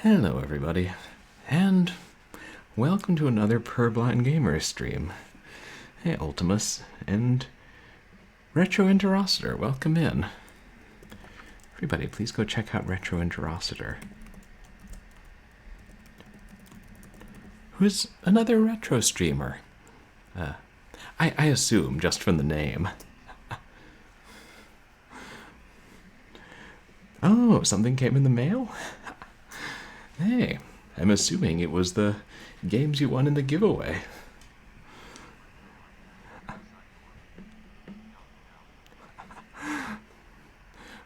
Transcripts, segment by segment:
Hello everybody, and welcome to another Purblind Gamer stream. Hey Ultimus, and Retro Interocitor, welcome in. Everybody, please go check out Retro Interocitor, who's another retro streamer. I assume, just from the name. Oh, something came in the mail? Hey, I'm assuming it was the games you won in the giveaway.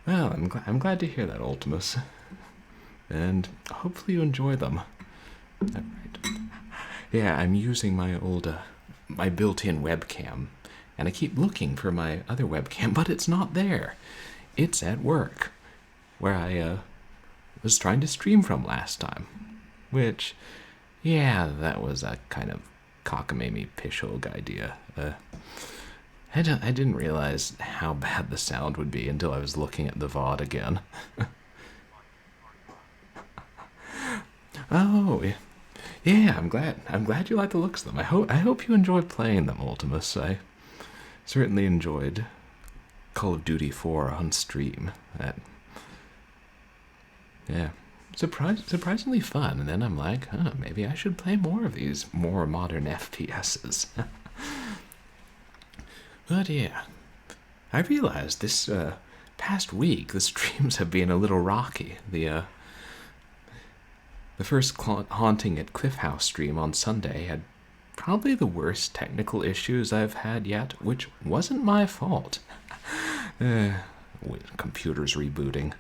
Well, I'm glad to hear that, Ultimus. And hopefully you enjoy them. Right. Yeah, I'm using my old, my built-in webcam. And I keep looking for my other webcam, but it's not there. It's at work, where I was trying to stream from last time. Which, yeah, that was a kind of cockamamie pishog idea. I didn't realize how bad the sound would be until I was looking at the VOD again. Oh, yeah, I'm glad you like the looks of them. I hope you enjoy playing them, Ultimus. I certainly enjoyed Call of Duty 4 on stream. Yeah, surprisingly fun. And then I'm like, maybe I should play more of these more modern FPSs. But yeah, I realized this past week the streams have been a little rocky. The first Haunting at CLIFFHOUSE stream on Sunday had probably the worst technical issues I've had yet, which wasn't my fault. Computers rebooting.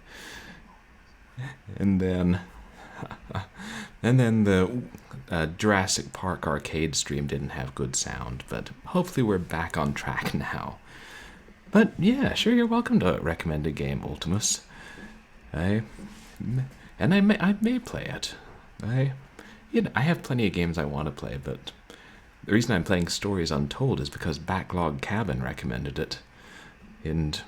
And then the Jurassic Park arcade stream didn't have good sound, but hopefully we're back on track now. But yeah, sure, you're welcome to recommend a game, Ultimus. I may play it. I have plenty of games I want to play, but the reason I'm playing Stories Untold is because Backlog Cabin recommended it, and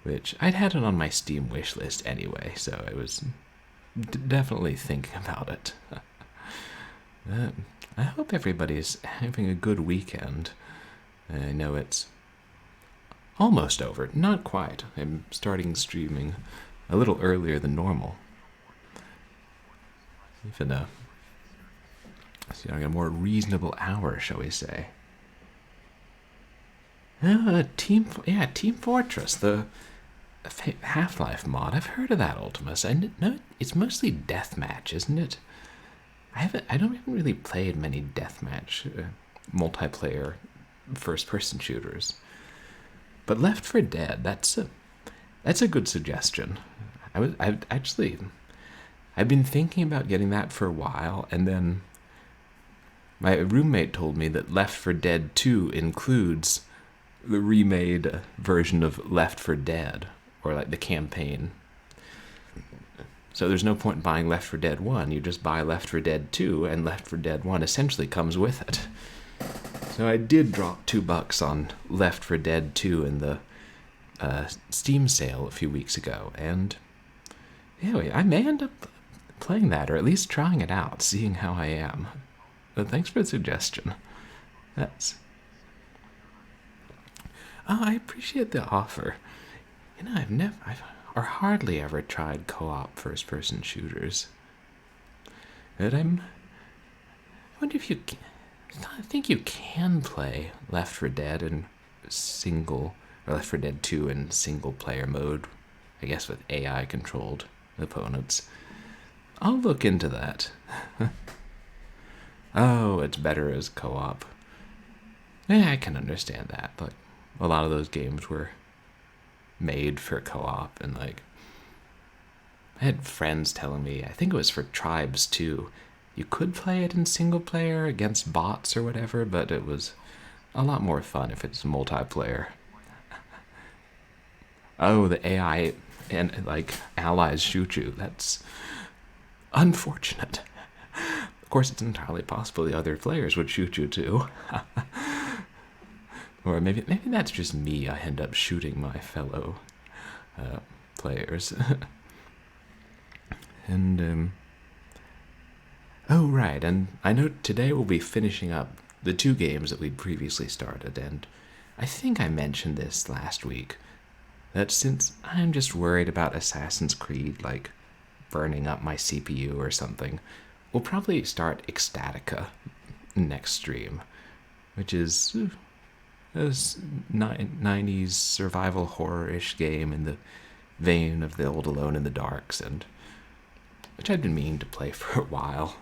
which I'd had it on my Steam wishlist anyway, so I was definitely thinking about it. I hope everybody's having a good weekend. I know it's almost over. Not quite. I'm starting streaming a little earlier than normal. Even a more reasonable hour, shall we say. Team Fortress, the Half-Life mod. I've heard of that, Ultimus. I know it's mostly deathmatch, isn't it? I haven't really played many deathmatch multiplayer first-person shooters. But Left 4 Dead, that's a good suggestion. I've been thinking about getting that for a while, and then my roommate told me that Left 4 Dead 2 includes the remade version of Left 4 Dead, or like the campaign. So there's no point in buying Left 4 Dead 1, you just buy Left 4 Dead 2, and Left 4 Dead 1 essentially comes with it. So I did drop $2 on Left 4 Dead 2 in the Steam sale a few weeks ago, and anyway, I may end up playing that, or at least trying it out, seeing how I am. But thanks for the suggestion. I appreciate the offer. I've hardly ever tried co-op first-person shooters. But I wonder if I think you can play Left 4 Dead in or Left 4 Dead 2 in single-player mode, I guess with AI-controlled opponents. I'll look into that. Oh, it's better as co-op. Yeah, I can understand that. Like, a lot of those games were made for co-op, and like, I had friends telling me, I think it was for Tribes too, you could play it in single player against bots or whatever, but it was a lot more fun if it's multiplayer. Oh, the AI and like allies shoot you. That's unfortunate. Of course, it's entirely possible the other players would shoot you too. Or maybe that's just me. I end up shooting my fellow players. And Oh, right, and I know today we'll be finishing up the 2 games that we'd previously started, and I think I mentioned this last week, that since I'm just worried about Assassin's Creed, like, burning up my CPU or something, we'll probably start Ecstatica next stream, which is a 90s survival horror-ish game in the vein of the old Alone in the Darks, and which I'd been meaning to play for a while.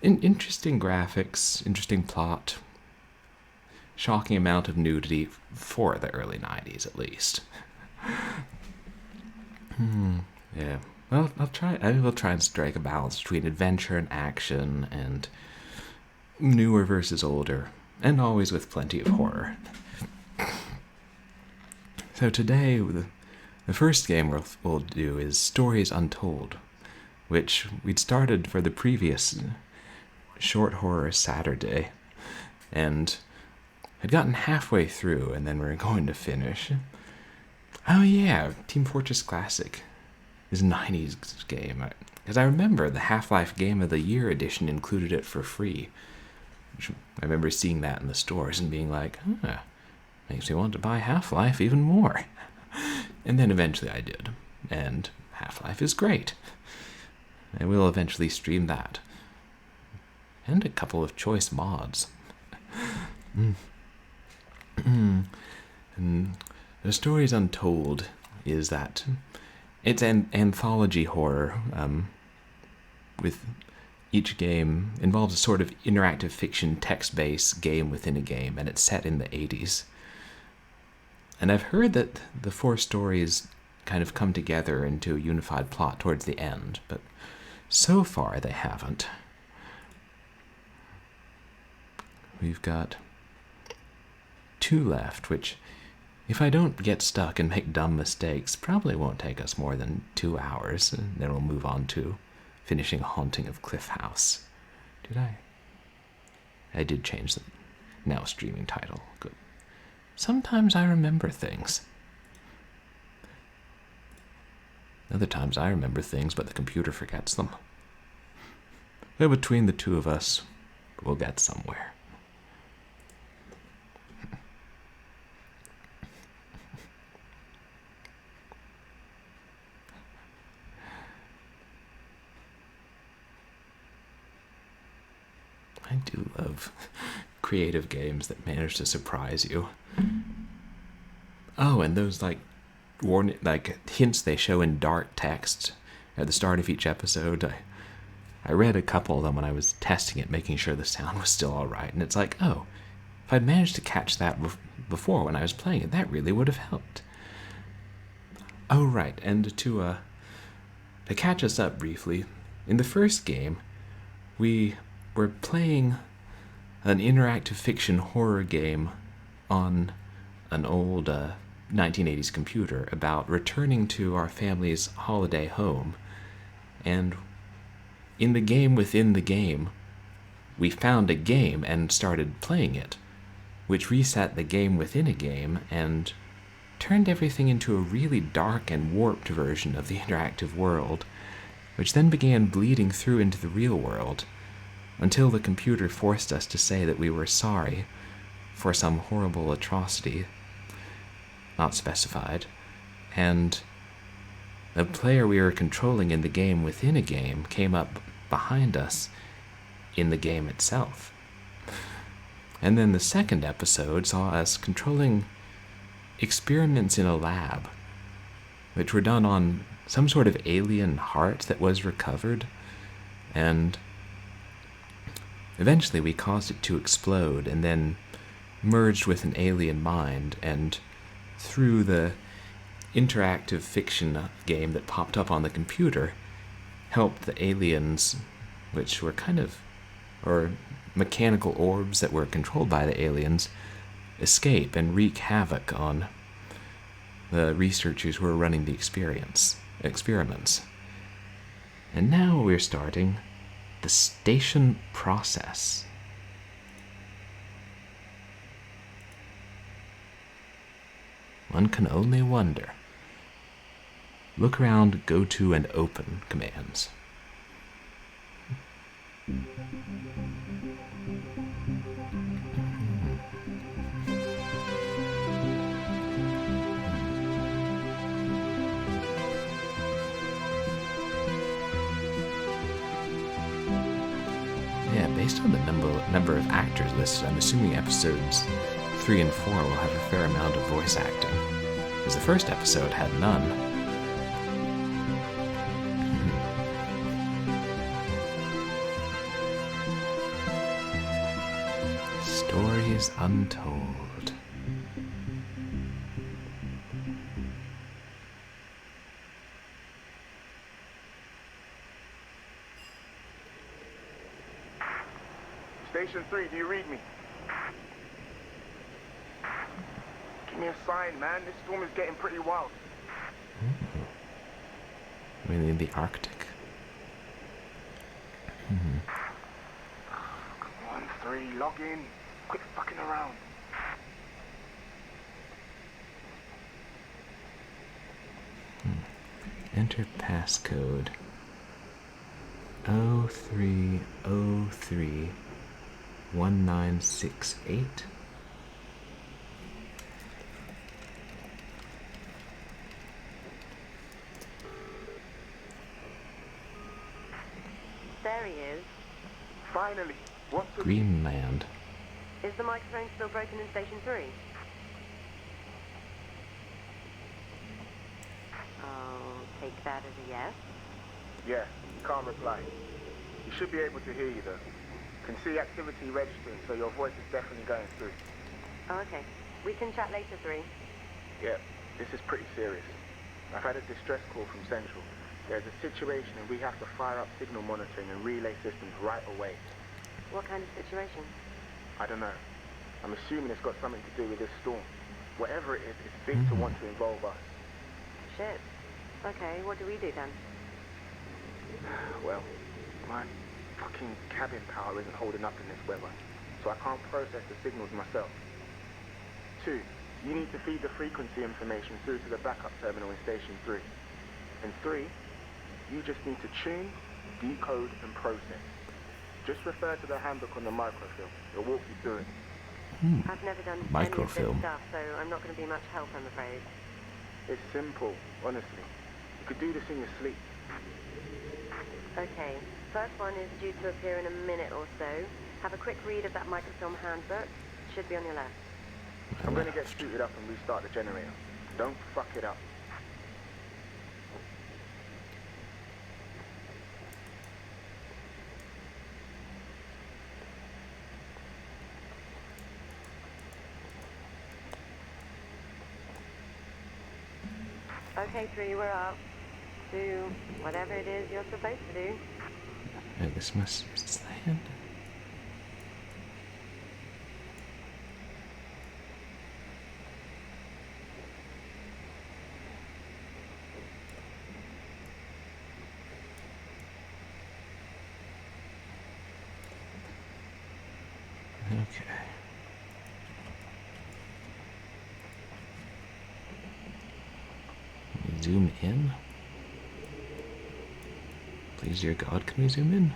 Interesting graphics, interesting plot, shocking amount of nudity for the early 90s at least. Yeah. Well, I will try and strike a balance between adventure and action and newer versus older, and always with plenty of horror. So today, the first game we'll do is Stories Untold, which we'd started for the previous Short Horror Saturday, and had gotten halfway through, and then we were going to finish. Oh yeah, Team Fortress Classic is a 90s game, because I remember the Half-Life Game of the Year edition included it for free. I remember seeing that in the stores and being like, makes me want to buy Half-Life even more. And then eventually I did, and Half-Life is great. I will eventually stream that. And a couple of choice mods. And the Stories Untold is that it's an anthology horror, with each game involves a sort of interactive fiction text-based game within a game, and it's set in the 80s. And I've heard that the 4 stories kind of come together into a unified plot towards the end, but so far they haven't. We've got 2 left, which, if I don't get stuck and make dumb mistakes, probably won't take us more than 2 hours, and then we'll move on to finishing Haunting of CLIFFHOUSE. Did I? I did change the now streaming title. Good. Sometimes I remember things. Other times I remember things, but the computer forgets them. But between the 2 of us, we'll get somewhere. I do love creative games that manage to surprise you. Oh, and those hints they show in dark text at the start of each episode. I read a couple of them when I was testing it, making sure the sound was still alright, and it's like, oh, if I'd managed to catch that before when I was playing it, that really would have helped. Oh, right, and to catch us up briefly, in the first game, we were playing an interactive fiction horror game on an old 1980s computer about returning to our family's holiday home. And in the game within the game, we found a game and started playing it, which reset the game within a game and turned everything into a really dark and warped version of the interactive world, which then began bleeding through into the real world, until the computer forced us to say that we were sorry for some horrible atrocity, not specified, and the player we were controlling in the game within a game came up behind us in the game itself. And then the second episode saw us controlling experiments in a lab, which were done on some sort of alien heart that was recovered, and eventually we caused it to explode and then merged with an alien mind, and through the interactive fiction game that popped up on the computer, helped the aliens, which were or mechanical orbs that were controlled by the aliens, escape and wreak havoc on the researchers who were running the experiments. And now we're starting the station process. One can only wonder. Look around, go to, and open commands. Yeah, based on the number of actors listed, I'm assuming episodes 3 and 4 will have a fair amount of voice acting, because the first episode had none. Stories Untold. Station 3, do you read me? Give me a sign, man. This storm is getting pretty wild. I mean, in the Arctic. Come on, 3, log in. Quit fucking around. Enter passcode 03031968. There he is. Finally. What's the... Greenland. Is the microphone still broken in Station 3? I'll take that as a yes. Yeah, can't reply. You should be able to hear you, though. Can see activity registering, so your voice is definitely going through. Oh, okay. We can chat later, 3. Yeah, this is pretty serious. I've had a distress call from Central. There's a situation and we have to fire up signal monitoring and relay systems right away. What kind of situation? I don't know. I'm assuming it's got something to do with this storm. Whatever it is, it's big to want to involve us. Shit. Okay, what do we do then? Well, my fucking cabin power isn't holding up in this weather, so I can't process the signals myself. 2, you need to feed the frequency information through to the backup terminal in Station 3. And 3, you just need to tune, decode, and process. Just refer to the handbook on the microfilm. It'll walk you through it. I've never done Microfilm. any of this stuff, so I'm not going to be much help, I'm afraid. It's simple, honestly. You could do this in your sleep. Okay, first one is due to appear in a minute or so. Have a quick read of that microfilm handbook. Should be on your left. I'm going to get suited up and restart the generator. Don't fuck it up. Okay, 3, we're up. Do whatever it is you're supposed to do. This must... Is this the hand? Okay. Zoom in. Please, dear God, can we zoom in?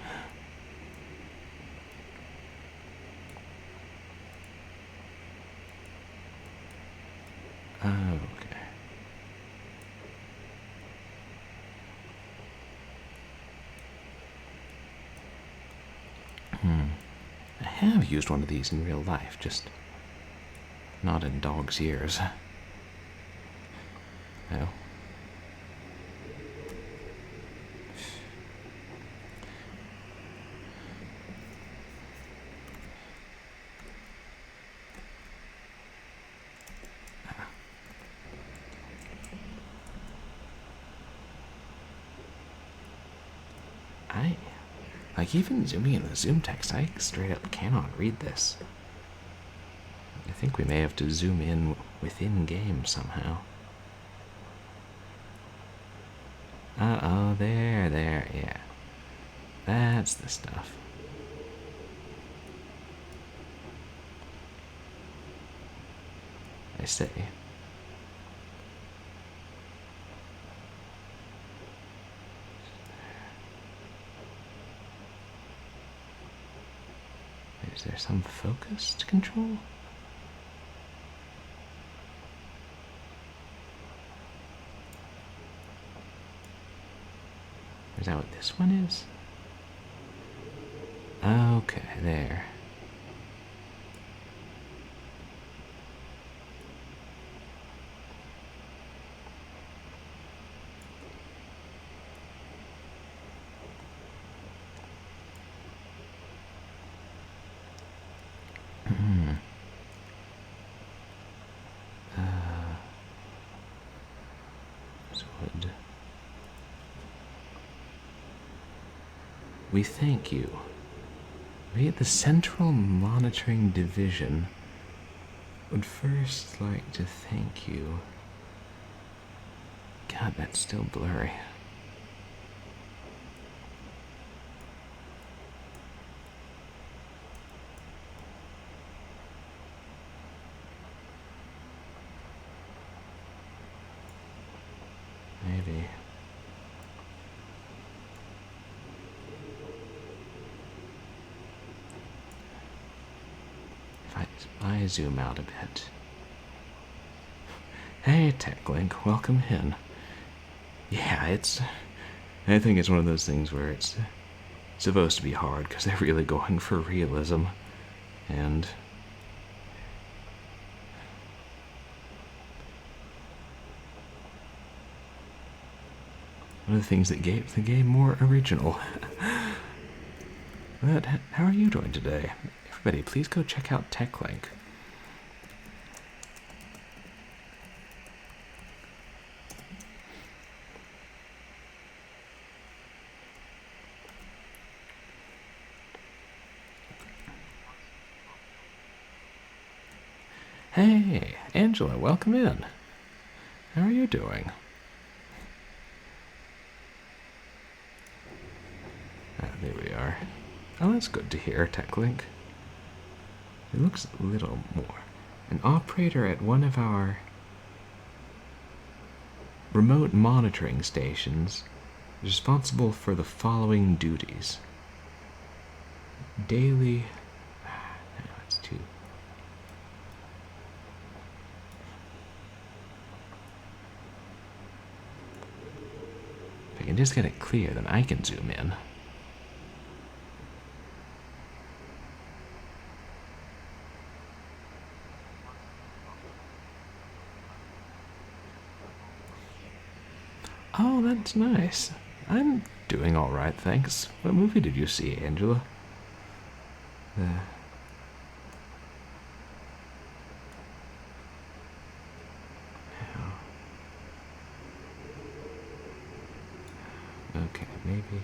Okay. I have used one of these in real life, just not in dog's years. No. Like, even zooming in the zoom text, I straight up cannot read this. I think we may have to zoom in within game somehow. Uh-oh, there, yeah. That's the stuff. I say. Is there some focus to control? Is that what this one is? Okay, there. We thank you. We at the Central Monitoring Division would first like to thank you. God, that's still blurry. Maybe. If I zoom out a bit. Hey, TechLink, welcome in. Yeah, I think it's one of those things where it's supposed to be hard because they're really going for realism. And one of the things that gave the game more original. But how are you doing today? Everybody, please go check out TechLink. Hey, Angela, welcome in. How are you doing? There we are. Oh, that's good to hear, TechLink. It looks a little more. An operator at one of our remote monitoring stations is responsible for the following duties. Daily... No, it's too... If I can just get it clear, then I can zoom in. Oh, that's nice. I'm doing all right, thanks. What movie did you see, Angela? Okay, maybe.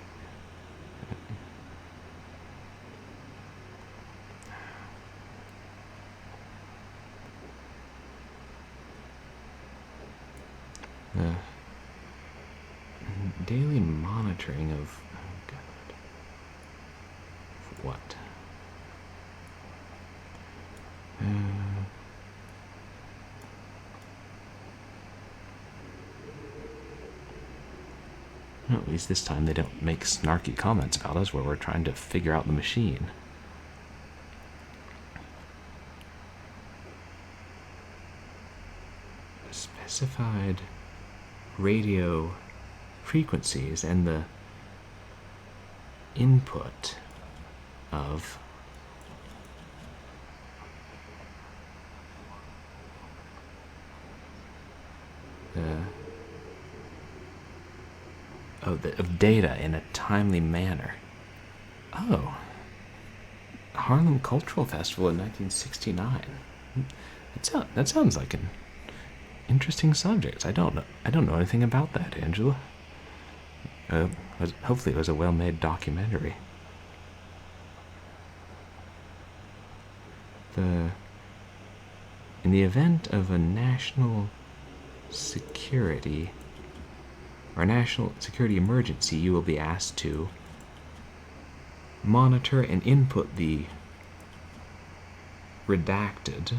Daily monitoring of... Oh, God. For what? Well, at least this time they don't make snarky comments about us where we're trying to figure out the machine. Specified radio frequencies and the input of of data in a timely manner. Oh, Harlem Cultural Festival in 1969. That sounds like an interesting subject. I don't know anything about that, Angela. Hopefully it was a well-made documentary. In the event of a national security emergency, you will be asked to monitor and input the redacted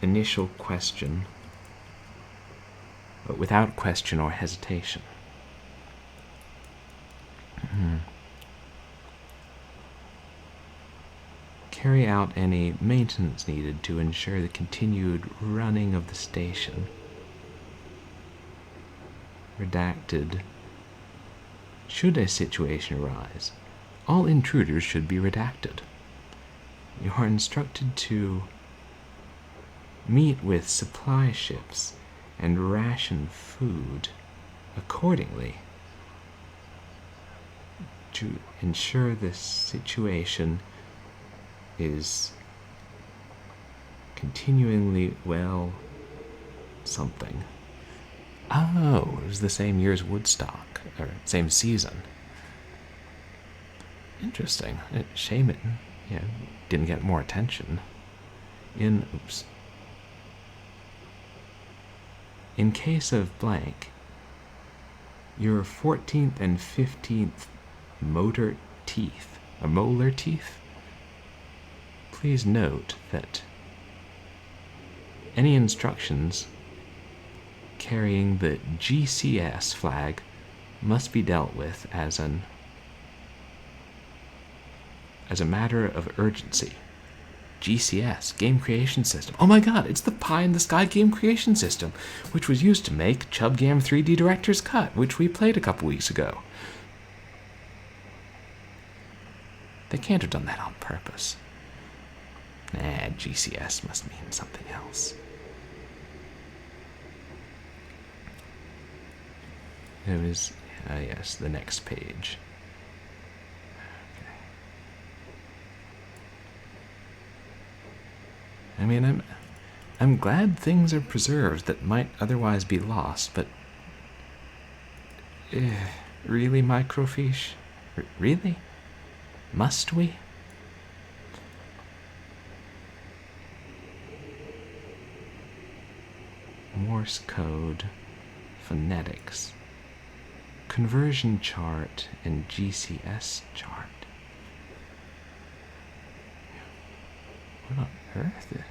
initial question, but without question or hesitation. carry out any maintenance needed to ensure the continued running of the station. Redacted. Should a situation arise, all intruders should be redacted. You are instructed to meet with supply ships and ration food accordingly to ensure this situation is continually well something. Oh, it was the same year as Woodstock, or same season. Interesting. Shame it, didn't get more attention. In case of blank, your 14th and 15th molar teeth, please note that any instructions carrying the GCS flag must be dealt with as a matter of urgency. GCS, Game Creation System. Oh my god, it's the pie-in-the-sky game creation system, which was used to make ChubGam 3D Director's Cut, which we played a couple weeks ago. They can't have done that on purpose. Nah, GCS must mean something else. It was, yes, the next page. I mean, I'm glad things are preserved that might otherwise be lost, but really, microfiche? Really? Must we? Morse code, phonetics, conversion chart, and GCS chart. What on earth?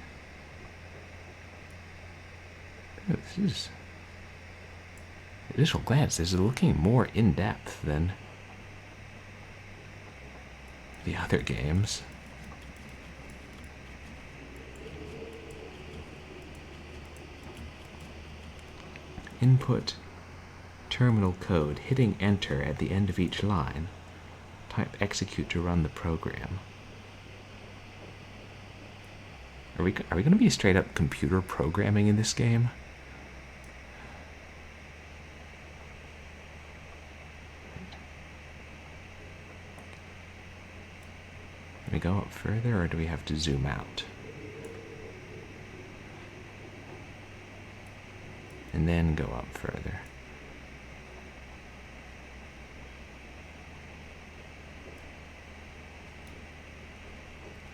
This is... At initial glance, this is looking more in-depth than the other games. Input terminal code, hitting enter at the end of each line. Type execute to run the program. Are we going to be straight up computer programming in this game? Can we go up further, or do we have to zoom out? And then go up further.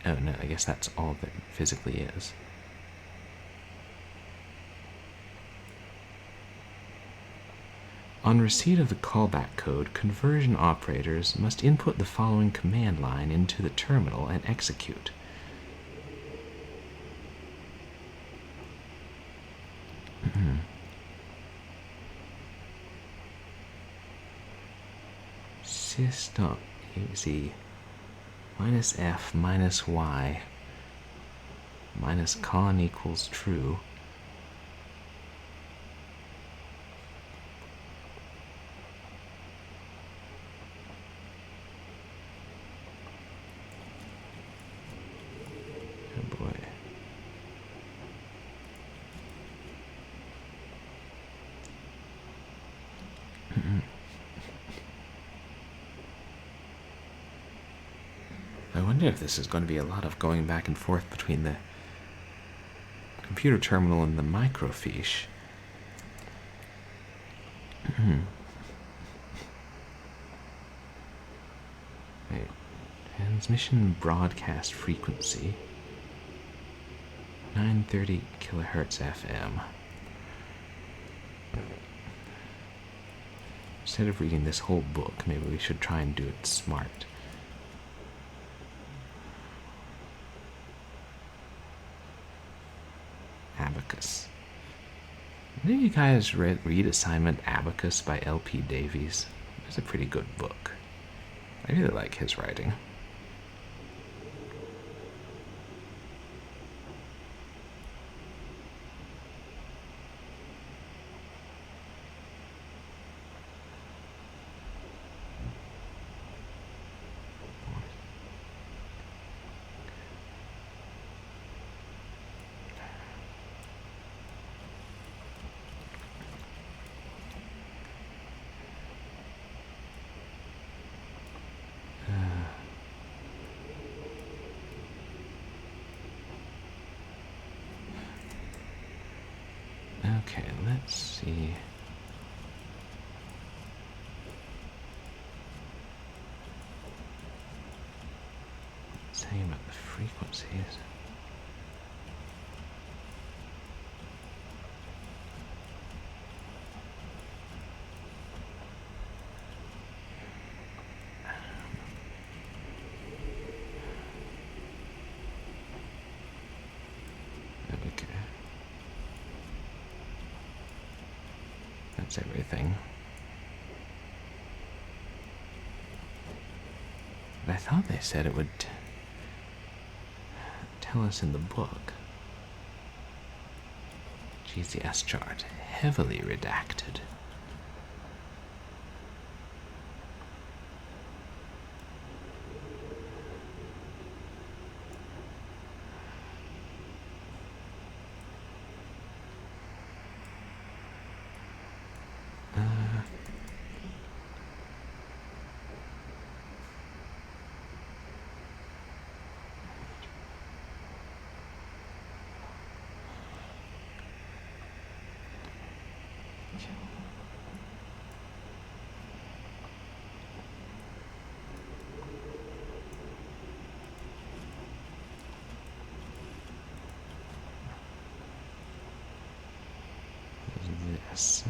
Oh no, I guess that's all that physically is. On receipt of the callback code, conversion operators must input the following command line into the terminal and execute. Sys.exe -f -y -con equals true. Oh boy. I wonder if this is going to be a lot of going back and forth between the computer terminal and the microfiche. Wait. Transmission broadcast frequency 930 kilohertz FM. Instead of reading this whole book, maybe we should try and do it smart. Abacus. Did you guys read Assignment Abacus by L.P. Davies? It's a pretty good book. I really like his writing. Let's see. Saying about the frequencies. Okay. That's everything. But I thought they said it would tell us in the book. GCS chart, heavily redacted. This.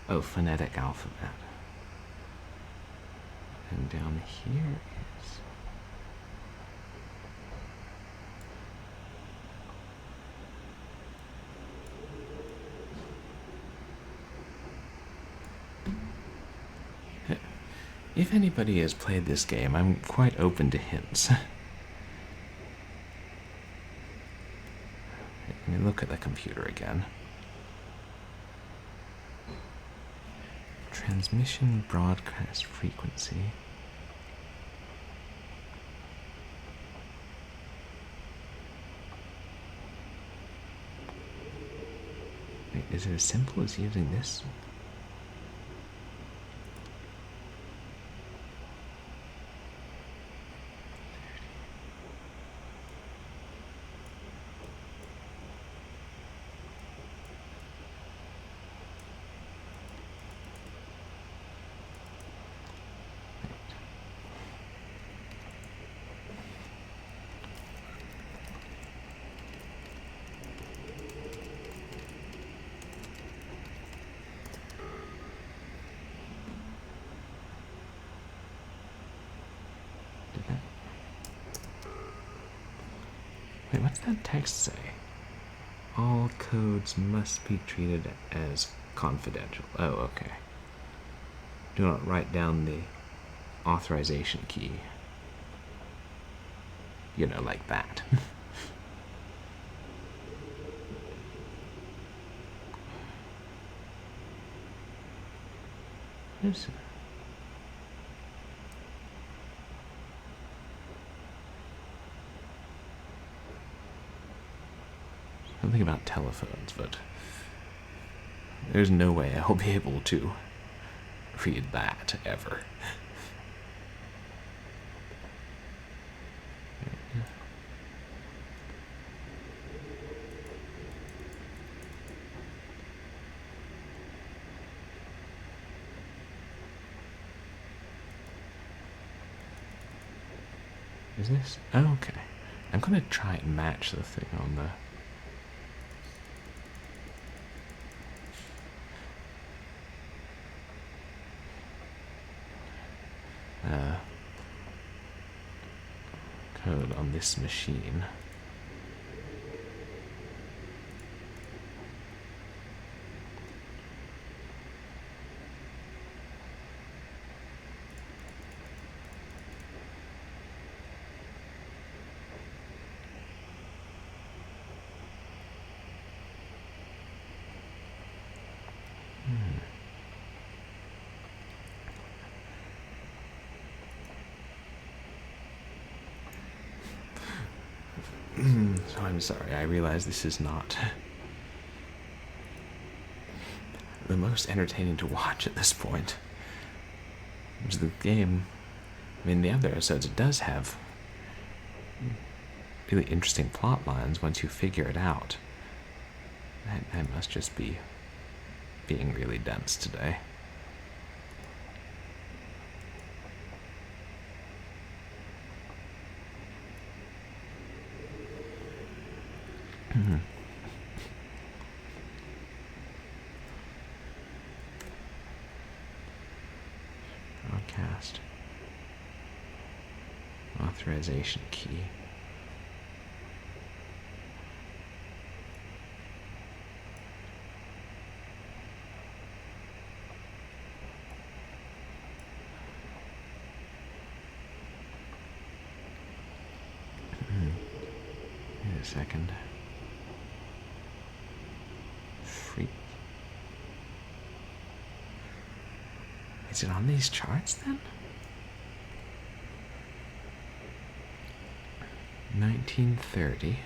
Oh, phonetic alphabet. And down here is... If anybody has played this game, I'm quite open to hints. Let me look at the computer again. Transmission broadcast frequency. Wait, is it as simple as using this? Wait, what's that text say? All codes must be treated as confidential. Oh, okay. Do not write down the authorization key. You know, like that. Listen. Something about telephones, but there's no way I'll be able to read that ever. Is this? Oh, okay. I'm gonna try and match the thing on the... code on this machine. So I'm sorry, I realize this is not the most entertaining to watch at this point. Because the game, I mean, the other episodes, it does have really interesting plot lines once you figure it out. I must just be being really dense today. Broadcast. Authorization key. Wait a second. Freak. Is it on these charts then? 1930.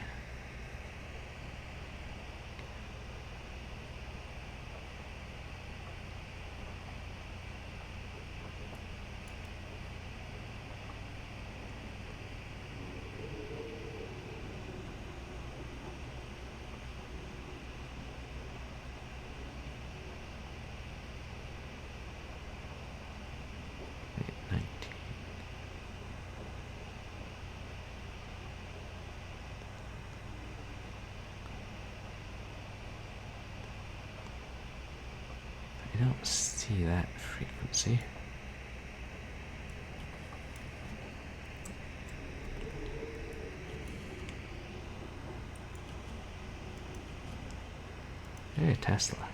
I don't see that frequency. Hey, Tesla.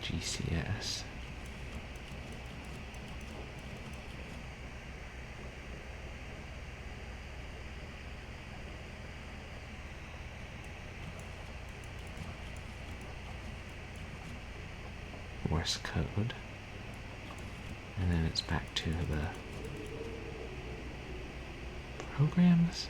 GCS. Morse code, and then it's back to the programs.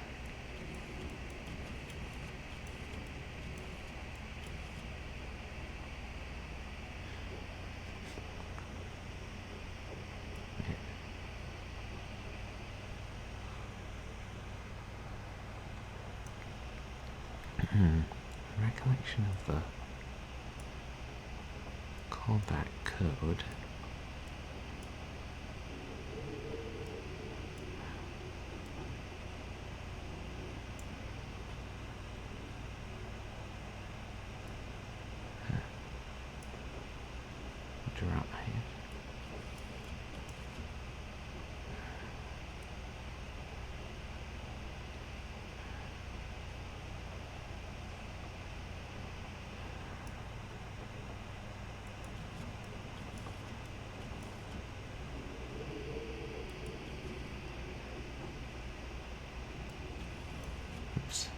Recollection of the callback code. Drop height. Oops.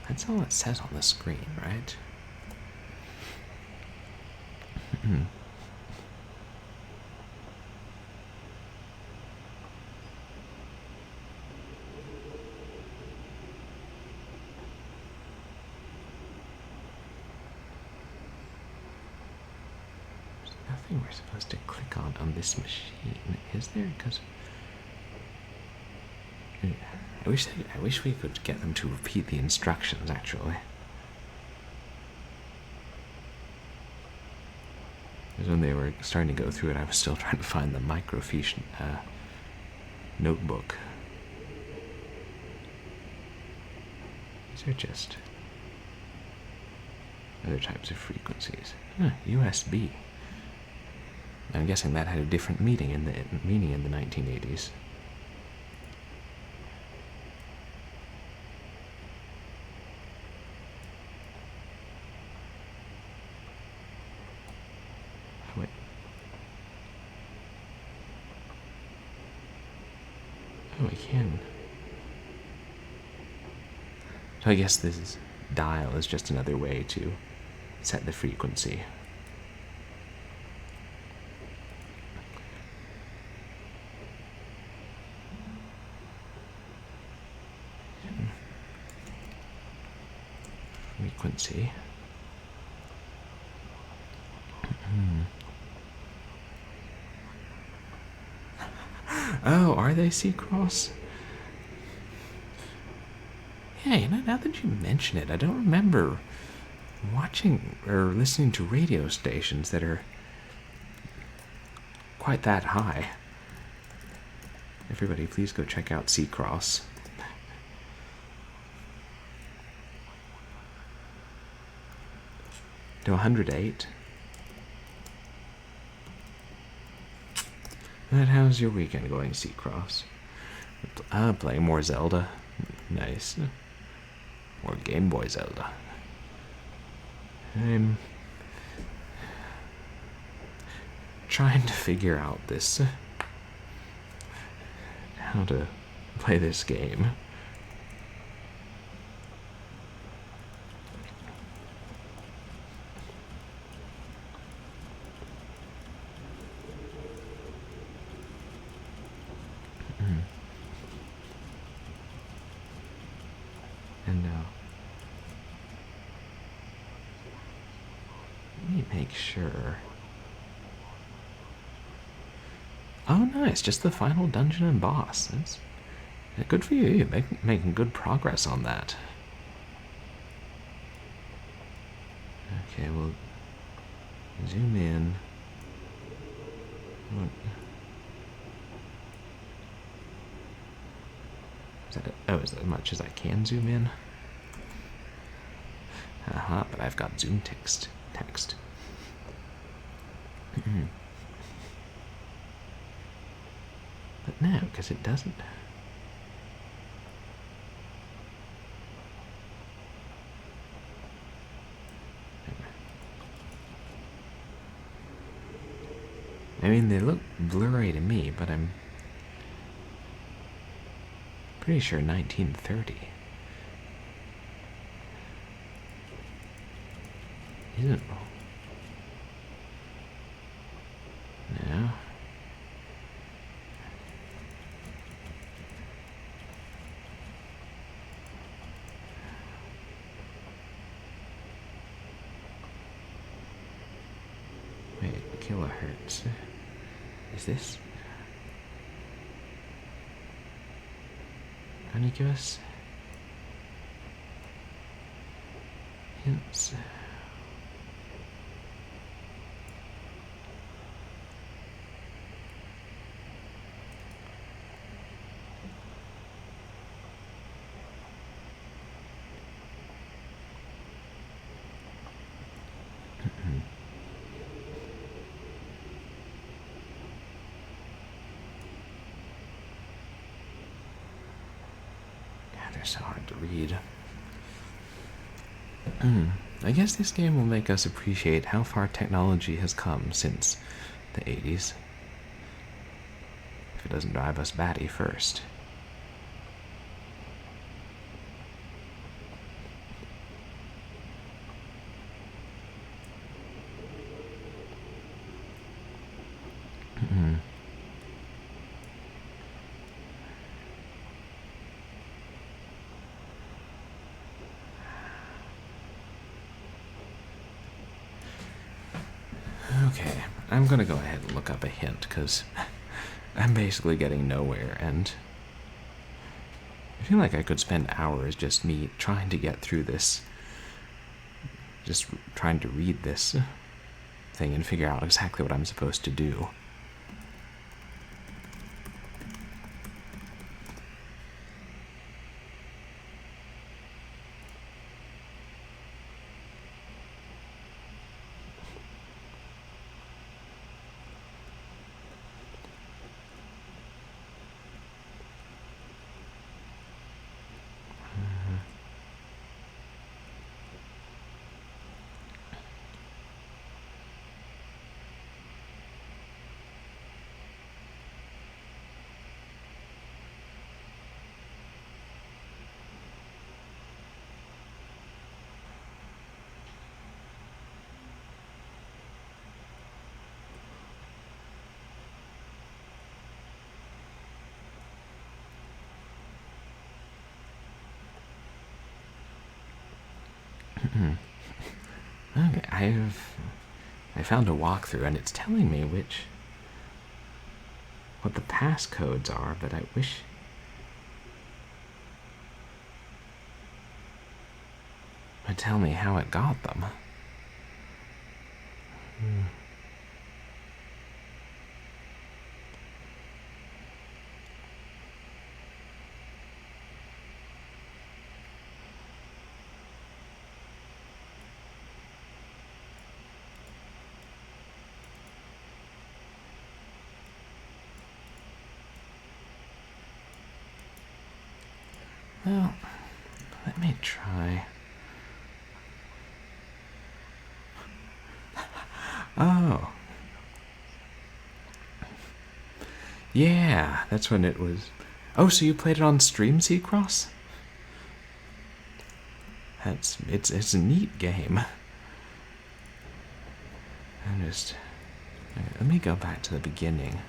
That's all it says on the screen, right? There's nothing we're supposed to click on this machine, is there? Because I wish we could get them to repeat the instructions, actually. Because when they were starting to go through it, I was still trying to find the microfiche notebook. These are just Other types of frequencies. Huh, USB. I'm guessing that had a different meaning in the 1980s. Wait. Oh, I can. So I guess this dial is just another way to set the frequency. Frequency. Oh, are they C-Cross? Yeah, you know, now that you mention it, I don't remember watching or listening to radio stations that are quite that high. Everybody, please go check out C-Cross. To 108. And how's your weekend going, C-Cross? Playing more Zelda. Nice. More Game Boy Zelda. I'm trying to figure out this. How to play this game. And let me make sure. Oh, nice! Just the final dungeon and boss. That's good for you. You're making good progress on that. Okay, we'll zoom in. Is that as much as I can zoom in? But I've got zoom text. But no, because it doesn't. I mean, they look blurry to me, but I'm pretty sure 1930 isn't. No. Wait, kilohertz. Is this? Can you give us hints? They're so hard to read. I guess this game will make us appreciate how far technology has come since the 80s. If it doesn't drive us batty first. Okay, I'm gonna go ahead and look up a hint, because I'm basically getting nowhere, and I feel like I could spend hours just me trying to get through this, just trying to read this thing and figure out exactly what I'm supposed to do. Okay, I found a walkthrough and it's telling me what the passcodes are, but I wish. But tell me how it got them. Well, let me try. Oh. Yeah, that's when it was. Oh, so you played it on stream, Seacross? It's a neat game. Let me go back to the beginning.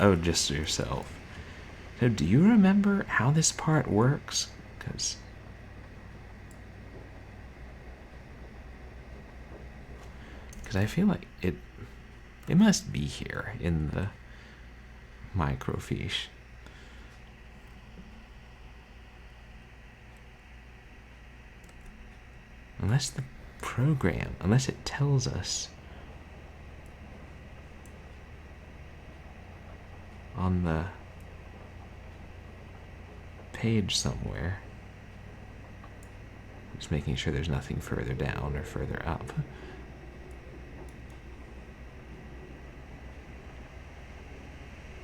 Oh, just yourself. So do you remember how this part works? Because I feel like it must be here in the microfiche. Unless it tells us on the page somewhere. Just making sure there's nothing further down or further up.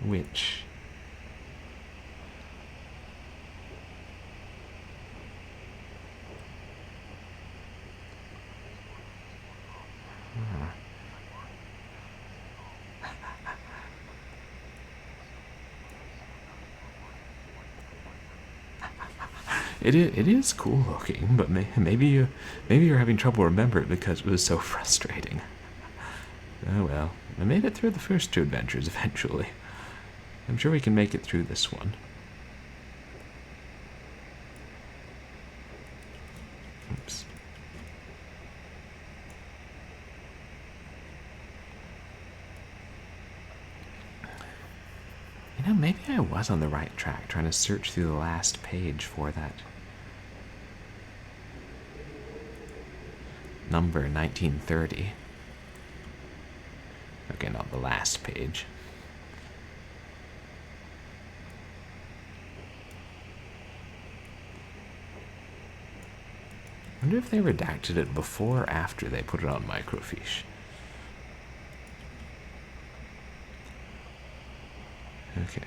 Which It is cool looking, but maybe you're having trouble remembering it because it was so frustrating. Oh well, I made it through the first two adventures eventually. I'm sure we can make it through this one. Oops. You know, maybe I was on the right track trying to search through the last page for that number 1930. Okay, not the last page. I wonder if they redacted it before or after they put it on microfiche. Okay.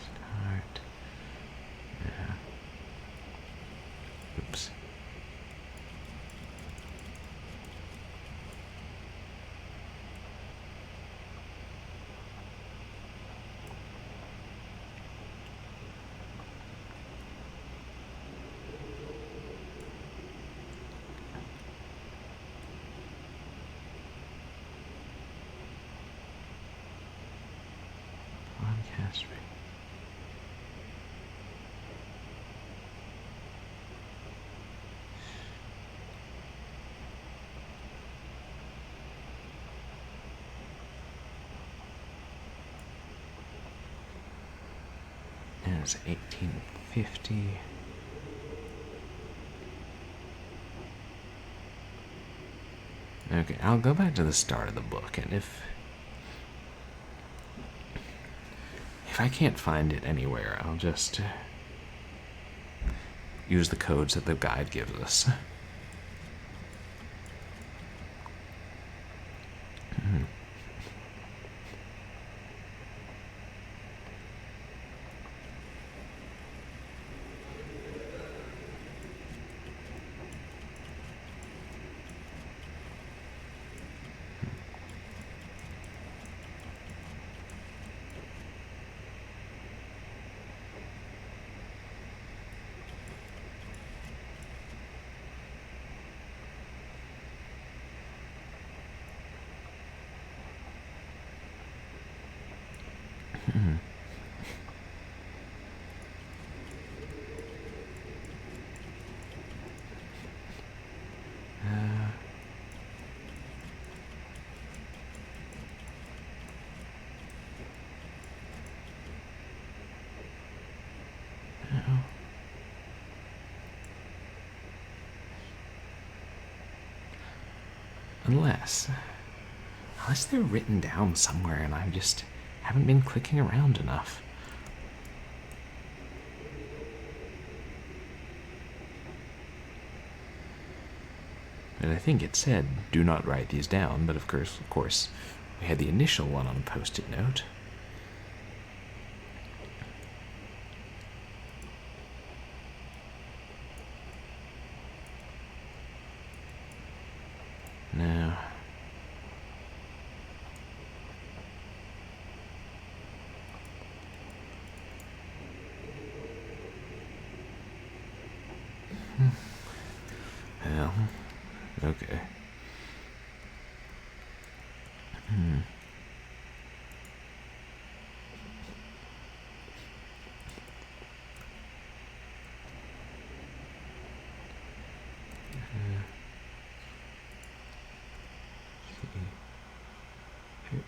Start. Yeah. Oops. Broadcast rate. It's 1850. Okay, I'll go back to the start of the book, and if I can't find it anywhere, I'll just use the codes that the guide gives us. Unless they're written down somewhere and I just haven't been clicking around enough. And I think it said, do not write these down, but of course, we had the initial one on a post-it note. No. Well, okay.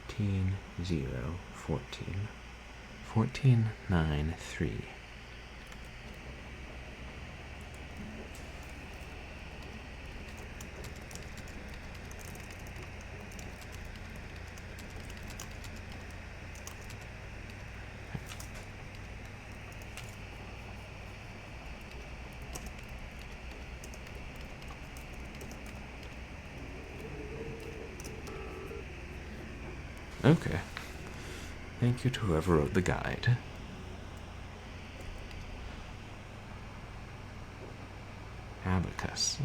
13, 0, 14. 14, 9, 3. Okay. Thank you to whoever wrote the guide. Abacus.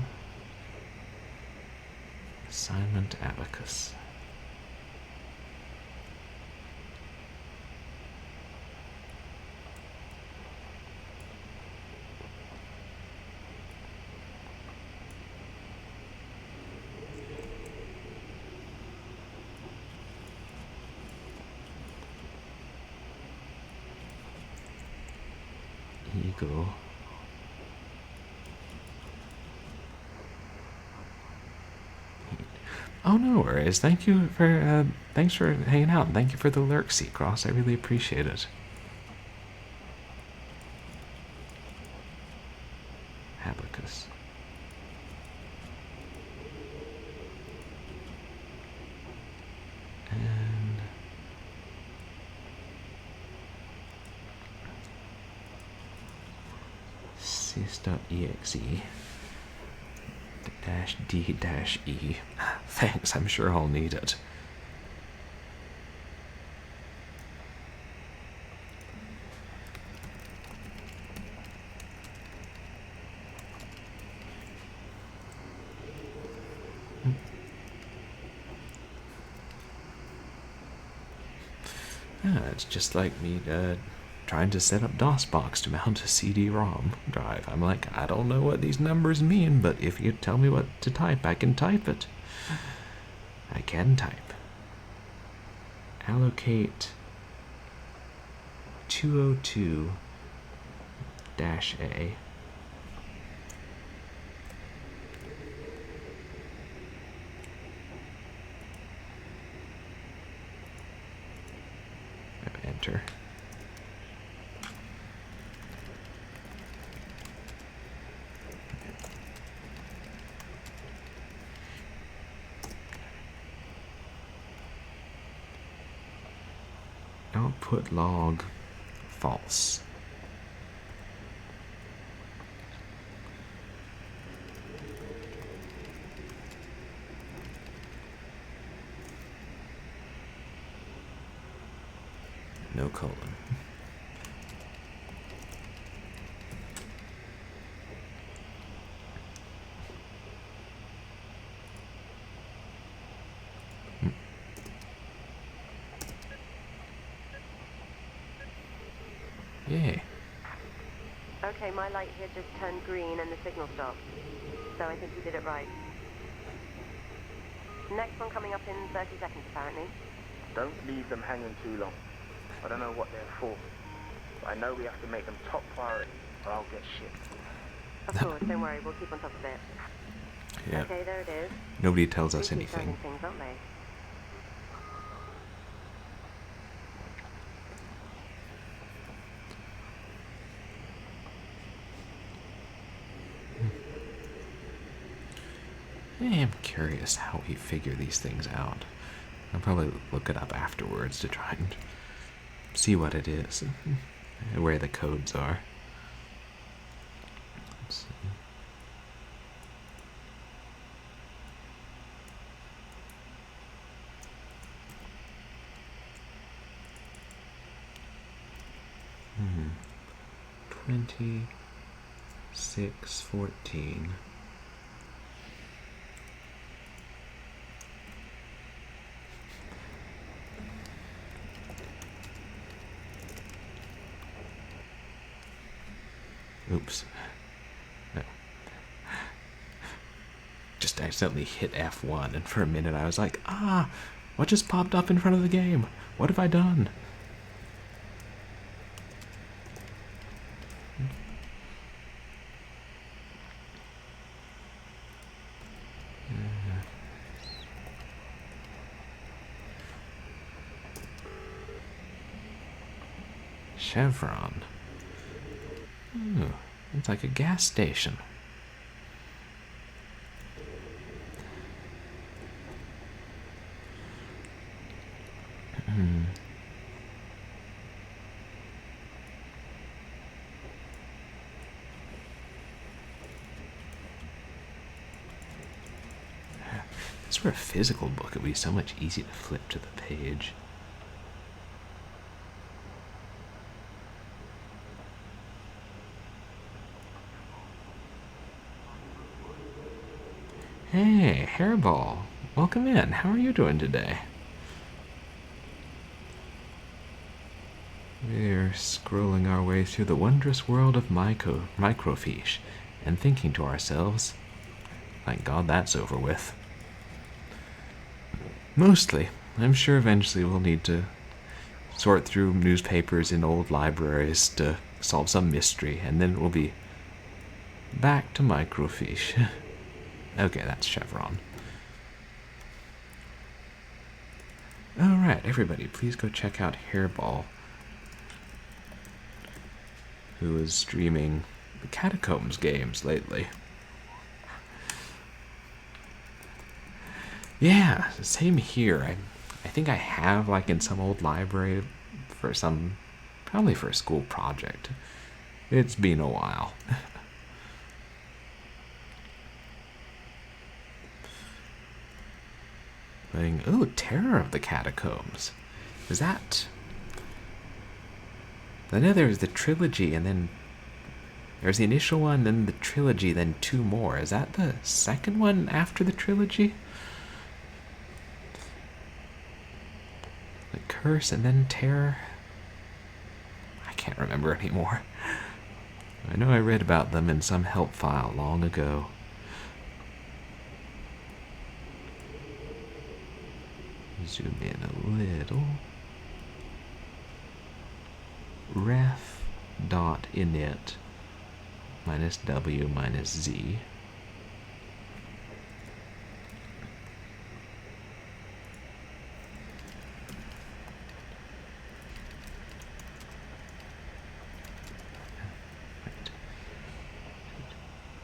Assignment abacus. Eagle. Oh, no worries. Thank you for, thanks for hanging out. Thank you for the lurk, Seacross. I really appreciate it. Abacus. And sys.exe -d-e. Thanks, I'm sure I'll need it. It's just like me trying to set up DOSBox to mount a CD-ROM drive. I'm like, I don't know what these numbers mean, but if you tell me what to type, I can type it. I can type. Allocate 202-A. Enter. Output log false. No colon. Yay. Okay, my light here just turned green and the signal stopped. So I think you did it right. Next one coming up in 30 seconds, apparently. Don't leave them hanging too long. I don't know what they're for, but I know we have to make them top priority, or I'll get shit. Of course, don't worry, we'll keep on top of it. Yeah. Okay, there it is. Nobody tells us They keep anything. turning things, aren't they? I am curious how we figure these things out. I'll probably look it up afterwards to try and see what it is and where the codes are. Let's see. Hmm. 2614. Oops. No. Just accidentally hit F1, and for a minute I was like, what just popped up in front of the game? What have I done? Chevron. Ooh, it's like a gas station. If this were a physical book, it would be so much easier to flip to the page. Hey, Hairball. Welcome in. How are you doing today? We're scrolling our way through the wondrous world of microfiche and thinking to ourselves, thank God that's over with. Mostly. I'm sure eventually we'll need to sort through newspapers in old libraries to solve some mystery, and then we'll be back to microfiche. Okay, that's Chevron. Alright, everybody, please go check out Hairball, who is streaming the Catacombs games lately. Yeah, same here. I think I have, like, in some old library for some, probably for a school project. It's been a while. Playing, Terror of the Catacombs. Is that... I know there's the trilogy, and then there's the initial one, then the trilogy, then two more. Is that the second one after the trilogy? The Curse and then Terror? I can't remember anymore. I know I read about them in some help file long ago. Zoom in a little. ref.init -w -z.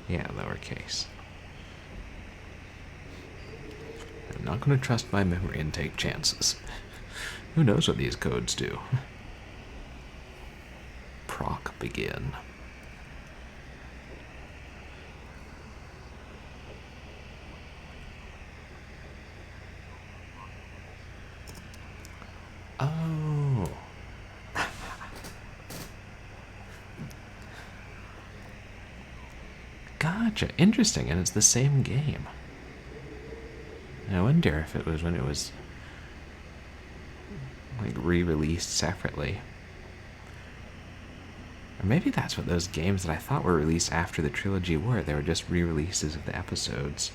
Yeah, lowercase. I'm not going to trust my memory and take chances. Who knows what these codes do? Proc begin. Oh. Gotcha. Interesting, and it's the same game. I wonder if it was when it was like re-released separately. Or maybe that's what those games that I thought were released after the trilogy were. They were just re-releases of the episodes.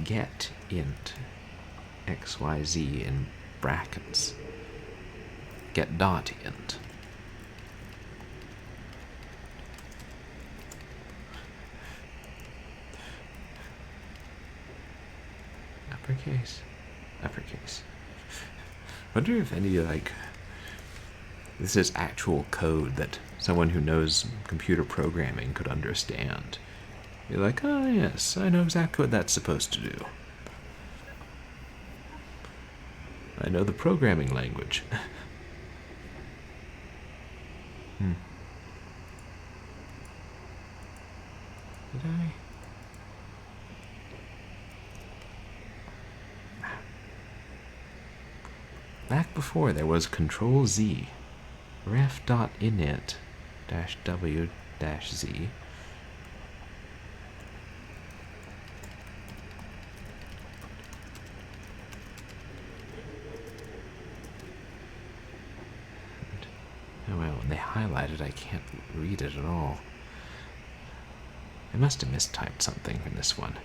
Get int xyz in brackets. Get dot int. Uppercase. Uppercase. Wonder if any, like, this is actual code that someone who knows computer programming could understand. You're like, oh yes, I know exactly what that's supposed to do. I know the programming language. Did I? Back before there was Control Z, ref.init-w-z. Oh well, when they highlight it, I can't read it at all. I must have mistyped something in this one.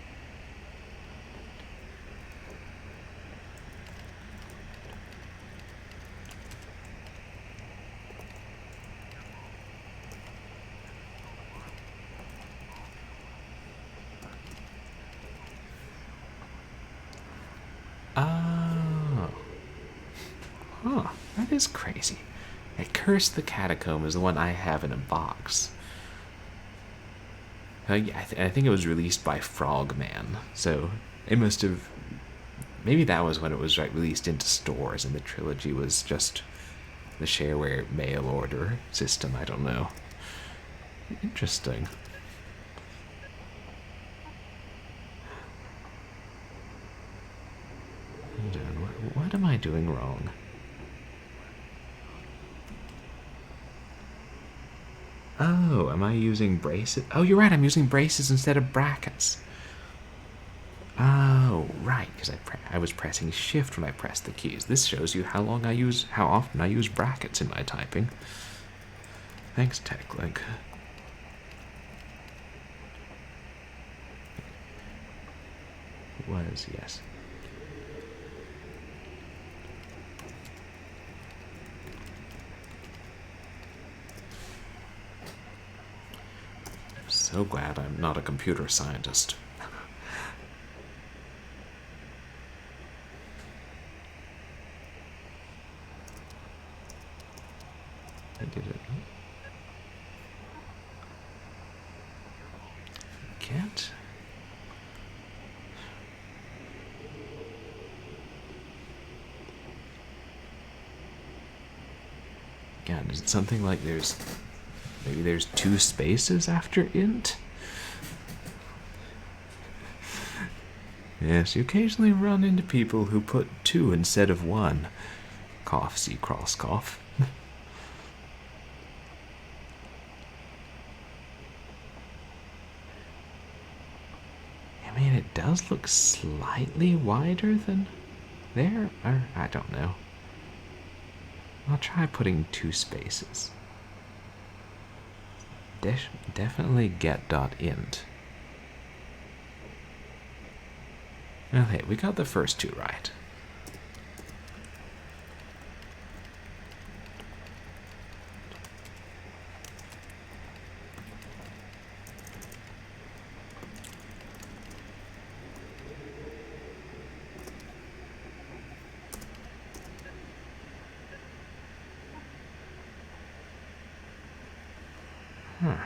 Oh. Huh, that is crazy. A Curse the Catacomb is the one I have in a box. Yeah, I think it was released by Frogman, so it must have... Maybe that was when it was released into stores and the trilogy was just the shareware mail order system, I don't know. Interesting. What am I doing wrong? Oh, am I using braces? Oh, you're right, I'm using braces instead of brackets. Oh, right, because I was pressing shift when I pressed the keys. This shows you how often I use brackets in my typing. Thanks, TechLink. Was, yes. So glad I'm not a computer scientist. I did it. Can't. God, is it something like maybe there's 2 spaces after int? Yes, you occasionally run into people who put 2 instead of 1. Cough, see cross cough. I mean, it does look slightly wider than there, or I don't know. I'll try putting 2 spaces. Definitely get.int. Okay, we got the first 2 right. Huh.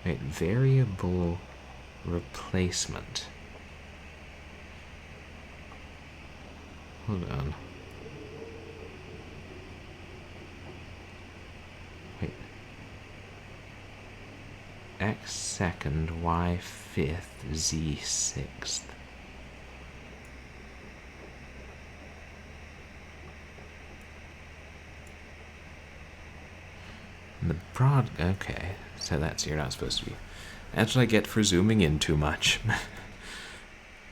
Wait, variable replacement. Hold on. Wait. X second, Y fifth, Z sixth. And the broad, okay, so that's, you're not supposed to be. That's what I get for zooming in too much.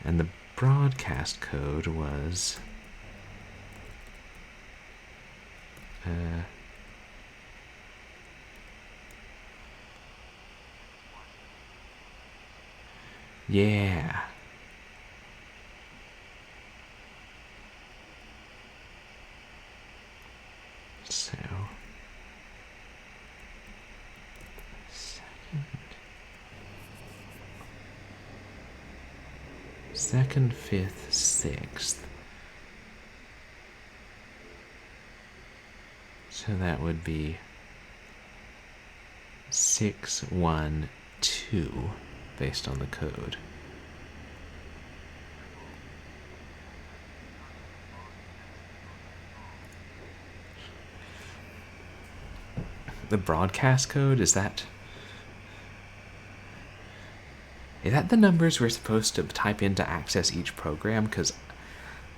And the broadcast code was, Yeah. So, second, fifth, sixth. So that would be 6, 1, 2, based on the code. The broadcast code, is that the numbers we're supposed to type in to access each program? Because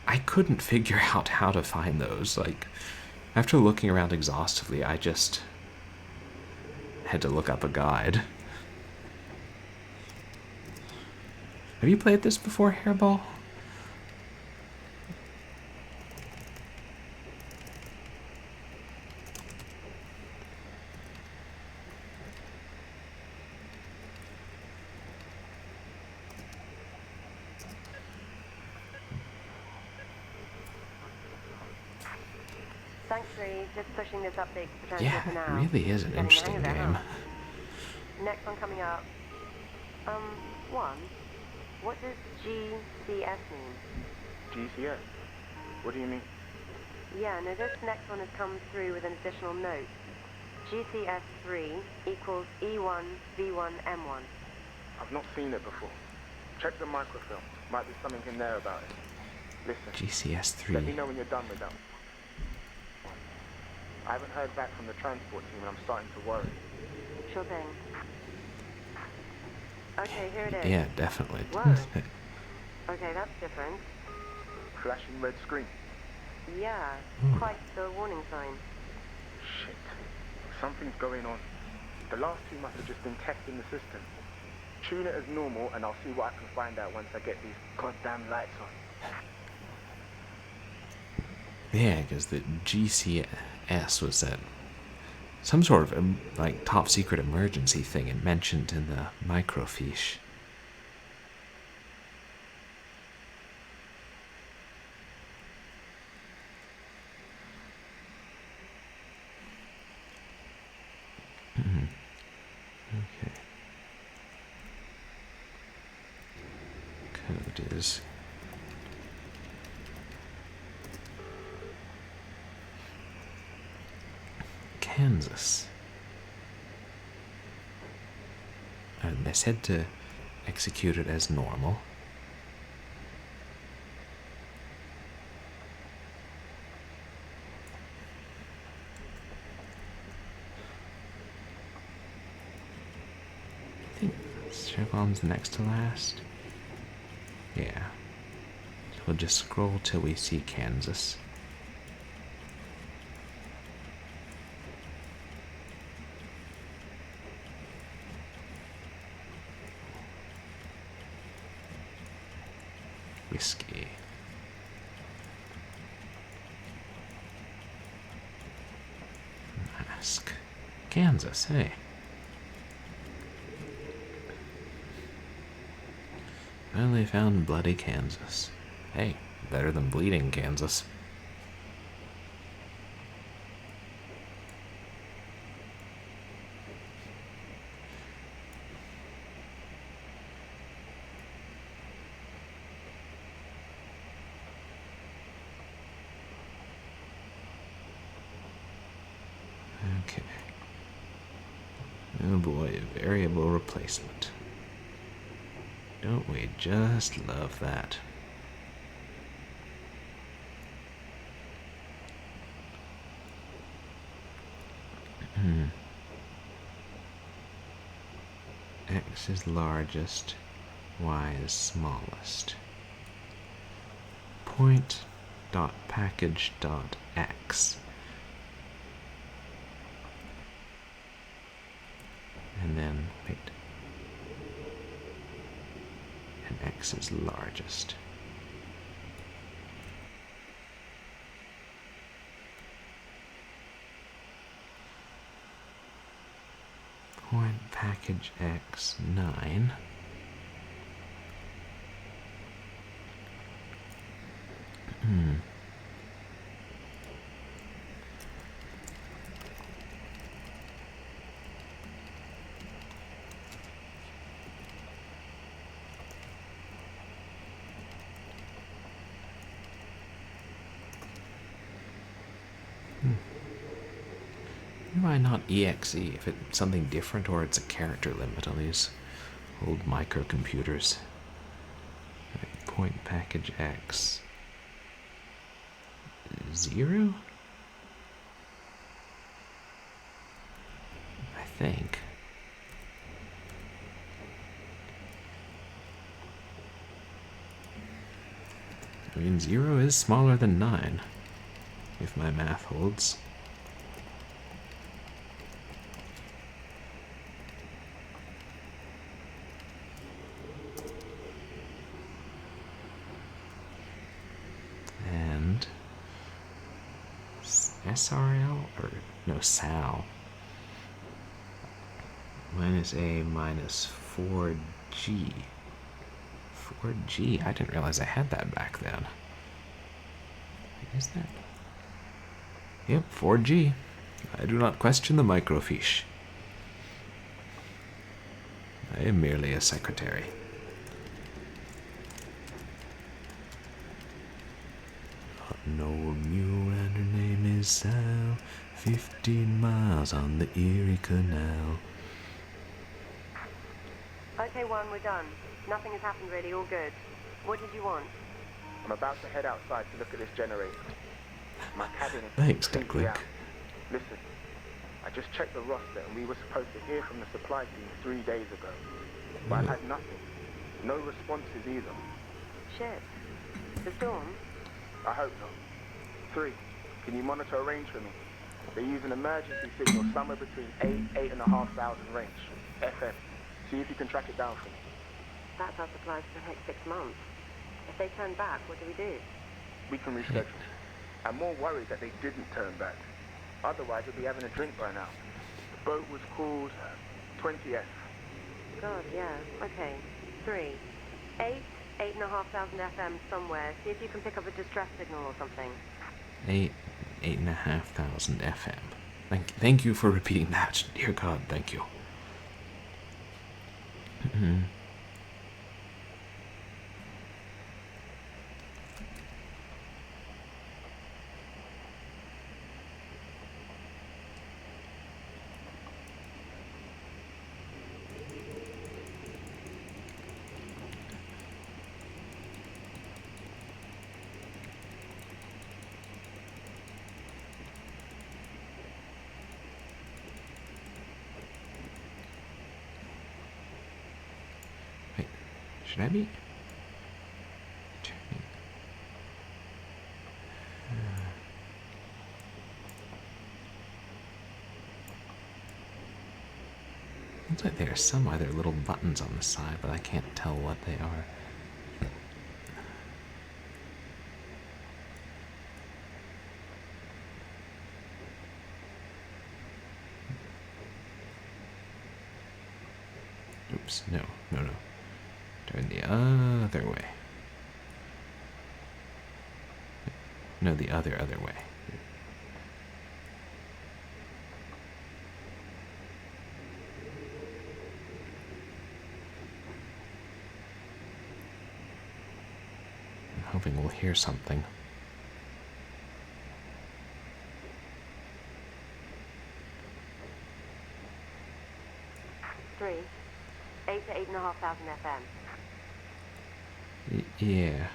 I couldn't figure out how to find those. Like, after looking around exhaustively, I just had to look up a guide. Have you played this before, Hairball? Thankfully, just pushing this update potential Yeah, for it now. really is an Getting the hang interesting of it, game. huh? Next one coming up. One. What does GCS mean? GCS? What do you mean? Yeah, no, this next one has come through with an additional note. GCS3 equals E1V1M1. I've not seen it before. Check the microfilm. Might be something in there about it. Listen, let me GCS3. know when you're done with that. I haven't heard back from the transport team and I'm starting to worry. Sure thing. Okay, here it is. Yeah, definitely. Whoa. Okay, that's different. Flashing red screen. Yeah, quite the warning sign. Shit. Something's going on. The last two must have just been testing the system. Tune it as normal and I'll see what I can find out once I get these goddamn lights on. Yeah, because the GCS was that some sort of like top secret emergency thing it mentioned in the microfiche. Okay. Code is Kansas. And they said to execute it as normal. I think Chevron's next to last. Yeah. So we'll just scroll till we see Kansas. Whiskey. Mask. Kansas, hey. Finally found bloody Kansas. Hey, better than bleeding Kansas. Okay. Oh boy, variable replacement. Don't we just love that? X is largest, Y is smallest. Point dot package dot X. And then, wait. And X is largest. Point package X9. Why not EXE if it's something different or it's a character limit on these old microcomputers? Right, point package X 0? I think. I mean, 0 is smaller than 9, if my math holds. And SRL, or no, SAL, minus A minus 4G. 4G, I didn't realize I had that back then. Is that? Yep, 4G. I do not question the microfiche. I am merely a secretary. An old mule and her name is Sal, 15 miles on the Erie Canal. Okay, one, we're done. Nothing has happened really, all good. What did you want? I'm about to head outside to look at this generator. My cabin is Thanks, completely Decklink. out. Listen, I just checked the roster and we were supposed to hear from the supply team 3 days ago. But I've had nothing. No responses either. Shit. The storm? I hope not. 3, can you monitor a range for me? They use an emergency signal somewhere between 8,500 range. FM. See if you can track it down for me. That's our supplies for the next 6 months. If they turn back, what do we do? We can reschedule. I'm more worried that they didn't turn back. Otherwise, we'd be having a drink by now. The boat was called 20F. God, yeah. Okay. 3. 8,500 FM somewhere. See if you can pick up a distress signal or something. 8,500 FM. Thank you for repeating that. Dear God, thank you. Should I be turning? Looks like there are some other little buttons on the side, but I can't tell what they are. Oops, no. Turn the other way. No, the other way. I'm hoping we'll hear something. Three. 8 to 8,500 FM. Yeah.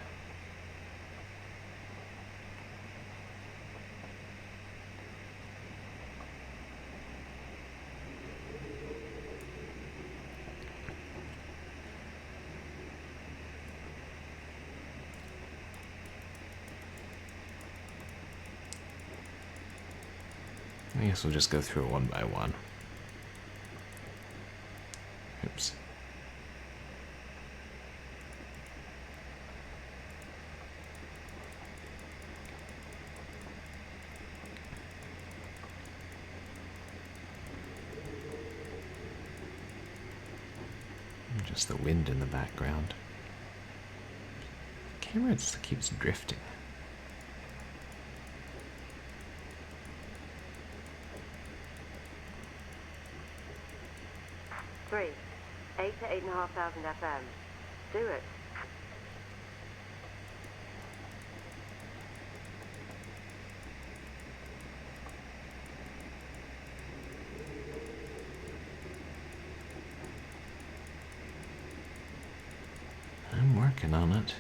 I guess we'll just go through it one by one. Oops. Just the wind in the background. The camera just keeps drifting. Three, 8 to 8,500 FM. Do it. I'm working on it.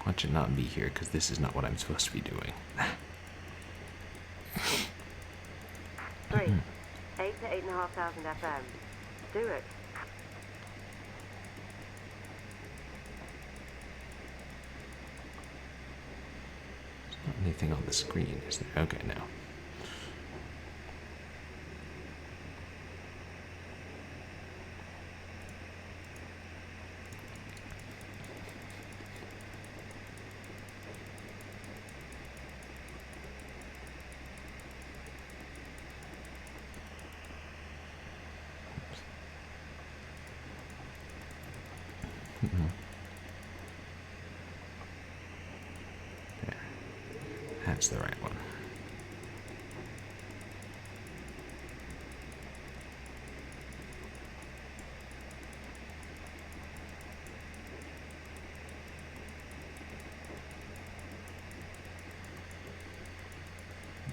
Watch it not be here, because this is not what I'm supposed to be doing. 3, 8 to 8,500 FM. Do it. There's not anything on the screen, is there? Okay, now. There. That's the right one.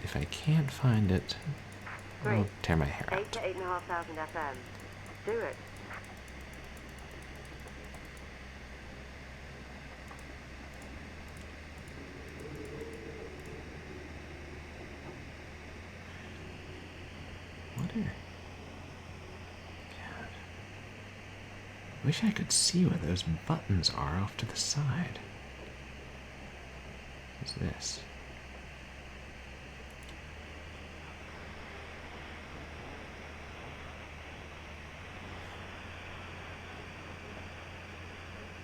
If I can't find it, I'll tear my hair 8 out. to 8,500 FM. Do it. What are... God. Wish I could see where those buttons are off to the side. What's this?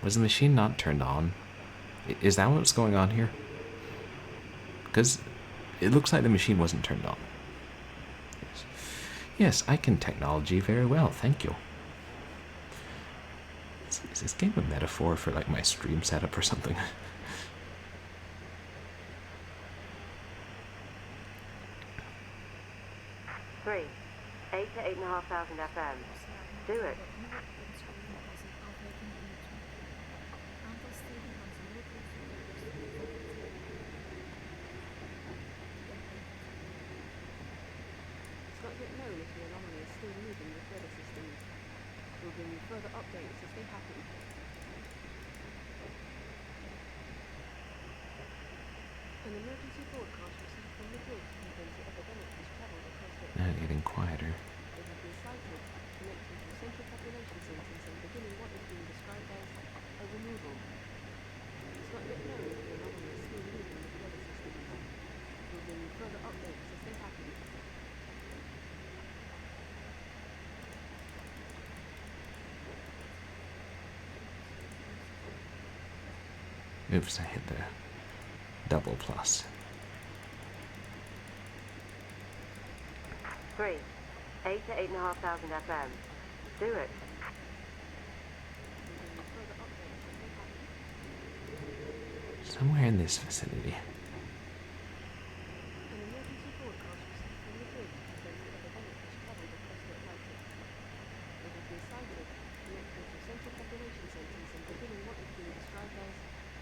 Was the machine not turned on? Is that what's going on here? Because it looks like the machine wasn't turned on. Yes, yes, I can technology very well, thank you. Is this game a metaphor for like my stream setup or something? 3, 8 to 8,500 FM. Do it. It's not yet known if the anomaly is still moving with weather systems. We'll bring you further updates as they happen. An emergency broadcast received from the grid contains the epidemic has traveled across the Now getting quieter. They have been sighted, connecting to central population centers and beginning what is being described as a removal. It's not yet known if the anomaly is still moving with weather systems. We'll bring you further updates as they happen. Oops, I hit the double plus. 3, 8 to 8,500 FM. Do it. Somewhere in this vicinity. An emergency broadcast received from the grid contains the epidemic has traveled across the Atlantic. They have been sighted, connecting to central population centers and beginning what is being described as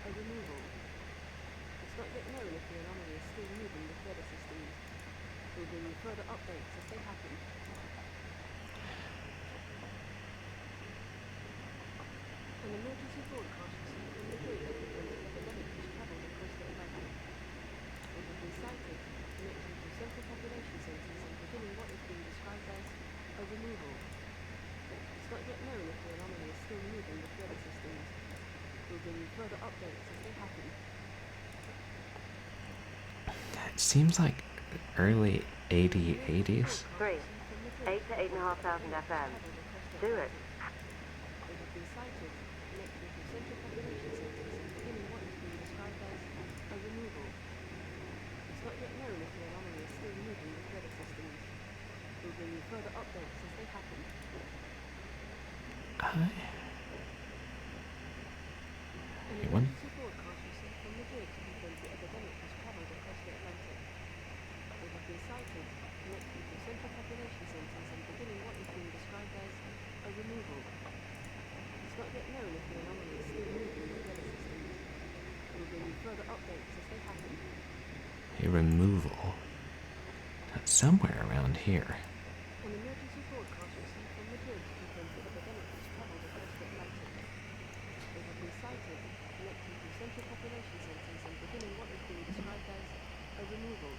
a removal. It's not yet known if the anomaly is still moving with weather systems. We'll bring you further updates as they happen. An emergency broadcast received from the grid contains the epidemic has traveled across the Atlantic. seems like early 80s. 3. 8 to 8,500 FM. Do it. They have been sighted connected to central population centers and beginning what is being described as a removal. It's not yet known if the anomaly is still moving with weather systems. We'll bring you further updates as they happen. An Anyone? emergency broadcast received from Madrid confirms the epidemic has traveled across the Atlantic. They have been sighted connected to central population centers and beginning what is being described as a removal. It's not yet known if the anomaly is still moving with weather systems. We'll bring you further updates as they happen. A removal. That's somewhere around here. An emergency broadcast received from Madrid confirms the epidemic has traveled across the Atlantic. They have been sighted connected to central population centers and beginning what is being described as a removal.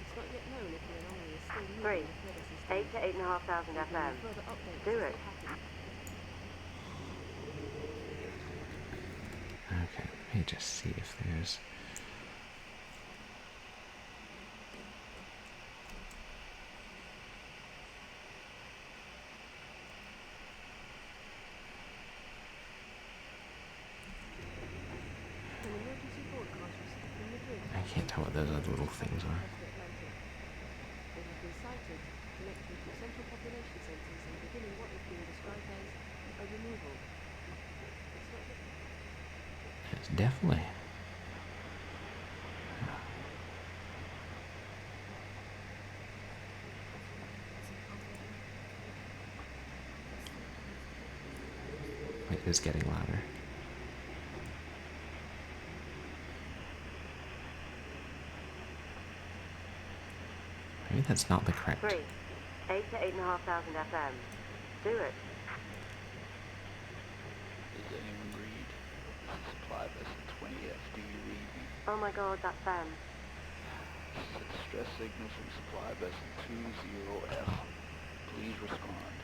It's not yet known if the anomaly is still moving 3. with weather systems. 8 to 8,500 FM. Further updates Do as it. they happen. Okay, let me just see if there's... An emergency broadcast received from Madrid. I can't tell what those other little things are. Across the Atlantic. They have been sighted connected to central population centers and beginning what is being described as a removal. It's not yet It's definitely... Wait, it's getting louder. Maybe that's not the correct... 3. 8 to 8,500 FM. Do it. Does anyone read? This is supply vessel 20F. Do you read me? Oh my god, that's them. Stress signal from supply vessel 20F. Please respond.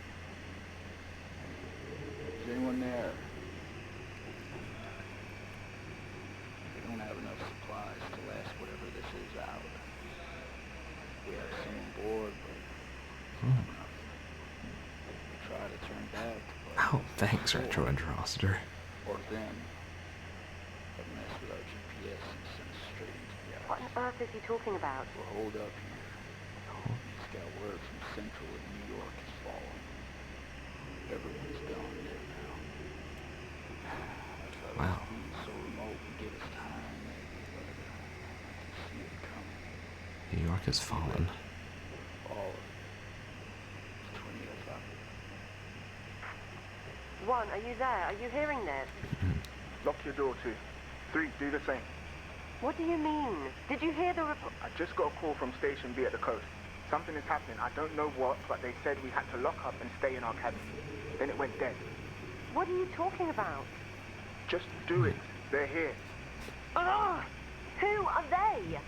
Is anyone there? We don't have enough supplies to last whatever this is out. We have some on board, but we try to turn back. But Oh, thanks, Retro Androster. or them have messed with our GPS and sent us straight into the What ice. on earth is he talking about? We're holed up here. He's got word from Central in New York is falling. Everyone's gone there now. I thought Wow. it was being so remote and give us time, maybe, but I can see it coming. New York has fallen. All of it. It's 2005. 1, are you there? Are you hearing this? Lock your door too. 3, do the same. What do you mean? Did you hear the report? I just got a call from Station B at the coast. Something is happening. I don't know what, but they said we had to lock up and stay in our cabin. Then it went dead. What are you talking about? Just do it. They're here. Ugh! Who are they?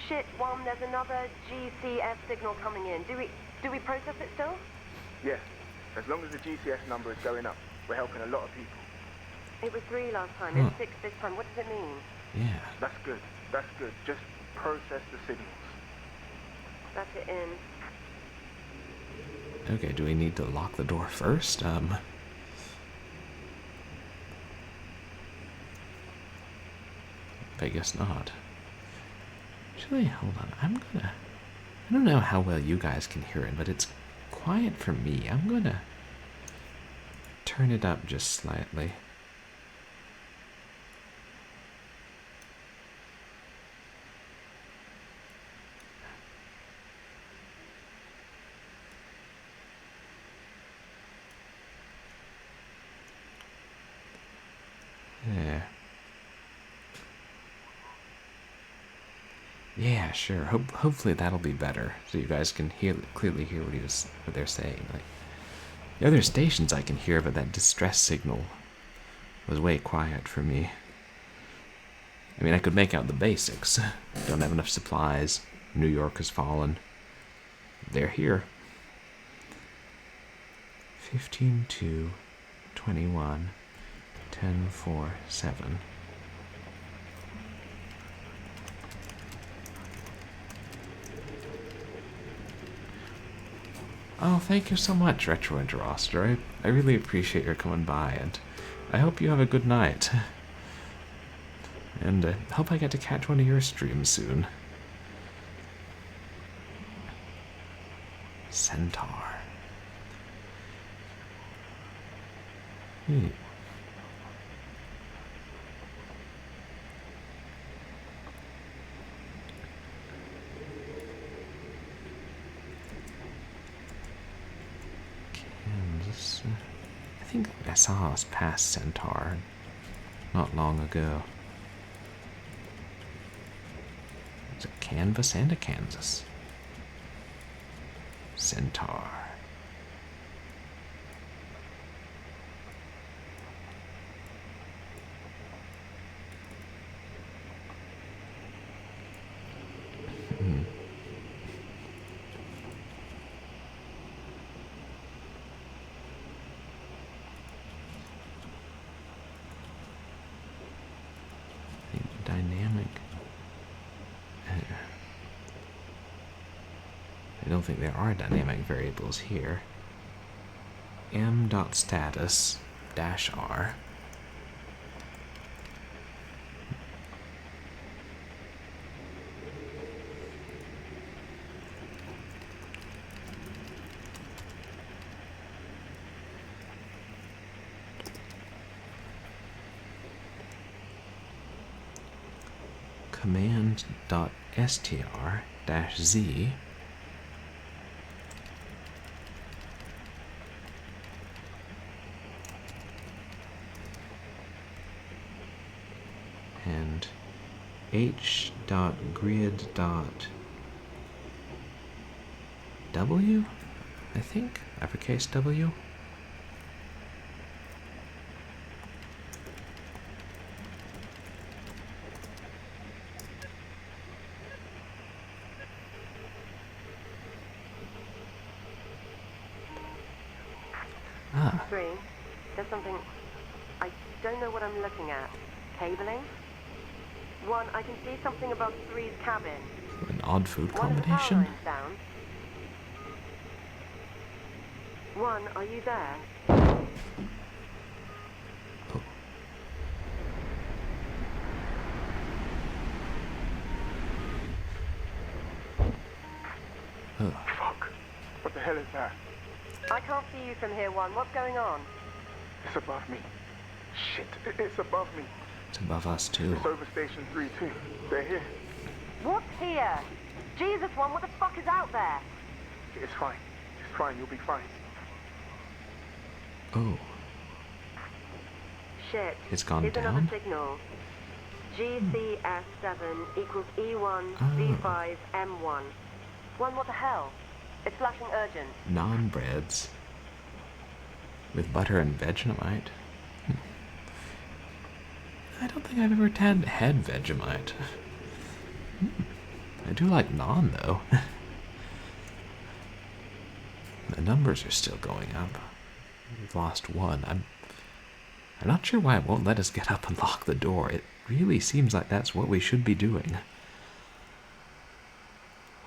Shit, 1, there's another GCS signal coming in. Do we process it still? Yes. As long as the GCS number is going up, we're helping a lot of people. It was 3 last time, Huh. it's 6 this time. What does it mean? Yeah. That's good. That's good. Just process the signals. That's it in. Okay, do we need to lock the door first? I guess not. Actually, hold on. I don't know how well you guys can hear it, but it's quiet for me. I'm gonna turn it up just slightly. Yeah. Yeah, sure. Hopefully that'll be better, so you guys can clearly hear what they're saying. Like the other stations I can hear, but that distress signal was way quiet for me. I mean, I could make out the basics. Don't have enough supplies. New York has fallen. They're here. 15-2, 21, 10-4, 7. Oh, thank you so much, Retro Interroster. I really appreciate your coming by, and I hope you have a good night. And I hope I get to catch one of your streams soon. Centaur. Kansas. I think I saw us pass Centaur not long ago. There's a canvas and a Kansas. Centaur. Dynamic. I don't think there are dynamic variables here. m.status -r. command.str-z and h.grid.w, I think, uppercase W. Three, there's something... I don't know what I'm looking at. Cabling? One, I can see something above Three's cabin. An odd food One of the combination. power lines down. One, are you there? Fuck. What the hell is that? I can't see you from here, One. What's going on? It's above me. Shit, it's above me. It's above us too. It's over Station 3 too. They're here. What's here? Jesus, One, what the fuck is out there? It's fine. It's fine, you'll be fine. Oh, Shit. It's gone Here's another down? signal. GCS7 equals E1V5M1. One, what the hell? It's flashing urgent. non-breads with butter and Vegemite. I don't think I've ever had Vegemite. I do like naan though. The numbers are still going up. We've lost one. I'm not sure why it won't let us get up and lock the door. It really seems like that's what we should be doing.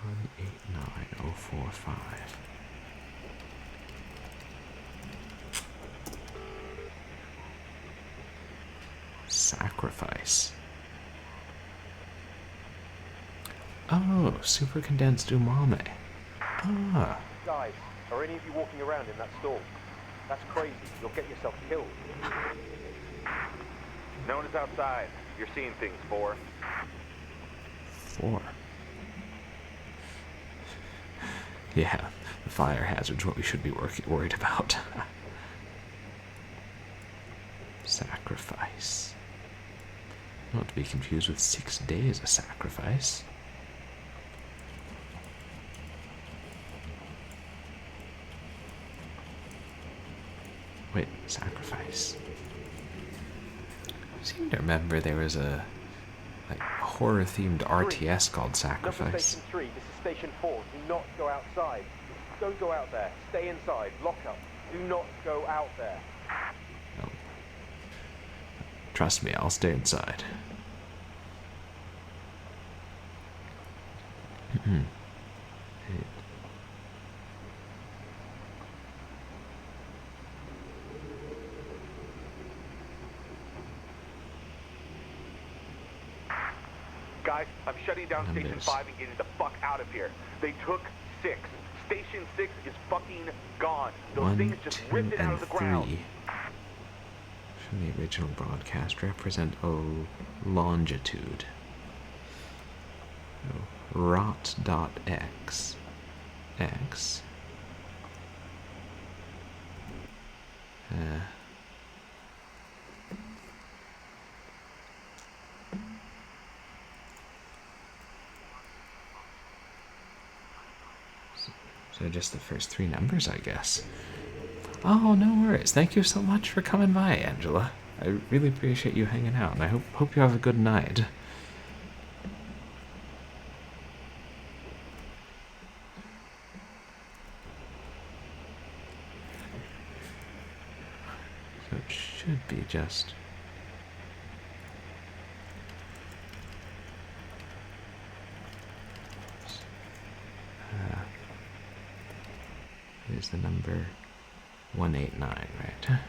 189045. Sacrifice. Oh, super condensed umami. Ah. Guys, are any of you walking around in that storm? That's crazy. You'll get yourself killed. No one is outside. You're seeing things, 4. 4. Yeah, the fire hazard's what we should be worried about. Sacrifice. Not to be confused with 6 days of sacrifice. Wait, sacrifice. I seem to remember there was a horror-themed RTS called Number Sacrifice. Station 3, this is Station 4. Do not go outside. Don't go out there. Stay inside. Lock up. Do not go out there. Oh. Trust me, I'll stay inside. Guys, I'm shutting down Station Numbers. 5 and getting the fuck out of here. They took 6. Station 6 is fucking gone. Those 1, things just 2, ripped it out and of the ground. 3 from the original broadcast represent a longitude. So, rot.x. X. So just the first 3 numbers, I guess. Oh, no worries. Thank you so much for coming by, Angela. I really appreciate you hanging out, and I hope you have a good night. So it should be just... Here's the number 189, right?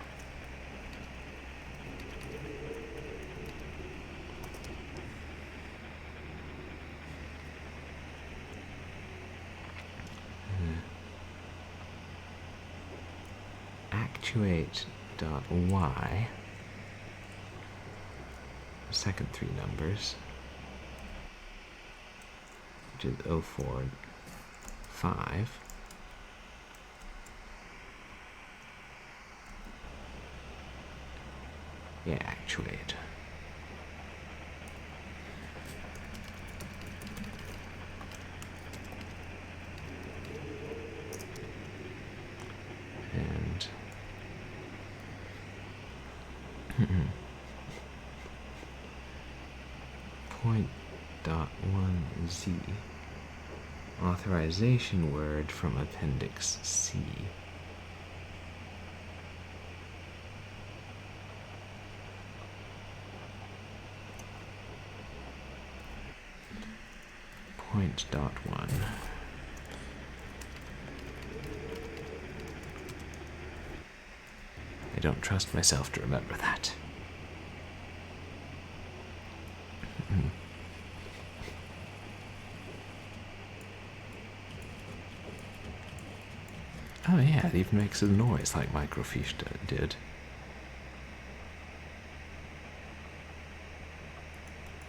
Actuate.y, the second 3 numbers, which is 045. Yeah, actuate. And .1z, authorization word from Appendix C. .1. I don't trust myself to remember that. Oh yeah, it even makes a noise like microfiche did.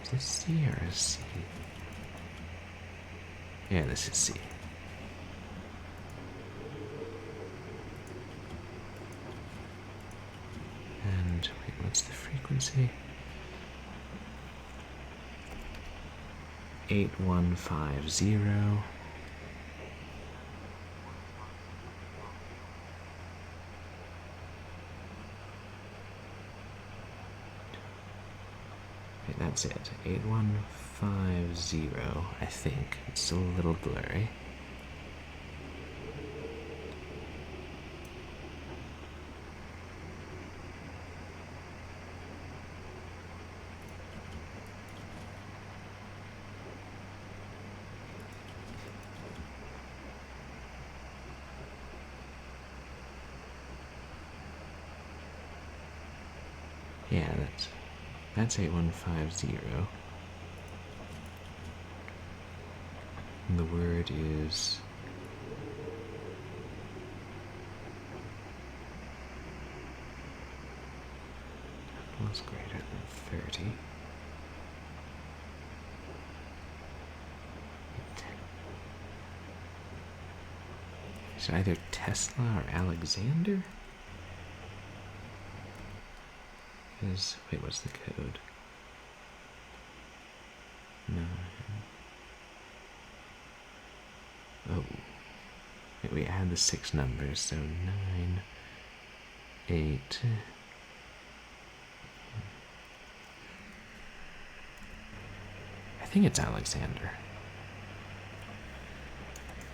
Is this C or a C? Yeah, this is C. And wait, what's the frequency? 8150. Wait, that's it. 8150, I think. It's still a little blurry. Yeah, that's 8150. And the word is plus greater than 30. It's either Tesla or Alexander? Wait, what's the code? 9. Oh. Wait, we add the 6 numbers, so 9, 8. I think it's Alexander.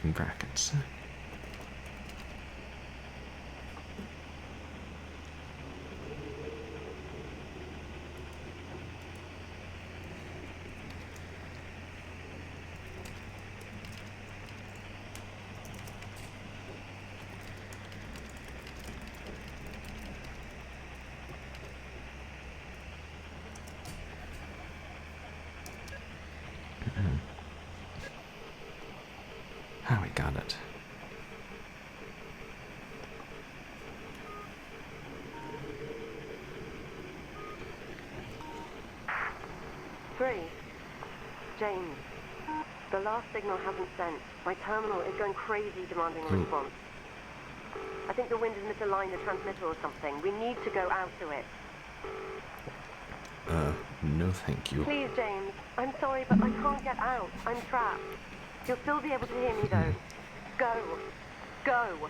In brackets. got it. James, the last signal hasn't sent. My terminal is going crazy demanding a response. I think the wind has misaligned the transmitter or something. We need to go out to it. No thank you. Please, James. I'm sorry, but I can't get out. I'm trapped. You'll still be able to hear me, though. Go. Go.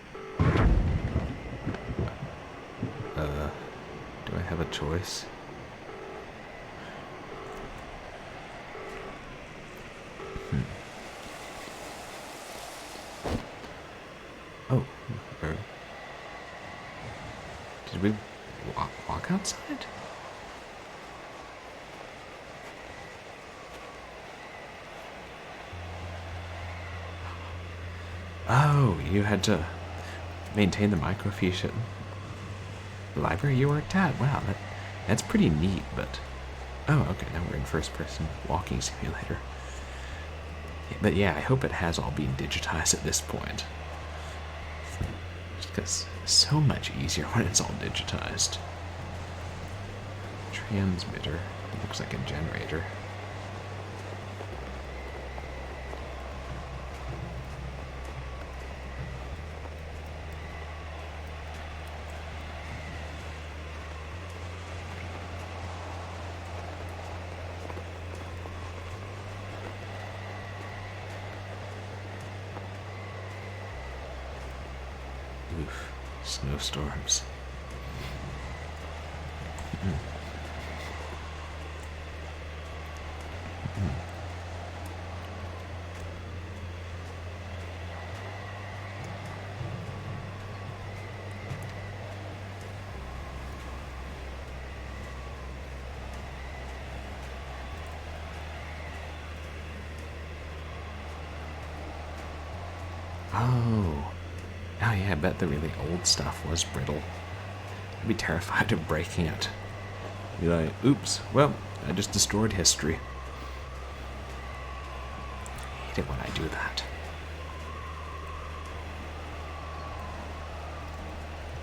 Do I have a choice? Oh, did we walk outside? Oh, you had to maintain the microfiche at the library you worked at? Wow, that's pretty neat, but... Oh, okay, now we're in first-person walking simulator. But yeah, I hope it has all been digitized at this point. Just because it's so much easier when it's all digitized. Transmitter. It looks like a generator. Oof, snowstorms. Oh. Oh yeah, I bet the really old stuff was brittle. I'd be terrified of breaking it. Be like, oops, well, I just destroyed history. I hate it when I do that.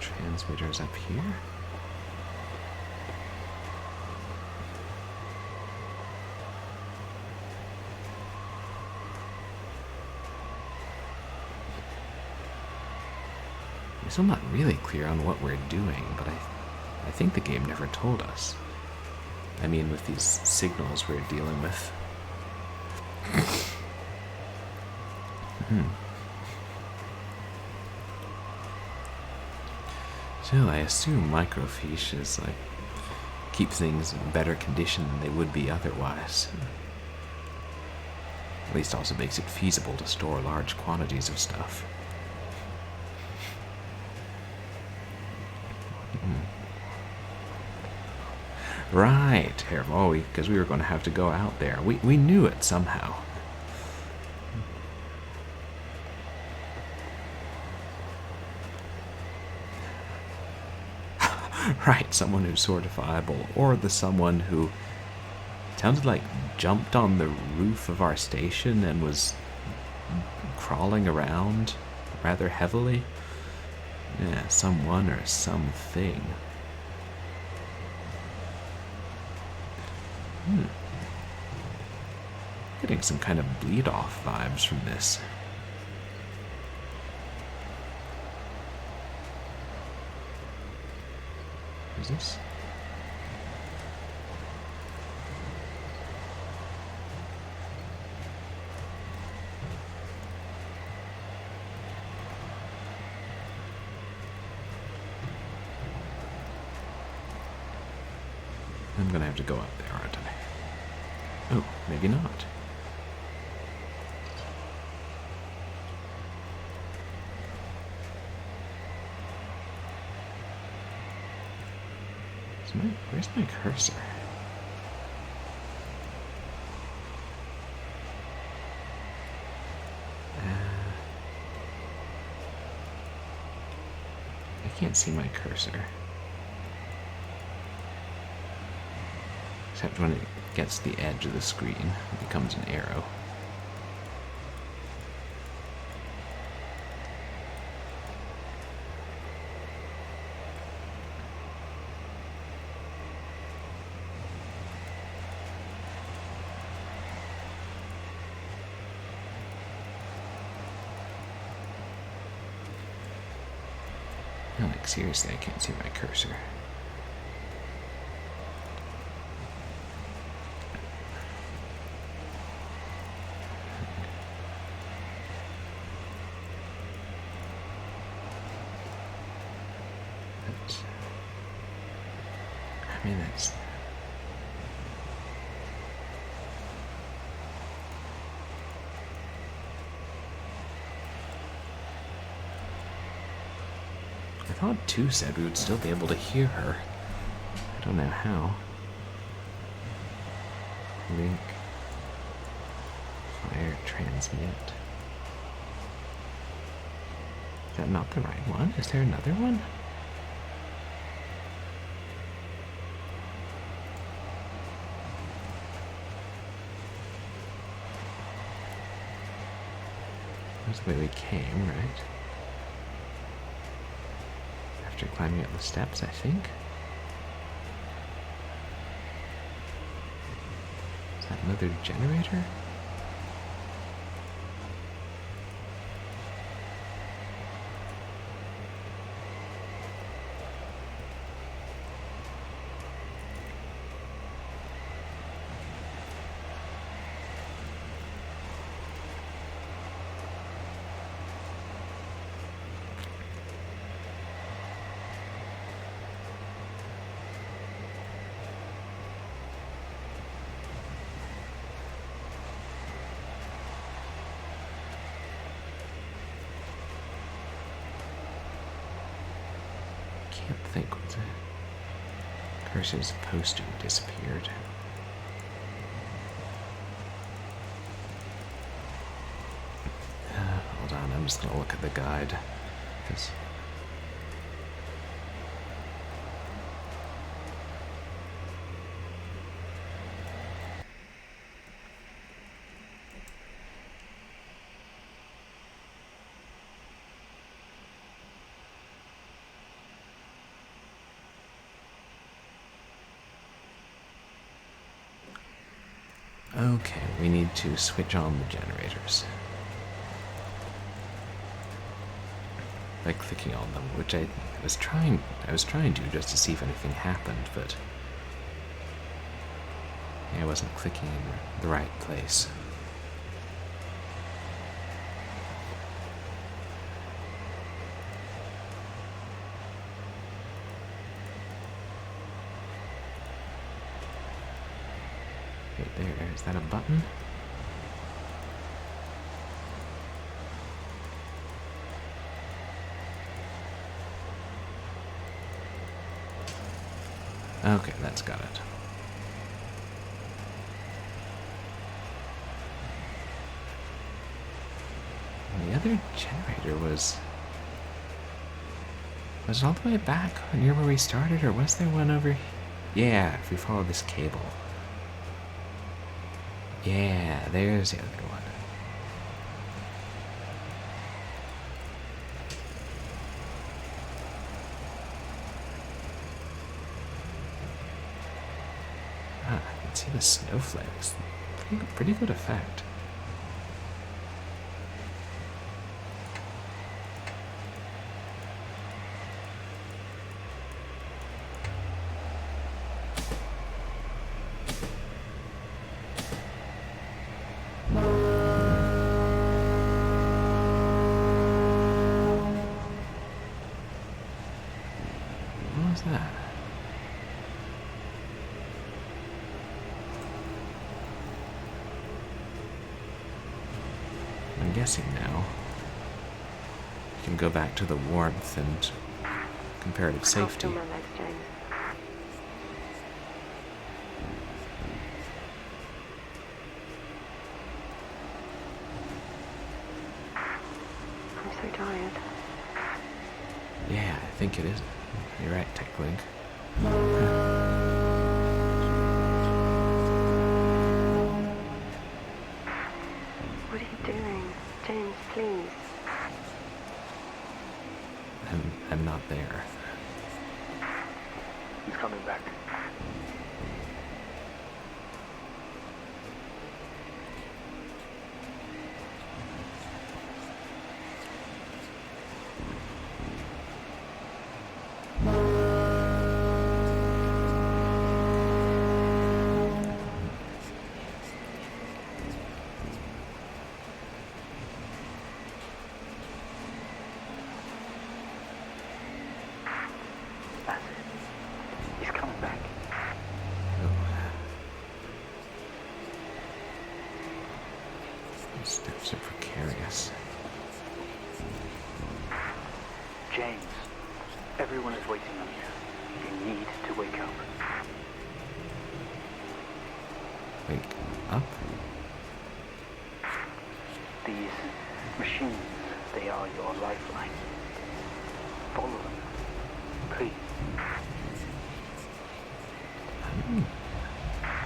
Transmitter's up here. So I'm not really clear on what we're doing, but I think the game never told us. I mean, with these signals we're dealing with. So I assume microfiches like keep things in better condition than they would be otherwise. At least also makes it feasible to store large quantities of stuff. Right, oh, because we were going to have to go out there. We knew it somehow. Right, someone who's certifiable, or the someone who sounded like jumped on the roof of our station and was crawling around rather heavily. Yeah, someone or something. Getting some kind of bleed-off vibes from this. What is this? I'm gonna have to go up there, aren't I? Oh, maybe not. Where's my cursor? I can't see my cursor. Except when it gets to the edge of the screen, it becomes an arrow. Like, seriously, I can't see my cursor. I mean, that's... I thought 2 said we would still be able to hear her. I don't know how. Link. Fire transmit. Is that not the right one? Is there another one? That's the way we came, right? After climbing up the steps, I think. Is that another generator? Can't think what the cursor's supposed to have disappeared. Hold on, I'm just gonna look at the guide. 'Cause okay, we need to switch on the generators. By clicking on them, which I was trying to just to see if anything happened, but I wasn't clicking in the right place. Right there, is that a button? Okay, that's got it. And the other generator was it all the way back near where we started, or was there one over? Yeah, if we follow this cable. Yeah, there's the other one. Ah, I can see the snowflakes. Pretty good effect. What was that? I'm guessing now we can go back to the warmth and comparative safety. I'll feel my legs, James. I'm so tired. Yeah, I think it is. You're right, Tech Link. What are you doing? James, please. I'm not there. He's coming back. Steps are precarious. James, everyone is waiting on you. You need to wake up. Wake up? These machines, they are your lifeline. Follow them, please.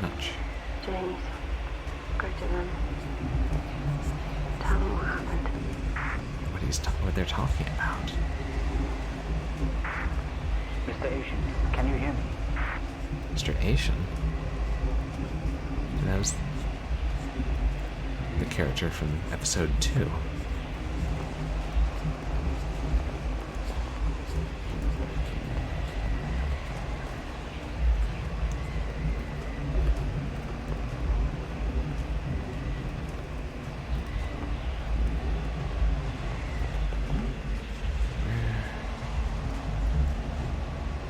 Much. James, go to them. Tell them what happened. What they're talking about. Mr. Asian, can you hear me? Mr. Asian? That was the character from episode 2.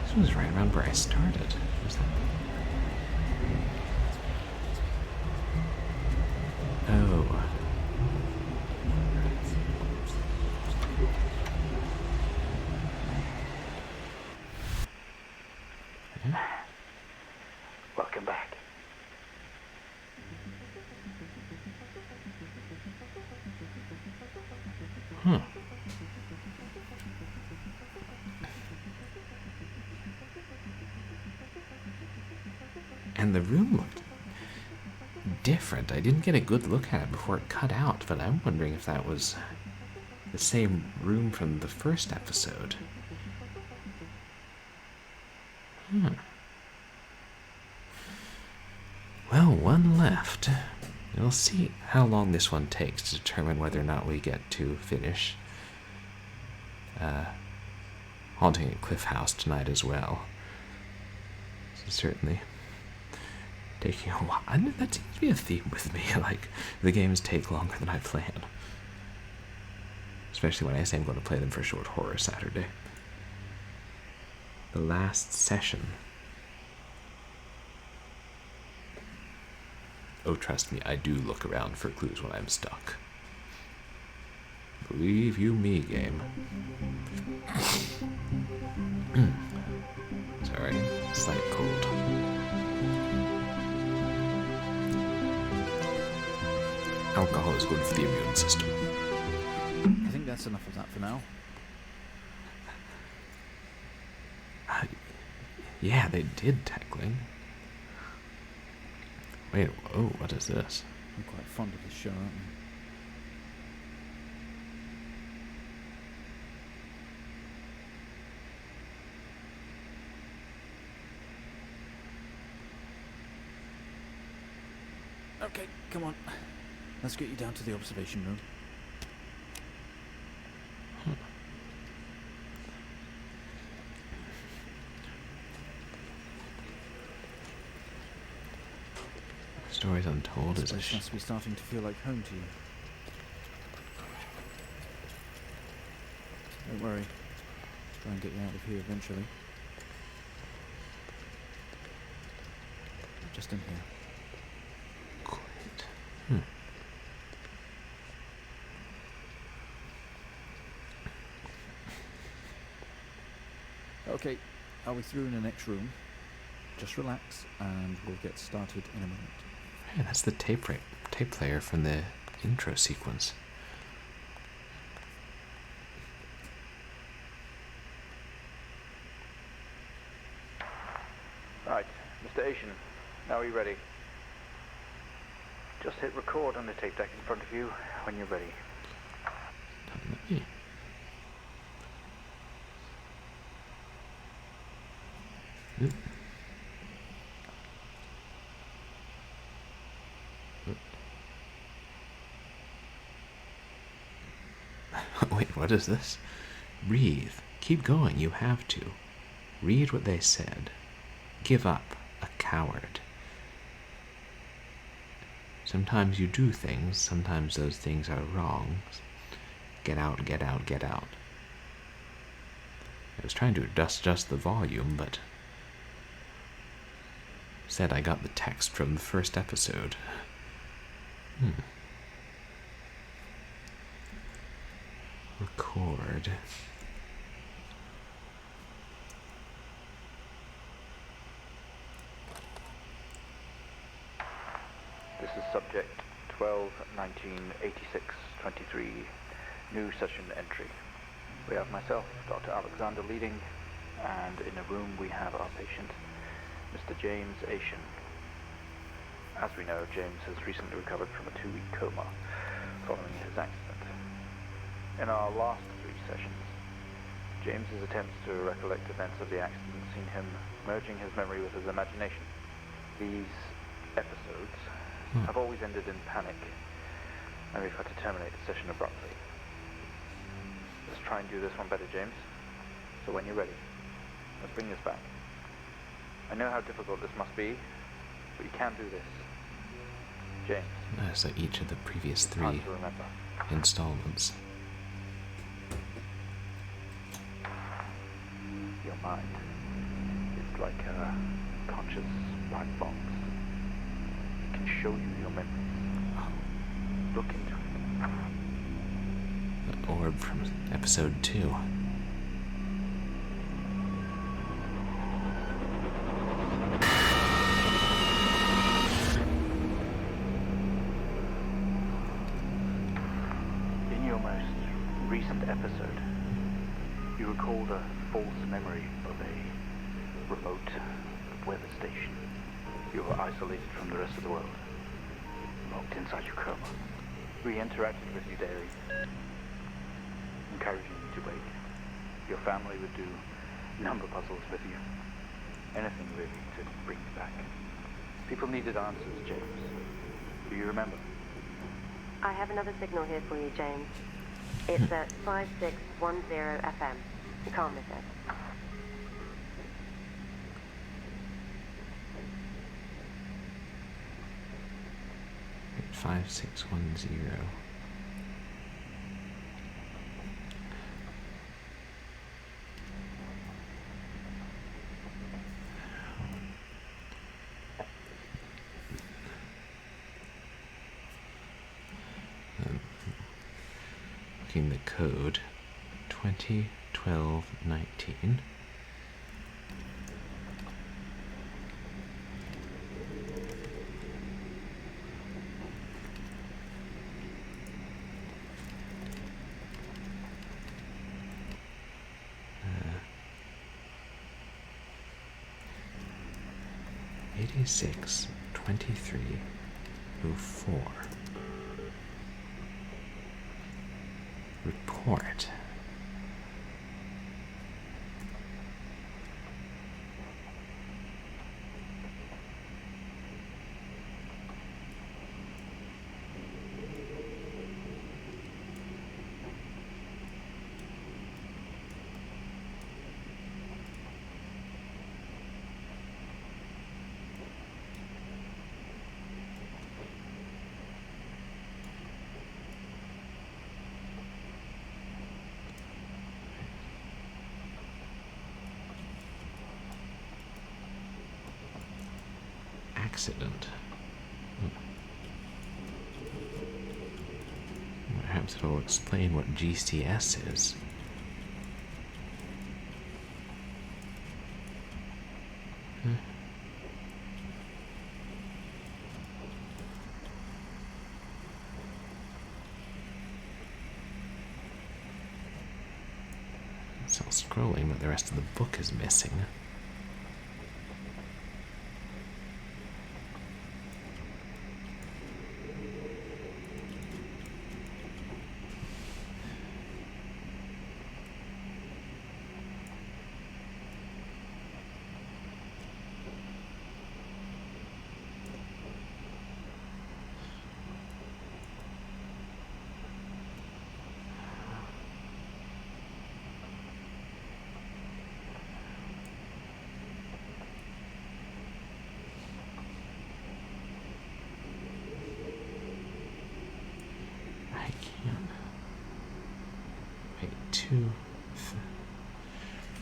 This was right around where I started. Was that? Oh. Welcome back. Huh. And the room looked different. I didn't get a good look at it before it cut out, but I'm wondering if that was the same room from the first episode. Well, one left. We'll see how long this one takes to determine whether or not we get to finish Haunting at Cliff House tonight as well. So certainly taking a while. And that seems to be a theme with me. Like, the games take longer than I plan. Especially when I say I'm going to play them for Short Horror Saturday. The last session. Oh, trust me, I do look around for clues when I'm stuck. Believe you me, game. Sorry, slight cold. Alcohol is good for the immune system. I think that's enough of that for now. Yeah, they did tackling. Wait, oh, what is this? I'm quite fond of this show, aren't we? Okay, come on. Let's get you down to the observation room. Stories Untold is a This must be starting to feel like home to you. Don't worry. Try and get you out of here eventually. Just in here. Great. Okay, are we through in the next room? Just relax and we'll get started in a moment. Hey, that's the tape player from the intro sequence. Right, Mr. Asian, now are you ready? Just hit record on the tape deck in front of you when you're ready. Wait, what is this? Breathe. Keep going, you have to. Read what they said. Give up, a coward. Sometimes you do things, sometimes those things are wrong. Get out, get out, get out. I was trying to adjust the volume, but said I got the text from the first episode. Record. This is subject 12-19-86-23, new session entry. We have myself, Dr. Alexander, leading, and in a room we have our patient, Mr. James Asian. As we know, James has recently recovered from a 2-week coma following his accident. In our last 3 sessions, James's attempts to recollect events of the accident seen him merging his memory with his imagination. These episodes have always ended in panic, and we've had to terminate the session abruptly. Let's try and do this one better, James. So when you're ready, let's bring this back. I know how difficult this must be, but you can do this. James. So each of the previous 3 Time to remember. installments. Your mind is like a conscious black box. It can show you your memories. Look into it. The orb from episode 2. In your most recent episode, you recalled a false memory of a remote weather station. You were isolated from the rest of the world, locked inside your coma. We interacted with you daily, encouraging you to wake. Your family would do number puzzles with you. Anything really to bring you back. People needed answers, James. Do you remember? I have another signal here for you, James. It's at 5610 FM. You can't miss it. 5610. Looking the code 201219. Six 2304. Report. Accident. Perhaps it'll explain what GCS is. It's all scrolling, but the rest of the book is missing.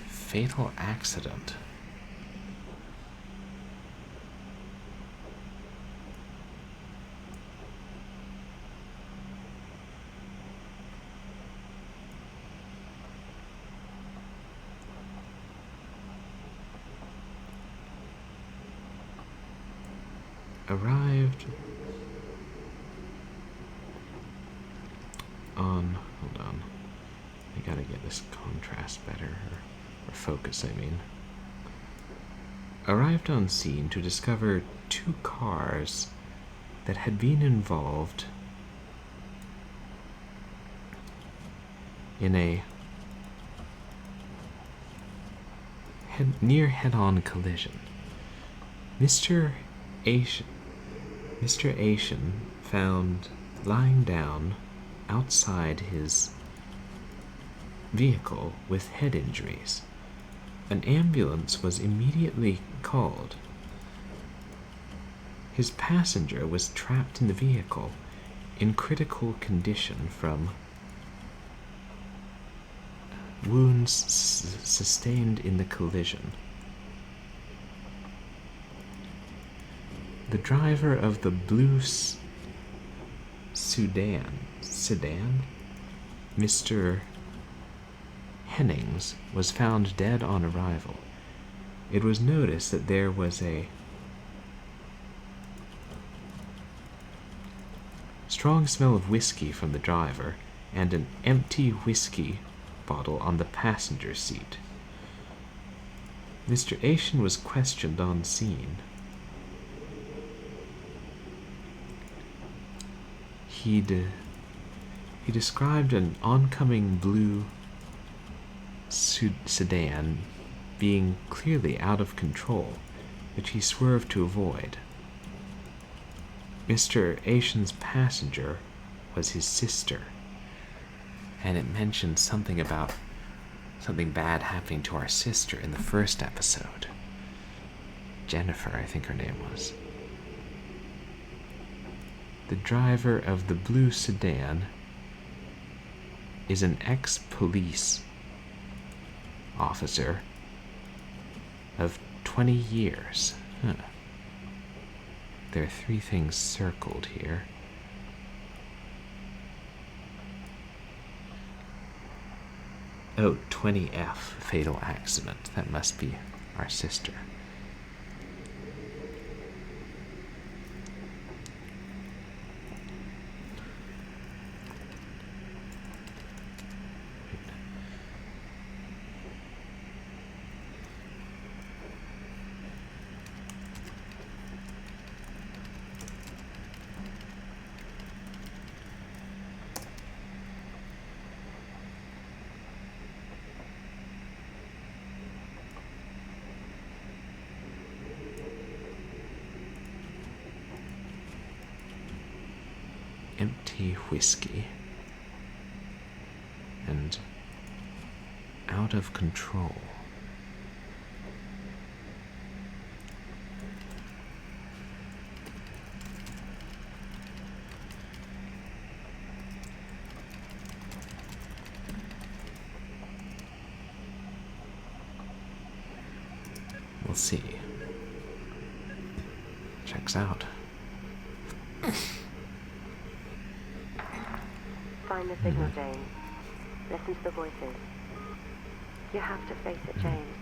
Fatal accident. arrived on, hold on, I gotta get this contrast better, or focus, I mean. Arrived on scene to discover 2 cars that had been involved in a near head-on collision. Mr. Asian found lying down outside his vehicle with head injuries. An ambulance was immediately called. His passenger was trapped in the vehicle in critical condition from wounds sustained in the collision. The driver of the blue sedan, Mr. Hennings, was found dead on arrival. It was noticed that there was a strong smell of whiskey from the driver and an empty whiskey bottle on the passenger seat. Mr. Asian was questioned on scene. He described an oncoming blue sedan being clearly out of control, which he swerved to avoid. Mr. Asian's passenger was his sister, and it mentioned something about something bad happening to our sister in the first episode. Jennifer, I think her name was. The driver of the blue sedan is an ex-police officer of 20 years. Huh. There are 3 things circled here. Oh, 20F, fatal accident. That must be our sister. Empty whiskey and out of control. We'll see. Checks out. Find the signal, James. Listen to the voices. You have to face it, James.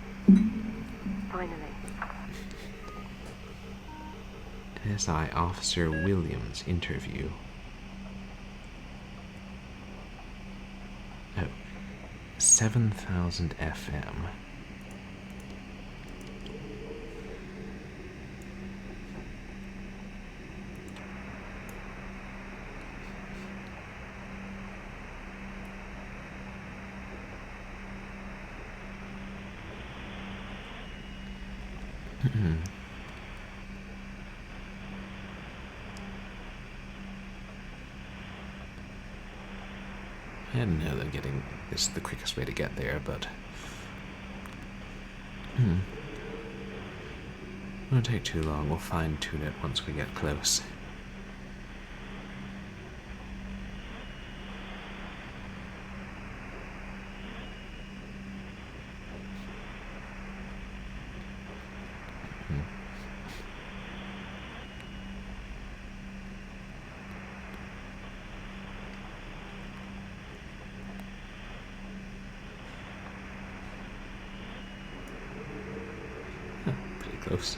Finally. SI Officer Williams interview. Oh, 7,000 FM. I didn't know that getting this is the quickest way to get there, but won't take too long. We'll fine-tune it once we get close. Pretty close.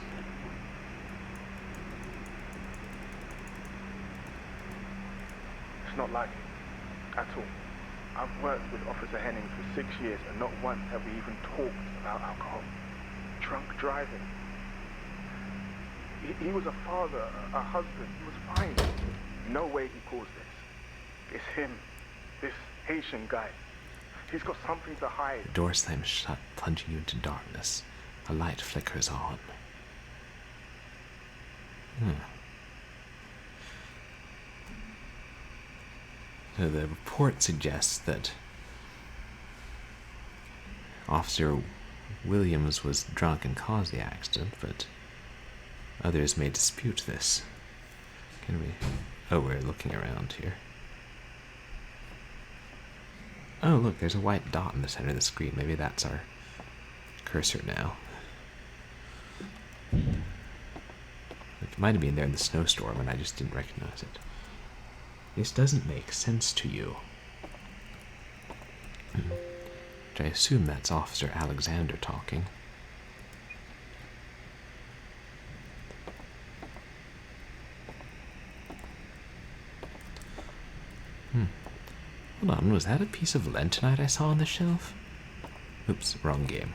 It's not like it at all. I've worked with Officer Henning for 6 years and not once have we even talked about alcohol. Drunk driving. He was a father, a husband. He was fine. No way he caused this. It's him. This Haitian guy. He's got something to hide. The door slams shut, plunging you into darkness. A light flickers on. So the report suggests that Officer Williams was drunk and caused the accident, but others may dispute this. Can we... Oh, we're looking around here. Oh, look, there's a white dot in the center of the screen. Maybe that's our cursor now. It might have been there in the snowstorm and I just didn't recognize it. This doesn't make sense to you. Which I assume that's Officer Alexander talking. Hold on, was that a piece of lentonite I saw on the shelf? Oops, wrong game.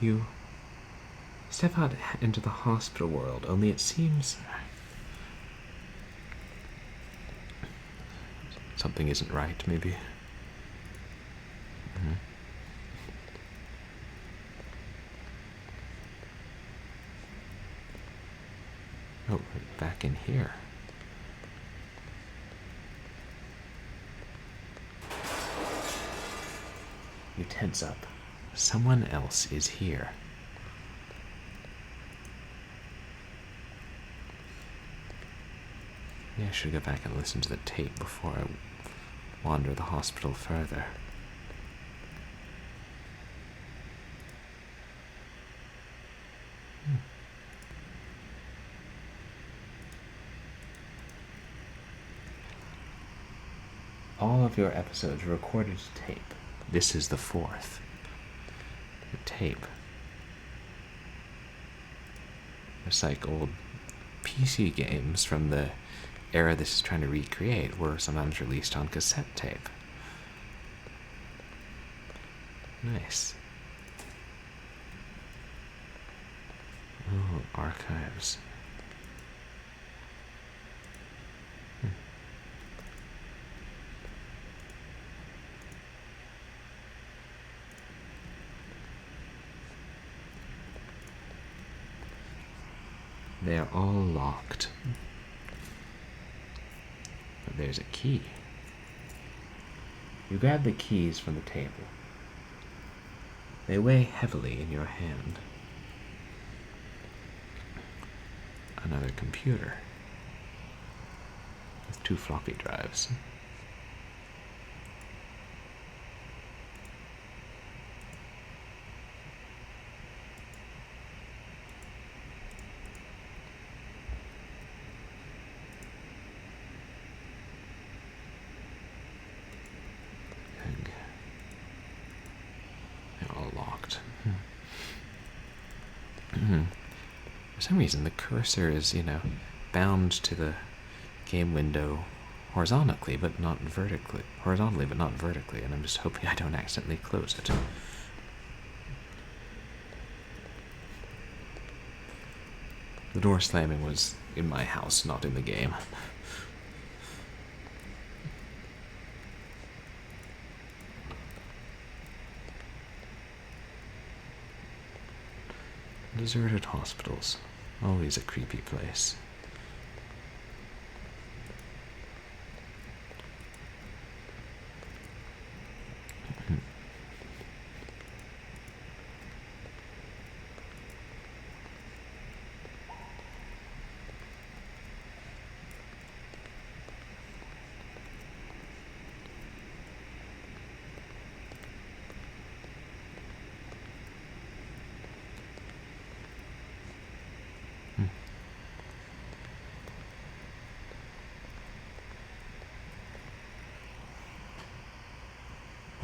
You step out into the hospital world, only it seems something isn't right, maybe. Oh, we're back in here. You tense up. Someone else is here. Maybe I should go back and listen to the tape before I wander the hospital further. All of your episodes are recorded to tape. This is the 4th. The tape. It's like old PC games from the era this is trying to recreate were sometimes released on cassette tape. Nice. Oh, archives. They are all locked. But there's a key. You grab the keys from the table. They weigh heavily in your hand. Another computer with 2 floppy drives. For some reason, the cursor is, bound to the game window horizontally, but not vertically. Horizontally, but not vertically, and I'm just hoping I don't accidentally close it. The door slamming was in my house, not in the game. Deserted hospitals. Always a creepy place.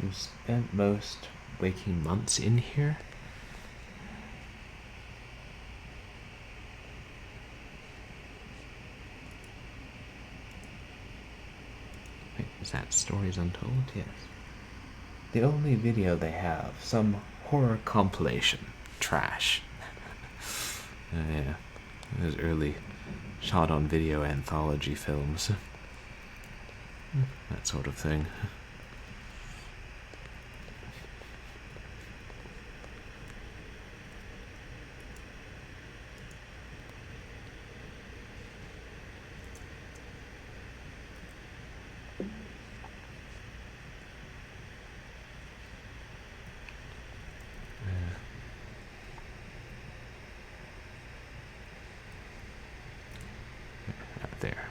You spent most waking months in here? Is that Stories Untold? Yes. The only video they have, some horror compilation. Trash. Yeah. Those early shot on video anthology films. That sort of thing. There.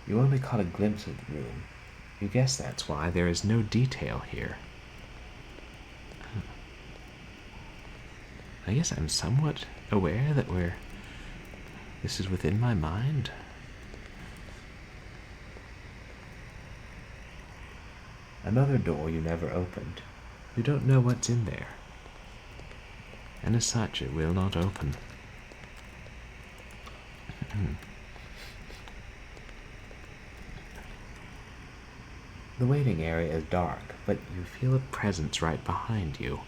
You only caught a glimpse of the room. You guess that's why there is no detail here. I guess I'm somewhat aware that this is within my mind. Another door you never opened. You don't know what's in there. And as such, it will not open. The waiting area is dark, but you feel a presence right behind you.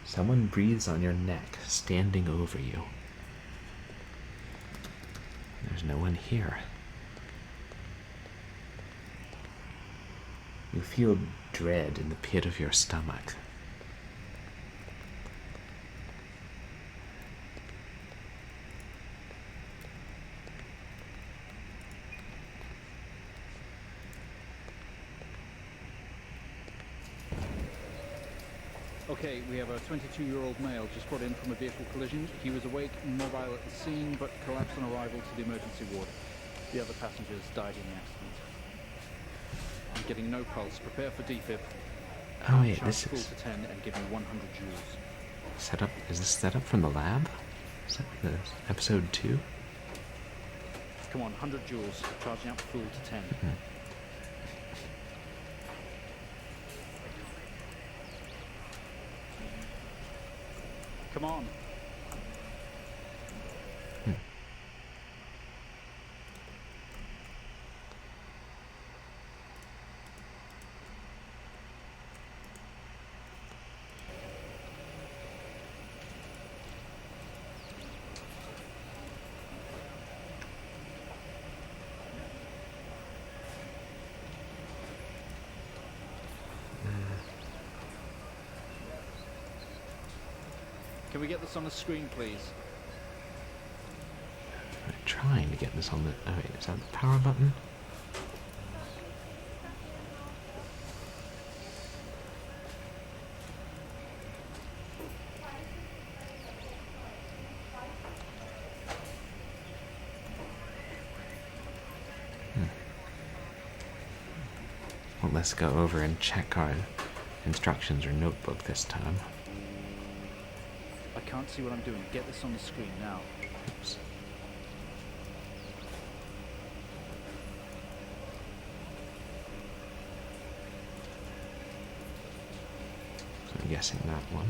Someone breathes on your neck, standing over you. There's no one here. You feel dread in the pit of your stomach. Okay, we have a 22-year-old male just brought in from a vehicle collision. He was awake and mobile at the scene, but collapsed on arrival to the emergency ward. The other passengers died in the accident. I'm getting no pulse. Prepare for defib. Oh wait, Charge this full is to 10 and give me 100 joules. set up. Is this set up from the lab? Is that this episode 2? Come on, 100 joules. Charging up full to 10. Come on. Can we get this on the screen, please? I'm trying to get this on the... Oh wait, is that the power button? Well, let's go over and check our instructions or notebook this time. I can't see what I'm doing. Get this on the screen now. Oops. So I'm guessing that one.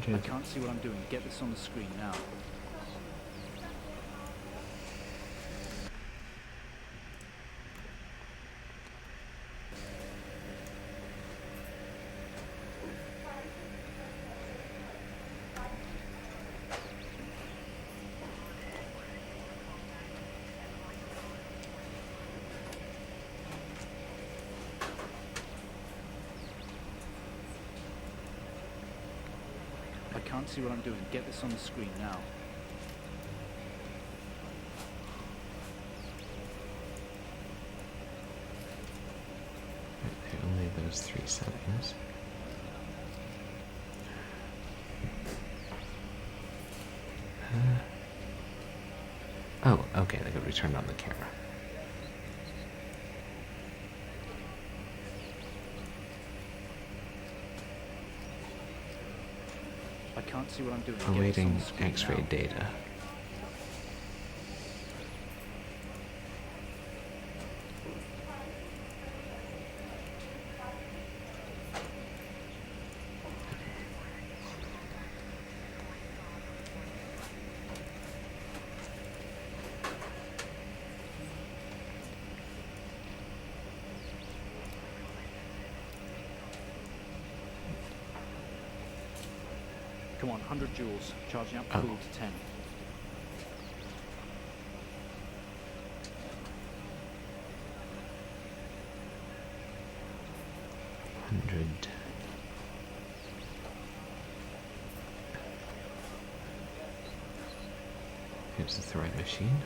I can't see what I'm doing. Get this on the screen now. can't see what I'm doing. Get this on the screen now. Okay, only those 3 settings. Oh, okay, they got returned on the camera. I can't see what I'm doing. Get this on Awaiting the screen X-ray now. data. Come on, 100 joules. Charging up Oh. full to 10. Is this the right machine?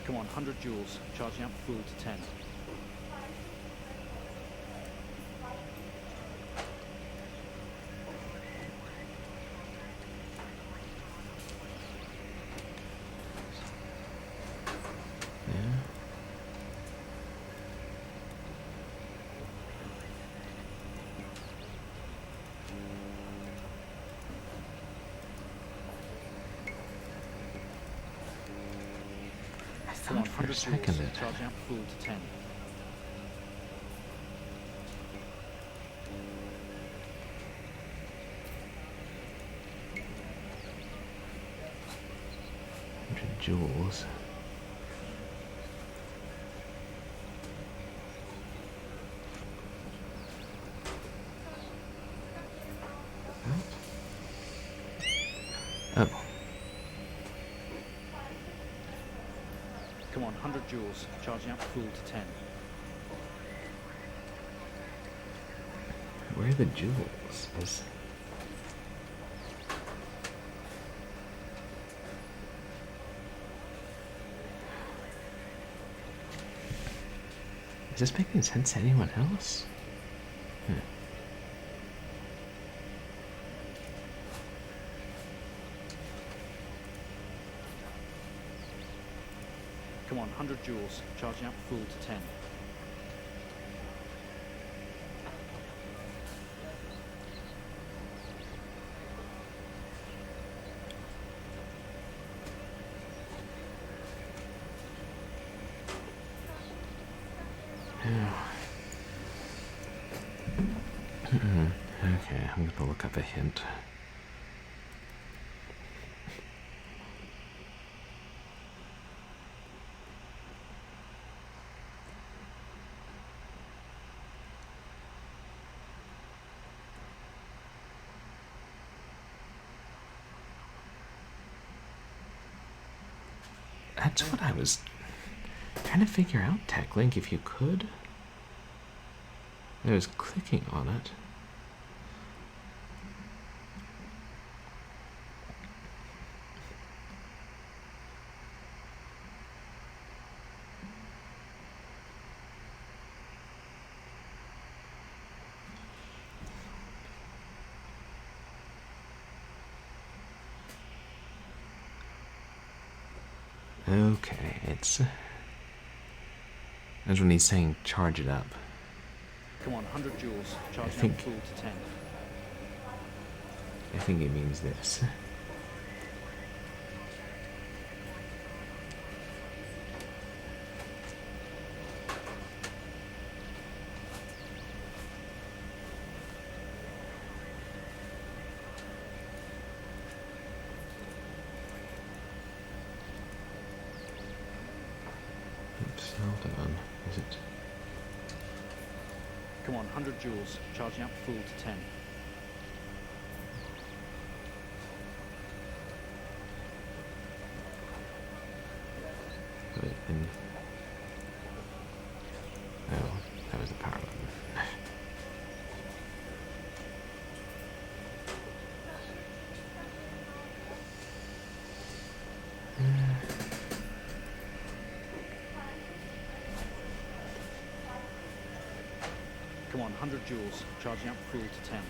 Come on, 100 joules. Charging up full to 10. Yeah. I Come on, thought for a 100 second joules. that Charging up full to 10. joules. Oh. Come on, 100 joules. Charging up full to 10. Where are the joules? Is this making sense to anyone else? Come on, 100 joules. Charging up full to 10. Okay, I'm gonna look up a hint. That's what I was trying to figure out, TechLink, if you could. I was clicking on it. Okay, that's when he's saying charge it up. Come on, 100 joules. Charging up full to 10. I think he means this. Oops, hold on. Is it? Come on, 100 joules. Charging up full to 10. And oh, that was the power button. Come on, 100 joules, charging up full to 10.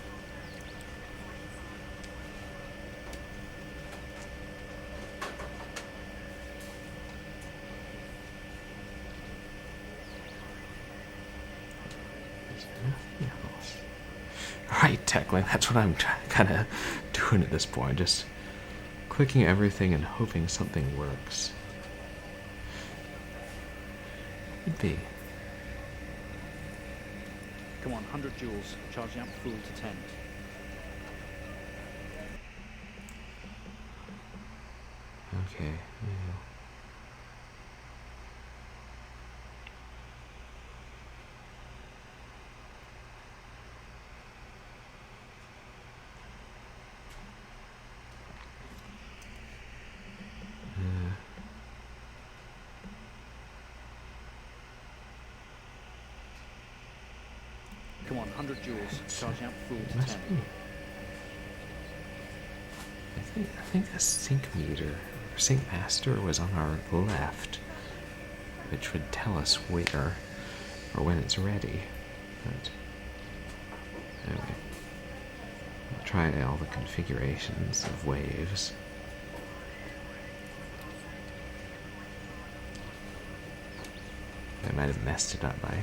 Right, Techlink, that's what I'm kind of doing at this point. Just clicking everything and hoping something works. Could be. Come on, 100 joules, charging up full to 10. Okay. Yeah. Come on, 100 joules, charging up full to Must 10. be. I think the sync meter, or sync master, was on our left, which would tell us where or when it's ready. But anyway, I'll try all the configurations of waves. I might have messed it up by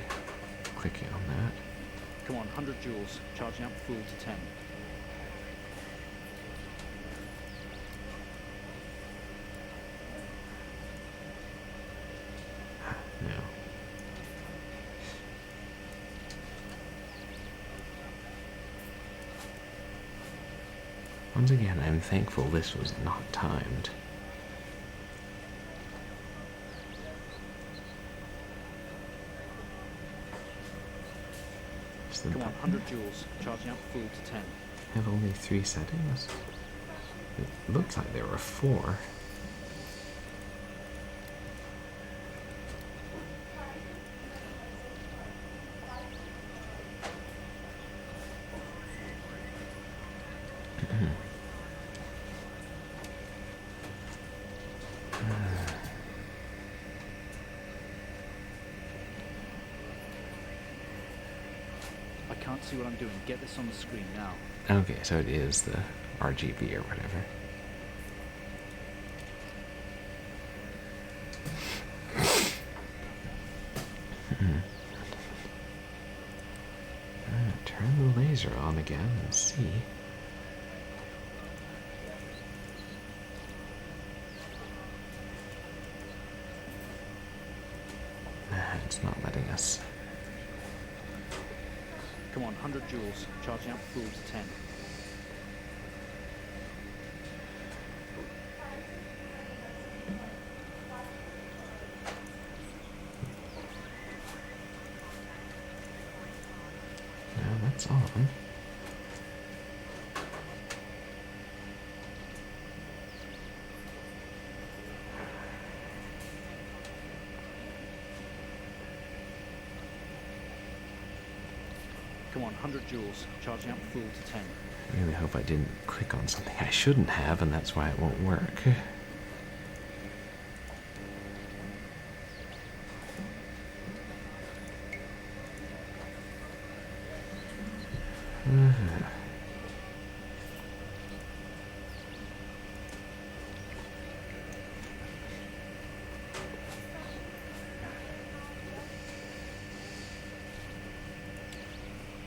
clicking on that. Come on, 100 joules, charging up full to 10. No. Once again, I'm thankful this was not timed. Come on, 100 joules, charging up full to 10. Have only 3 settings? It looks like there were 4. I can't see what I'm doing. Get this on the screen now. Okay, so it is the RGB or whatever. Turn the laser on again and see. It's not letting us. Come on, 100 joules, charging up full to 10. No, that's on. Come on, 100 joules, charging up full to 10. I really hope I didn't click on something I shouldn't have, and that's why it won't work.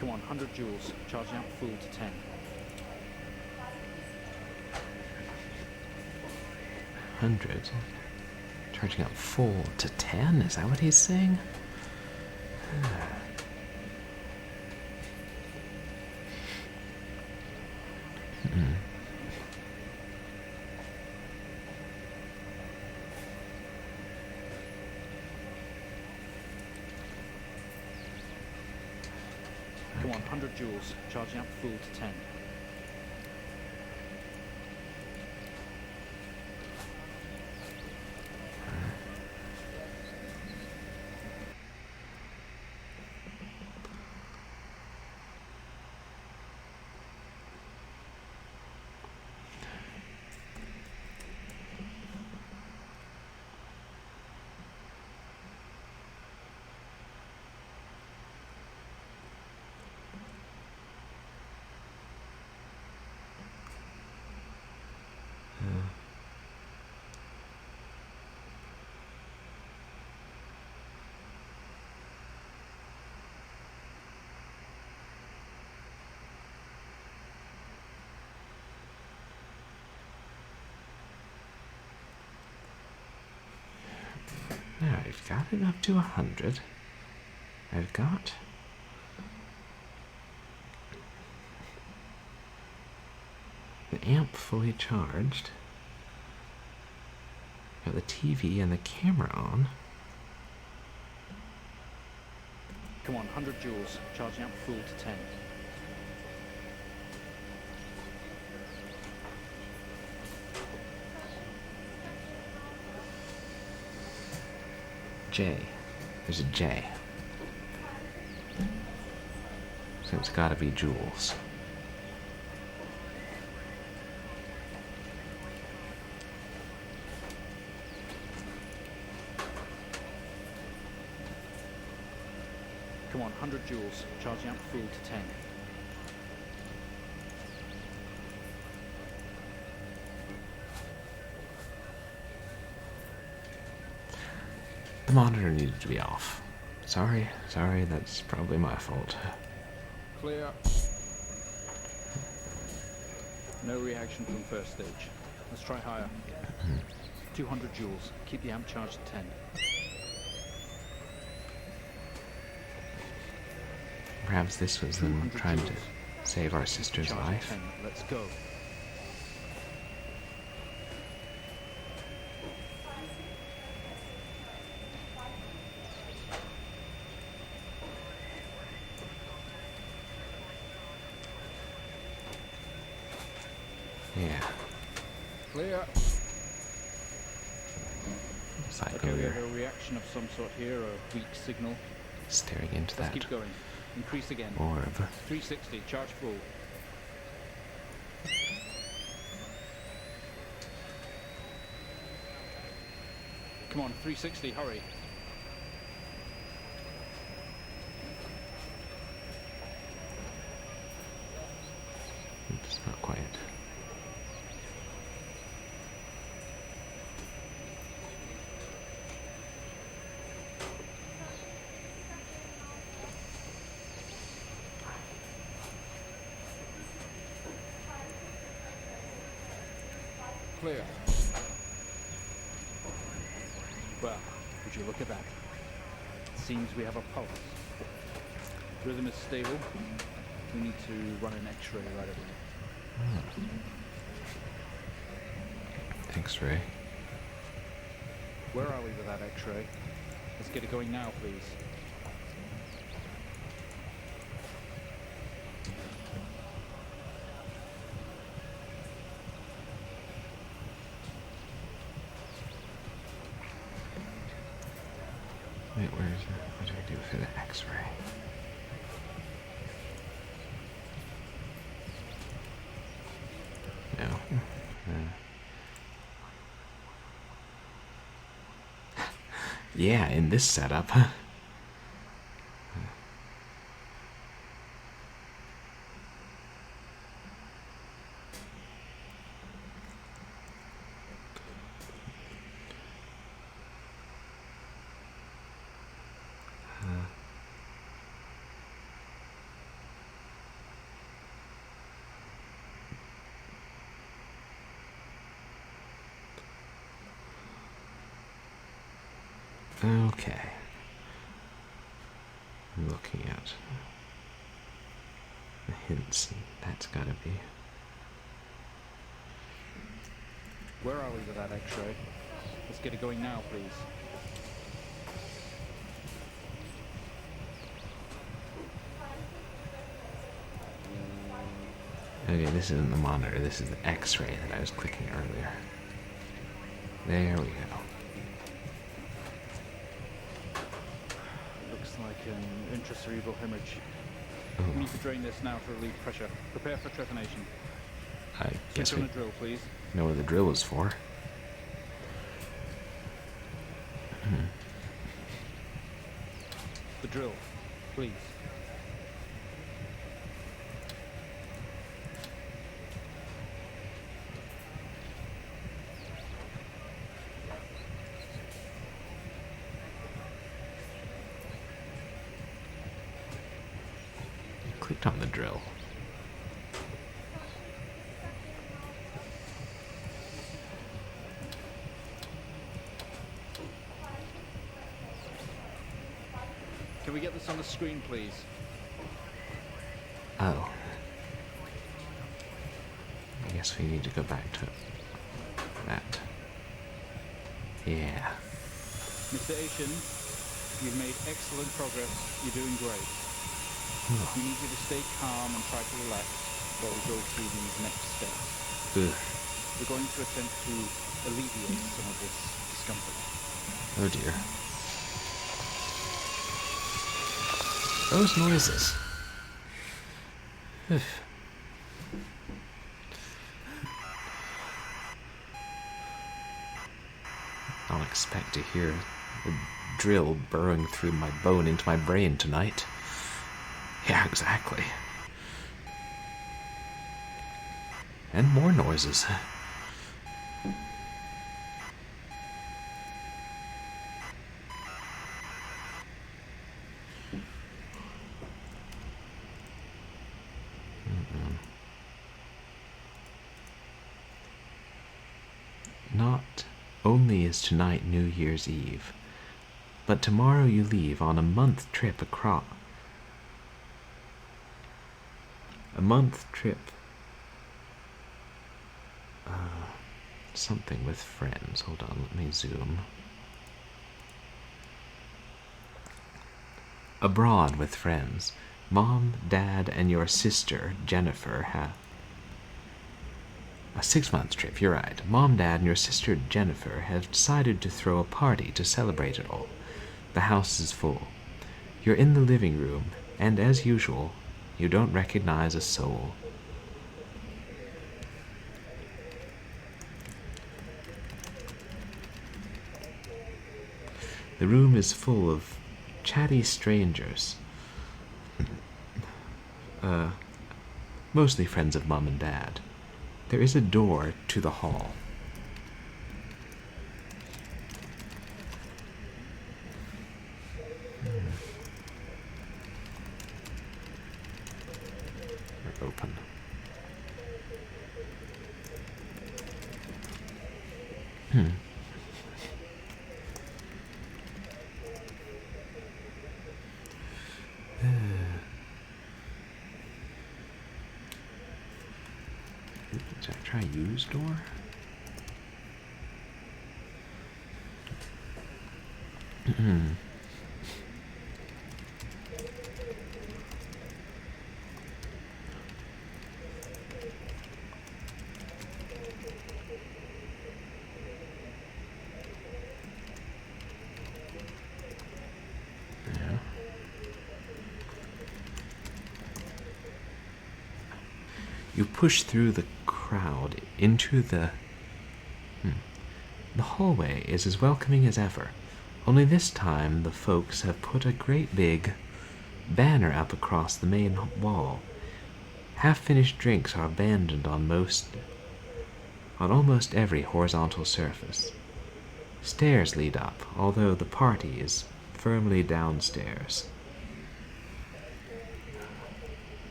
Come on, 100 joules, charging up full to 10. 100. Charging up full to 10? Is that what he's saying? Come on, 100 joules, charging up full to 10. I've got it up to 100. I've got the amp fully charged. Got the TV and the camera on. Come on, 100 joules. Charging up full to 10. J. There's a J. So it's gotta be joules. Come on, 100 joules. Charging up full to 10. The monitor needed to be off. Sorry, that's probably my fault. Clear. No reaction from first stage. Let's try higher. 200 joules. Keep the amp charged at 10. Perhaps this was them 200 trying to joules. save our sister's Charge at life. 10. Let's go. Yeah. Clear. It's like Okay, we we were have a reaction of some sort here, a weak signal. staring into Let's that keep going. Increase again. orb. 360, charge full. Come on, 360, hurry. It's not quite. Clear. Well, would you look at that? Seems we have a pulse. Rhythm is stable. We need to run an X-ray right away. X-ray. Where are we with that X-ray? Let's get it going now, please. Wait, where is it? What do I do for the X-ray? No. Yeah, in this setup. Okay. I'm looking at the hints. That's gotta be. Where are we with that X-ray? Let's get it going now, please. Okay, this isn't the monitor, this is the X-ray that I was clicking earlier. There we go. Looks like an intracerebral hemorrhage. Oh, We need to drain this now to relieve pressure. Prepare for trepanation. I guess Switch we on a drill, please. know what the drill is for. The drill, please. Clicked on the drill. we get this on the screen, please? Oh. I guess we need to go back to that. Yeah. Mr. Asian, you've made excellent progress. You're doing great. We need you to stay calm and try to relax while we go through these next steps. Ugh. We're going to attempt to alleviate some of this discomfort. Oh dear. Those noises. Ugh. I'll expect to hear a drill burrowing through my bone into my brain tonight. Yeah, exactly. And more noises. Not only is tonight New Year's Eve, but tomorrow you leave on a month trip across. A month trip. Something with friends. Hold on, let me zoom. Abroad with friends. Mom, Dad, and your sister, Jennifer, have a 6-month trip, you're right. Mom, Dad, and your sister, Jennifer, have decided to throw a party to celebrate it all. The house is full. You're in the living room, and as usual, you don't recognize a soul. The room is full of chatty strangers. Mostly friends of Mom and Dad. There is a door to the hall. We're open. Should I try use door? Yeah. You push through the crowd into the hallway is as welcoming as ever, only this time the folks have put a great big banner up across the main wall. Half-finished drinks are abandoned on almost every horizontal surface. Stairs lead up, although the party is firmly downstairs.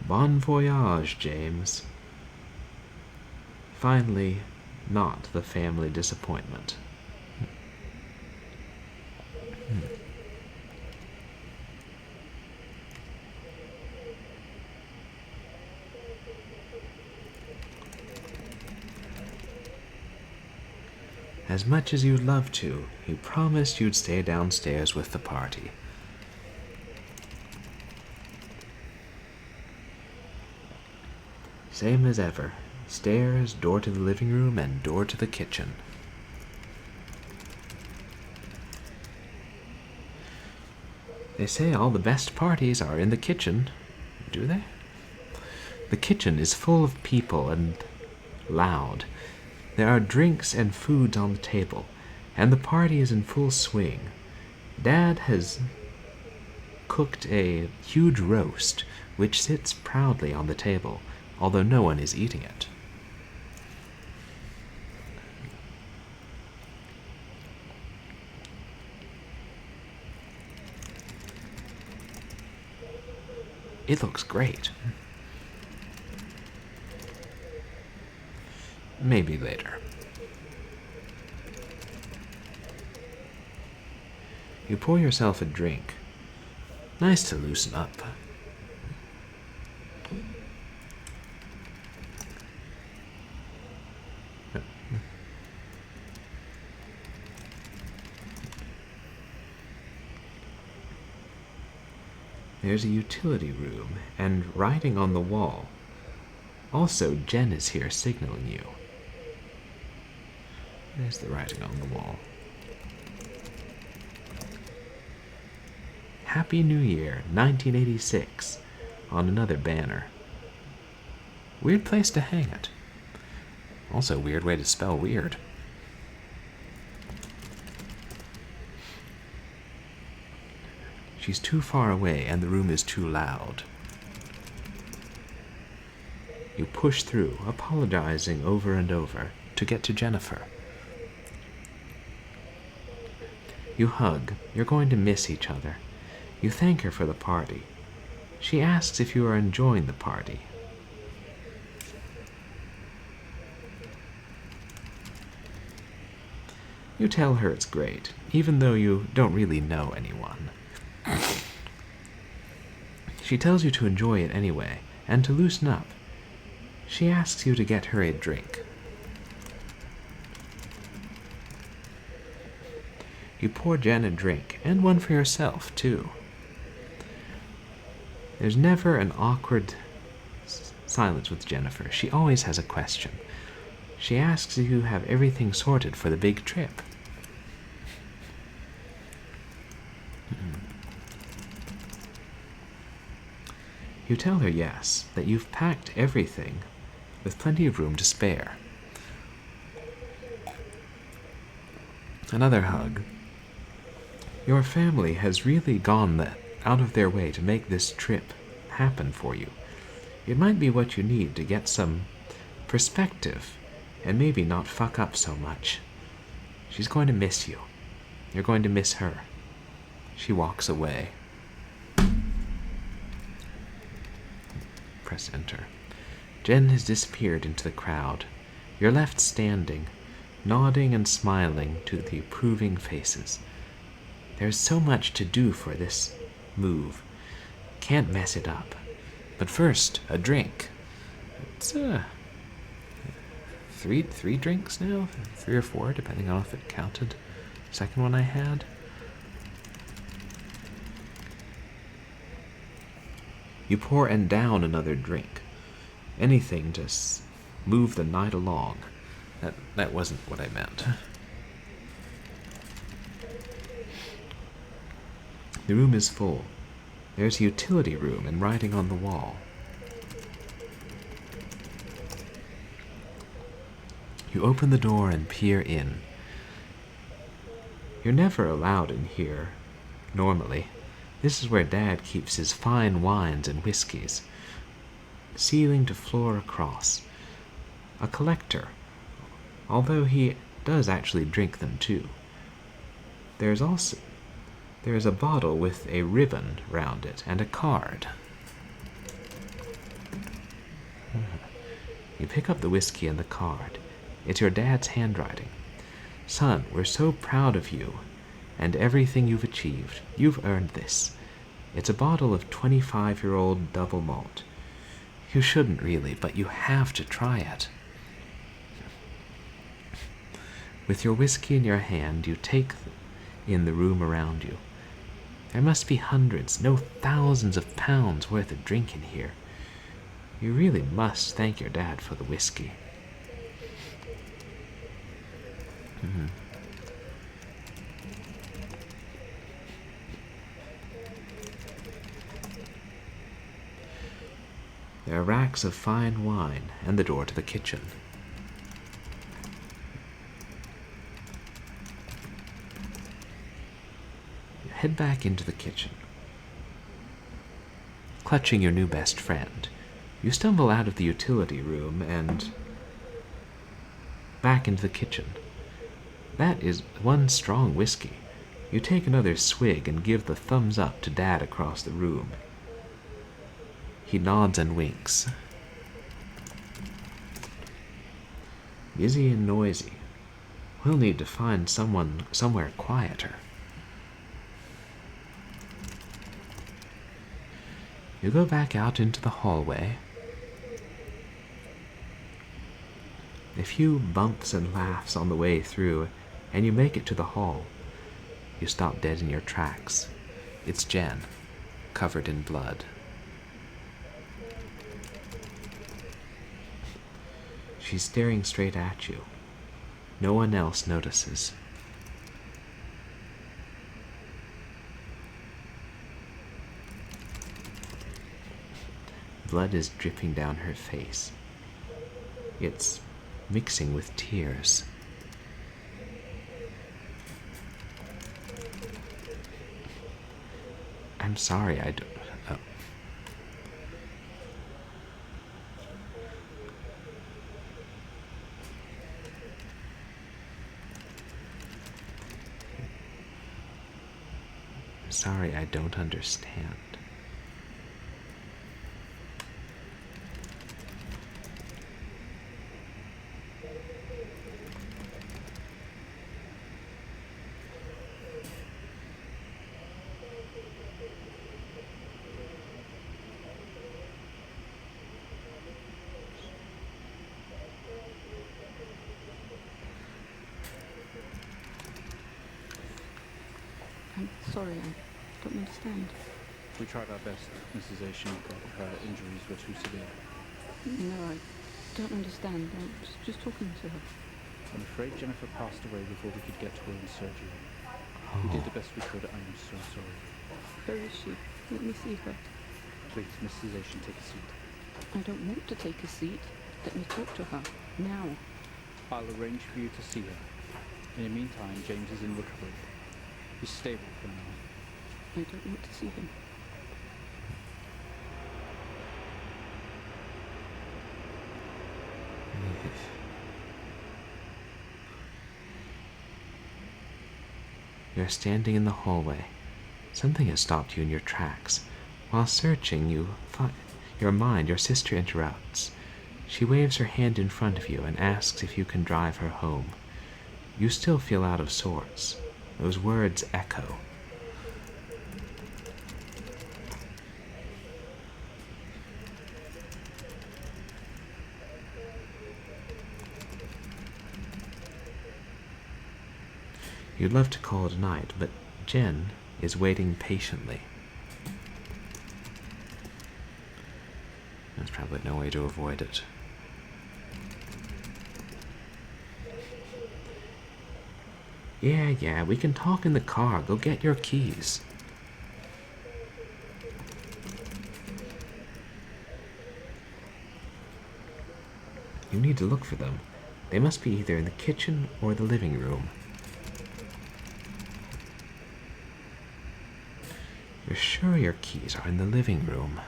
Bon voyage, James. Finally, not the family disappointment. As much as you'd love to, you promised you'd stay downstairs with the party. Same as ever. Stairs, door to the living room, and door to the kitchen. They say all the best parties are in the kitchen. Do they? The kitchen is full of people and loud. There are drinks and foods on the table, and the party is in full swing. Dad has cooked a huge roast, which sits proudly on the table, although no one is eating it. It looks great. Maybe later. You pour yourself a drink. Nice to loosen up. There's a utility room and writing on the wall. Also, Jen is here signaling you. There's the writing on the wall. Happy New Year, 1986, on another banner. Weird place to hang it. Also, weird way to spell weird. She's too far away and the room is too loud. You push through, apologizing over and over, to get to Jennifer. You hug. You're going to miss each other. You thank her for the party. She asks if you are enjoying the party. You tell her it's great, even though you don't really know anyone. She tells you to enjoy it anyway, and to loosen up. She asks you to get her a drink. You pour Jen a drink, and one for yourself, too. There's never an awkward silence with Jennifer. She always has a question. She asks if you have everything sorted for the big trip. You tell her yes, that you've packed everything with plenty of room to spare. Another hug. Your family has really gone out of their way to make this trip happen for you. It might be what you need to get some perspective and maybe not fuck up so much. She's going to miss you. You're going to miss her. She walks away. Press enter. Jen has disappeared into the crowd. You're left standing, nodding and smiling to the approving faces. There's so much to do for this move. Can't mess it up. But first, a drink. It's three drinks now? 3 or 4, depending on if it counted. Second one I had. You pour and down another drink. Anything to move the night along. That wasn't what I meant. The room is full. There's a utility room and writing on the wall. You open the door and peer in. You're never allowed in here, normally. This is where Dad keeps his fine wines and whiskeys. Ceiling to floor across. A collector, although he does actually drink them too. There is a bottle with a ribbon round it and a card. You pick up the whiskey and the card. It's your dad's handwriting. Son, we're so proud of you and everything you've achieved. You've earned this. It's a bottle of 25-year-old double malt. You shouldn't really, but you have to try it. With your whiskey in your hand, you take in the room around you. There must be hundreds, no thousands of pounds worth of drink in here. You really must thank your dad for the whiskey. There are racks of fine wine and the door to the kitchen. You head back into the kitchen. Clutching your new best friend, you stumble out of the utility room and back into the kitchen. That is one strong whiskey. You take another swig and give the thumbs up to Dad across the room. He nods and winks. Busy and noisy. We'll need to find someone somewhere quieter. You go back out into the hallway. A few bumps and laughs on the way through, and you make it to the hall. You stop dead in your tracks. It's Jen, covered in blood. She's staring straight at you. No one else notices. Blood is dripping down her face. It's mixing with tears. I'm sorry, I don't... Oh. Sorry, I don't understand. I'm sorry, I don't understand. We tried our best, Mrs. Asian, but her injuries were too severe. No, I don't understand. I was just talking to her. I'm afraid Jennifer passed away before we could get to her in surgery. We did the best we could. I am so sorry. Where is she? Let me see her. Please, Mrs. Asian, take a seat. I don't want to take a seat. Let me talk to her. Now. I'll arrange for you to see her. In the meantime, James is in recovery. He's stable for now. I don't want to see him. You're standing in the hallway. Something has stopped you in your tracks. While searching, your sister interrupts. She waves her hand in front of you and asks if you can drive her home. You still feel out of sorts. Those words echo. You'd love to call it a night, but Jen is waiting patiently. There's probably no way to avoid it. Yeah, we can talk in the car. Go get your keys. You need to look for them. They must be either in the kitchen or the living room. You're sure your keys are in the living room?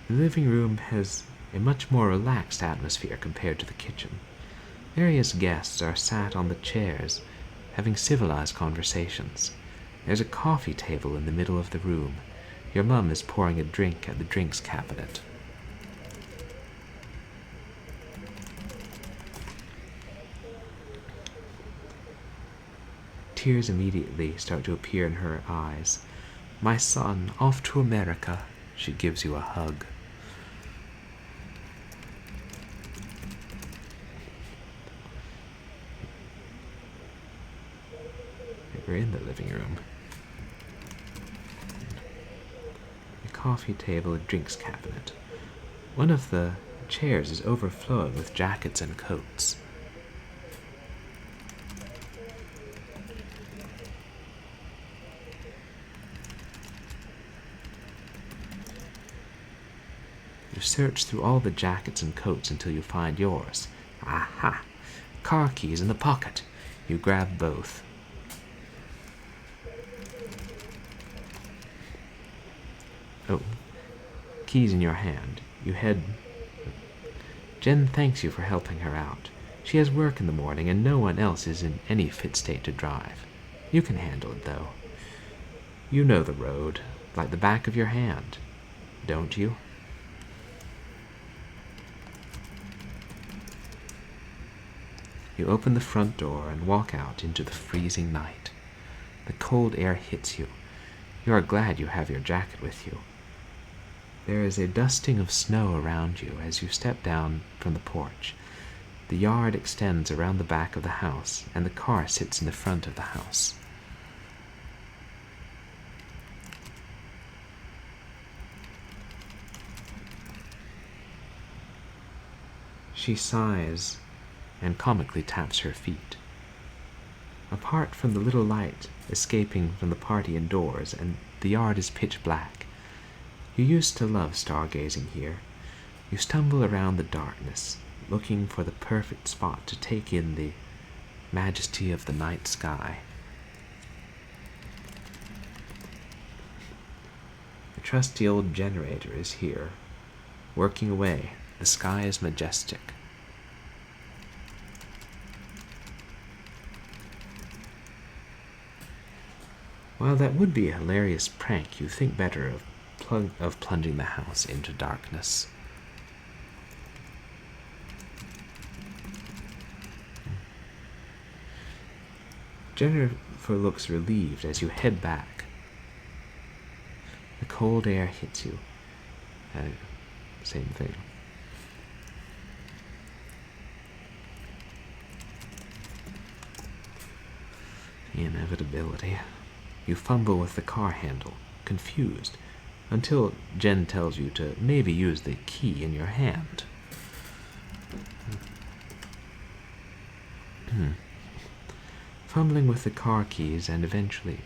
The living room has a much more relaxed atmosphere compared to the kitchen. Various guests are sat on the chairs, having civilized conversations. There's a coffee table in the middle of the room. Your mum is pouring a drink at the drinks cabinet. Tears immediately start to appear in her eyes. My son, off to America. She gives you a hug. We're in the living room. A coffee table, a drinks cabinet. One of the chairs is overflowing with jackets and coats. You search through all the jackets and coats until you find yours. Aha! Car keys in the pocket. You grab both. Oh, keys in your hand. You head... Jen thanks you for helping her out. She has work in the morning and no one else is in any fit state to drive. You can handle it, though. You know the road, like the back of your hand, don't you? You open the front door and walk out into the freezing night. The cold air hits you. You are glad you have your jacket with you. There is a dusting of snow around you as you step down from the porch. The yard extends around the back of the house, and the car sits in the front of the house. She sighs and comically taps her feet. Apart from the little light escaping from the party indoors, and the yard is pitch black. You used to love stargazing here. You stumble around the darkness, looking for the perfect spot to take in the majesty of the night sky. The trusty old generator is here, working away. The sky is majestic. While that would be a hilarious prank, you think better of plunging the house into darkness. Jennifer looks relieved as you head back. The cold air hits you. Same thing. The inevitability. You fumble with the car handle, confused, until Jen tells you to maybe use the key in your hand. Fumbling with the car keys, and eventually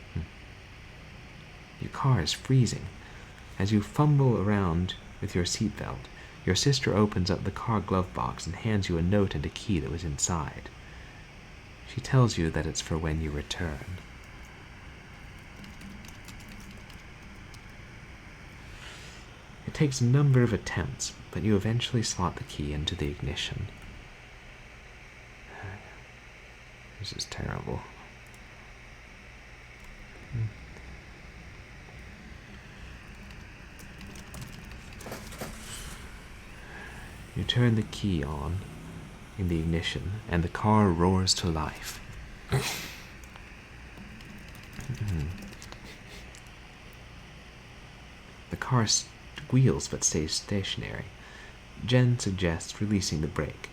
your car is freezing. As you fumble around with your seatbelt, your sister opens up the car glove box and hands you a note and a key that was inside. She tells you that it's for when you return. It takes a number of attempts, but you eventually slot the key into the ignition. This is terrible. You turn the key on in the ignition, and the car roars to life. The car squeals but stays stationary. Jen suggests releasing the brake,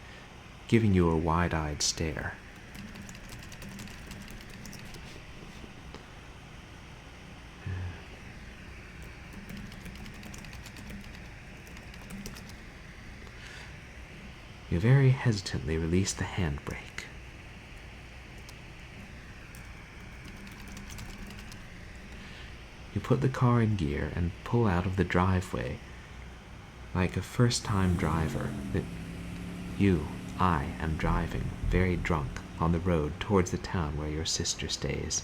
giving you a wide-eyed stare. You very hesitantly release the handbrake. You put the car in gear and pull out of the driveway like a first-time driver. I am driving, very drunk, on the road towards the town where your sister stays.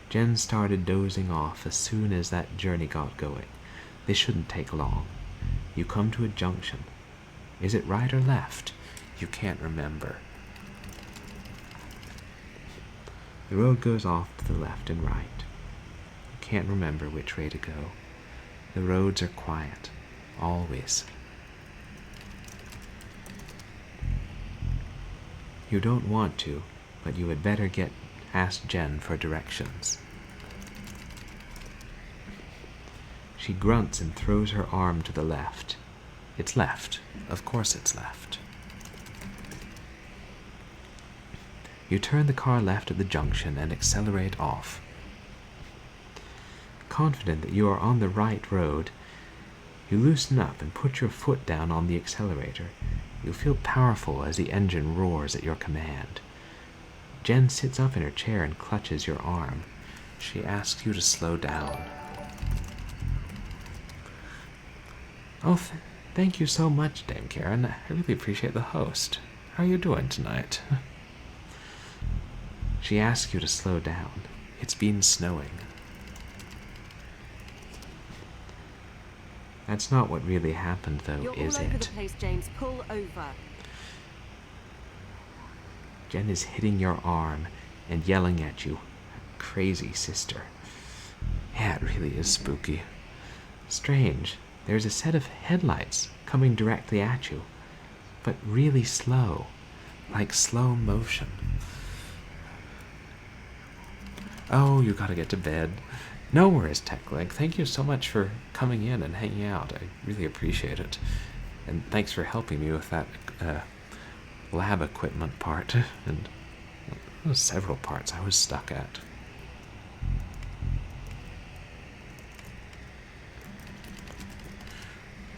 Jen started dozing off as soon as that journey got going. They shouldn't take long. You come to a junction. Is it right or left? You can't remember. The road goes off to the left and right. You can't remember which way to go. The roads are quiet, always. You don't want to, but you had better ask Jen for directions. She grunts and throws her arm to the left. It's left. Of course it's left. You turn the car left at the junction and accelerate off. Confident that you are on the right road, you loosen up and put your foot down on the accelerator. You feel powerful as the engine roars at your command. Jen sits up in her chair and clutches your arm. She asks you to slow down. Oh, thank you so much, Dame Karen. I really appreciate the host. How are you doing tonight? She asks you to slow down. It's been snowing. That's not what really happened, though, You're is all over it? the place, James. Pull over. Jen is hitting your arm and yelling at you. Crazy sister. Yeah, it really is spooky. Strange. There's a set of headlights coming directly at you, but really slow, like slow motion. Oh, you gotta get to bed. No worries, TechLink. Thank you so much for coming in and hanging out. I really appreciate it. And thanks for helping me with that lab equipment part. And there was several parts I was stuck at.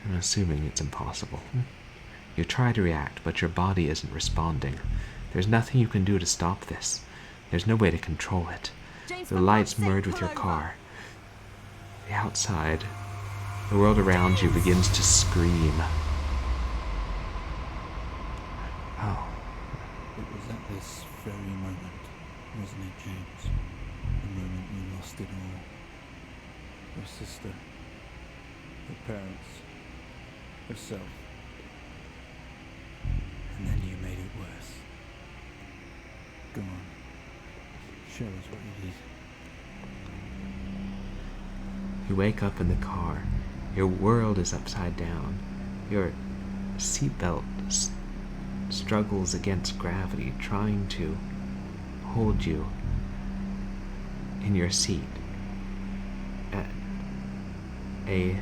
I'm assuming it's impossible. You try to react, but your body isn't responding. There's nothing you can do to stop this. There's no way to control it. The lights merge with your car. The outside, the world around you begins to scream. Oh. It was at this very moment, wasn't it, James? The moment you lost it all. Your sister, your parents, yourself. And then you made it worse. Go on. Show us what you did. You wake up in the car. Your world is upside down. Your seatbelt struggles against gravity, trying to hold you in your seat. An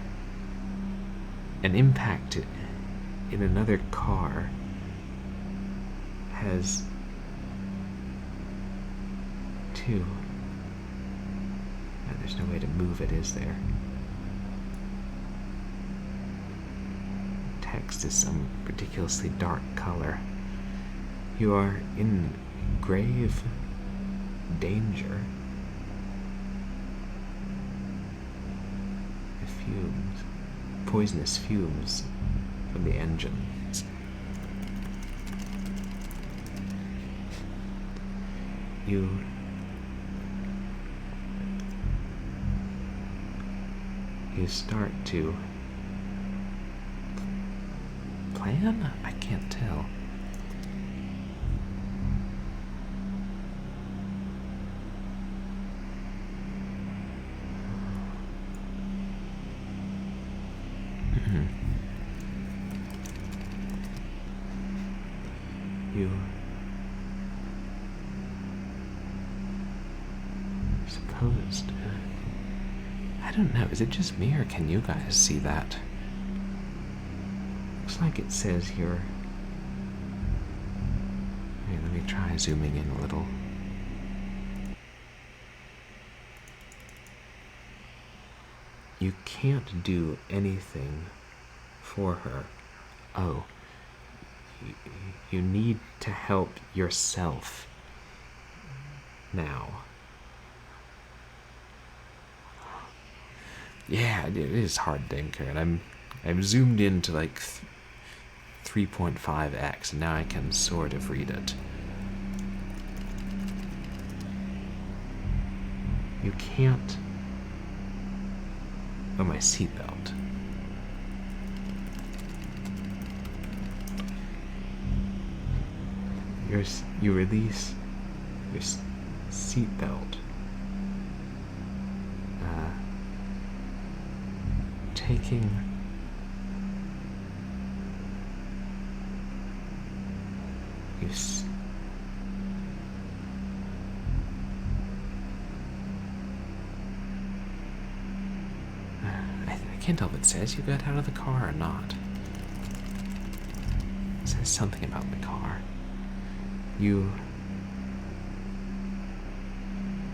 impact in another car has two. There's no way to move it, is there? Text is some ridiculously dark color. You are in grave danger. The fumes, poisonous fumes from the engines. You start to plan? I can't tell. You supposed I don't know, is it just me or can you guys see that? Looks like it says here. Here, let me try zooming in a little. You can't do anything for her. Oh. You need to help yourself now. Yeah, it is hard thinker, and I'm zoomed into like 3.5x, and now I can sort of read it. You can't. Oh, my seatbelt. You release your seatbelt. Taking I can't tell if it says you got out of the car or not. It says something about the car. You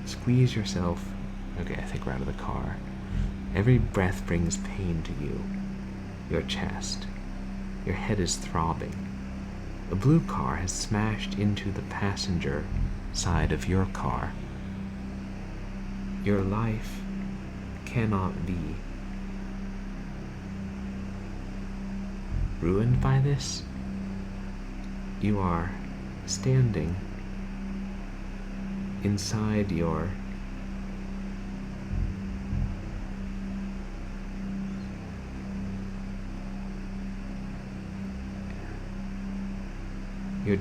squeeze yourself. Okay, I think we're out of the car. Every breath brings pain to you. Your chest. Your head is throbbing. The blue car has smashed into the passenger side of your car. Your life cannot be ruined by this. You are standing inside your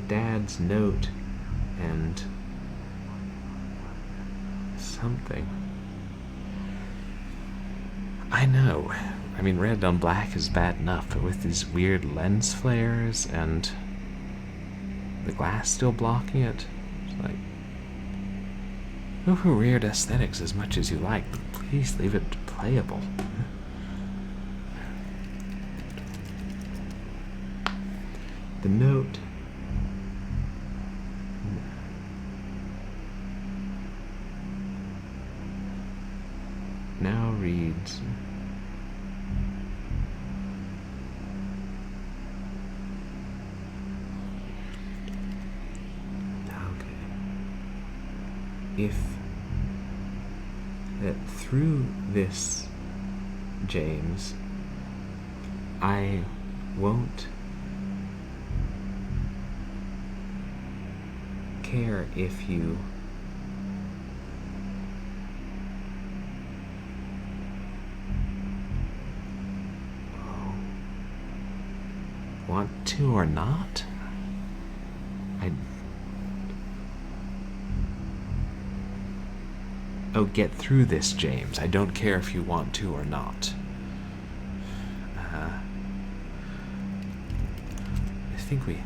dad's note and something. I know. I mean, red on black is bad enough, but with these weird lens flares and the glass still blocking it, it's like Go for weird aesthetics as much as you like, but please leave it playable. The note now reads, if that through this, James, I won't care if you want to or not. Oh, get through this, James. I don't care if you want to or not. I think we...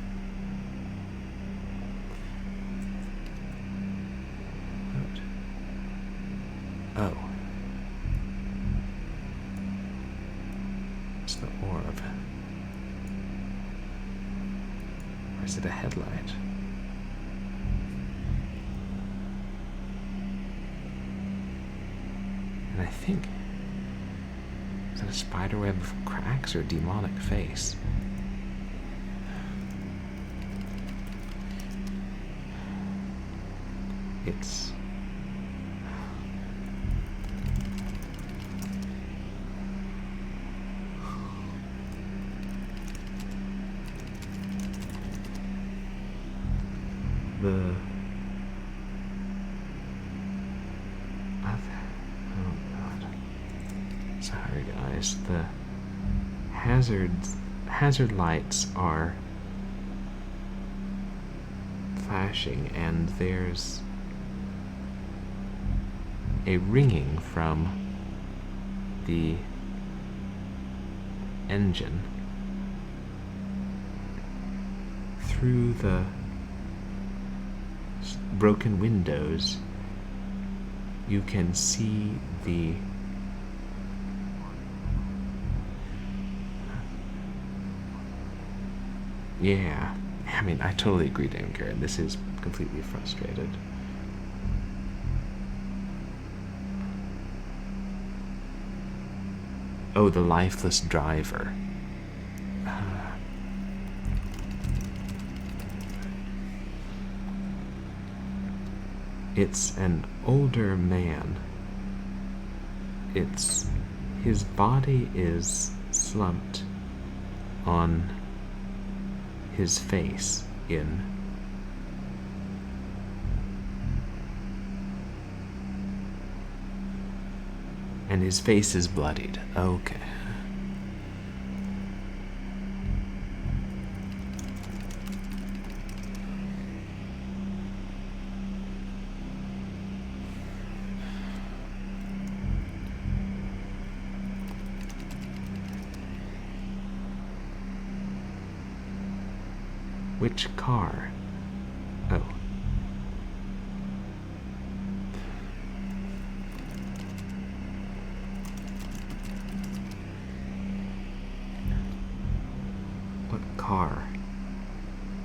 Oh. It's the orb. Or is it a headlight? And I think... Is that a spiderweb of cracks or a demonic face? It's... the... Sorry guys, the hazard lights are flashing and there's a ringing from the engine through the broken windows. You can see the yeah, I mean, I totally agree, Dan Garrett. This is completely frustrated. Oh, the lifeless driver. It's an older man. His body is slumped on his face and his face is bloodied. Okay. Which car? Oh. What car?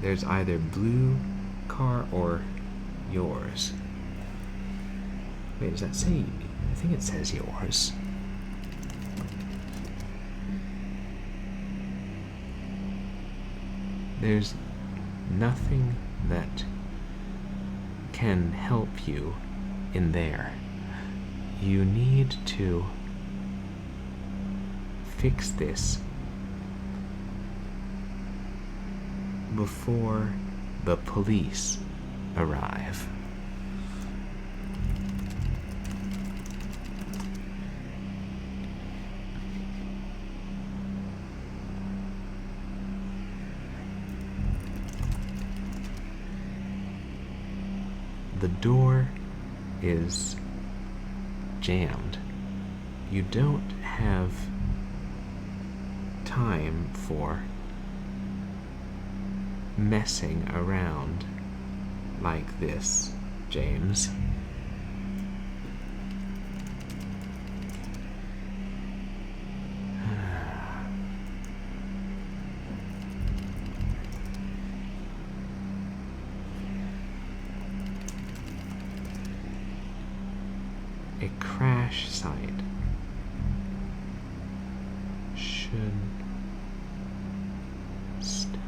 There's either blue car or yours. Wait, does that say? I think it says yours. There's nothing that can help you in there. You need to fix this before the police arrive. The door is jammed. You don't have time for messing around like this, James. crash site should still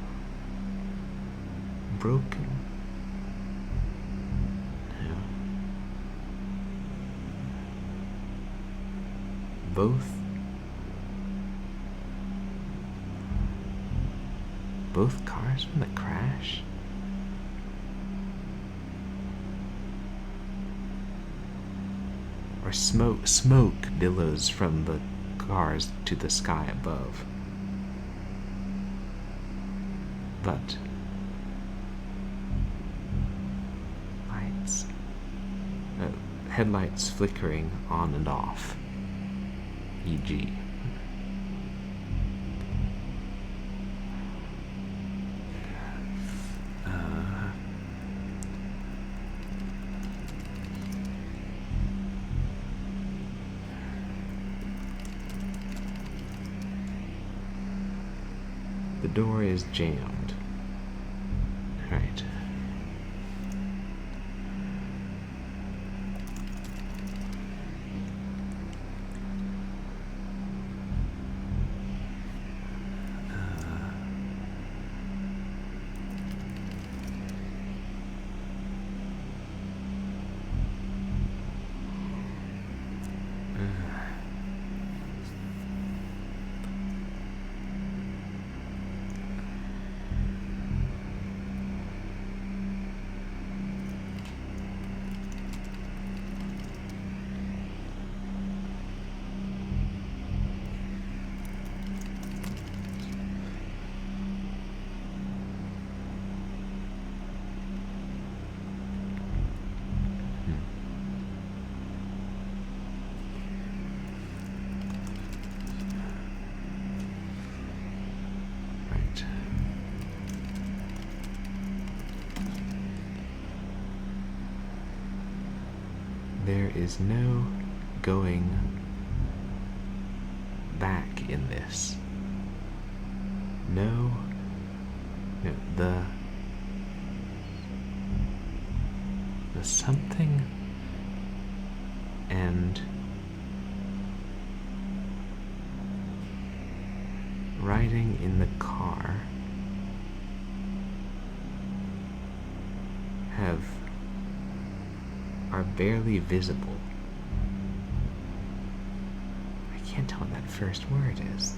broken. No. Both cars from the crash? Or smoke billows from the cars to the sky above. But lights, headlights flickering on and off, e.g. The door is jammed. Right. There is no going back in this. No, the something and riding in the car are barely visible. I can't tell what that first word is.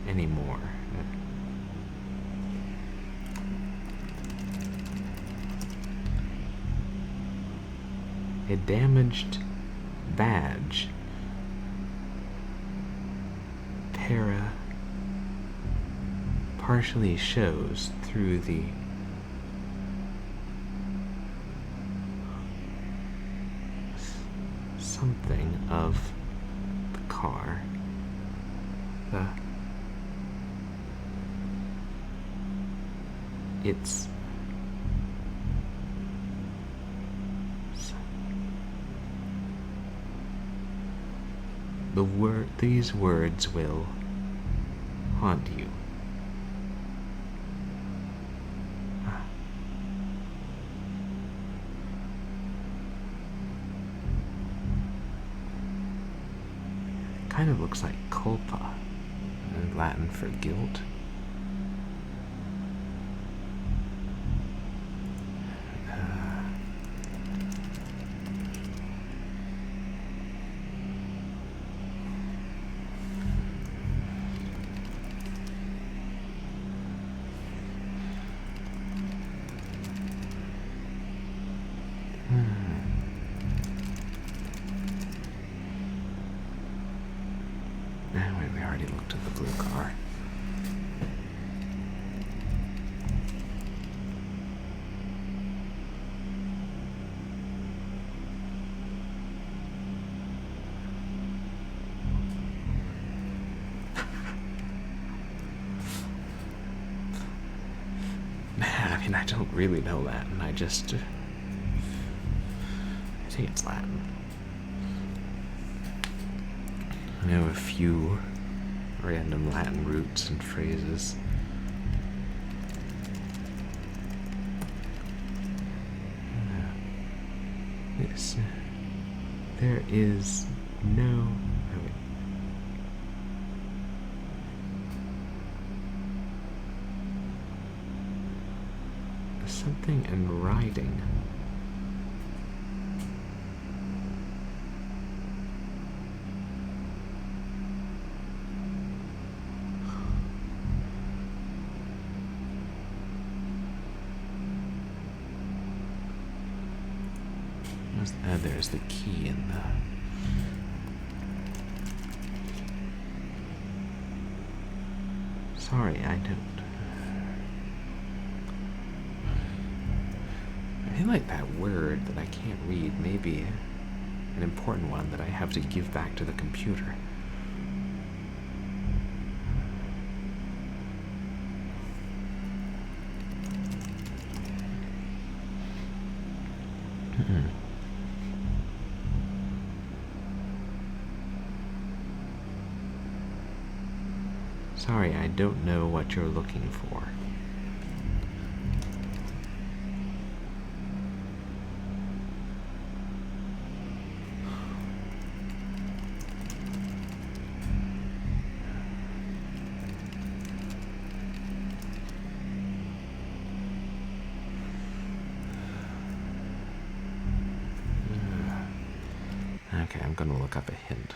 Anymore. A damaged badge. Partially shows through the something of the car. It's these words will haunt you. Kind of looks like culpa, Latin for guilt. We already looked at the blue car. I mean, I don't really know Latin. I think it's Latin. I know a few random Latin roots and phrases. There is no... something in writing. There's the key in the... Sorry, I don't... I feel like that word that I can't read may be an important one that I have to give back to the computer. Sorry, I don't know what you're looking for. Okay, I'm gonna look up a hint.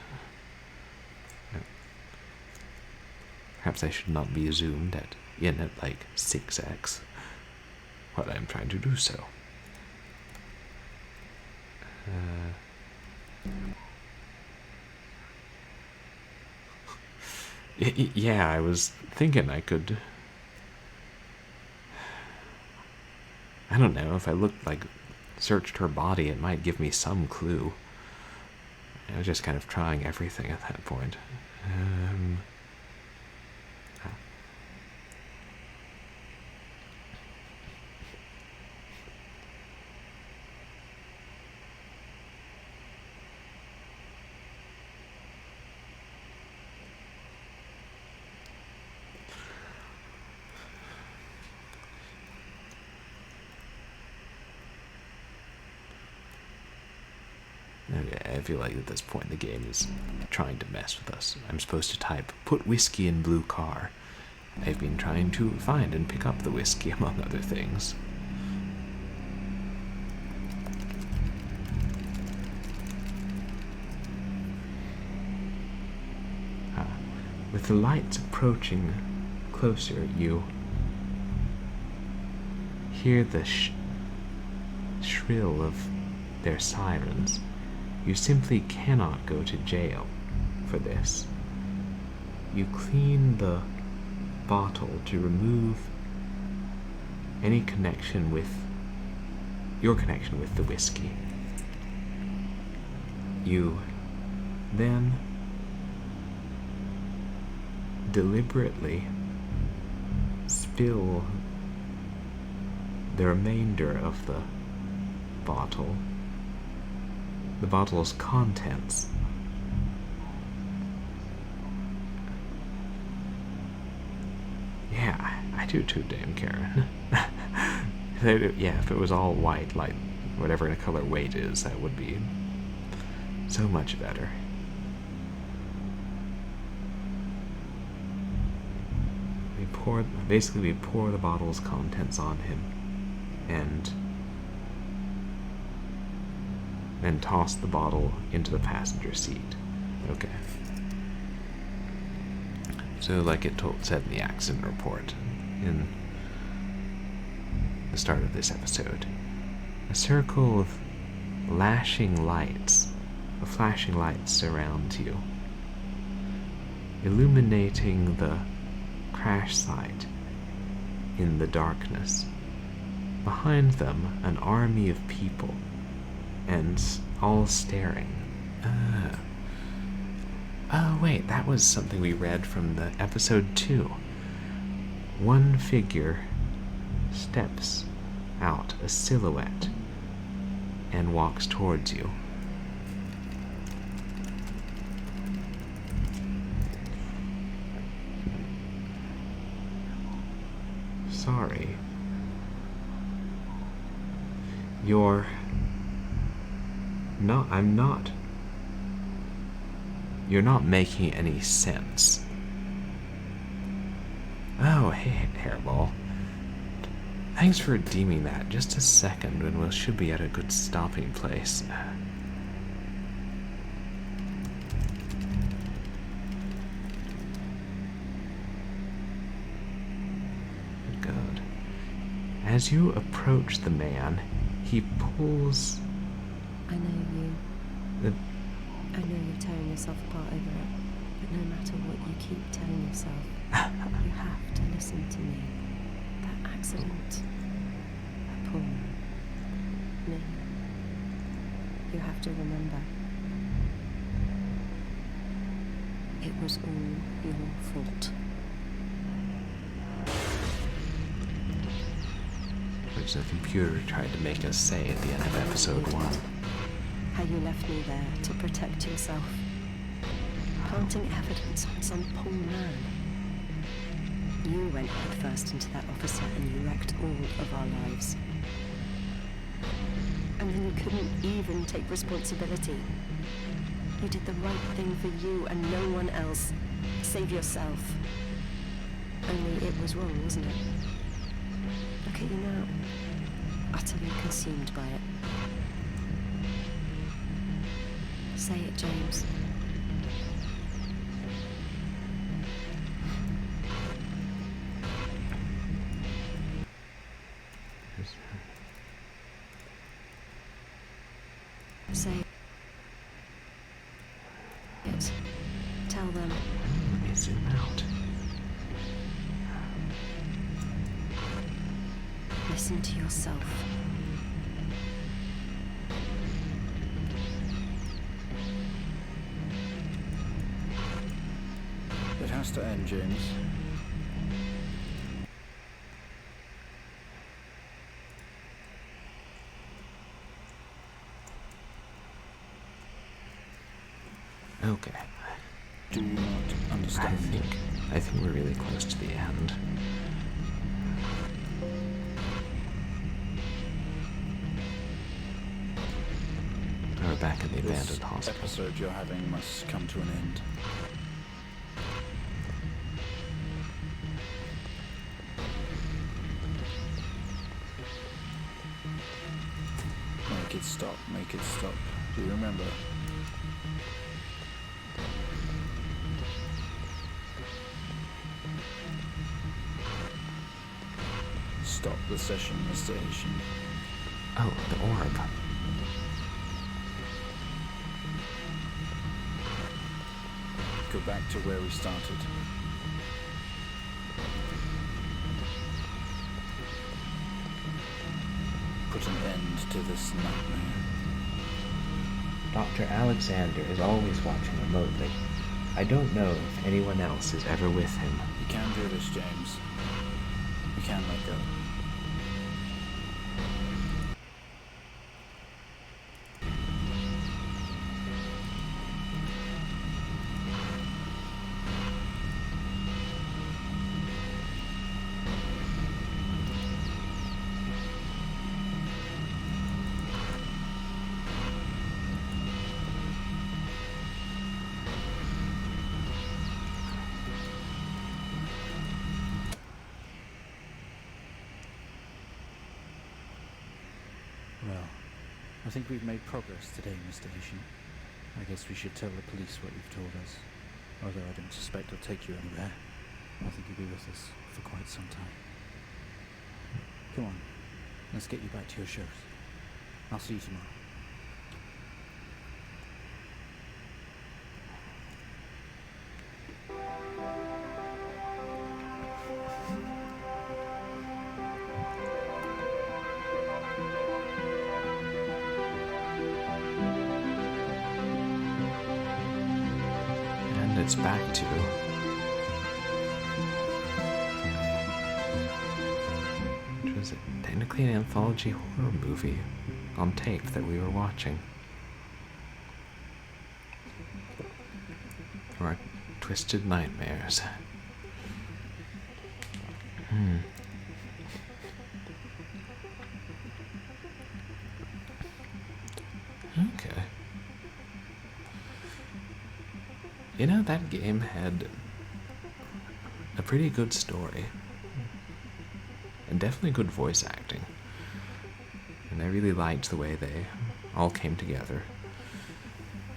Perhaps I should not be zoomed in at like 6x, but I'm trying to do so. Yeah, I was thinking I could... I don't know, if I looked like... searched her body, it might give me some clue. I was just kind of trying everything at that point. Okay, I feel like at this point the game is trying to mess with us. I'm supposed to type, put whiskey in blue car. I've been trying to find and pick up the whiskey, among other things. With the lights approaching closer, you hear the shrill of their sirens. You simply cannot go to jail for this. You clean the bottle to remove any connection with your connection with the whiskey. You then deliberately spill the remainder of the bottle, the bottle's contents, yeah, I do too, Dame Karen. Yeah, if it was all white, like whatever the color weight is, that would be so much better. We pour the bottle's contents on him, and then toss the bottle into the passenger seat. Okay. So, like it said in the accident report, in the start of this episode, a circle of flashing lights surround you, illuminating the crash site in the darkness. Behind them, an army of people, and all staring. Oh wait, that was something we read from the episode 2. One figure steps out, a silhouette, and walks towards you. Sorry. No, I'm not. You're not making any sense. Oh, hey, Hairball. Thanks for redeeming that. Just a second when we should be at a good stopping place. Good. As you approach the man, he pulls... I know you're tearing yourself apart over it, but no matter what you keep telling yourself, you have to listen to me. That accident, Paul, me, you have to remember, it was all your fault. Which the computer tried to make us say at the end of episode 1. How you left me there to protect yourself, planting evidence on some poor man. You went headfirst into that officer and you wrecked all of our lives. And then you couldn't even take responsibility. You did the right thing for you and no one else. Save yourself. Only it was wrong, wasn't it? Look at you now, utterly consumed by it. Say it, James. Say it. Tell them. Let me zoom out. Listen to yourself. It has to end, James. Okay. Do you not understand? I think we're really close to the end. We're back in the abandoned This hospital. episode you're having must come to an end. Make it stop, make it stop. Do you remember? Stop the session, Mr. Haitian. Oh, the orb. Go back to where we started. Put an end to this nightmare. Dr. Alexander is always watching remotely. I don't know if anyone else is ever with him. You can do this, James. You can let go. Well, I think we've made progress today, Mr. Haitian. I guess we should tell the police what you've told us. Although I don't suspect they'll take you anywhere. I think you'll be with us for quite some time. Come on, let's get you back to your shows. I'll see you tomorrow. And it's back to... Which was technically an anthology horror movie on tape that we were watching. Or Twisted Nightmares. Okay. you know, that game had a pretty good story. And definitely good voice acting. And I really liked the way they all came together.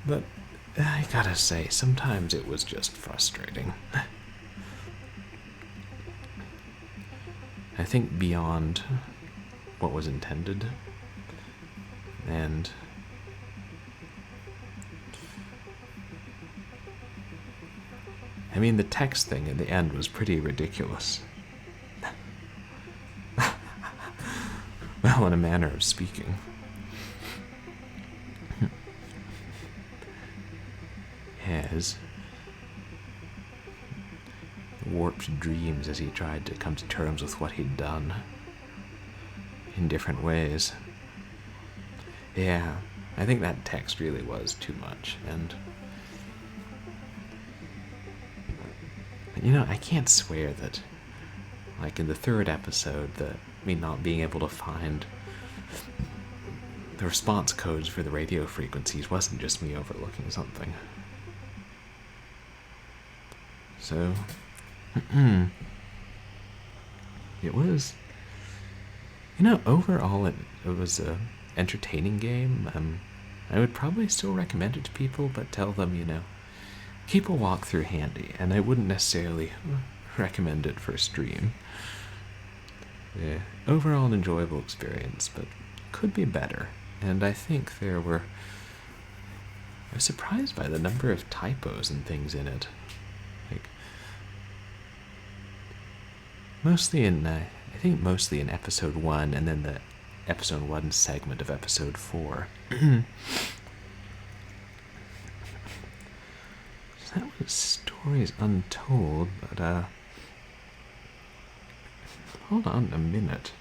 But I gotta say, sometimes it was just frustrating. I think beyond what was intended. And I mean, the text thing at the end was pretty ridiculous. Well, in a manner of speaking. Has warped dreams as he tried to come to terms with what he'd done in different ways. Yeah, I think that text really was too much, and you know, I can't swear that, like in the third episode, me not being able to find the response codes for the radio frequencies wasn't just me overlooking something. So, it was, you know, overall it was a entertaining game. I would probably still recommend it to people, but tell them, you know, keep a walkthrough handy, and I wouldn't necessarily recommend it for a stream. Yeah, overall an enjoyable experience, but could be better. And I think I was surprised by the number of typos and things in it. Like, mostly in episode 1, and then the episode 1 segment of episode 4. So that was Stories Untold, but hold on a minute.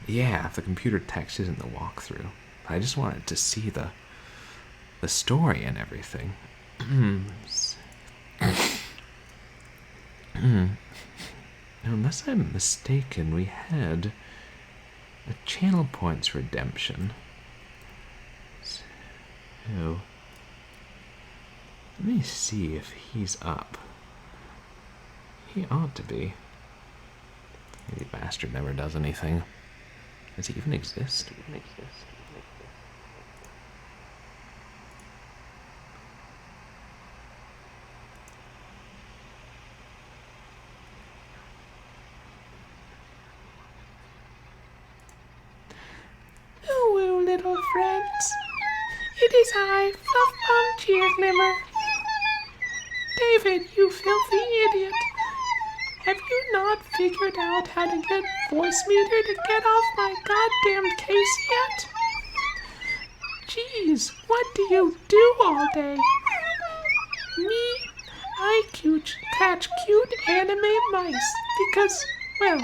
Yeah, the computer text isn't the walkthrough. I just wanted to see the story and everything. Unless I'm mistaken, we had a channel points redemption. So, let me see if he's up. He ought to be. Maybe bastard never does anything. Does he even exist? Hello, little friends. It is I, Fluffbum Cheerglimmer. David, you filthy idiot. Have you not figured out how to get voice meter to get off my goddamn case yet? Jeez, what do you do all day? Me, I catch cute anime mice because, well,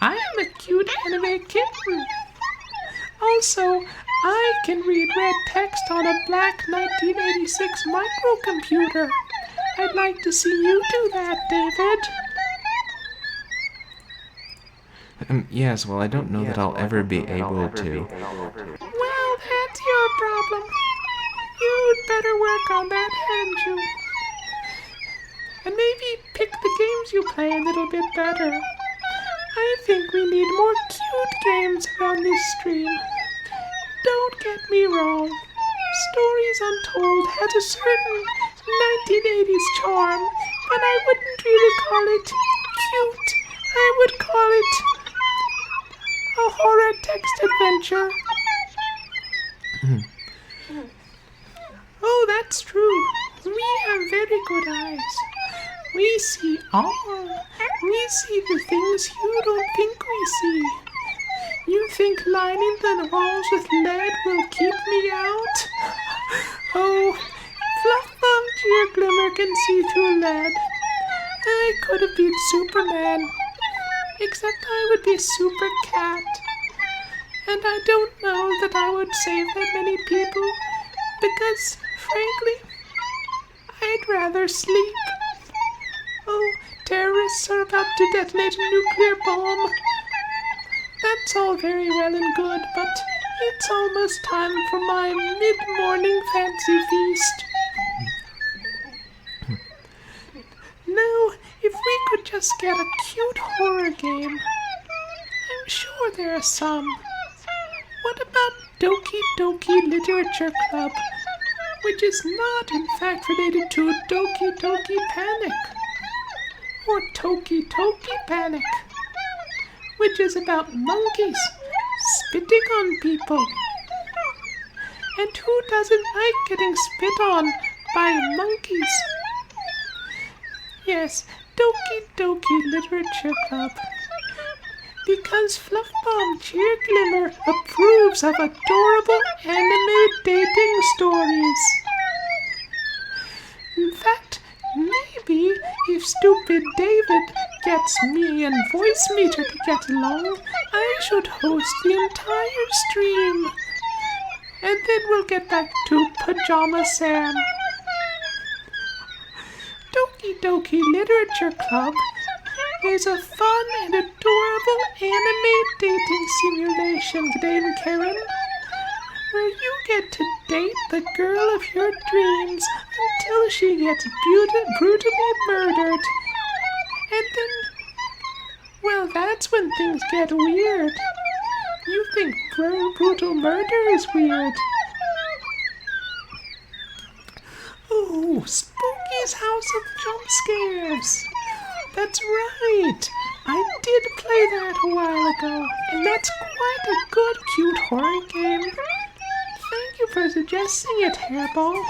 I am a cute anime kitten. Also, I can read red text on a black 1986 microcomputer. I'd like to see you do that, David. Yes, well, I don't know that I'll ever be able to. Well, that's your problem. You'd better work on that, hadn't you? And maybe pick the games you play a little bit better. I think we need more cute games around this stream. Don't get me wrong. Stories Untold has a certain 1980s charm, but I wouldn't really call it cute. I would call it a horror text adventure. Oh, that's true. We have very good eyes. We see all. We see the things you don't think we see. You think lining the walls with lead will keep me out? Oh, Fluffbum Cheerglimmer can see through lead. I could have been Superman. Except I would be Super Cat. And I don't know that I would save that many people, because, frankly, I'd rather sleep. Oh, terrorists are about to detonate a nuclear bomb. That's all very well and good, but It's almost time for my mid-morning fancy feast. Now, if we could just get a cute horror game. I'm sure there are some. What about Doki Doki Literature Club, which is not in fact related to Doki Doki Panic, or Toki Toki Panic, which is about monkeys spitting on people. And who doesn't like getting spit on by monkeys? Yes, Doki Doki Literature Club. Because Fluffbomb Cheerglimmer approves of adorable anime dating stories. In fact, maybe if stupid David gets me and Voice Meter to get along, I should host the entire stream. And then we'll get back to Pajama Sam. Doki Doki Literature Club is a fun and adorable anime dating simulation, Dame Karen, where you get to date the girl of your dreams until she gets brutally murdered. And then, well, that's when things get weird. You think brutal murder is weird. Oh, Spooky's House of Jump Scares. That's right. I did play that a while ago, and that's quite a good, cute horror game. Thank you for suggesting it, Hairball.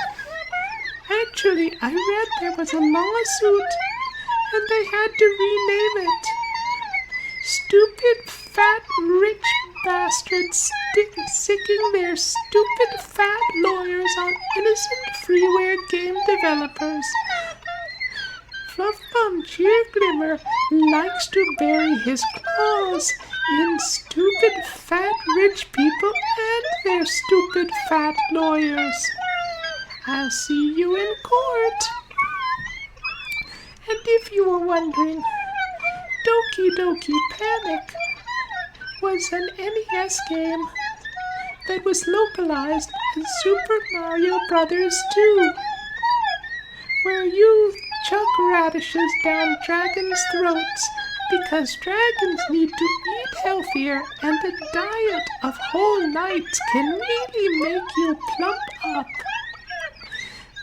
Actually, I read there was a lawsuit, and they had to rename it. Stupid, fat, rich bastards sicking their stupid, fat lawyers on innocent freeware game developers. Fluffbomb Cheerglimmer likes to bury his claws in stupid, fat, rich people and their stupid, fat lawyers. I'll see you in court. And if you were wondering, Doki Doki Panic was an NES game that was localized as Super Mario Bros. 2, where you chuck radishes down dragons' throats because dragons need to eat healthier, and a diet of whole nights can really make you plump up.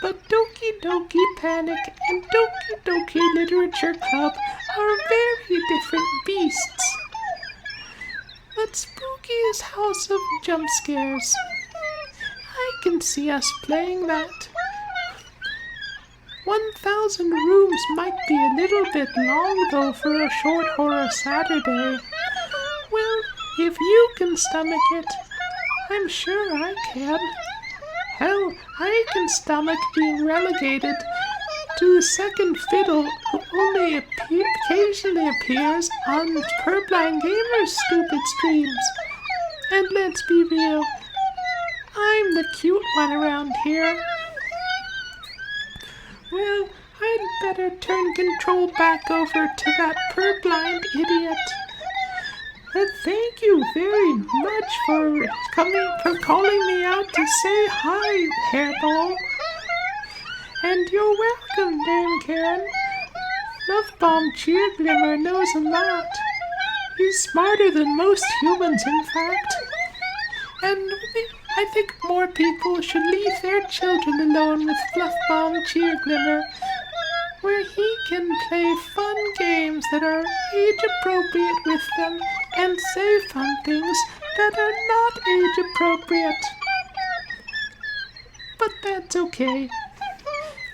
But Doki Doki Panic and Doki Doki Literature Club are very different beasts. But Spooky's House of Jump Scares, I can see us playing that. 1,000 rooms might be a little bit long, though, for a short horror Saturday. Well, if you can stomach it, I'm sure I can. Hell, I can stomach being relegated to the second fiddle who only occasionally appears on Purblind Gamer's stupid streams. And let's be real, I'm the cute one around here. Well, I'd better turn control back over to that purblind idiot. But thank you very much for calling me out to say hi, Hairball. And you're welcome, Dame Karen. Fluffbomb Cheerglimmer knows a lot. He's smarter than most humans, in fact. And I think more people should leave their children alone with Fluffbomb Cheerglimmer, where he can play fun games that are age-appropriate with them and say fun things that are not age-appropriate. But that's okay.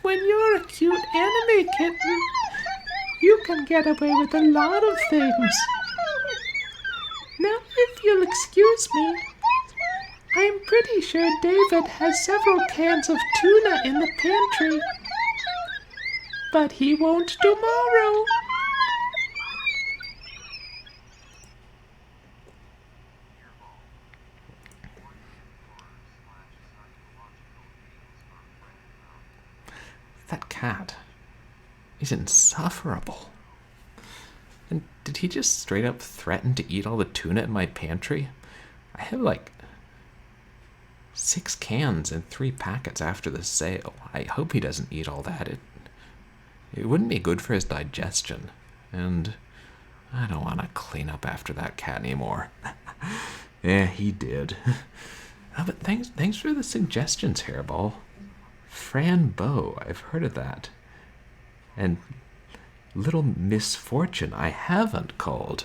When you're a cute anime kitten, you can get away with a lot of things. Now, if you'll excuse me, I'm pretty sure David has several cans of tuna in the pantry. But he won't tomorrow. That cat is insufferable. And did he just straight up threaten to eat all the tuna in my pantry? I have 6 cans and 3 packets after the sale. I hope he doesn't eat all that. It wouldn't be good for his digestion. And I don't want to clean up after that cat anymore. Yeah, he did. Oh, but thanks for the suggestions, Hairball. Fran Bow, I've heard of that. And Little Misfortune, I haven't called.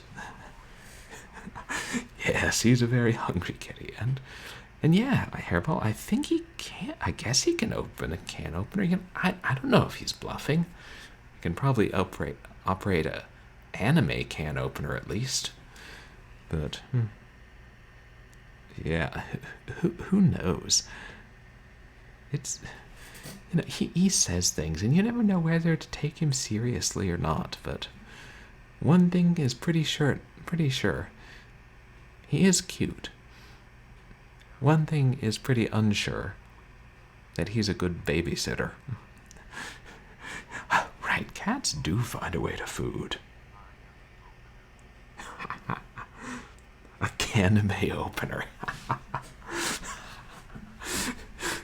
Yes, he's a very hungry kitty. And yeah, Hairball, I think he can. I guess he can open a can opener. I don't know if he's bluffing. He can probably operate a anime can opener at least. But yeah, who knows? It's, he says things, and you never know whether to take him seriously or not. But one thing is pretty sure, he is cute. One thing is pretty unsure, that he's a good babysitter. Right, cats do find a way to food. A Caname opener.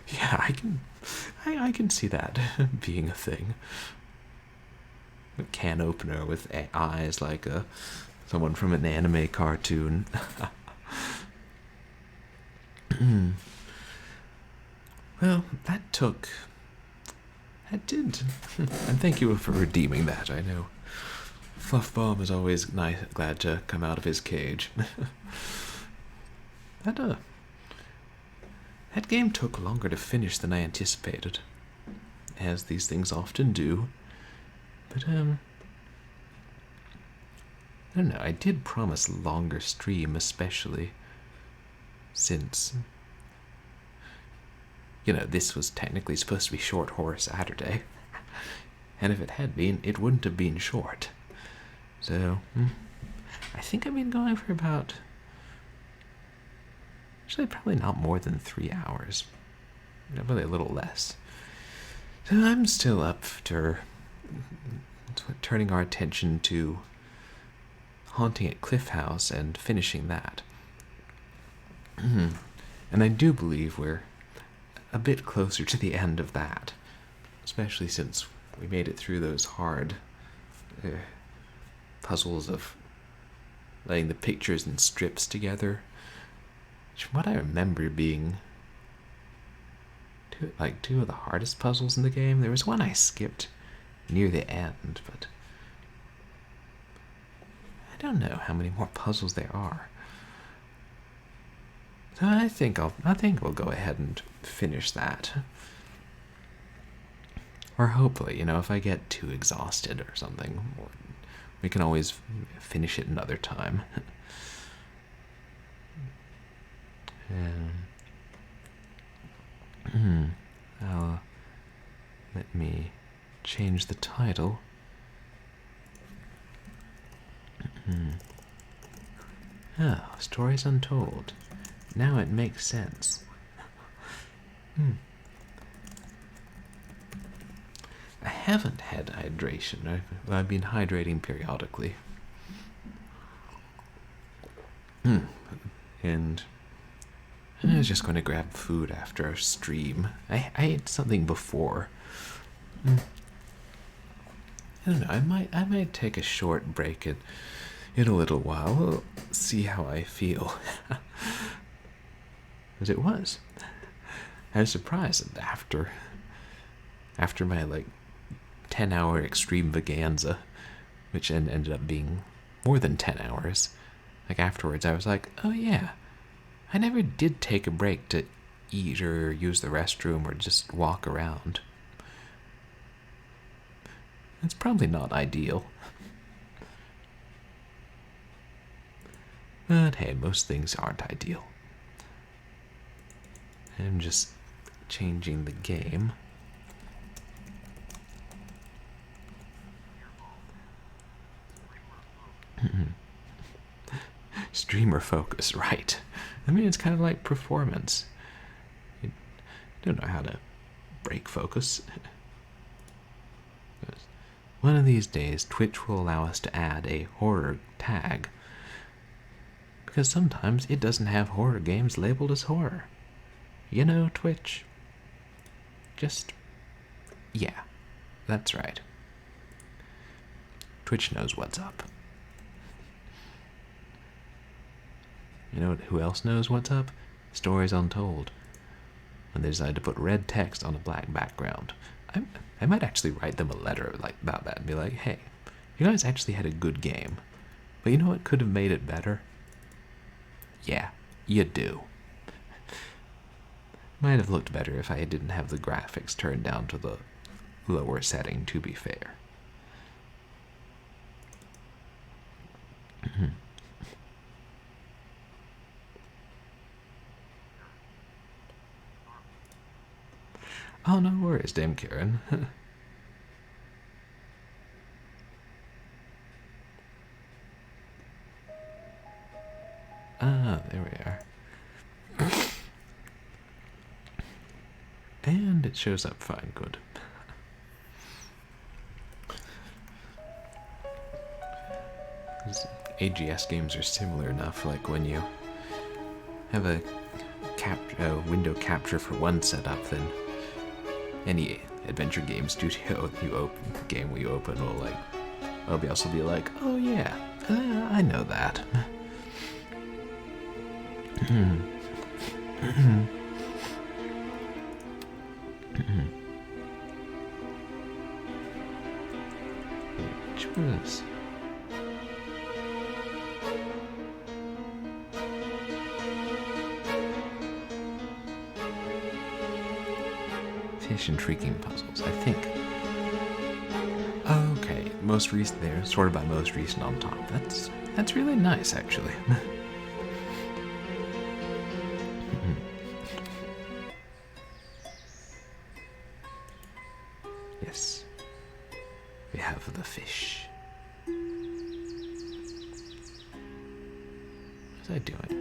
Yeah, I can see that being a thing. A can opener with eyes like someone from an anime cartoon. Well, that did. And thank you for redeeming that. I know Fluff Bomb is always glad to come out of his cage. That game took longer to finish than I anticipated, as these things often do. But I don't know, I did promise a longer stream, especially since, this was technically supposed to be Short Horror Saturday. And if it had been, it wouldn't have been short. So, I think I've been going for about, actually probably not more than 3 hours. Probably a little less. So I'm still up to turning our attention to Haunting at Cliff House and finishing that. And I do believe we're a bit closer to the end of that, especially since we made it through those hard puzzles of laying the pictures and strips together, which from what I remember being two of the hardest puzzles in the game. There was one I skipped near the end, but I don't know how many more puzzles there are. So I think we'll go ahead and finish that. Or hopefully, if I get too exhausted or something, we can always finish it another time. Let me change the title. Oh, Stories Untold. Now it makes sense. I haven't had hydration. I've been hydrating periodically. And I was just going to grab food after our stream. I ate something before. I don't know, I might take a short break in a little while. We'll see how I feel. As it was. I was surprised that after my 10-hour extravaganza, which ended up being more than 10 hours, afterwards I was like, oh yeah, I never did take a break to eat or use the restroom or just walk around. It's probably not ideal. But hey, most things aren't ideal. I'm just changing the game. Streamer focus, right. I mean, it's kind of like performance. You don't know how to break focus. One of these days, Twitch will allow us to add a horror tag, because sometimes it doesn't have horror games labeled as horror. You know, Twitch? Just, yeah, that's right. Twitch knows what's up. You know who else knows what's up? Stories Untold. When they decided to put red text on a black background. I might actually write them a letter like about that and be like, hey, you guys actually had a good game. But you know what could have made it better? Yeah, you do. Might have looked better if I didn't have the graphics turned down to the lower setting, to be fair. Oh, no worries, Dame Kieran. Ah, there we are. And it shows up fine, good. These AGS games are similar enough, like when you have a window capture for one setup, then any adventure game studio game you open will OBS will be like, oh yeah, I know that. Which was fish intriguing puzzles, I think. Okay, most recent there, sorted by most recent on top. That's really nice, actually. Yes, we have the fish. What was I doing?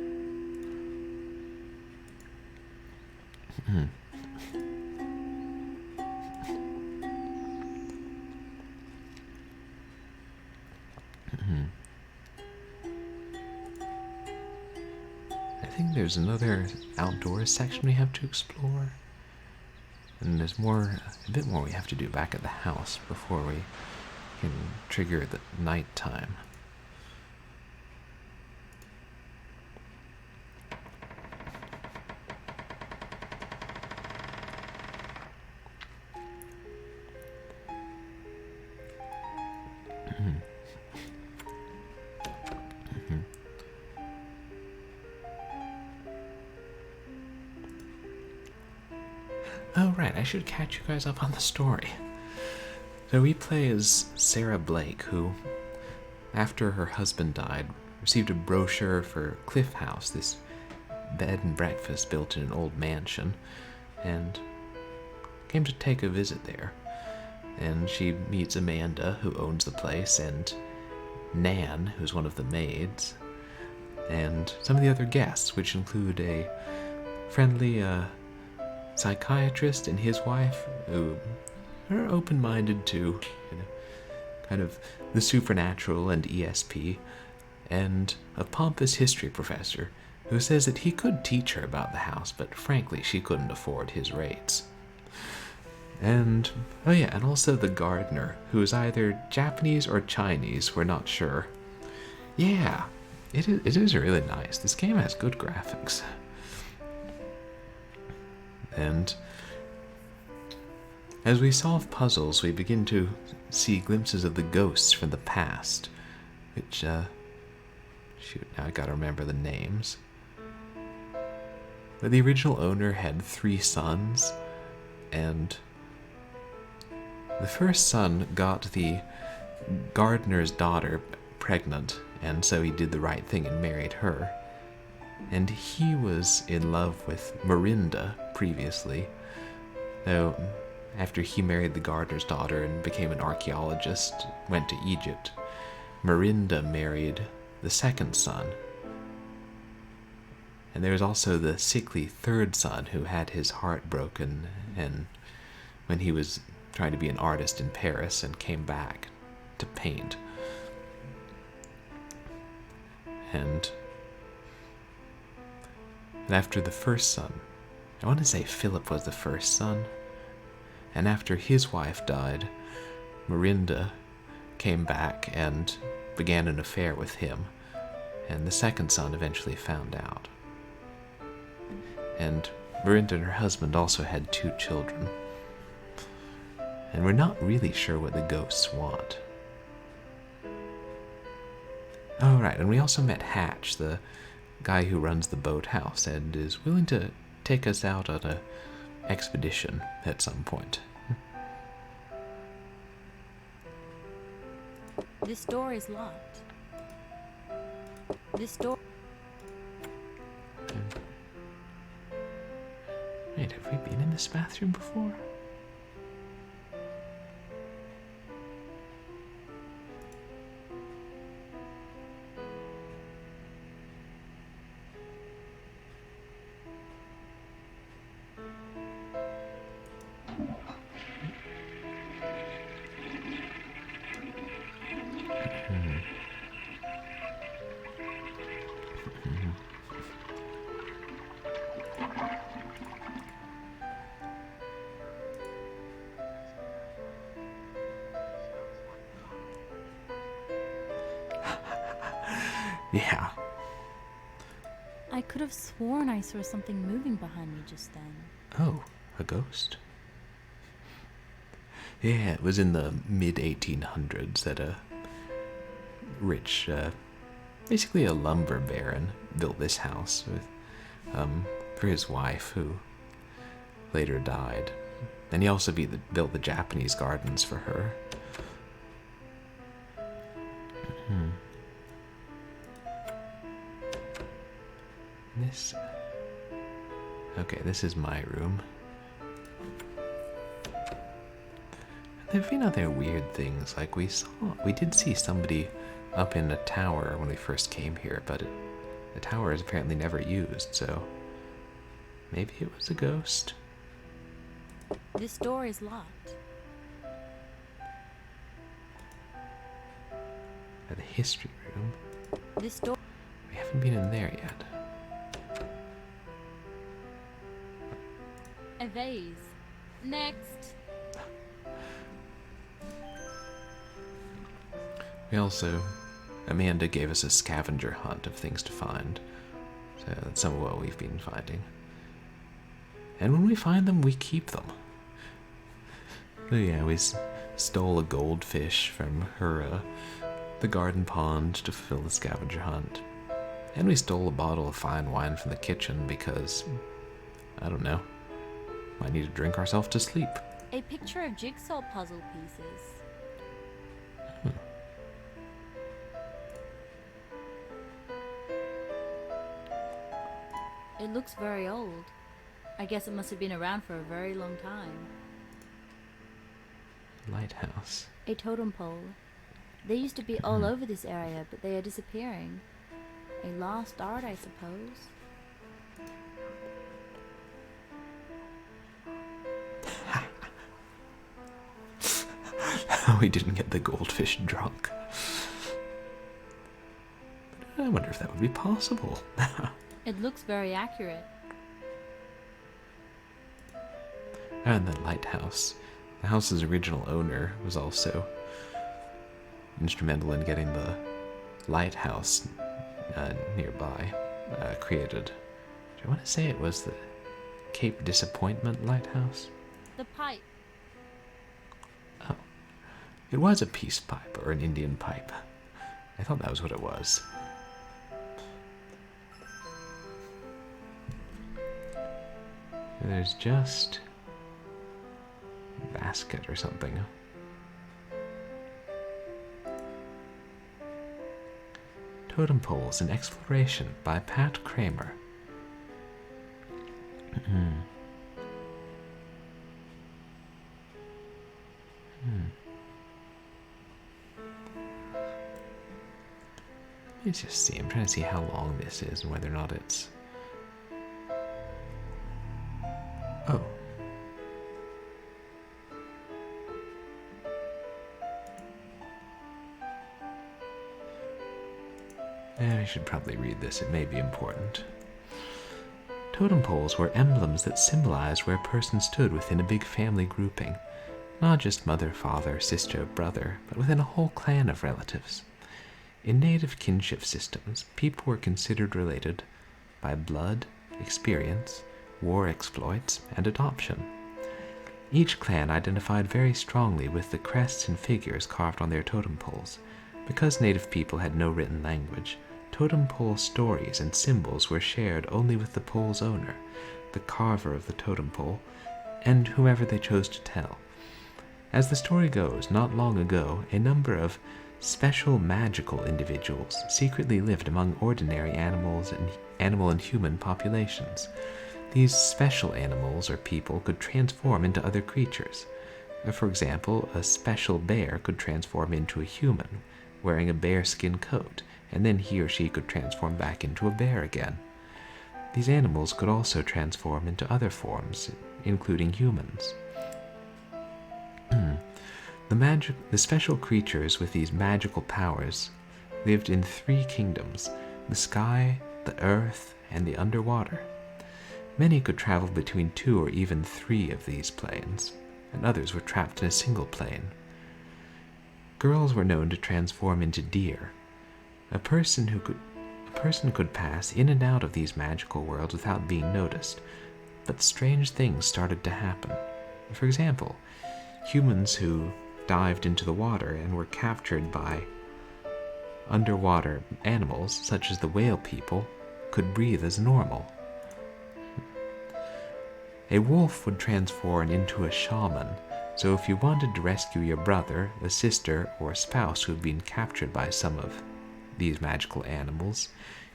I think there's another outdoors section we have to explore. And there's a bit more we have to do back at the house before we can trigger the nighttime. Oh, right, I should catch you guys up on the story. So we play as Sarah Blake, who, after her husband died, received a brochure for CLIFFHOUSE, this bed and breakfast built in an old mansion, and came to take a visit there. And she meets Amanda, who owns the place, and Nan, who's one of the maids, and some of the other guests, which include a friendly psychiatrist and his wife, who are open-minded to kind of the supernatural and ESP, and a pompous history professor who says that he could teach her about the house, but frankly she couldn't afford his rates. And, oh yeah, and also the gardener, who is either Japanese or Chinese, we're not sure. Yeah, it is really nice. This game has good graphics. And as we solve puzzles, we begin to see glimpses of the ghosts from the past, which, shoot, now I gotta remember the names. But the original owner had 3 sons, and the first son got the gardener's daughter pregnant, and so he did the right thing and married her. And he was in love with Mirinda previously, though after he married the gardener's daughter and became an archaeologist, went to Egypt, Mirinda married the second son. And there was also the sickly third son who had his heart broken and when he was trying to be an artist in Paris and came back to paint. And after the first son I want to say Philip was the first son. And after his wife died, Mirinda came back and began an affair with him. And the second son eventually found out. And Mirinda and her husband also had 2 children. And we're not really sure what the ghosts want. Oh, right, and we also met Hatch, the guy who runs the boathouse, and is willing to take us out on an expedition at some point. This door is locked. This door... Wait, have we been in this bathroom before? Yeah. I could have sworn I saw something moving behind me just then. Oh, a ghost? Yeah, it was in the mid-1800s that a rich, basically a lumber baron, built this house with, for his wife, who later died. And he also built the Japanese gardens for her. This... Okay, this is my room. There have been other weird things, like we did see somebody up in a tower when we first came here, but the tower is apparently never used, so maybe it was a ghost. This door is locked. Or the history room. This door... We haven't been in there yet. A vase. Next. We also... Amanda gave us a scavenger hunt of things to find. So that's some of what we've been finding. And when we find them, we keep them. So yeah, we stole a goldfish from her, the garden pond to fulfill the scavenger hunt. And we stole a bottle of fine wine from the kitchen because, I don't know, might need to drink ourselves to sleep. A picture of jigsaw puzzle pieces. It looks very old. I guess it must have been around for a very long time. Lighthouse. A totem pole. They used to be all over this area, but they are disappearing. A lost art, I suppose. We didn't get the goldfish drunk. But I wonder if that would be possible. It looks very accurate. And the lighthouse. The house's original owner was also instrumental in getting the lighthouse nearby created. Do I want to say it was the Cape Disappointment Lighthouse? The pipe. Oh. It was a peace pipe, or an Indian pipe. I thought that was what it was. There's just a basket or something. Totem Poles, an Exploration by Pat Kramer. Let me just see. I'm trying to see how long this is and whether or not it's... Oh. I should probably read this. It may be important. Totem poles were emblems that symbolized where a person stood within a big family grouping, not just mother, father, sister, brother, but within a whole clan of relatives. In native kinship systems, people were considered related by blood, experience, war exploits, and adoption. Each clan identified very strongly with the crests and figures carved on their totem poles. Because native people had no written language, totem pole stories and symbols were shared only with the pole's owner, the carver of the totem pole, and whomever they chose to tell. As the story goes, not long ago, a number of special magical individuals secretly lived among ordinary animal and human populations. These special animals or people could transform into other creatures. For example, a special bear could transform into a human, wearing a bearskin coat, and then he or she could transform back into a bear again. These animals could also transform into other forms, including humans. The special creatures with these magical powers lived in 3 kingdoms: the sky, the earth, and the underwater. Many could travel between 2 or even 3 of these planes, and others were trapped in a single plane. Girls were known to transform into deer. A person could pass in and out of these magical worlds without being noticed, but strange things started to happen. For example, humans who dived into the water and were captured by underwater animals, such as the whale people, could breathe as normal. A wolf would transform into a shaman, so if you wanted to rescue your brother, a sister, or a spouse who had been captured by some of these magical animals,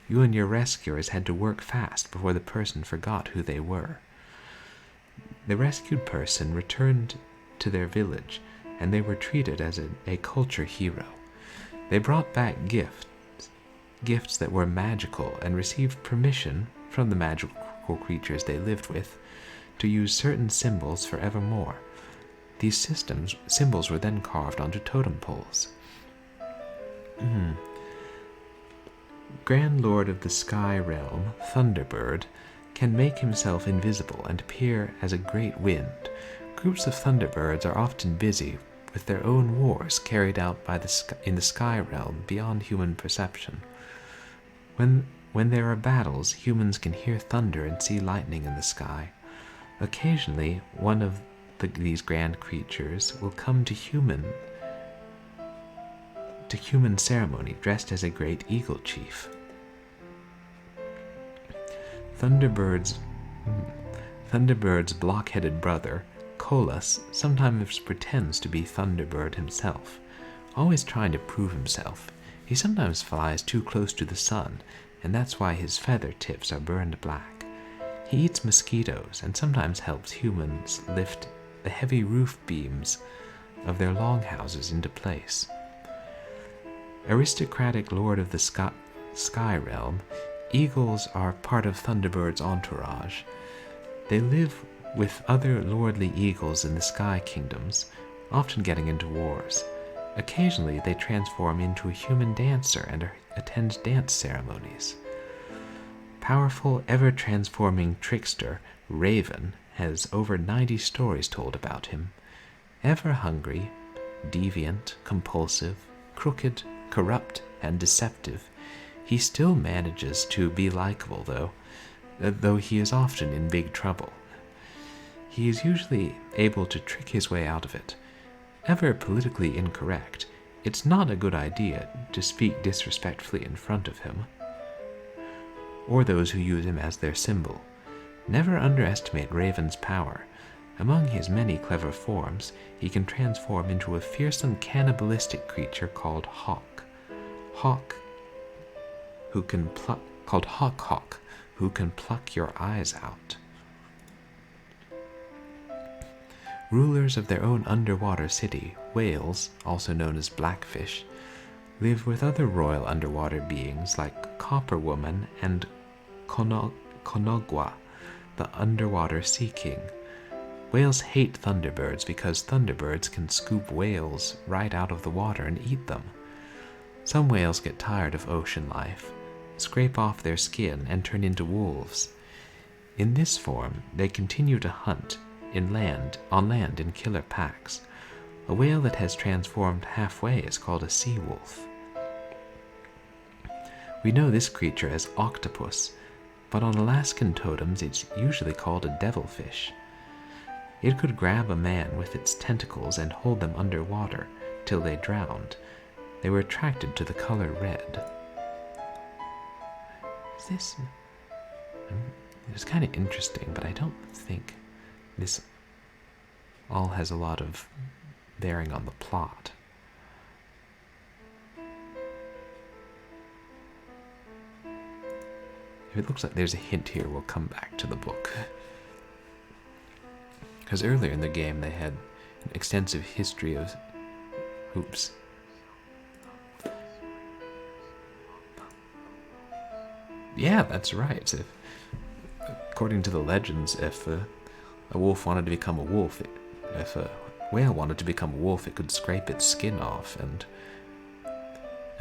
you and your rescuers had to work fast before the person forgot who they were. The rescued person returned to their village, and they were treated as a culture hero. They brought back gifts that were magical, and received permission from the magical creatures they lived with to use certain symbols forevermore. These symbols were then carved onto totem poles. Grand Lord of the Sky Realm, Thunderbird, can make himself invisible and appear as a great wind. Groups of Thunderbirds are often busy with their own wars carried out in the Sky Realm beyond human perception. When there are battles, humans can hear thunder and see lightning in the sky. Occasionally, one of these grand creatures will come to human ceremony dressed as a great eagle chief. Thunderbird's block-headed brother, Colas, sometimes pretends to be Thunderbird himself, always trying to prove himself. He sometimes flies too close to the sun, and that's why his feather tips are burned black. He eats mosquitoes and sometimes helps humans lift the heavy roof beams of their longhouses into place. Aristocratic lord of the sky realm, eagles are part of Thunderbird's entourage. They live with other lordly eagles in the sky kingdoms, often getting into wars. Occasionally they transform into a human dancer and attend dance ceremonies. Powerful, ever-transforming trickster, Raven, has over 90 stories told about him. Ever hungry, deviant, compulsive, crooked, corrupt, and deceptive, he still manages to be likable, though he is often in big trouble. He is usually able to trick his way out of it. Ever politically incorrect, it's not a good idea to speak disrespectfully in front of him, or those who use him as their symbol. Never underestimate Raven's power. Among his many clever forms, he can transform into a fearsome cannibalistic creature called Hawk, who can pluck your eyes out. Rulers of their own underwater city, whales, also known as blackfish, live with other royal underwater beings like Copper Woman and Konogwa, the underwater sea king. Whales hate thunderbirds because thunderbirds can scoop whales right out of the water and eat them. Some whales get tired of ocean life, scrape off their skin, and turn into wolves. In this form, they continue to hunt on land in killer packs. A whale that has transformed halfway is called a sea wolf. We know this creature as octopus, but on Alaskan totems it's usually called a devilfish. It could grab a man with its tentacles and hold them underwater till they drowned. They were attracted to the color red. Is this... It's kind of interesting, but I don't think this all has a lot of bearing on the plot. If it looks like there's a hint here, we'll come back to the book. Because earlier in the game they had an extensive history of... Oops. Yeah, that's right. According to the legends, if a wolf wanted to become a wolf, if a whale wanted to become a wolf, it could scrape its skin off, and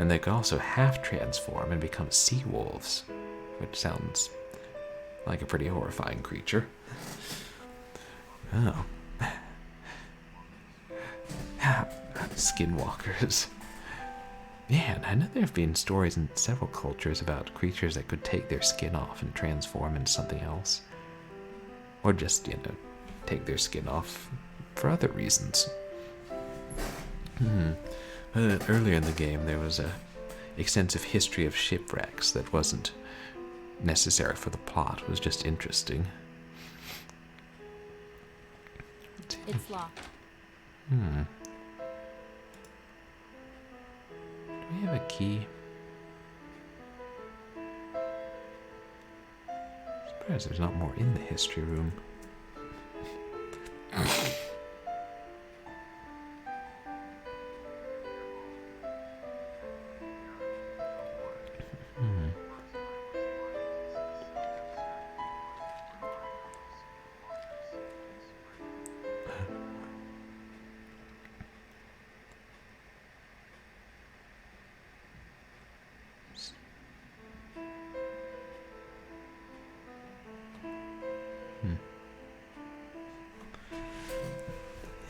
they could also half transform and become sea wolves, which sounds like a pretty horrifying creature. Oh. Skinwalkers. Yeah, and I know there have been stories in several cultures about creatures that could take their skin off and transform into something else. Or just, take their skin off for other reasons. Earlier in the game, there was a extensive history of shipwrecks that wasn't necessary for the plot. It was just interesting. It's locked. Do we have a key? I'm surprised there's not more in the history room.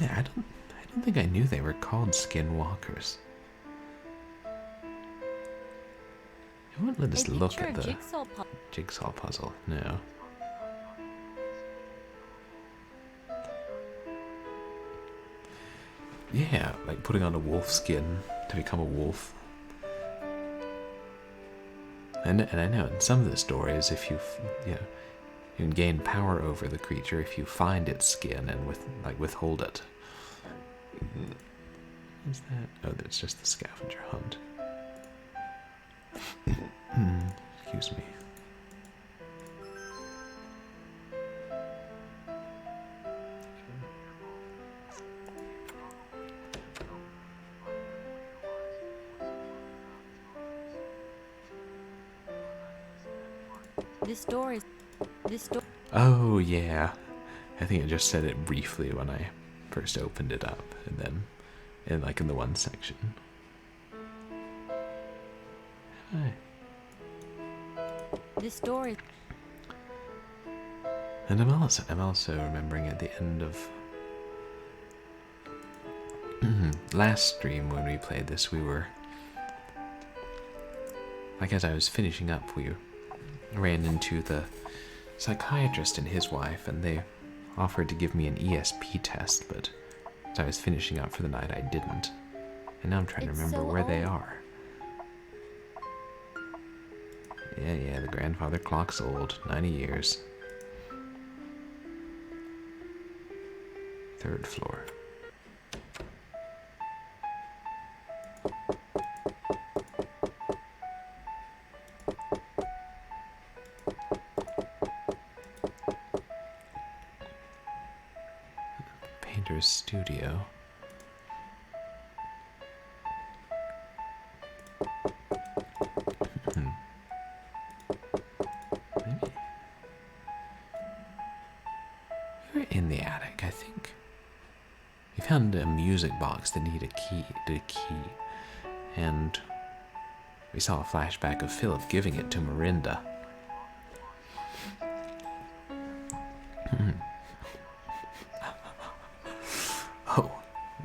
Yeah, I don't think I knew they were called skinwalkers. It won't let us look at the jigsaw puzzle. No. Yeah, like putting on a wolf skin to become a wolf. And I know in some of the stories, if you can gain power over the creature if you find its skin and withhold it. Is that? Oh, that's just the scavenger hunt. Excuse me. This door. Oh, yeah. I think I just said it briefly when I first opened it up, and then in the one section. Hi. This door is... And I'm also remembering at the end of last stream when we played this, we were as I was finishing up, we ran into the psychiatrist and his wife, and they offered to give me an ESP test, but as I was finishing up for the night, I didn't. And now I'm trying to remember where they are. Yeah, the grandfather clock's old, 90 years. 3rd floor. Painter's studio. Maybe. We were in the attic, I think. We found a music box that needed a key, and we saw a flashback of Philip giving it to Miranda.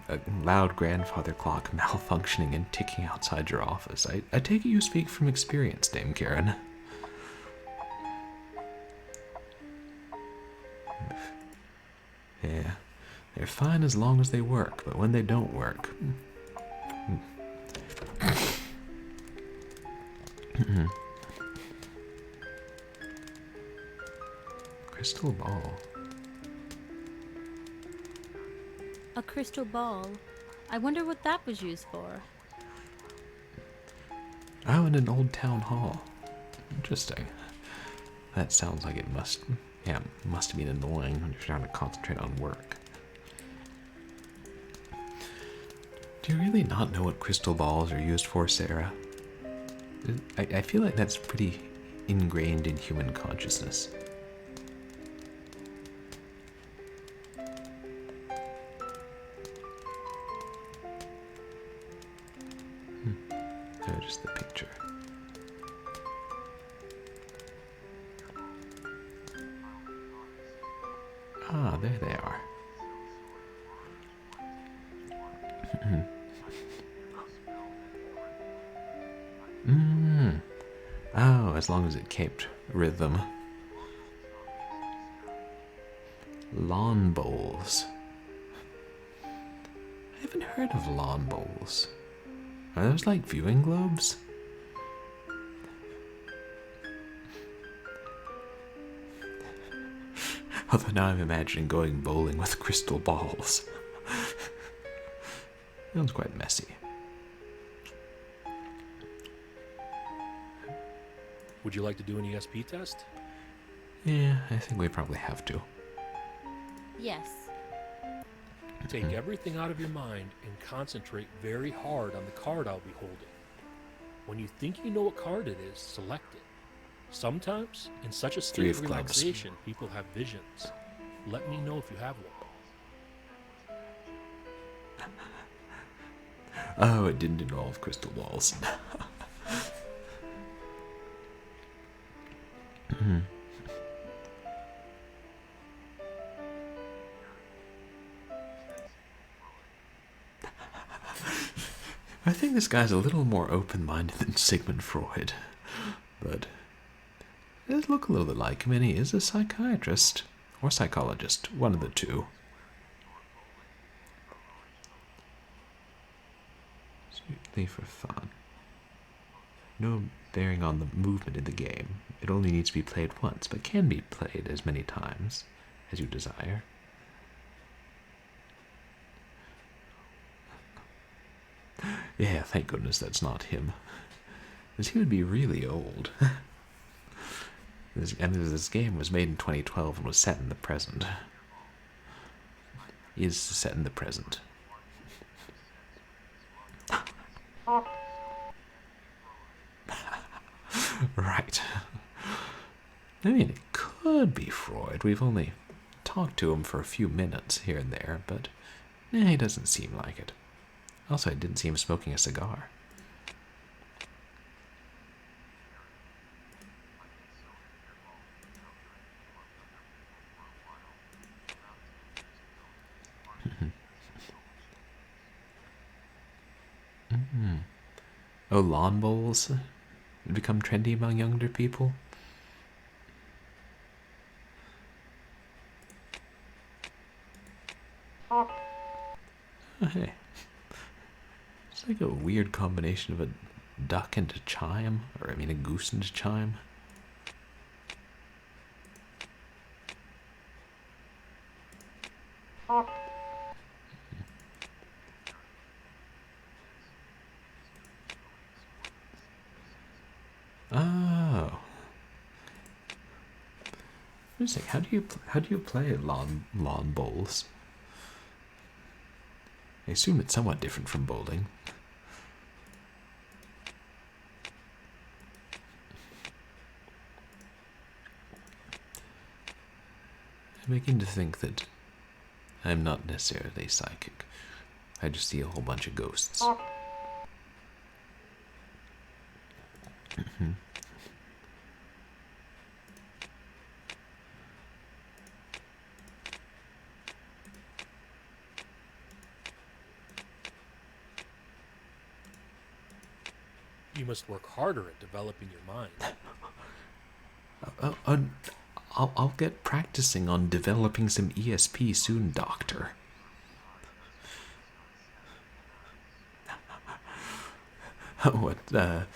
a loud grandfather clock malfunctioning and ticking outside your office. I take it you speak from experience, Dame Karen. Yeah, they're fine as long as they work, but when they don't work... Crystal ball. A crystal ball. I wonder what that was used for. Oh, in an old town hall. Interesting. That sounds like it must have been annoying when you're trying to concentrate on work. Do you really not know what crystal balls are used for, Sarah? I feel like that's pretty ingrained in human consciousness. Oh, just the picture. Ah, there they are. Oh, as long as it kept rhythm. Lawn bowls. I haven't heard of lawn bowls. Are those like viewing globes? Although now I'm imagining going bowling with crystal balls. Sounds quite messy. Would you like to do an ESP test? Yeah, I think we probably have to. Yes. Take everything out of your mind and concentrate very hard on the card I'll be holding. When you think you know what card it is, select it. Sometimes, in such a state of relaxation, people have visions. Let me know if you have one. Oh, it didn't involve crystal balls. I think this guy's a little more open-minded than Sigmund Freud, but it does look a little bit like him, and he is a psychiatrist or psychologist, one of the two. Strictly for fun. No bearing on the movement in the game. It only needs to be played once, but can be played as many times as you desire. Yeah, thank goodness that's not him. Because he would be really old. This game was made in 2012 and was set in the present. Is set in the present. Right. I mean, it could be Freud. We've only talked to him for a few minutes here and there, but he doesn't seem like it. Also, I didn't see him smoking a cigar. Oh, lawn bowls become trendy among younger people? Oh, hey. It's like a weird combination of a duck and a chime, or I mean a goose and a chime. Oh. Interesting. How do you play lawn bowls? I assume it's somewhat different from bowling. I begin to think that I'm not necessarily psychic. I just see a whole bunch of ghosts. You must work harder at developing your mind. I'll get practicing on developing some ESP soon, Doctor. What, a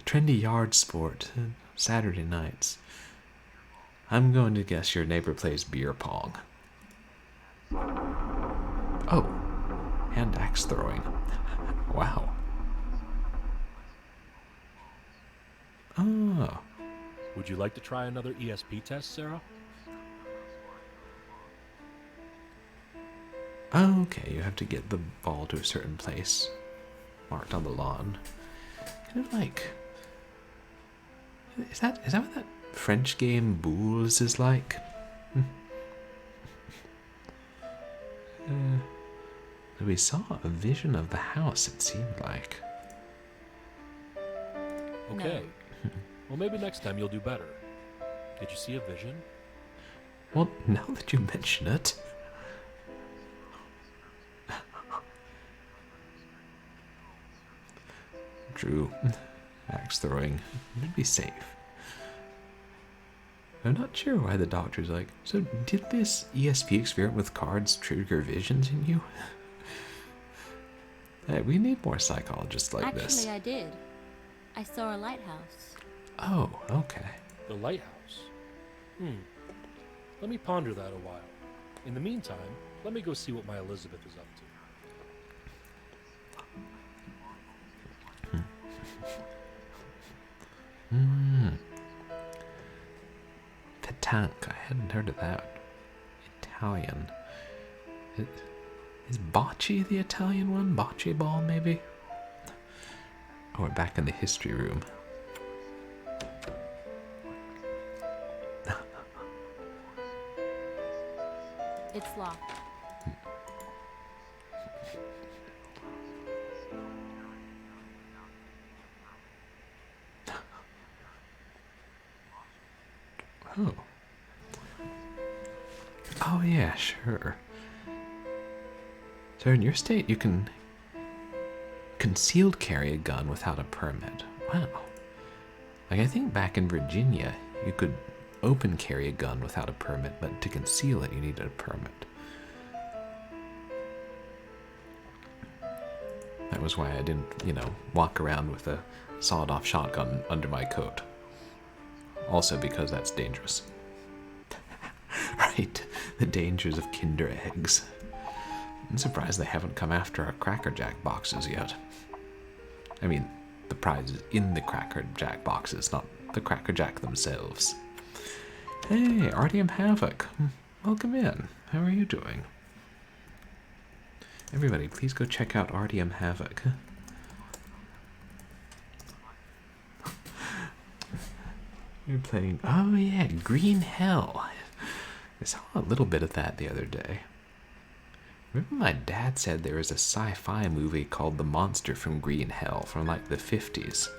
trendy yard sport, Saturday nights. I'm going to guess your neighbor plays beer pong. Oh, hand axe throwing. Wow. Oh. Would you like to try another ESP test, Sarah? Okay, you have to get the ball to a certain place, marked on the lawn. Kind of like... Is that what that French game Boules is like? We saw a vision of the house, it seemed like. Okay. Well, maybe next time you'll do better. Did you see a vision? Well, now that you mention it... True. Axe throwing would be safe. I'm not sure why the doctor's like, so did this ESP experiment with cards trigger visions in you? Hey, we need more psychologists like this. Actually, I did. I saw a lighthouse. Oh, okay. The lighthouse? Let me ponder that a while. In the meantime, let me go see what my Elizabeth is up to. Petanque, I hadn't heard of that. Italian. Is bocce the Italian one? Bocce ball, maybe? Oh, we're back in the history room. It's locked. Oh. Oh, yeah, sure. So in your state, you can concealed carry a gun without a permit. Wow. Like, I think back in Virginia, you could open carry a gun without a permit, but to conceal it, you needed a permit. That was why I didn't, walk around with a sawed-off shotgun under my coat. Also because that's dangerous. Right, the dangers of Kinder eggs. I'm surprised they haven't come after our Cracker Jack boxes yet. I mean, the prize is in the Cracker Jack boxes, not the Cracker Jack themselves. Hey, RDM Havoc. Welcome in. How are you doing? Everybody, please go check out RDM Havoc. We're playing... Oh, yeah, Green Hell. I saw a little bit of that the other day. Remember my dad said there was a sci-fi movie called The Monster from Green Hell from like the 50s.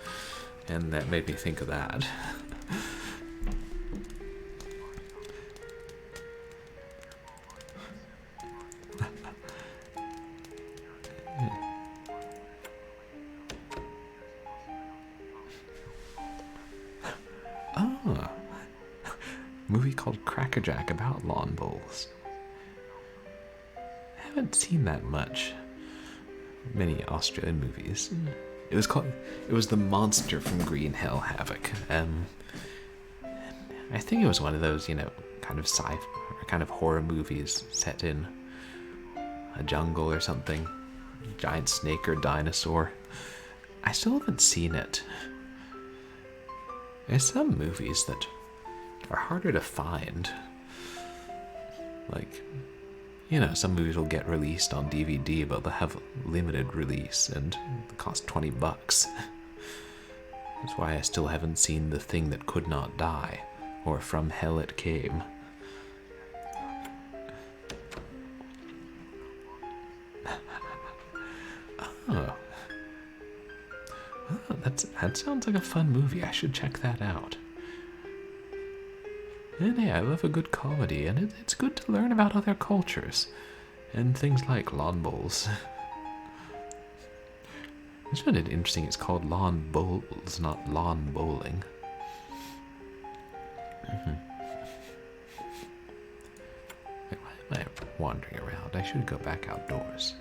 And that made me think of that. Oh. Movie called Cracker Jack about lawn bowls. I haven't seen that much. Many Australian movies. It was The Monster from Green Hell Havoc. I think it was one of those, kind of kind of horror movies set in a jungle or something. Giant snake or dinosaur. I still haven't seen it. There's some movies that are harder to find. Like, some movies will get released on DVD, but they'll have limited release and cost $20. That's why I still haven't seen The Thing That Could Not Die, or From Hell It Came. Oh. Oh, that sounds like a fun movie. I should check that out. And yeah, I love a good comedy, and it's good to learn about other cultures and things like lawn bowls. It's kind of interesting. It's called lawn bowls, not lawn bowling. Wait, why am I wandering around? I should go back outdoors.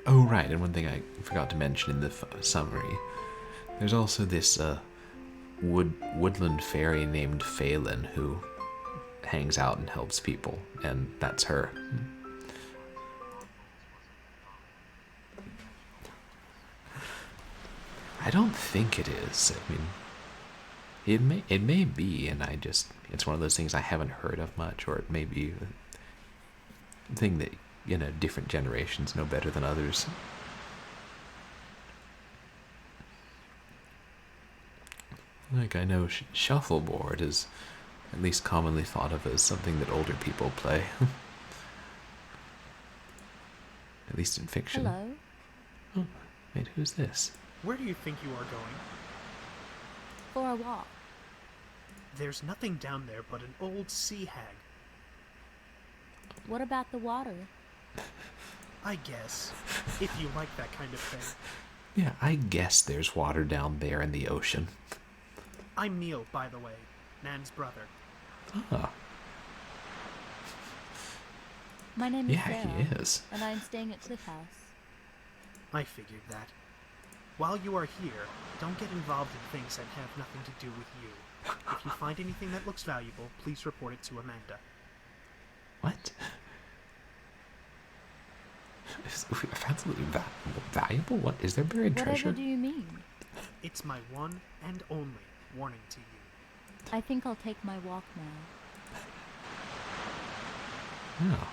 Oh, right, and one thing I forgot to mention in the summary, there's also this woodland fairy named Phelan who hangs out and helps people, and that's her. I don't think it is. I mean, it may be, and it's one of those things I haven't heard of much, or it may be a thing that, you know, different generations know better than others. Like, I know shuffleboard is at least commonly thought of as something that older people play. At least in fiction. Hello? Oh, wait, who's this? Where do you think you are going? For a walk. There's nothing down there but an old sea hag. What about the water? I guess, if you like that kind of thing. Yeah, I guess there's water down there in the ocean. I'm Neil, by the way, Nan's brother. Ah. My name is Yeah, Sarah, he is. and I'm staying at CLIFFHOUSE. I figured that. While you are here, don't get involved in things that have nothing to do with you. If you find anything that looks valuable, please report it to Amanda. What? If I found something valuable? What? Is there buried treasure? Whatever do you mean? It's my one and only warning to you. I think I'll take my walk now. Oh.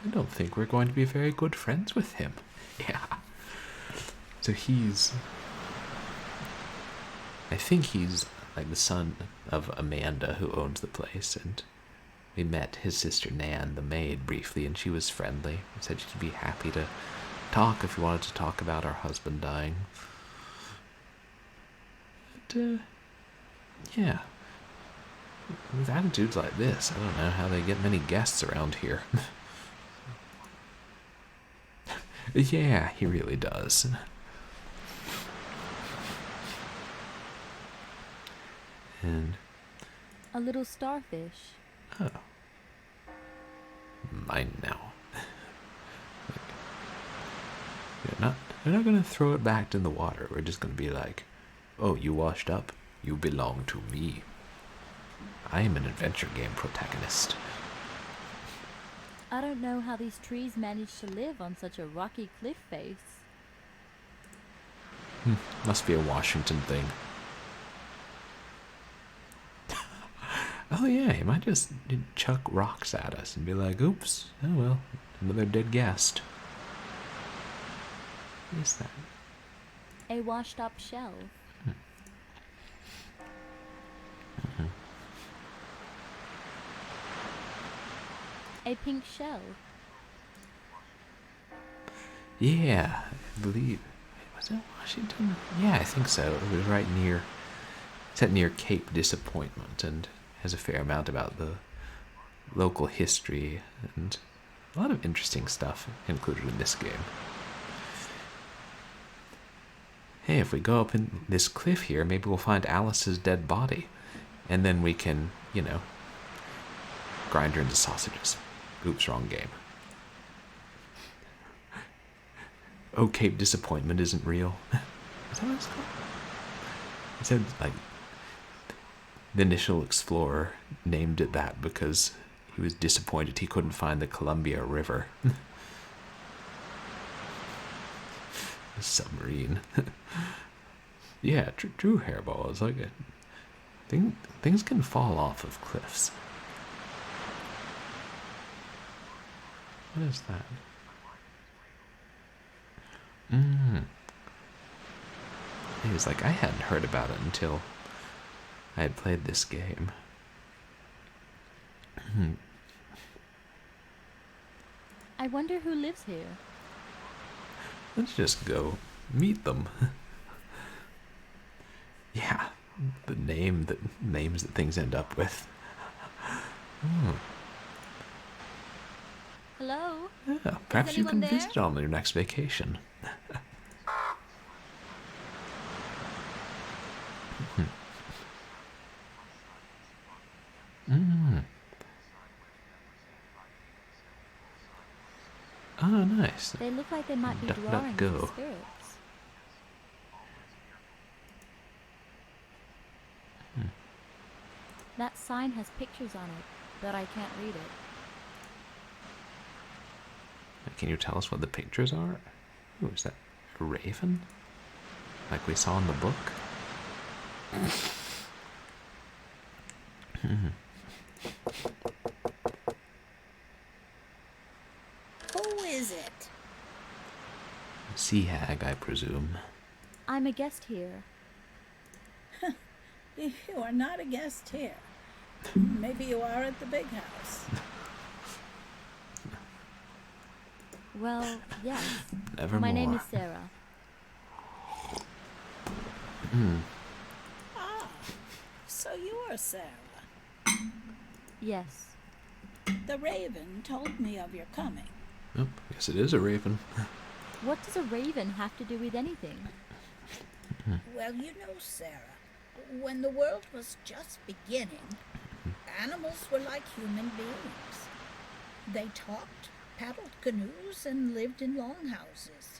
I don't think we're going to be very good friends with him. Yeah. So I think he's like the son of Amanda, who owns the place, and we met his sister Nan, the maid, briefly, and she was friendly. Said she'd be happy to talk if we wanted to talk about our husband dying. But, yeah. With attitudes like this, I don't know how they get many guests around here. Yeah, he really does. And a little starfish. Oh. Mine now. We're not gonna throw it back in the water. We're just gonna be like, oh, you washed up? You belong to me. I am an adventure game protagonist. I don't know how these trees manage to live on such a rocky cliff face. Must be a Washington thing. Oh yeah, he might just chuck rocks at us and be like, oops, oh well, another dead guest. What is that? A washed up shell. A pink shell. Yeah, I believe. Was it Washington? Yeah, I think so. It was right near, set near Cape Disappointment, and has a fair amount about the local history and a lot of interesting stuff included in this game. Hey, if we go up in this cliff here, maybe we'll find Alice's dead body, and then we can, you know, grind her into sausages. Oops, wrong game. Oh, Cape Disappointment isn't real. Is that what it's called? It said, like, the initial explorer named it that because he was disappointed he couldn't find the Columbia River. A submarine. Yeah, true hairball. It's like things can fall off of cliffs. What is that? It was like I hadn't heard about it until I had played this game. I wonder who lives here. Let's just go meet them. Yeah, the names that things end up with. Hello? Yeah, perhaps you can anyone there? visit on your next vacation. Oh, nice. They look like they might be Duck, duck, drawings of go. spirits. That sign has pictures on it, but I can't read it. Can you tell us what the pictures are? Ooh, is that a raven? Like we saw in the book? Who is it? Sea hag, I presume. I'm a guest here. You are not a guest here. Maybe you are at the big house. Well, yes. Nevermore. My name is Sarah. Ah, so you are Sarah. Yes. The raven told me of your coming. Oh, yes, it is a raven. What does a raven have to do with anything? Well, you know, Sarah, when the world was just beginning, animals were like human beings. They talked, paddled canoes, and lived in longhouses.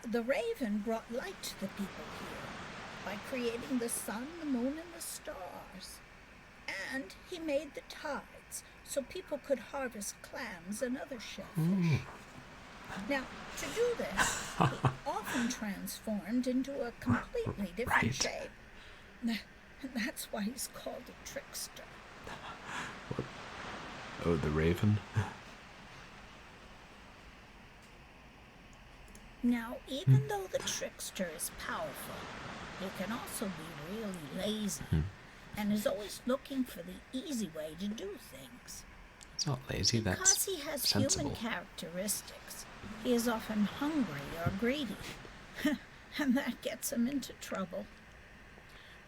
The raven brought light to the people here by creating the sun, the moon, and the stars. And he made the tides so people could harvest clams and other shellfish. Now, to do this, he often transformed into a completely different shape. That's why he's called a trickster. What? Oh, the raven? Now, even though the trickster is powerful, he can also be really lazy and is always looking for the easy way to do things. It's not lazy, that's Because he has sensible. human characteristics, he is often hungry or greedy, and that gets him into trouble.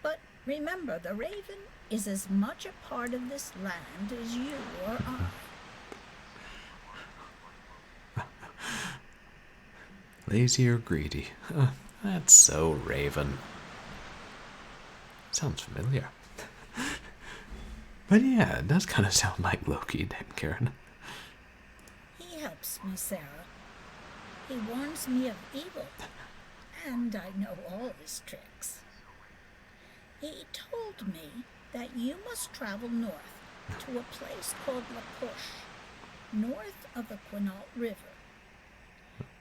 But remember, the raven is as much a part of this land as you or I. Lazy or greedy? That's so raven. Sounds familiar. But yeah, it does kind of sound like Loki, Dame Karen. He helps me, Sarah. He warns me of evil, and I know all his tricks. He told me that you must travel north to a place called La Push, north of the Quinault River.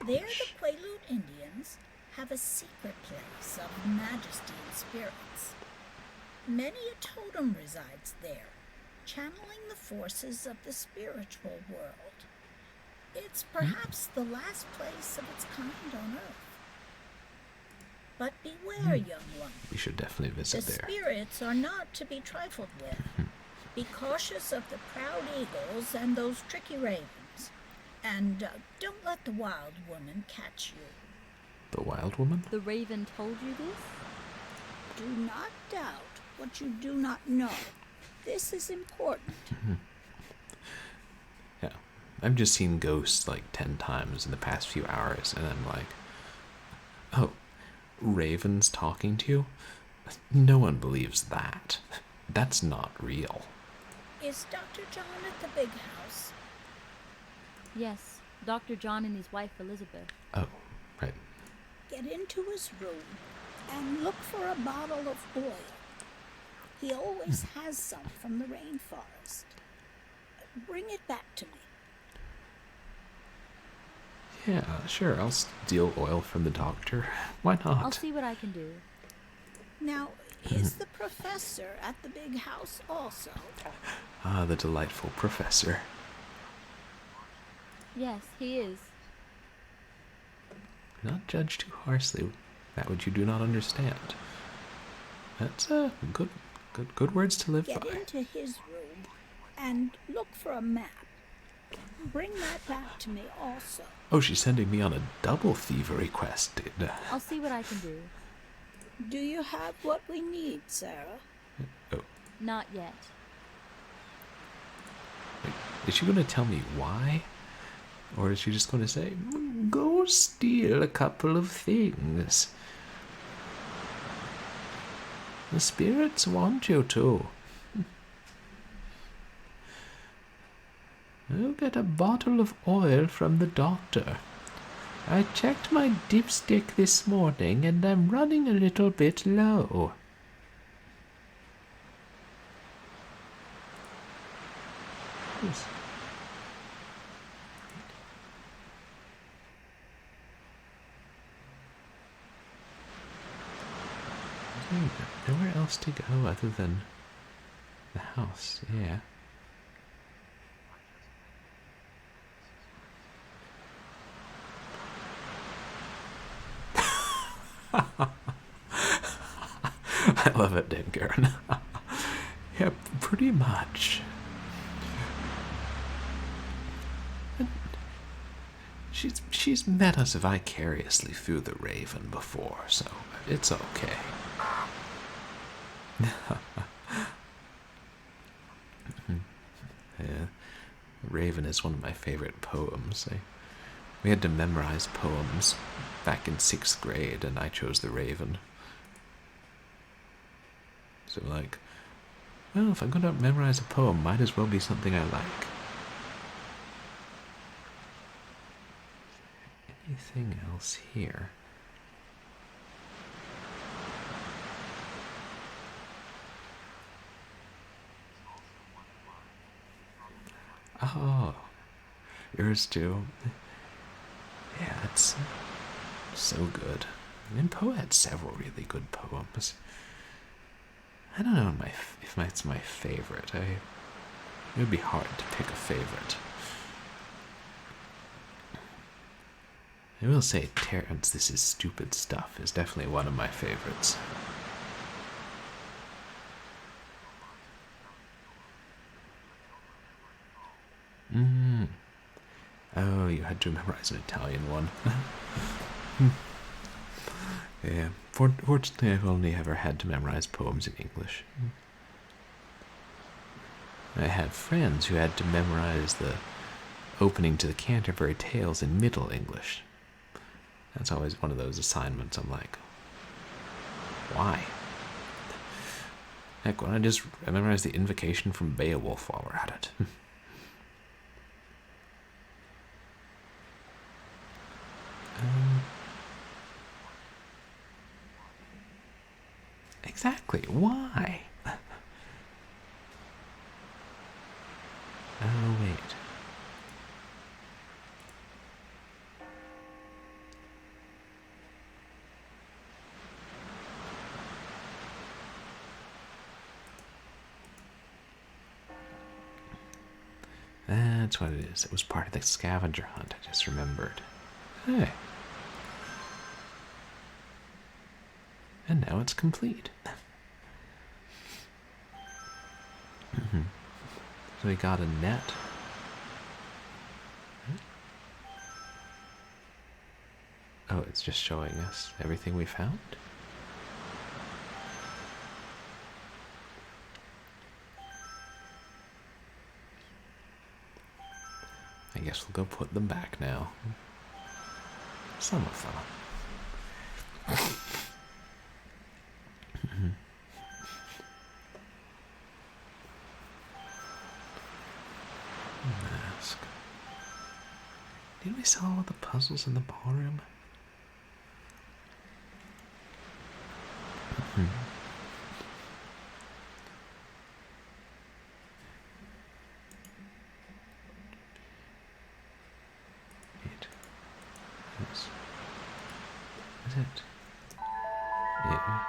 There the Quaalude Indians have a secret place of majesty and spirits. Many a totem resides there, channeling the forces of the spiritual world. It's perhaps the last place of its kind on Earth. But beware, young one. We should definitely visit The there. spirits are not to be trifled with. Be cautious of the proud eagles and those tricky ravens. And don't let the wild woman catch you. The wild woman? The raven told you this? Do not doubt what you do not know. This is important. Yeah. I've just seen ghosts like 10 times in the past few hours, and I'm like, oh, ravens talking to you? No one believes that. That's not real. Is Dr. John at the big house? Yes, Dr. John and his wife Elizabeth. Oh, right. Get into his room and look for a bottle of oil. He always has some from the rainforest. Bring it back to me. Yeah, sure, I'll steal oil from the doctor. Why not? I'll see what I can do. Now, is the professor at the big house also? Ah, the delightful professor. Yes, he is. Do not judge too harshly that which you do not understand. That's good words to live Get by. into his room and look for a map. Bring that back to me also. Oh, she's sending me on a double thievery quest. I'll see what I can do. Do you have what we need, Sarah? Oh, Not yet. wait, is she going to tell me why Or is she just going to say, go steal a couple of things? The spirits want you to. Go get a bottle of oil from the doctor. I checked my dipstick this morning and I'm running a little bit low. Yes. Nowhere else to go other than the house, yeah. I love it, Dan Karen. Yeah, pretty much. She's met us vicariously through the Raven before, so it's okay. Yeah, Raven is one of my favorite poems. We had to memorize poems back in 6th grade, and I chose the Raven. So like, well, if I'm going to memorize a poem, might as well be something I like. Anything else here? Oh, yours too. Yeah, it's so good. And Poe had several really good poems. I don't know if it's my favorite. It would be hard to pick a favorite. I will say Terrence, This Is Stupid Stuff is definitely one of my favorites. Oh, you had to memorize an Italian one. Yeah, fortunately I've only ever had to memorize poems in English. I have friends who had to memorize the opening to the Canterbury Tales in Middle English. That's always one of those assignments I'm like, why? Heck, why don't I just memorize the invocation from Beowulf while we're at it? Exactly, why? Oh, wait. That's what it is. It was part of the scavenger hunt, I just remembered. Hey. And now it's complete. So we got a net. Oh, it's just showing us everything we found? I guess we'll go put them back now. Some of them. Mask. Did we solve all the puzzles in the ballroom? Is it? Yeah.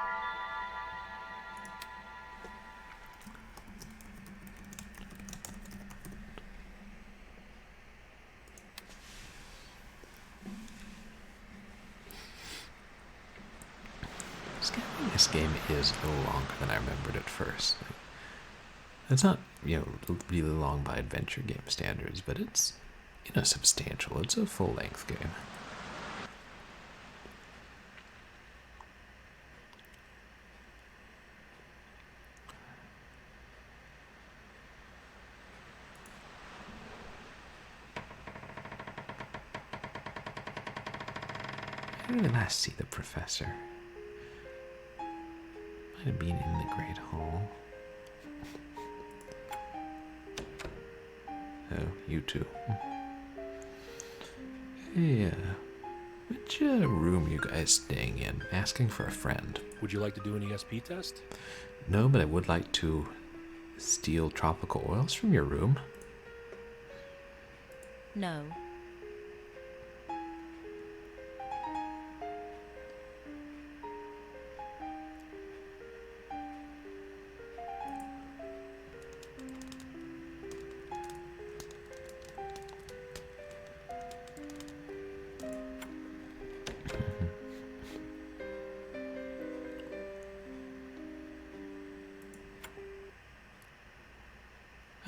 This game is a little longer than I remembered at first. It's not, really long by adventure game standards, but it's, substantial. It's a full-length game. Where did I last see the professor? Might have been in the Great Hall. Oh, you too. Hey, which room you guys staying in? Asking for a friend. Would you like to do an ESP test? No, but I would like to steal tropical oils from your room. No.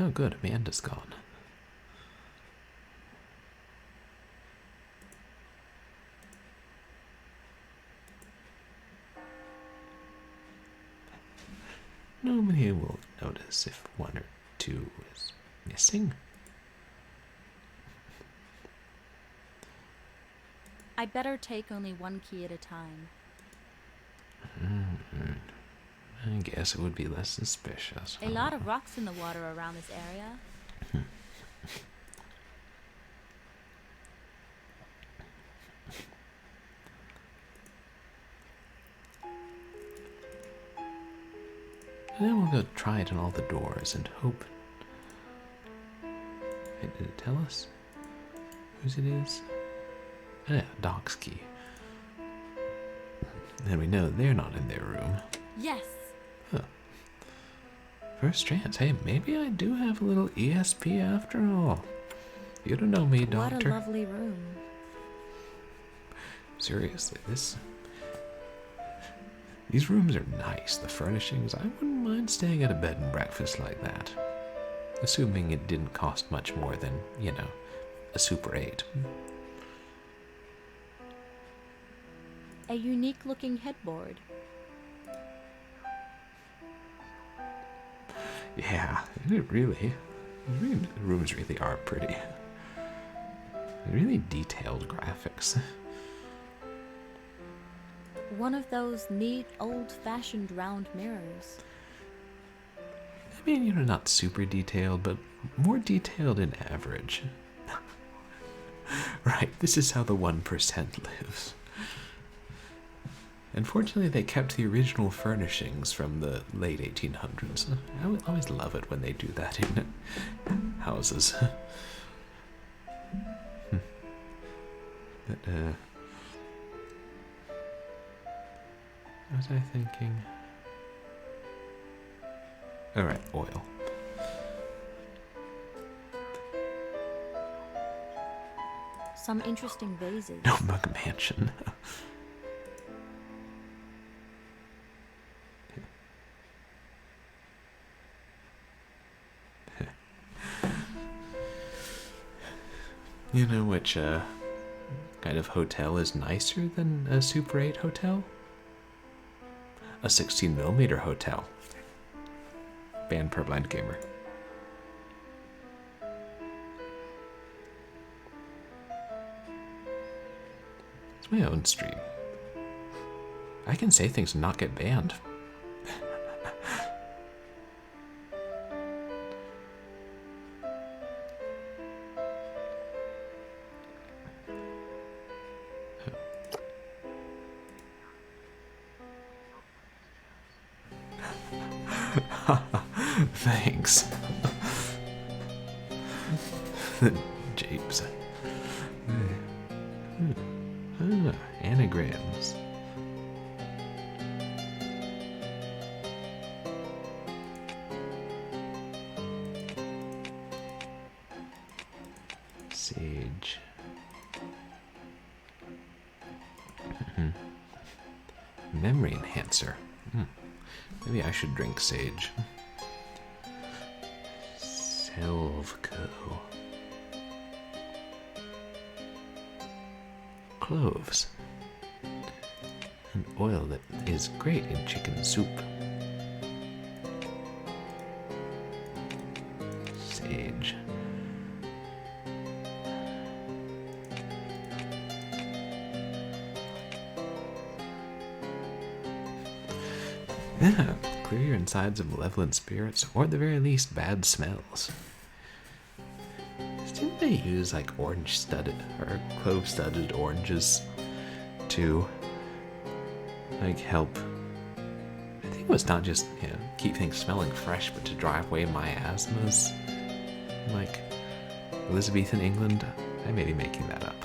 Oh, good. Amanda's gone. Nobody will notice if one or two is missing. I better take only one key at a time. I guess it would be less suspicious. A lot of rocks in the water around this area. And then we'll go try it on all the doors and hope. Wait, did it tell us whose it is? Oh, yeah, Doc's key. And we know they're not in their room. Yes. Huh. First chance. Hey, maybe I do have a little ESP after all. You don't know me, Doctor. What a lovely room. Seriously, these rooms are nice. The furnishings, I wouldn't mind staying at a bed and breakfast like that. Assuming it didn't cost much more than, you know, a Super 8. A unique looking headboard. Yeah, the rooms really are pretty. Really detailed graphics. One of those neat, old-fashioned round mirrors. I mean, you know, not super detailed, but more detailed than average. Right, this is how the 1% lives. Unfortunately, they kept the original furnishings from the late 1800s. I always love it when they do that in houses. But, what was I thinking? Alright, oil. Some interesting vases. No mug mansion. You know which kind of hotel is nicer than a Super 8 hotel? A 16mm hotel. Banned per blind gamer. It's my own stream. I can say things and not get banned. Thanks. Japes. Anagrams. Sage. Memory enhancer. Maybe I should drink sage. Selvco. Cloves. An oil that is great in chicken soup. Sage. Yeah, clear your insides of malevolent spirits, or at the very least, bad smells. Didn't they use like orange studded or clove studded oranges to like help? I think it was not just keep things smelling fresh, but to drive away miasmas. Like Elizabethan England, I may be making that up.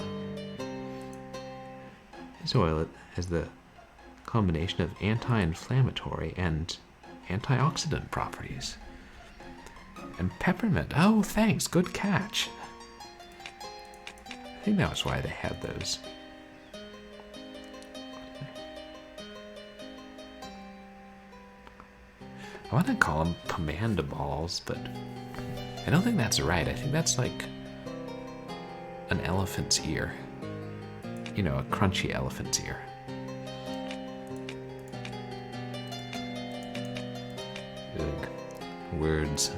This oil has the combination of anti-inflammatory and antioxidant properties. And peppermint. Oh, thanks. Good catch. I think that was why they had those. I want to call them Pamanda balls, but I don't think that's right. I think that's like an elephant's ear. You know, a crunchy elephant's ear. Ugh. Words.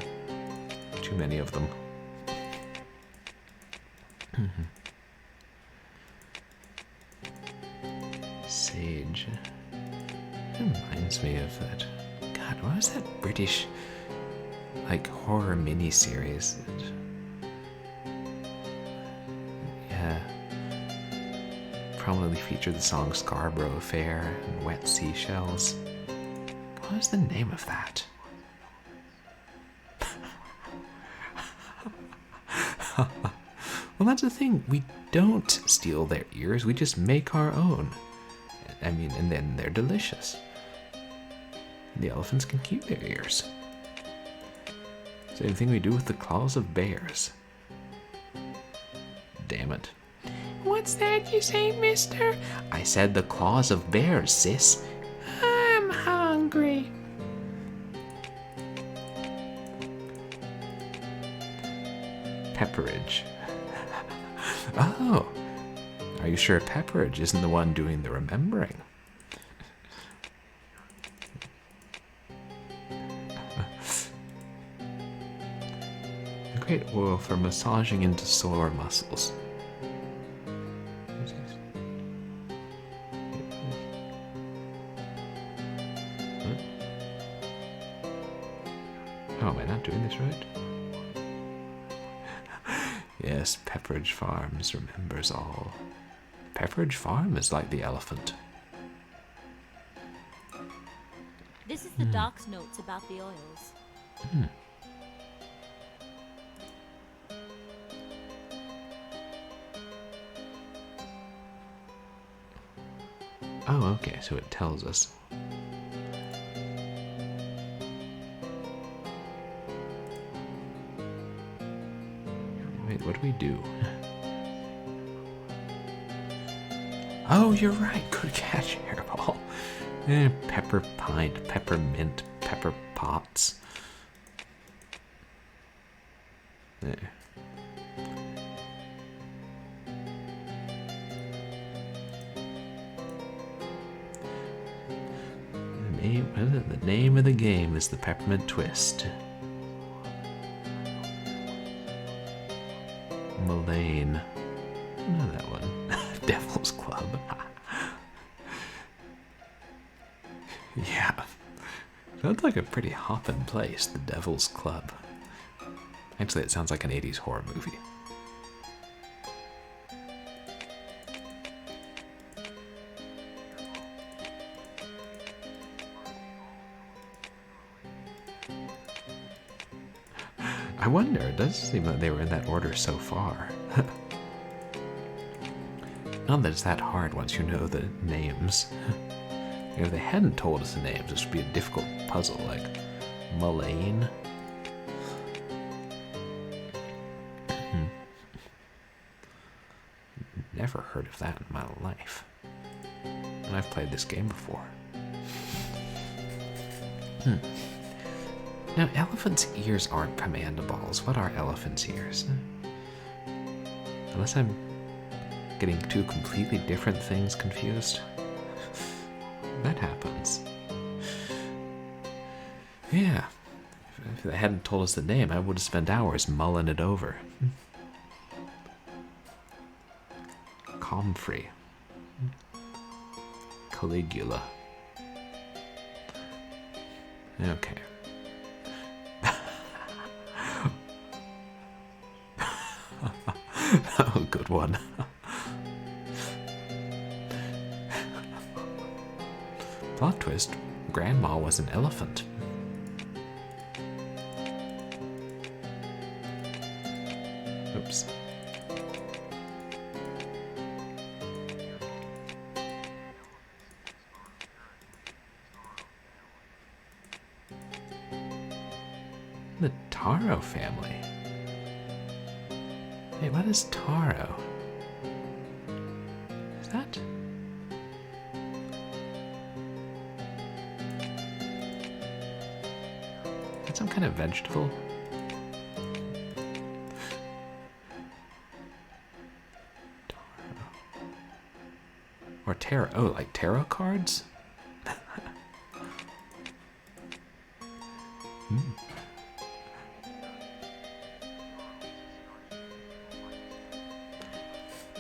Too many of them. Sage. It reminds me of that. God, what was that British, like, horror miniseries? Yeah. Prominently featured the song Scarborough Affair and Wet Seashells. What was the name of that? Well, that's the thing. We don't steal their ears. We just make our own. I mean, and then they're delicious. The elephants can keep their ears. Same thing we do with the claws of bears. Damn it. What's that you say, mister? I said the claws of bears, sis. I'm hungry. Pepperidge. Oh, are you sure Pepperidge isn't the one doing the remembering? A great oil for massaging into sore muscles. Oh, am I not doing this right? Yes, Pepperidge Farms remembers all. Pepperidge Farm is like the elephant. This is the doc's notes about the oils. Oh, okay, so it tells us. Wait, what do we do? Oh, you're right. Good catch, Hairball. Pepper pint, peppermint, pepper pots. There. The name of the game is the peppermint twist. Mullane. I know that one. Devil's Club. Yeah. Sounds like a pretty hoppin' place, the Devil's Club. Actually, it sounds like an 80s horror movie. I wonder, it does seem like they were in that order so far. Not that it's that hard once you know the names. If they hadn't told us the names, this would be a difficult puzzle, like Mullane. Never heard of that in my life. And I've played this game before. Now, elephants' ears aren't Pamanda balls. What are elephants' ears? Unless I'm getting two completely different things confused. That happens. Yeah. If they hadn't told us the name, I would have spent hours mulling it over. Comfrey. Caligula. Okay. Oh, good one. Plot twist, Grandma was an elephant. Oops. The Taro family. Wait, what is taro? Is that? Is that some kind of vegetable? Taro. Or tarot. Oh, like tarot cards?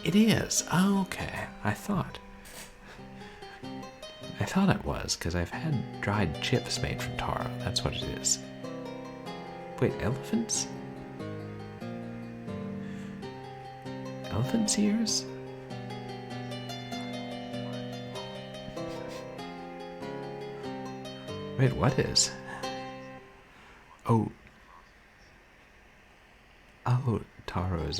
It is. Oh, okay. I thought it was, because I've had dried chips made from taro. That's what it is. Wait, elephants? Elephant's ears? Wait, what is? Oh. Oh, taro is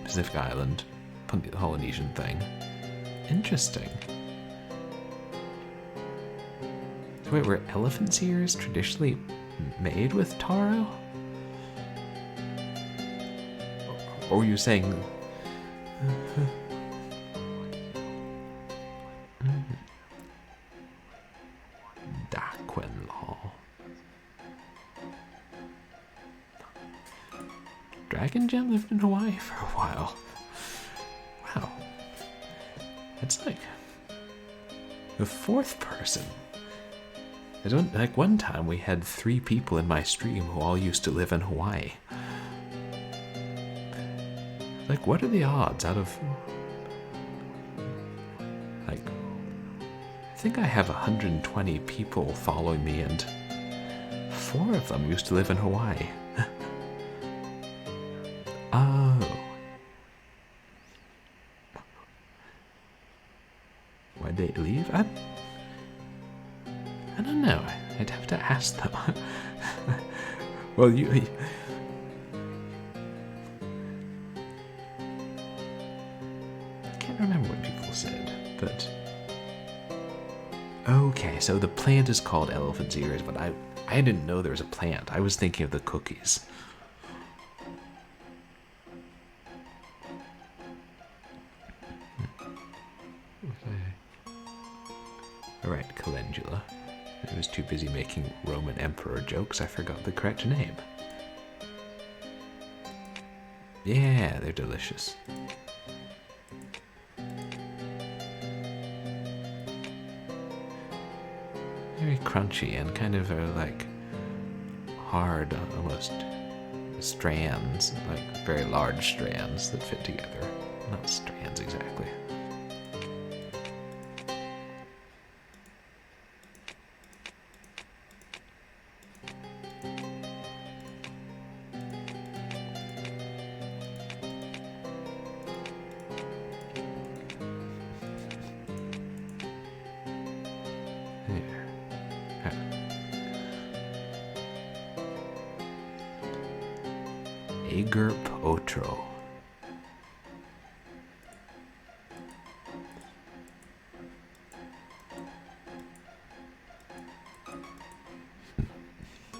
Pacific Island. The Polynesian thing. Interesting. So wait, were elephant's ears traditionally made with taro? Or were you saying... Daquinlaw. Dragon Gem lived in Hawaii for a while. Wow. That's like the fourth person. I don't like one time we had 3 people in my stream who all used to live in Hawaii. Like, what are the odds out of like I think I have 120 people following me and 4 of them used to live in Hawaii. Oh. Why'd they leave? I don't know. I'd have to ask them. Well, I can't remember what people said, but... Okay, so the plant is called elephant's ears, but I didn't know there was a plant. I was thinking of the cookies. Alright, calendula. I was too busy making Roman emperor jokes, I forgot the correct name. Yeah, they're delicious. Very crunchy and kind of like hard, almost strands, like very large strands that fit together. Not strands exactly. Agerp Otro.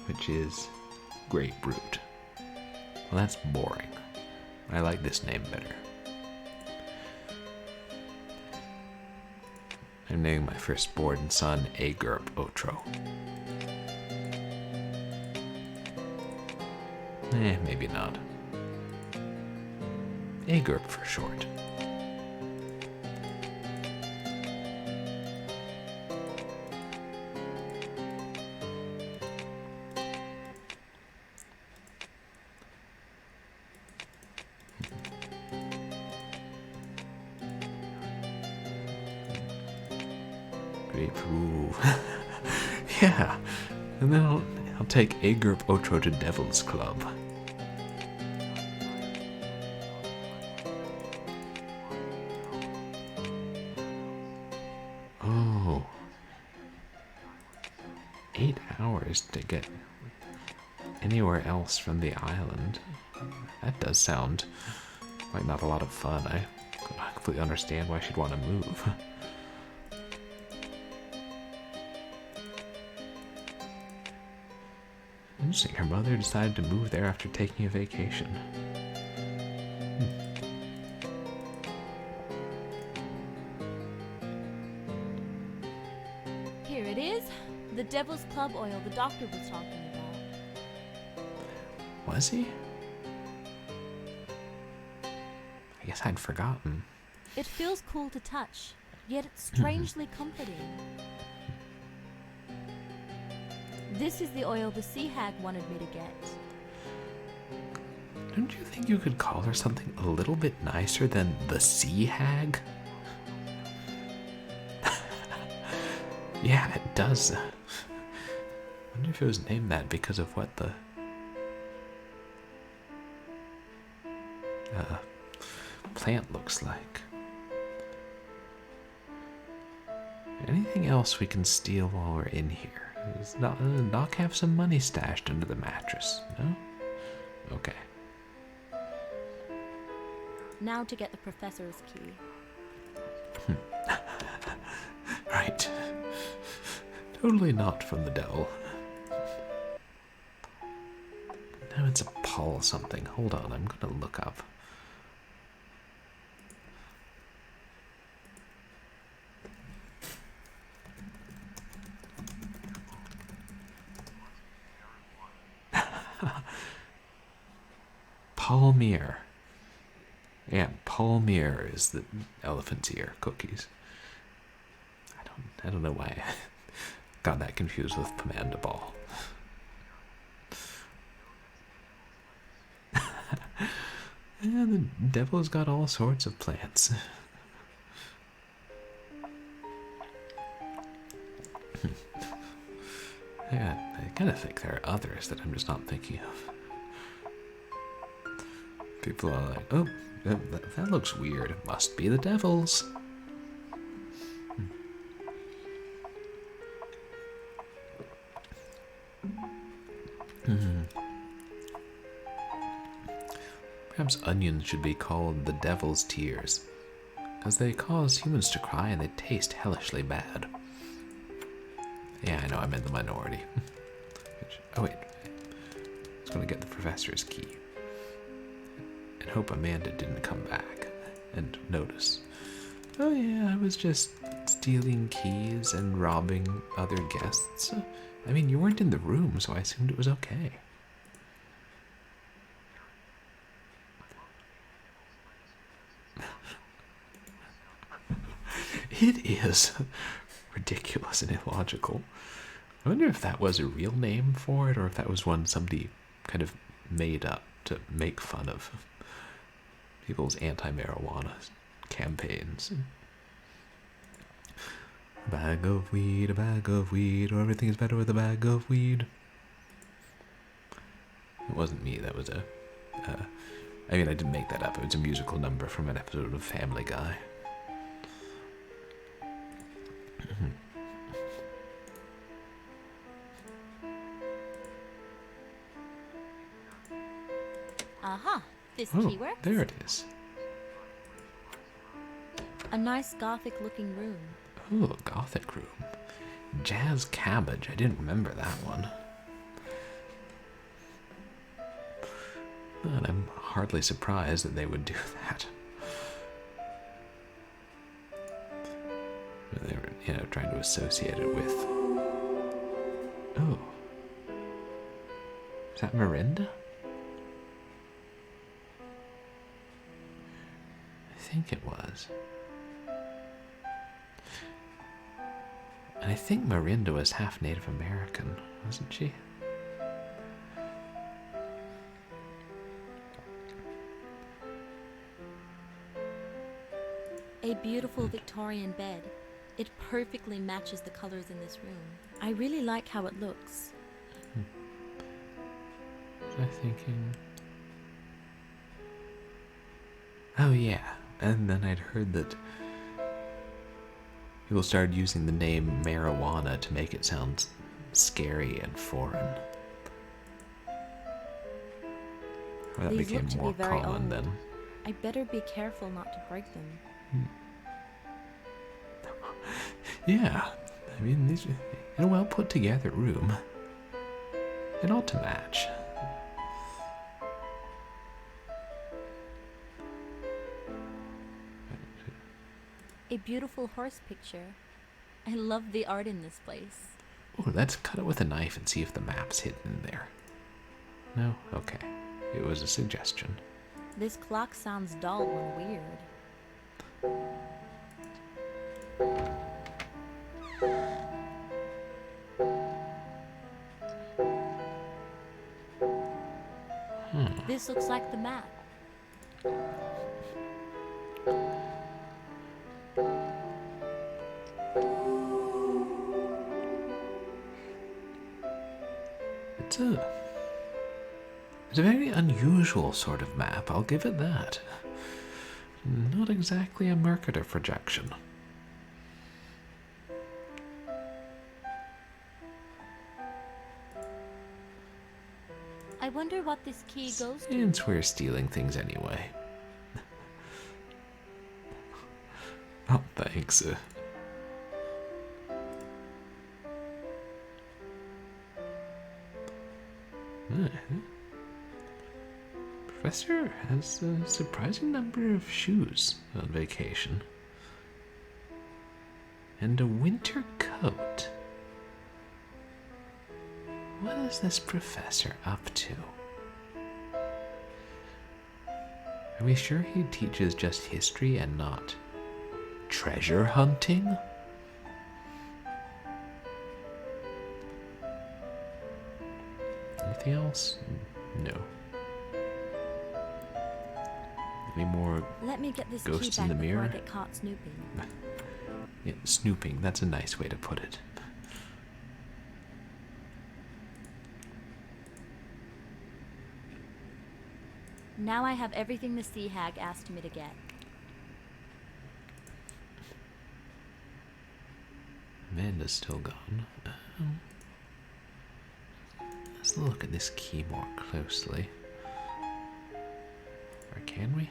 Which is grapefruit. Well, that's boring. I like this name better. I'm naming my firstborn son Agerp Otro. Maybe not. Agerp for short. Grapefruit. Yeah. And then I'll take a group Otro to Devil's Club. Oh. 8 hours to get anywhere else from the island. That does sound like not a lot of fun. I completely understand why she'd want to move. Interesting, her mother decided to move there after taking a vacation. Here it is. The Devil's Club oil the doctor was talking about. Was he? I guess I'd forgotten. It feels cool to touch, yet it's strangely comforting. This is the oil the sea hag wanted me to get. Don't you think you could call her something a little bit nicer than the sea hag? Yeah, it does. I wonder if it was named that because of what the plant looks like. Anything else we can steal while we're in here? Does Doc have some money stashed under the mattress? No? Okay. Now to get the professor's key. Right. Totally not from the devil. Now it's a Paul something. Hold on, I'm gonna look up. Palmier. Yeah, Palmier is the elephant's ear cookies. I don't know why I got that confused with Pamanda Ball. Yeah, the devil's got all sorts of plants. Yeah, I kind of think there are others that I'm just not thinking of. People are like, oh, that looks weird. It must be the devil's. Perhaps onions should be called the devil's tears, because they cause humans to cry and they taste hellishly bad. Yeah, I know, I'm in the minority. Oh wait, I was going to get the professor's key. And hope Amanda didn't come back and notice. Oh yeah, I was just stealing keys and robbing other guests. I mean, you weren't in the room, so I assumed it was okay. It is ridiculous and illogical. I wonder if that was a real name for it, or if that was one somebody kind of made up to make fun of people's anti-marijuana campaigns. A bag of weed, or everything is better with a bag of weed. It wasn't me, that was I mean, I didn't make that up. It was a musical number from an episode of Family Guy. Aha, this Oh, key works. there it is. A nice gothic-looking room. Ooh, a gothic room. Jazz Cabbage, I didn't remember that one. And I'm hardly surprised that they would do that. They were, trying to associate it with... Oh. Is that Miranda? I think it was. And I think Miranda was half Native American, wasn't she? A beautiful Victorian bed. It perfectly matches the colors in this room. I really like how it looks. was I thinking? Oh yeah, and then I'd heard that people started using the name marijuana to make it sound scary and foreign. Or that These became look to more be very common old. then. I better be careful not to break them. Yeah, I mean, these are in a well put together room. And all to match. A beautiful horse picture. I love the art in this place. Oh, let's cut it with a knife and see if the map's hidden in there. No? Okay. It was a suggestion. This clock sounds dull and weird. This looks like the map. It's a very unusual sort of map, I'll give it that. Not exactly a Mercator projection. I wonder what this key goes to. Since we're stealing things anyway. Oh, thanks. Professor has a surprising number of shoes on vacation. And a winter coat. What is this professor up to? Are we sure he teaches just history and not treasure hunting? Anything else? No. Any more Let me get this ghosts key in back the before mirror? I get caught snooping. Yeah, snooping, that's a nice way to put it. Now I have everything the sea hag asked me to get. Amanda's still gone. Let's look at this key more closely. Or can we?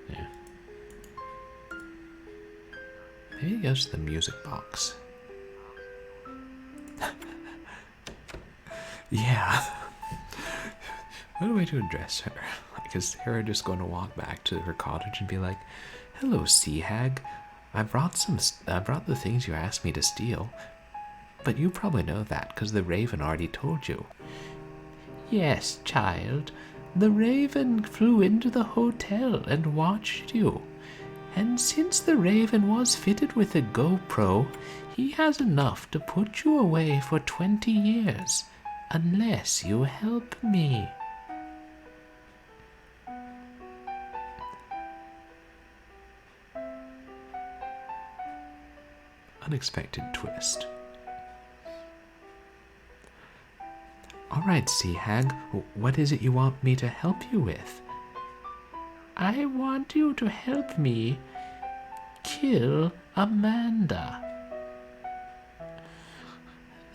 Yeah. Maybe it goes to the music box. Yeah. What a way to address her. Like, is Sarah just going to walk back to her cottage and be like, "Hello, sea hag. I brought the things you asked me to steal. But you probably know that because the raven already told you." "Yes, child. The raven flew into the hotel and watched you. And since the raven was fitted with a GoPro, he has enough to put you away for 20 years. Unless you help me." Unexpected twist. Alright, Sea Hag, what is it you want me to help you with? "I want you to help me kill Amanda.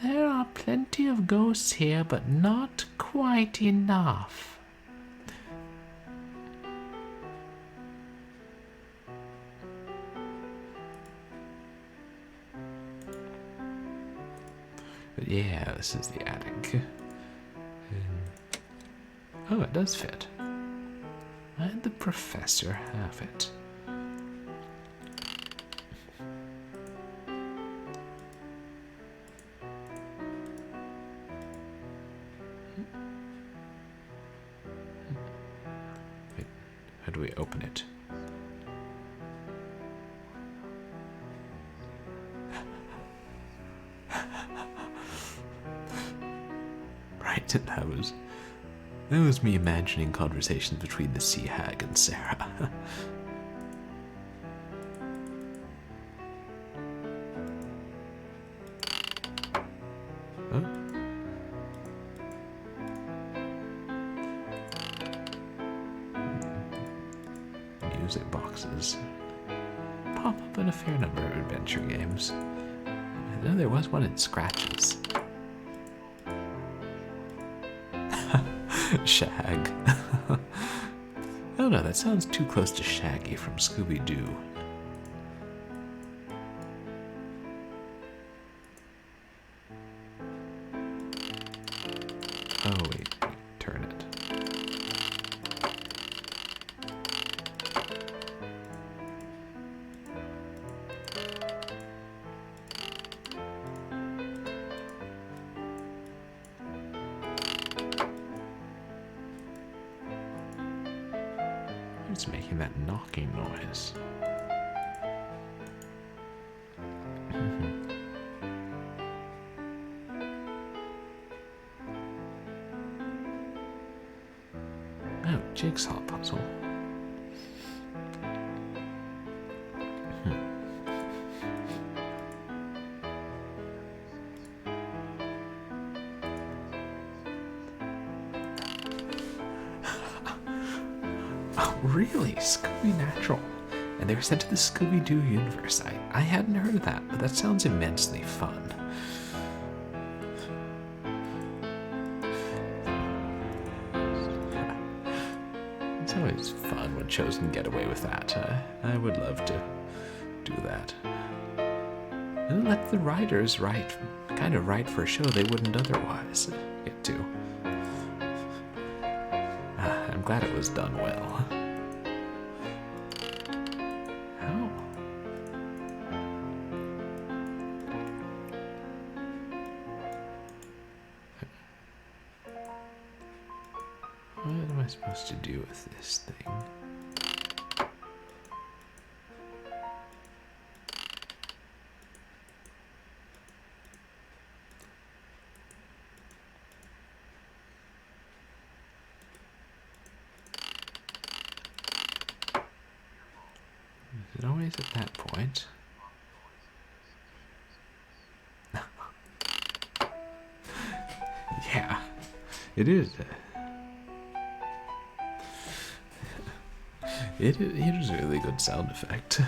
There are plenty of ghosts here, but not quite enough." But yeah, this is the attic. Oh, it does fit. And the professor have it. Wait, how do we open it? Right, that was me imagining conversations between the Sea Hag and Sarah. music boxes pop up in a fair number of adventure games. I know there was one in Scratches. Shag. Oh no, that sounds too close to Shaggy from Scooby-Doo. Oh wait, turn it. It's making that knocking noise. Oh, jigsaw puzzle. Oh, really? Scooby Natural. And they were sent to the Scooby-Doo universe. I hadn't heard of that, but that sounds immensely fun. It's always fun when shows can get away with that. I would love to do that. And let the writers write for a show they wouldn't otherwise get to. I'm glad it was done well. How? What am I supposed to do with this thing? Is it always at that point? Yeah, it is. It is a really good sound effect.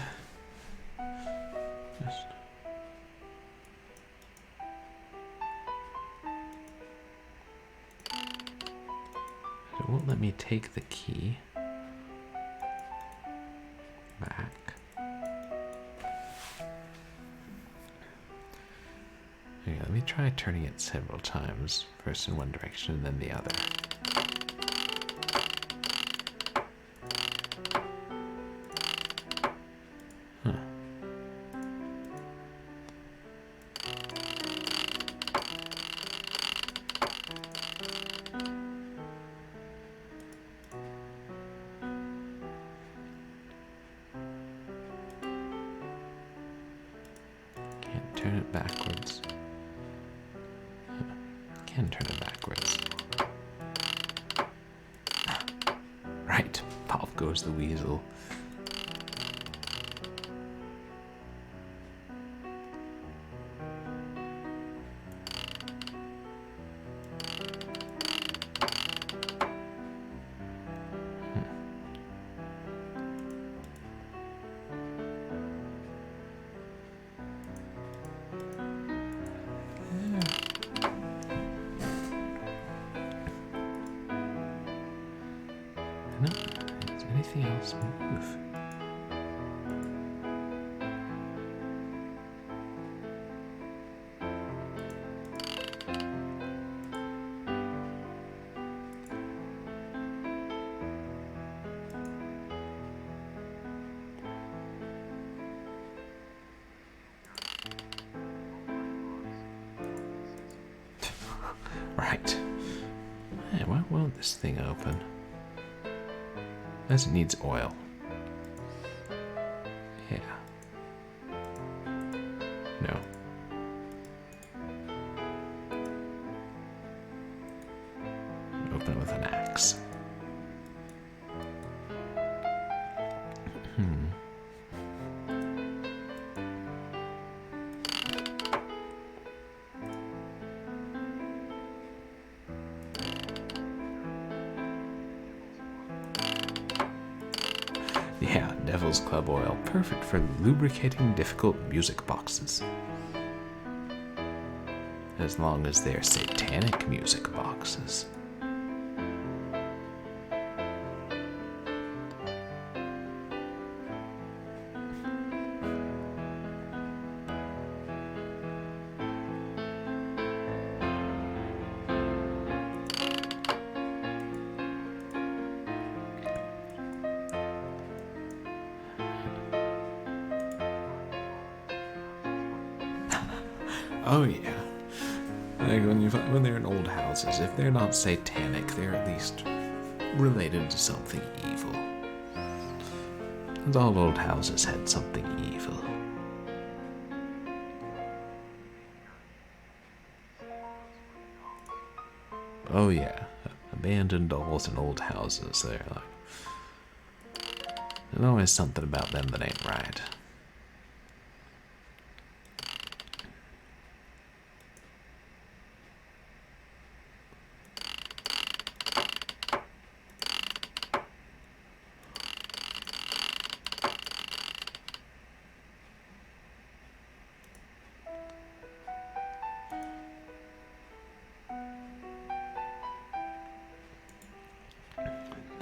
It won't let me take the key back. Okay, let me try turning it several times, first in one direction and then the other. Can't turn it backwards. Can turn it backwards. Right, pop goes the weasel. No, is anything else move? Right. Hey, why won't this thing open? As it needs oil. Yeah. No. Open with an axe. Yeah, Devil's Club oil. Perfect for lubricating difficult music boxes. As long as they're satanic music boxes. Oh yeah. Like when they're in old houses, if they're not satanic, they're at least related to something evil. And all old houses had something evil. Oh yeah, abandoned dolls in old houses. They're like, there's always something about them that ain't right.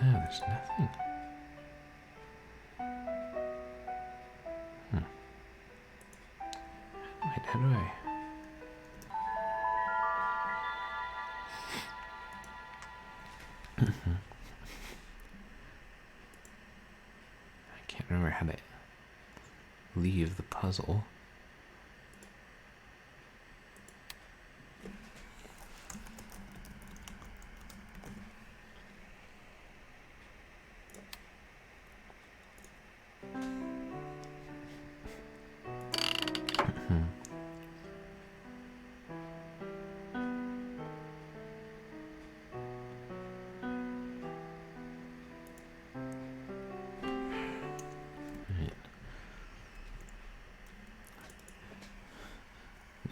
No, there's nothing. Wait, how do I... I can't remember how to leave the puzzle.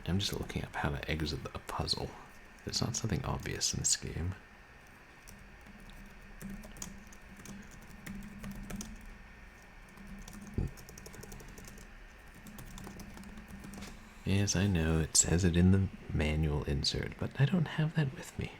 I'm just looking up how to exit a puzzle. It's not something obvious in this game. Yes, I know, it says it in the manual insert, but I don't have that with me.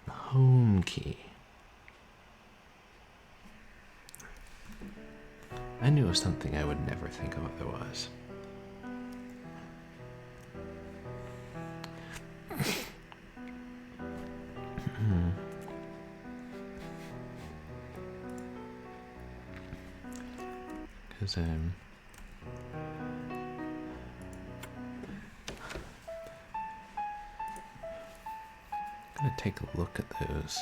Home key. I knew it was something I would never think of otherwise. Because I'm gonna take a look at those.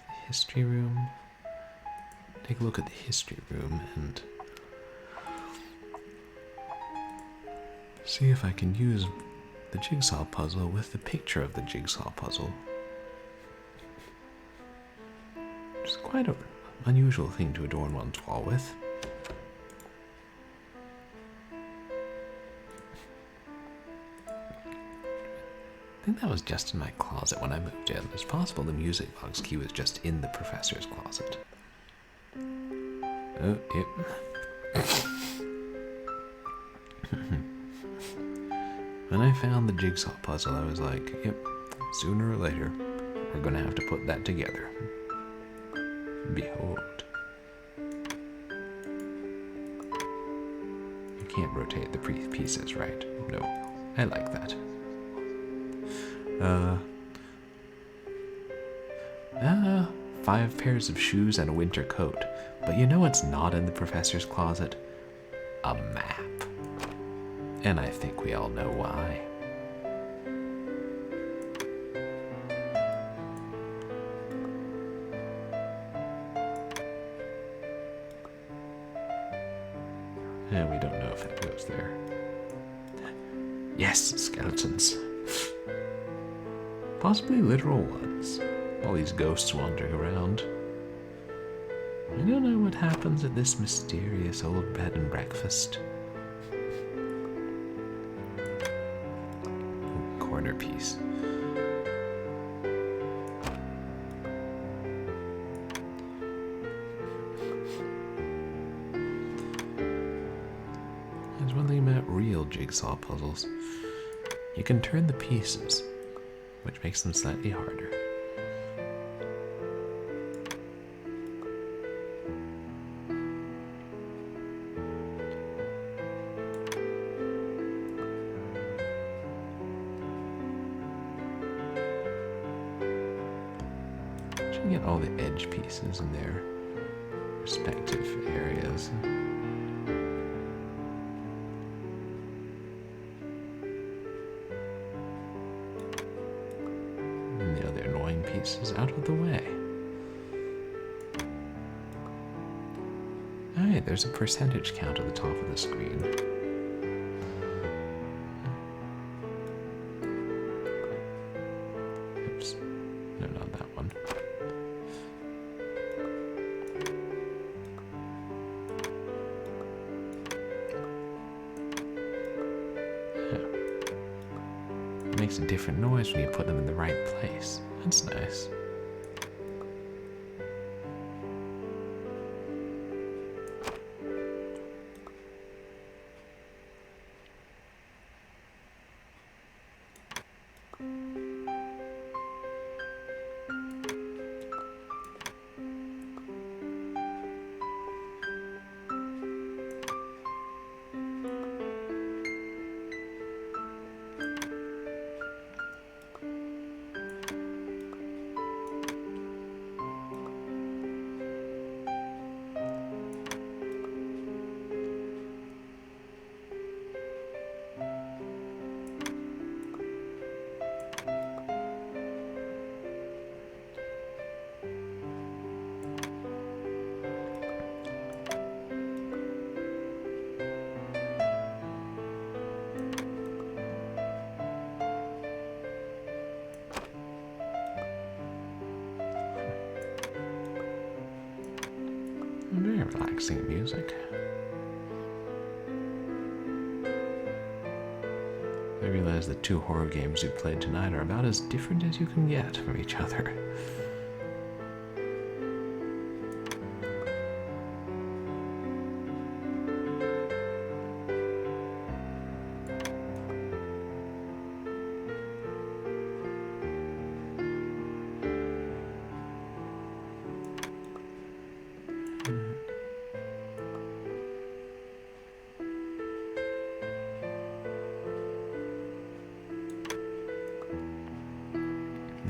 The history room. Take a look at the history room and see if I can use the jigsaw puzzle with the picture of the jigsaw puzzle. Which is quite an unusual thing to adorn one's wall with. I think that was just in my closet when I moved in. It's possible the music box key was just in the professor's closet. Oh, yep. When I found the jigsaw puzzle, I was like, yep, sooner or later, we're gonna have to put that together. Behold. can't rotate the pieces, right? No. I like that. 5 pairs of shoes and a winter coat. But you know what's not in the professor's closet? A map. And I think we all know why. And we don't know if it goes there. Yes, skeletons. Possibly literal ones. All these ghosts wandering around. I don't know what happens at this mysterious old bed and breakfast. Ooh, corner piece. There's one thing about real jigsaw puzzles. You can turn the pieces, which makes them slightly harder. Should get all the edge pieces in their respective areas. And the other annoying pieces out of the way. Alright, there's a percentage count at the top of the screen. Oops. No, not that one. It makes a different noise when you put them in the right place. That's nice. Very relaxing music. I realize the 2 horror games we played tonight are about as different as you can get from each other.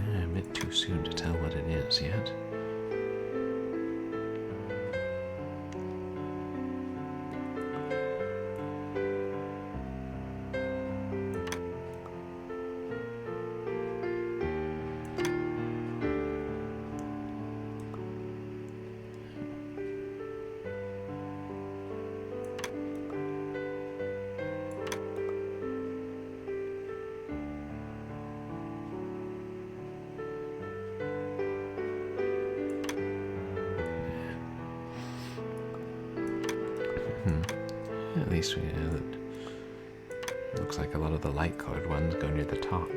A bit too soon to tell what it is yet. At least we know that it looks like a lot of the light-colored ones go near the top.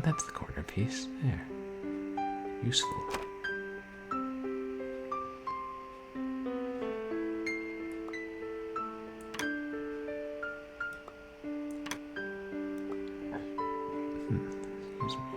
that's the corner piece. There. Useful. Excuse me.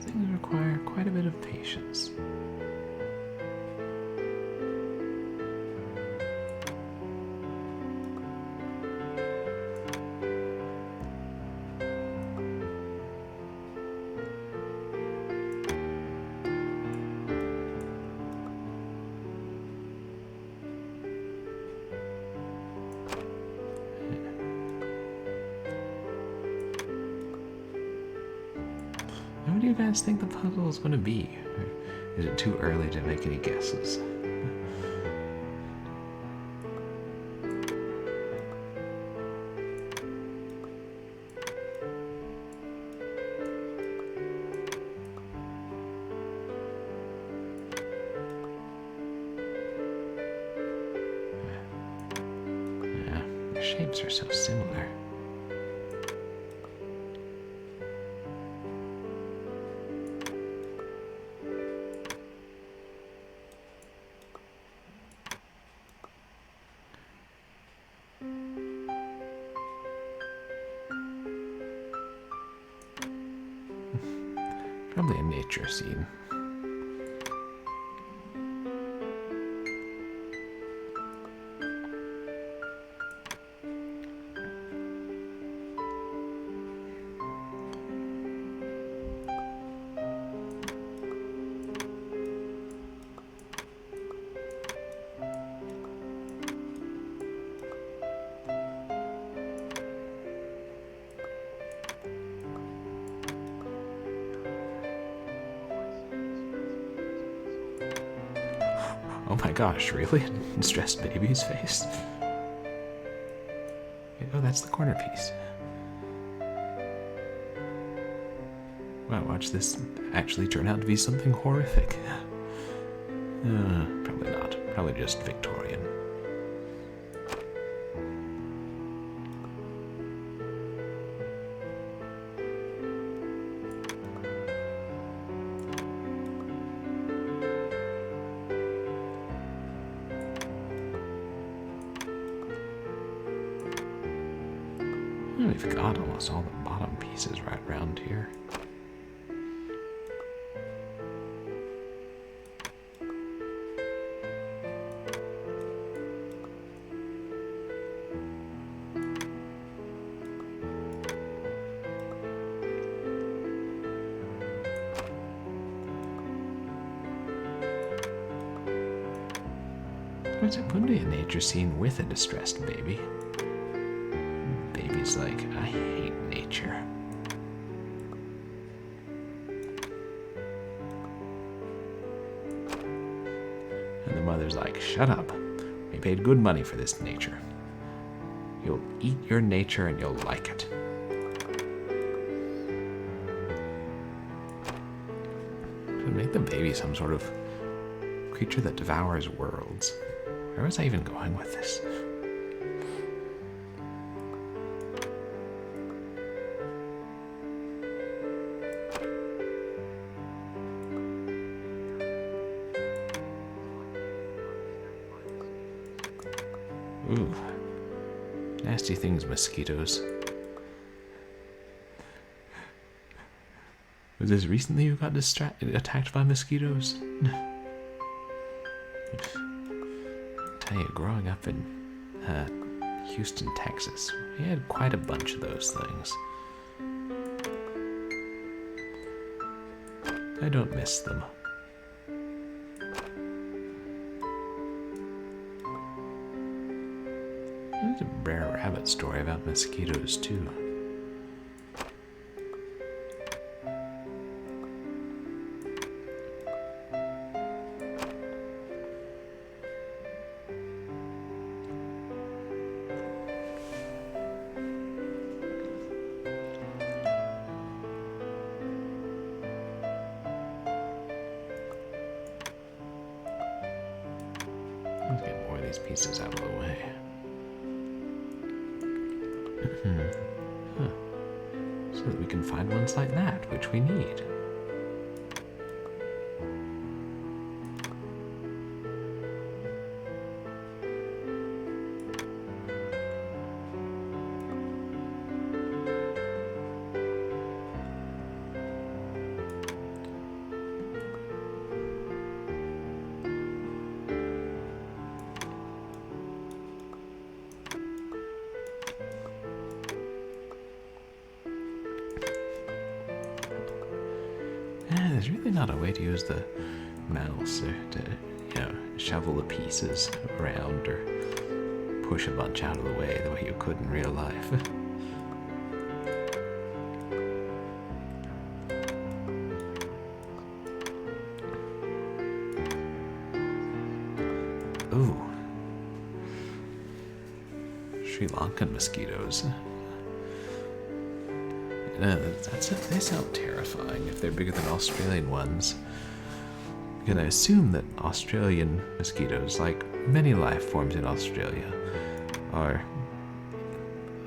Things require quite a bit of patience. What do you guys think the puzzle is going to be? Or is it too early to make any guesses? Yeah, the shapes are so similar. Probably a nature scene. Oh my gosh, really? Stressed baby's face? Oh, that's the corner piece. Wow, watch this actually turn out to be something horrific. Probably not. Probably just Victorian. We've got almost all the bottom pieces right around here. What's it going to be a nature scene with a distressed baby? Baby's like, I hate nature. And the mother's like, shut up. We paid good money for this nature. You'll eat your nature and you'll like it. Should make the baby some sort of creature that devours worlds. Where was I even going with this? Nasty things, mosquitoes. Was this recently you got attacked by mosquitoes? Tell you, growing up in Houston, Texas, we had quite a bunch of those things. I don't miss them. There's a Brer Rabbit story about mosquitoes, too. Let's get more of these pieces out of the way. Huh. So that we can find ones like that, which we need. There's really not a way to use the mouse or to, shovel the pieces around or push a bunch out of the way you could in real life. Ooh. Sri Lankan mosquitoes. They sound terrifying if they're bigger than Australian ones. And I assume that Australian mosquitoes, like many life forms in Australia, are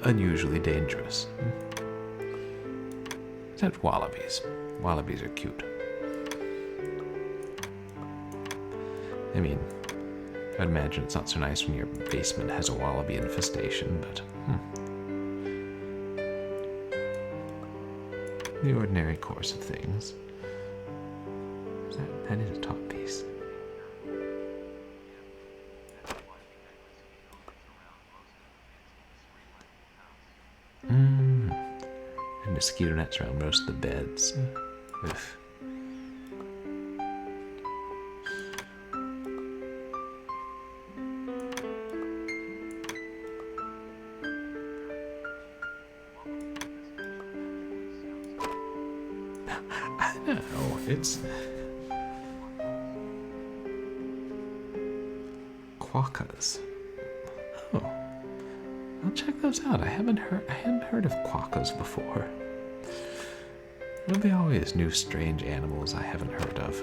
unusually dangerous. Except wallabies. Wallabies are cute. I mean, I'd imagine it's not so nice when your basement has a wallaby infestation, but the ordinary course of things. That is a top piece. And mosquito nets around most of the beds. Oof. I don't know, it's quokkas. Oh, I'll check those out. I hadn't heard of quokkas before. There'll be always new strange animals I haven't heard of.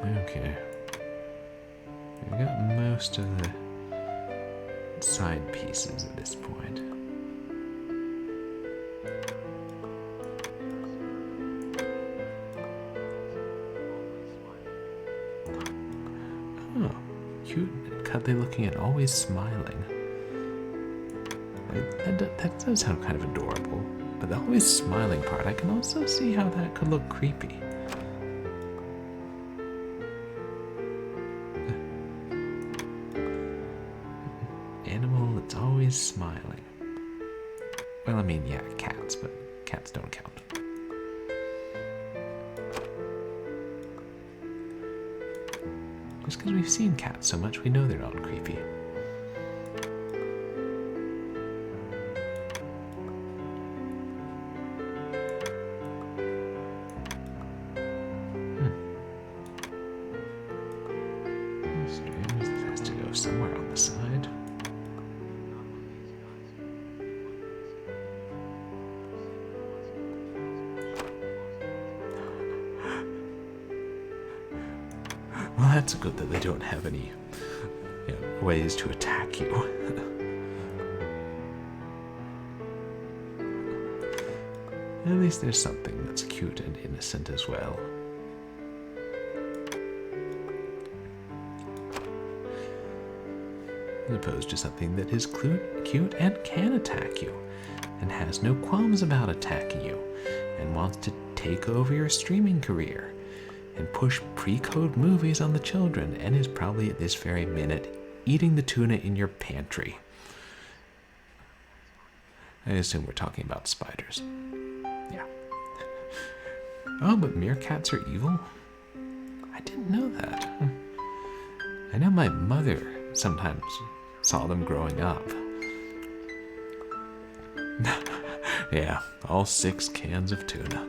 Okay, we got most of the side pieces at this point. Oh, cute and cuddly looking and always smiling. That does sound kind of adorable, but the always smiling part, I can also see how that could look creepy. Animal that's always smiling. Well, I mean, yeah, cats, but cats don't count. Just because we've seen cats so much, we know they're not creepy. Strange, this has to go somewhere on the side. Well, that's good that they don't have any ways to attack you. At least there's something that's cute and innocent as well. as opposed to something that is cute and can attack you, and has no qualms about attacking you, and wants to take over your streaming career, and push pre-code movies on the children, and is probably at this very minute eating the tuna in your pantry. I assume we're talking about spiders. Yeah. Oh, but meerkats are evil? I didn't know that. I know my mother sometimes saw them growing up. Yeah, all 6 cans of tuna.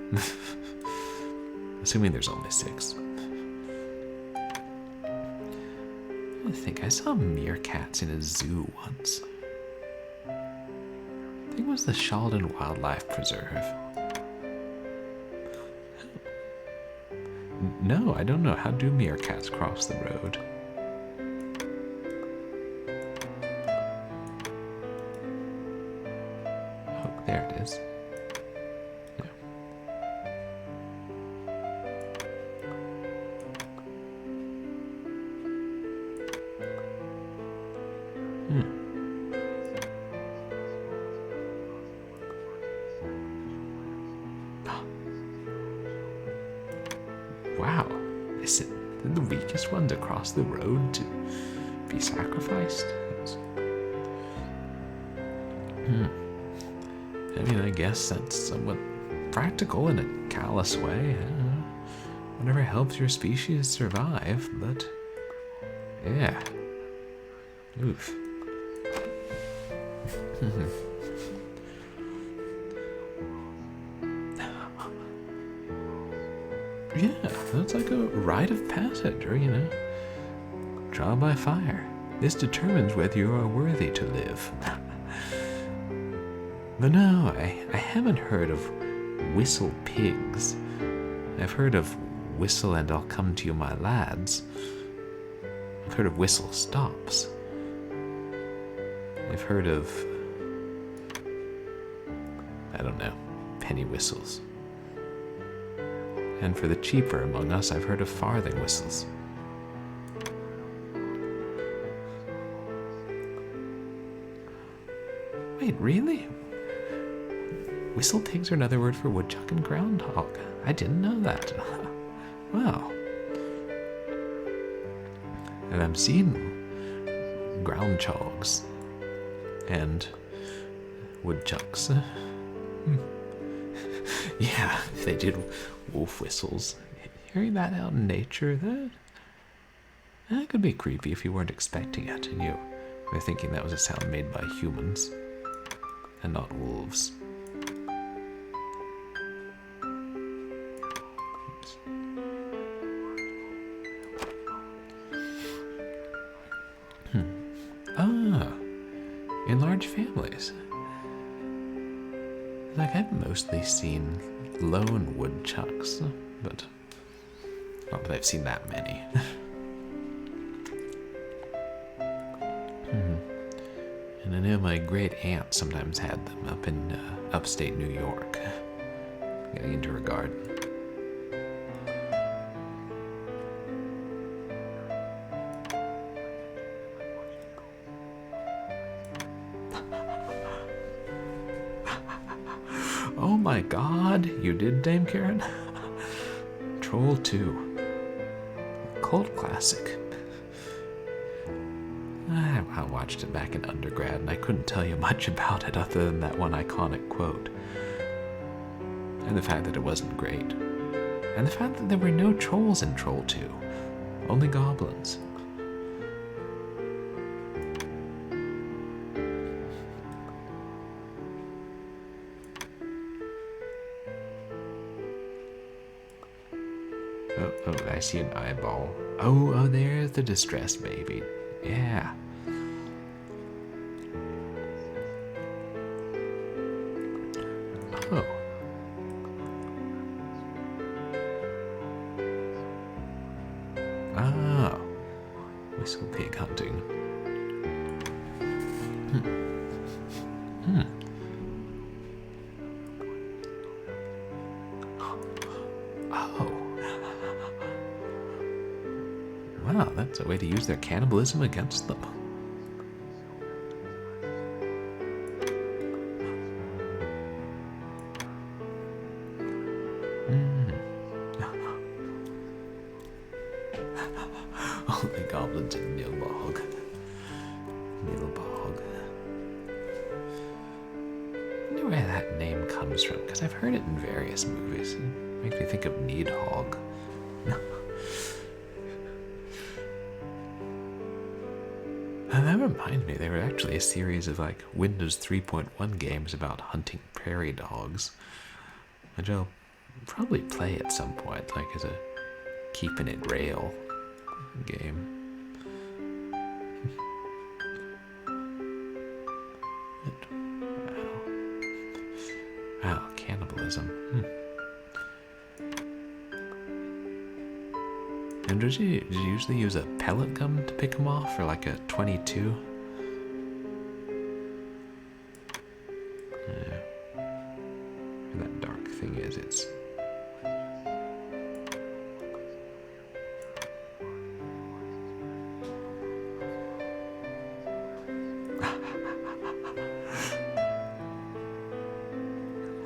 Assuming there's only 6. I think I saw meerkats in a zoo once. I think it was the Sheldon Wildlife Preserve. No, I don't know. How do meerkats cross the road? Oh, there it is. No. Wow, is it the weakest ones across the road to be sacrificed? I mean, I guess that's somewhat practical in a callous way. I don't know. Whatever helps your species survive, but yeah. Oof. Yeah, that's like a rite of passage, or, trial by fire. This determines whether you are worthy to live. But no, I haven't heard of whistle pigs. I've heard of whistle and I'll come to you, my lads. I've heard of whistle stops. I've heard of, I don't know, penny whistles. And for the cheaper among us, I've heard of farthing whistles. Wait, really? Whistle pigs are another word for woodchuck and groundhog. I didn't know that. Wow. And I'm seeing groundhogs and woodchucks. Yeah, if they did wolf whistles. Hearing that out in nature, that could be creepy if you weren't expecting it and you were thinking that was a sound made by humans and not wolves. In large families. Like, I've mostly seen lone woodchucks, but not that I've seen that many. And I know my great aunt sometimes had them up in upstate New York, getting into her garden. Oh my god, you did, Dame Karen? Troll 2. A cult classic. I watched it back in undergrad and I couldn't tell you much about it other than that one iconic quote. And the fact that it wasn't great. And the fact that there were no trolls in Troll 2. Only goblins. Oh, I see an eyeball. Oh, there's the distressed baby. Yeah. Oh. Ah. Whistle pig hunting. Wow, that's a way to use their cannibalism against them. All the goblins in Nilbog. Nilbog. I wonder where that name comes from, because I've heard it in various movies. It makes me think of Needhog. And that reminds me, there were actually a series of like Windows 3.1 games about hunting prairie dogs, which I'll probably play at some point, like as a keeping it rail game. Wow, cannibalism. And did you usually use a pellet gun to pick them off, or like a 22? Yeah. Where that dark thing is, it's...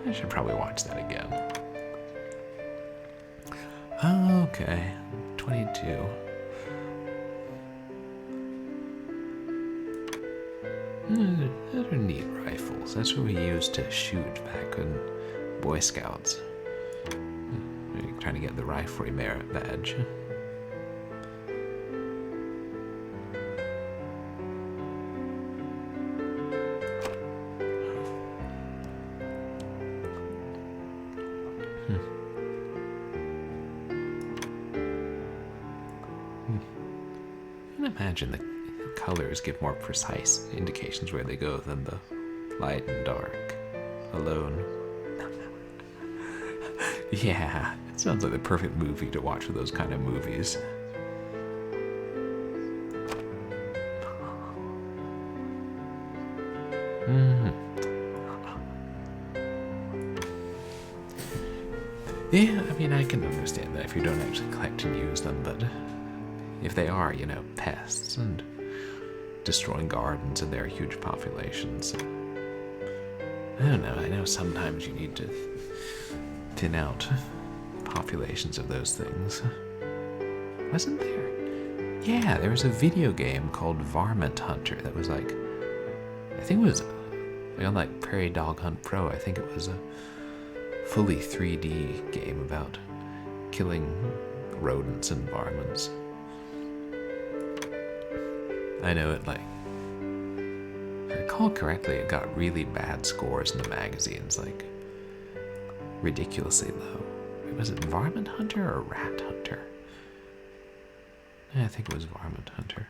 I should probably watch that again. Okay, 22. Those are neat rifles. That's what we used to shoot back in Boy Scouts. Trying to get the riflery merit badge. I can imagine the colors give more precise indications where they go than the light and dark alone. Yeah, it sounds like the perfect movie to watch with those kind of movies. Yeah, I mean, I can understand that if you don't actually collect and use them, but if they are, you know, pests and destroying gardens and there are huge populations, I don't know, I know sometimes you need to thin out populations of those things. Wasn't there? Yeah, there was a video game called Varmint Hunter that was like, I think it was on like Prairie Dog Hunt Pro. I think it was a fully 3D game about killing rodents and varmints. I know it, like, if I recall correctly, it got really bad scores in the magazines, like ridiculously low. Was it Varmint Hunter or Rat Hunter? Yeah, I think it was Varmint Hunter.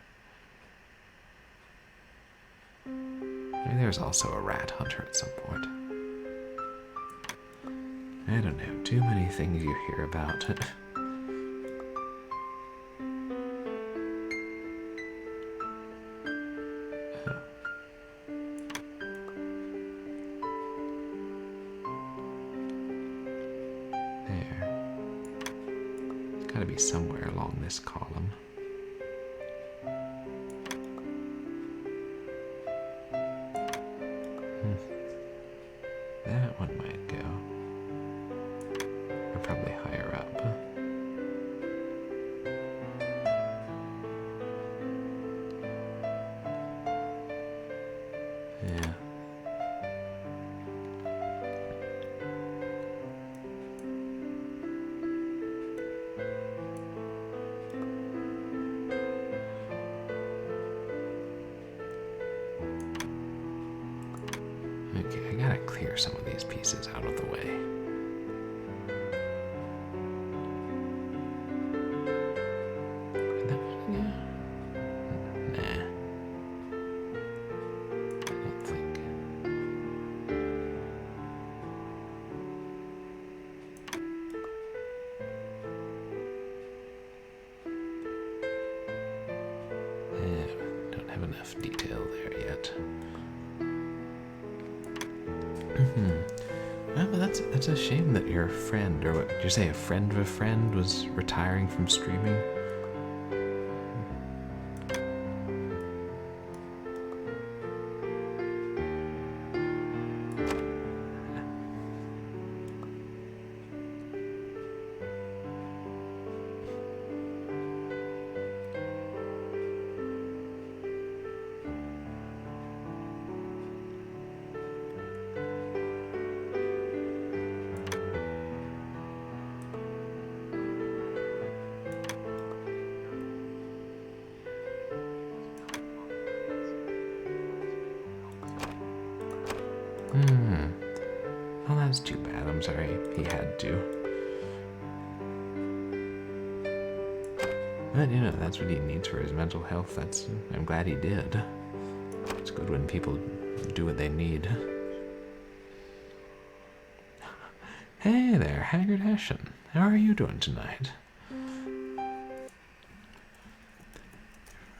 Maybe there was also a Rat Hunter at some point. I don't know, too many things you hear about. Gotta be somewhere along this column. That one might go. Or probably higher up. Yeah. Okay, I gotta clear some of these pieces out of the way. Could that one go? Nah. I don't think. Don't have enough detail there yet. Well, but that's a shame that your friend, or what did you say, a friend of a friend was retiring from streaming? That's too bad. I'm sorry he had to. But, you know, that's what he needs for his mental health. I'm glad he did. It's good when people do what they need. Hey there, Haggard Hessian. How are you doing tonight?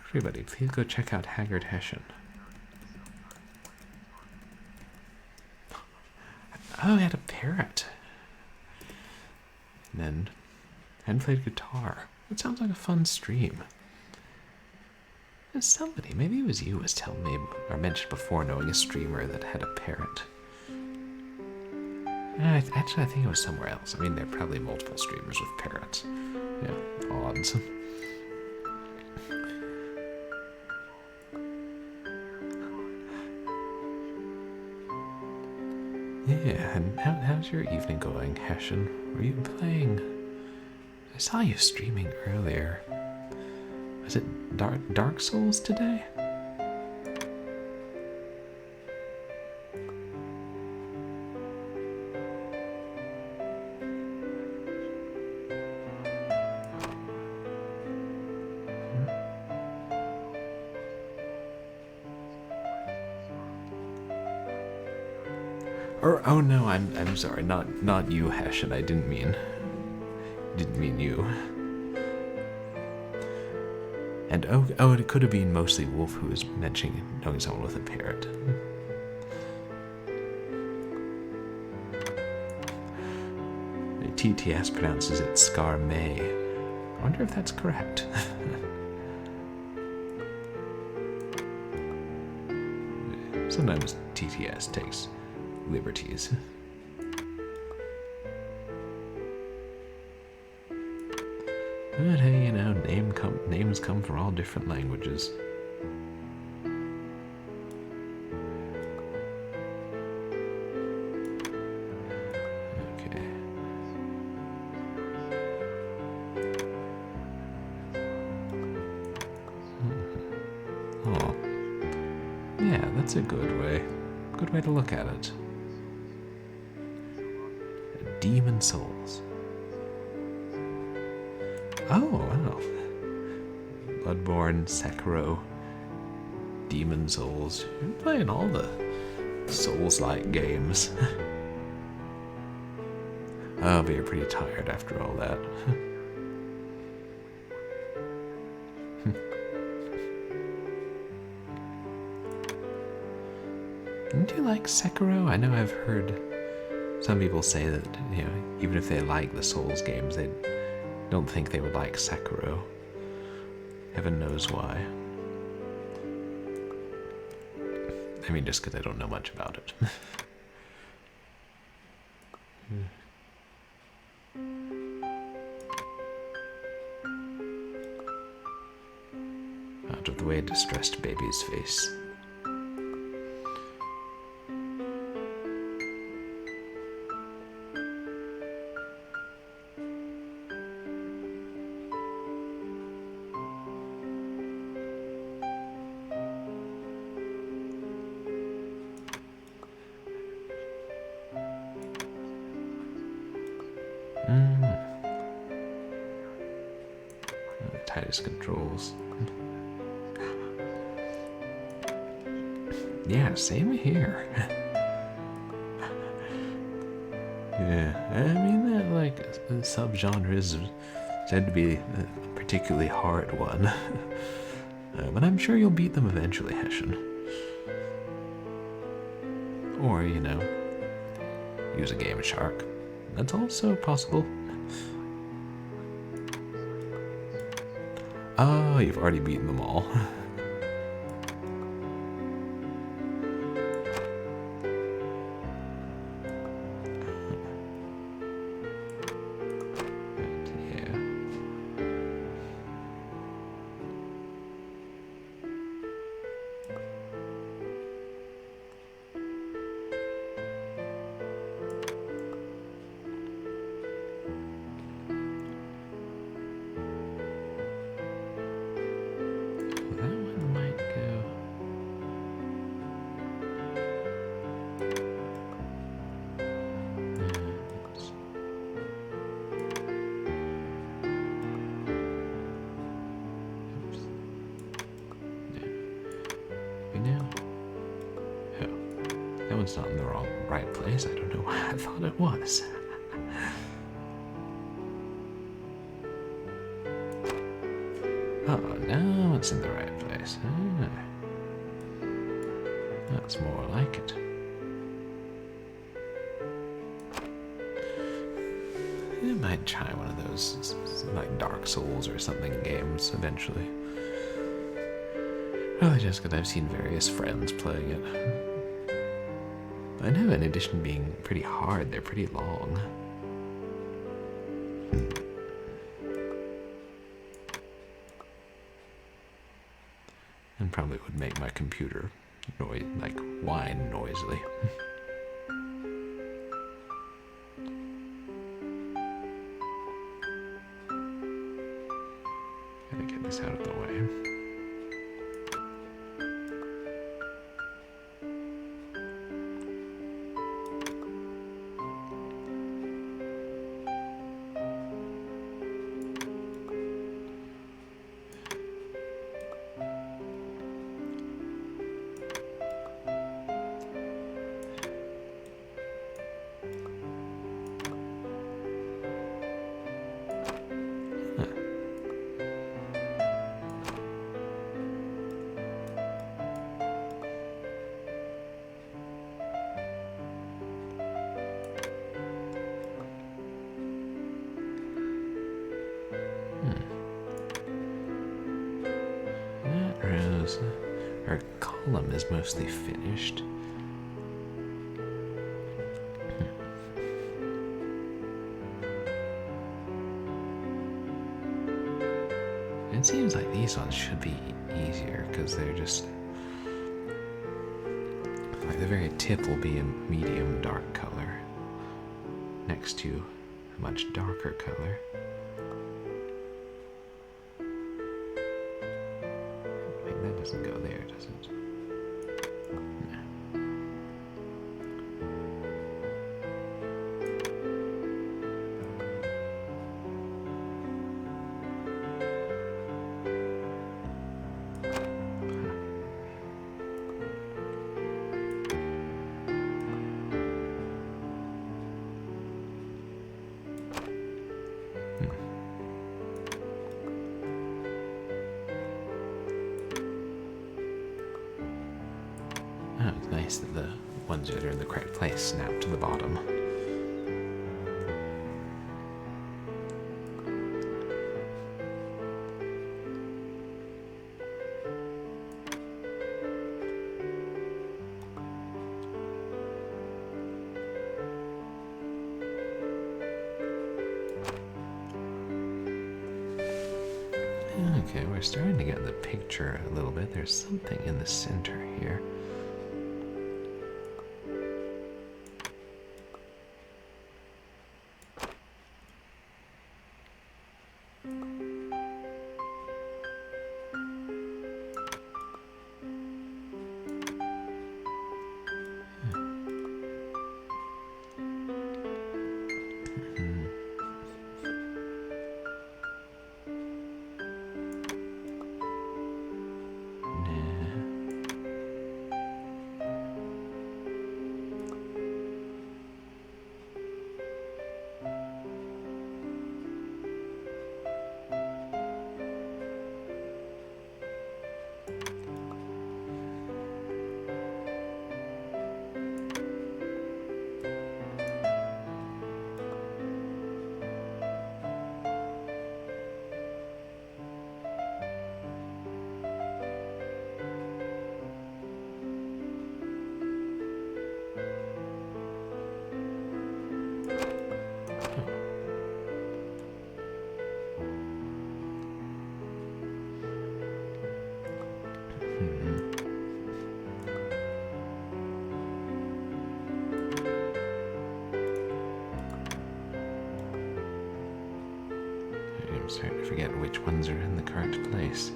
Everybody, please go check out Haggard Hessian. Oh, he had a parrot. And played guitar. It sounds like a fun stream. There's somebody, maybe it was you, was telling me, or mentioned before, knowing a streamer that had a parrot. Actually, I think it was somewhere else. I mean, there are probably multiple streamers with parrots. Yeah, odds. Yeah, and how's your evening going, Hessian? Were you playing? I saw you streaming earlier. Was it Dark Souls today? Oh no, I'm sorry, not you, Hessian. I didn't mean you. And oh, it could have been mostly Wolf who was mentioning knowing someone with a parrot. TTS pronounces it Scar May. I wonder if that's correct. Sometimes TTS takes liberties. But hey, you know, names come from all different languages. Okay. Oh. Yeah, that's a good way to look at it. Demon Souls. Oh, wow. Bloodborne, Sekiro, Demon Souls. You're playing all the Souls-like games. Oh, but you're pretty tired after all that. Do you like Sekiro? I know I've heard some people say that, you know, even if they like the Souls games, they don't think they would like Sekiro. Heaven knows why. I mean, just because I don't know much about it. Out of the way, distressed baby's face. Tightest controls. Yeah, same here. Yeah, I mean that like subgenre is said to be a particularly hard one. But I'm sure you'll beat them eventually, Hessian. Or, you know, use a Game Shark. That's also possible. Oh, you've already beaten them all. it's not in the right place. I don't know why I thought it was. Oh, now it's in the right place. Ah. That's more like it. I might try one of those, like Dark Souls or something games eventually. Probably just because I've seen various friends playing it. I know in addition to being pretty hard, they're pretty long. And probably would make my computer whine noisily. Gotta get this out of the way. Our column is mostly finished. It seems like these ones should be easier because they're just like the very tip will be a medium dark color next to a much darker color. That doesn't go there, does it? No. Oh, it's nice that the ones that are in the correct place snap to the bottom. Okay, we're starting to get the picture a little bit. There's something in the center here. I'm starting to forget which ones are in the correct place.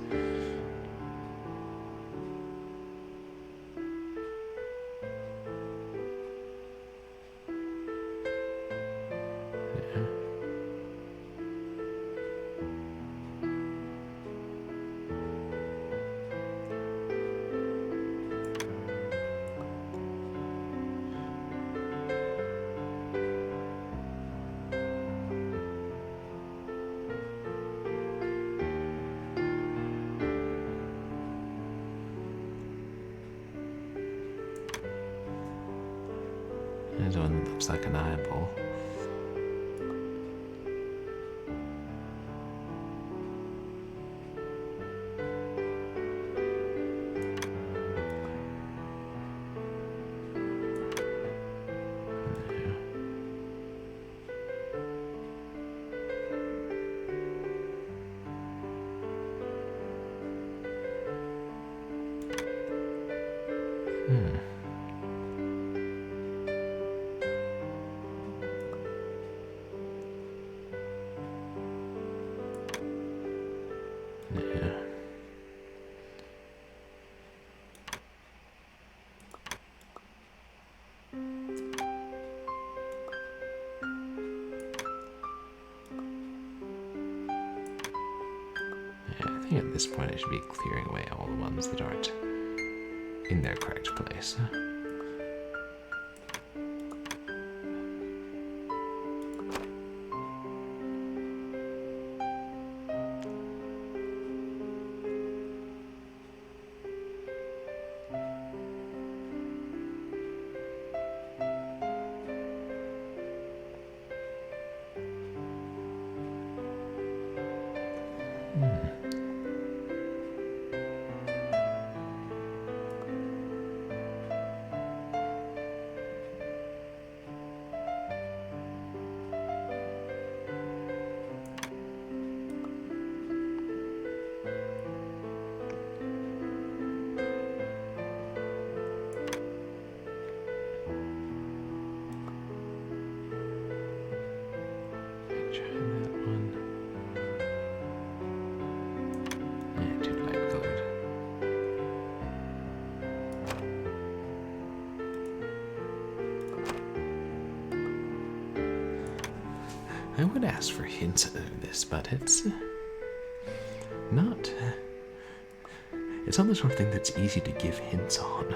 There's one that looks like an eyeball. At this point I should be clearing away all the ones that aren't in their correct place. I would ask for hints of this, but it's not. It's not the sort of thing that's easy to give hints on.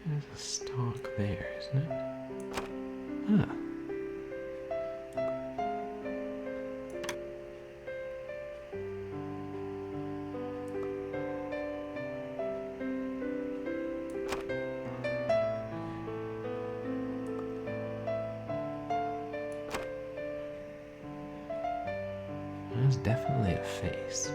There's a stalk there, isn't it? Huh. That's definitely a face.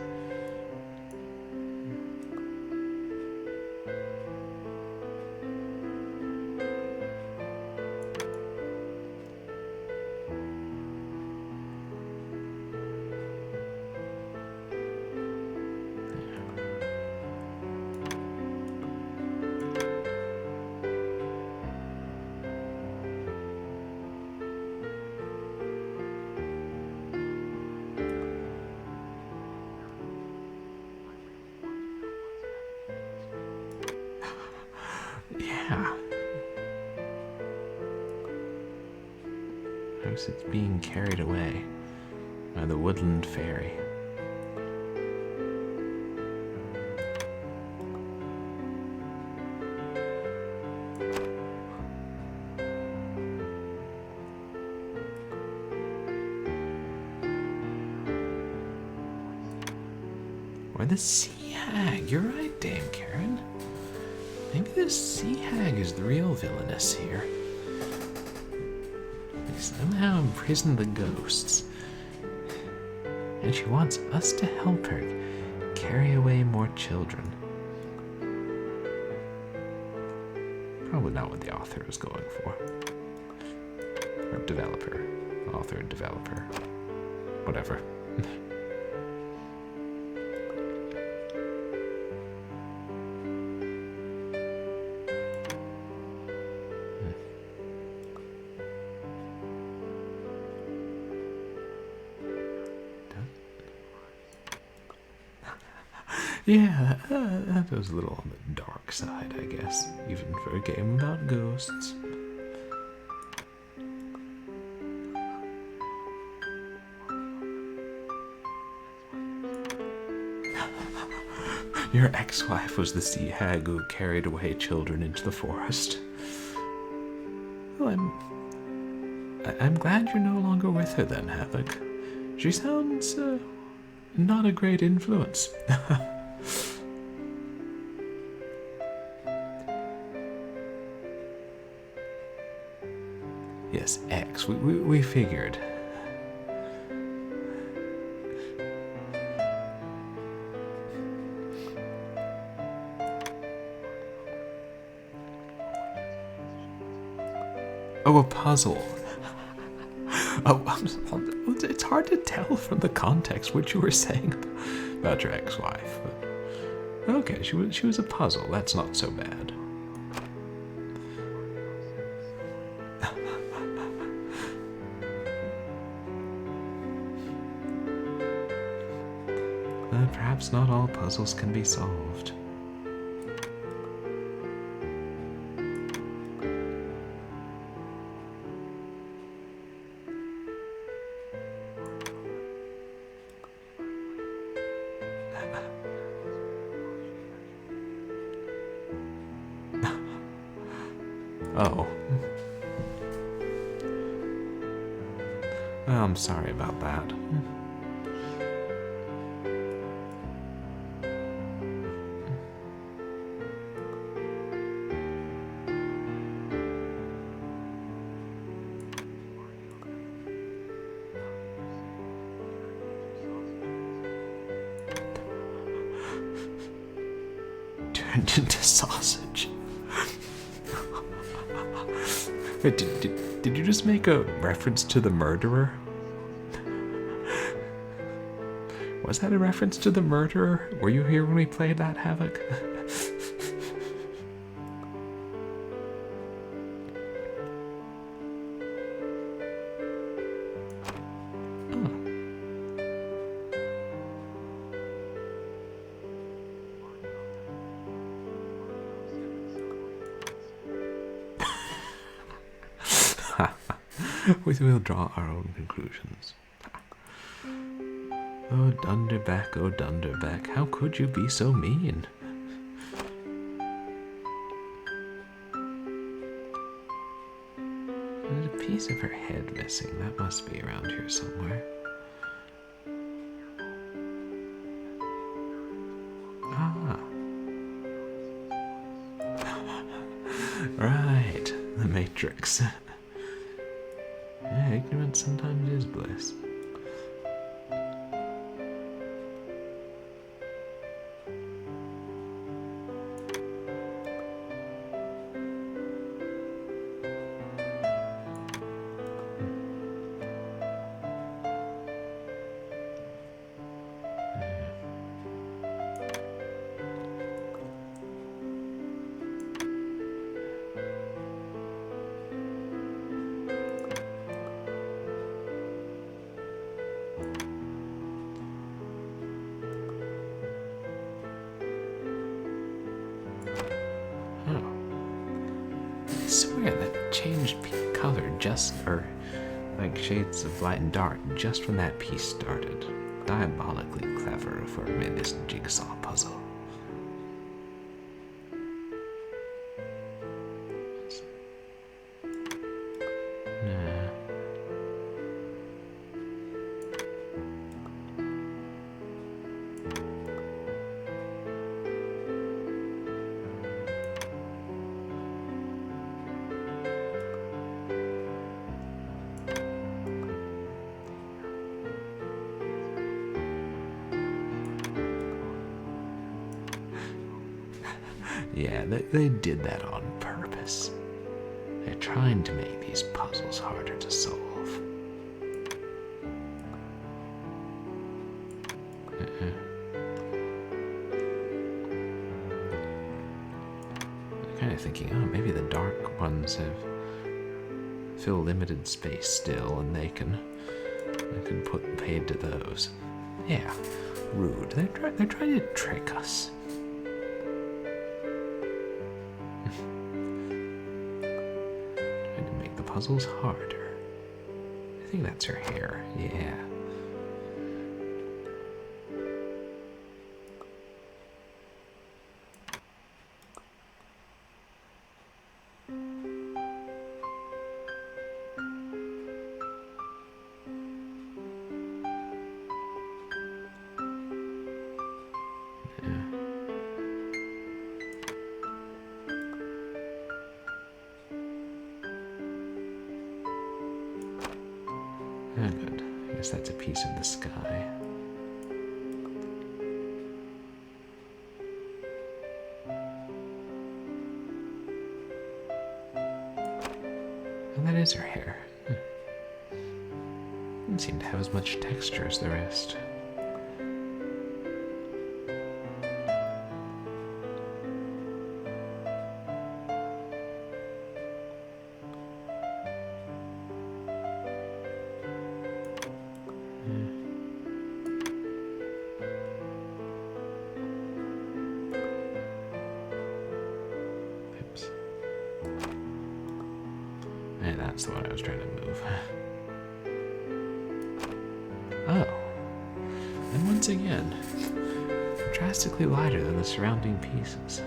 Yeah. Perhaps it's being carried away by the woodland fairy. Or the sea hag. You're right, Dame Karen. Maybe the sea hag is the real villainess here. They somehow imprisoned the ghosts. And she wants us to help her carry away more children. Probably not what the author is going for. Or developer. Author, developer. Whatever. Yeah, that was a little on the dark side, I guess, even for a game about ghosts. Your ex-wife was the sea hag who carried away children into the forest. Well, I'm glad you're no longer with her then, Havoc. She sounds, not a great influence. Yes, X. We figured. Oh, a puzzle. Oh, it's hard to tell from the context what you were saying about your ex-wife. But okay, she was a puzzle. That's not so bad. Perhaps not all puzzles can be solved. Oh. Well, I'm sorry about that. Turned into sausage. Wait, did you just make a reference to the murderer? Was that a reference to the murderer? Were you here when we played that, Havoc? We'll draw our own conclusions. Oh, Dunderback, how could you be so mean? There's a piece of her head missing. That must be around here somewhere. Ah. Right, the Matrix. Yeah, ignorance sometimes is bliss. I swear that changed color just, or like shades of light and dark, just when that piece started. Diabolically clever if I made this jigsaw puzzle. Nah. Yeah, they did that on purpose. They're trying to make these puzzles harder to solve. I'm kind of thinking, oh, maybe the dark ones fill limited space still, and they can put paid to those. Yeah, rude. They're trying to trick us. Trying to make the puzzles harder. I think that's her hair. Yeah. Oh, good. I guess that's a piece of the sky. And that is her hair. Doesn't seem to have as much texture as the rest. And that's the one I was trying to move. Oh. And once again, drastically lighter than the surrounding pieces.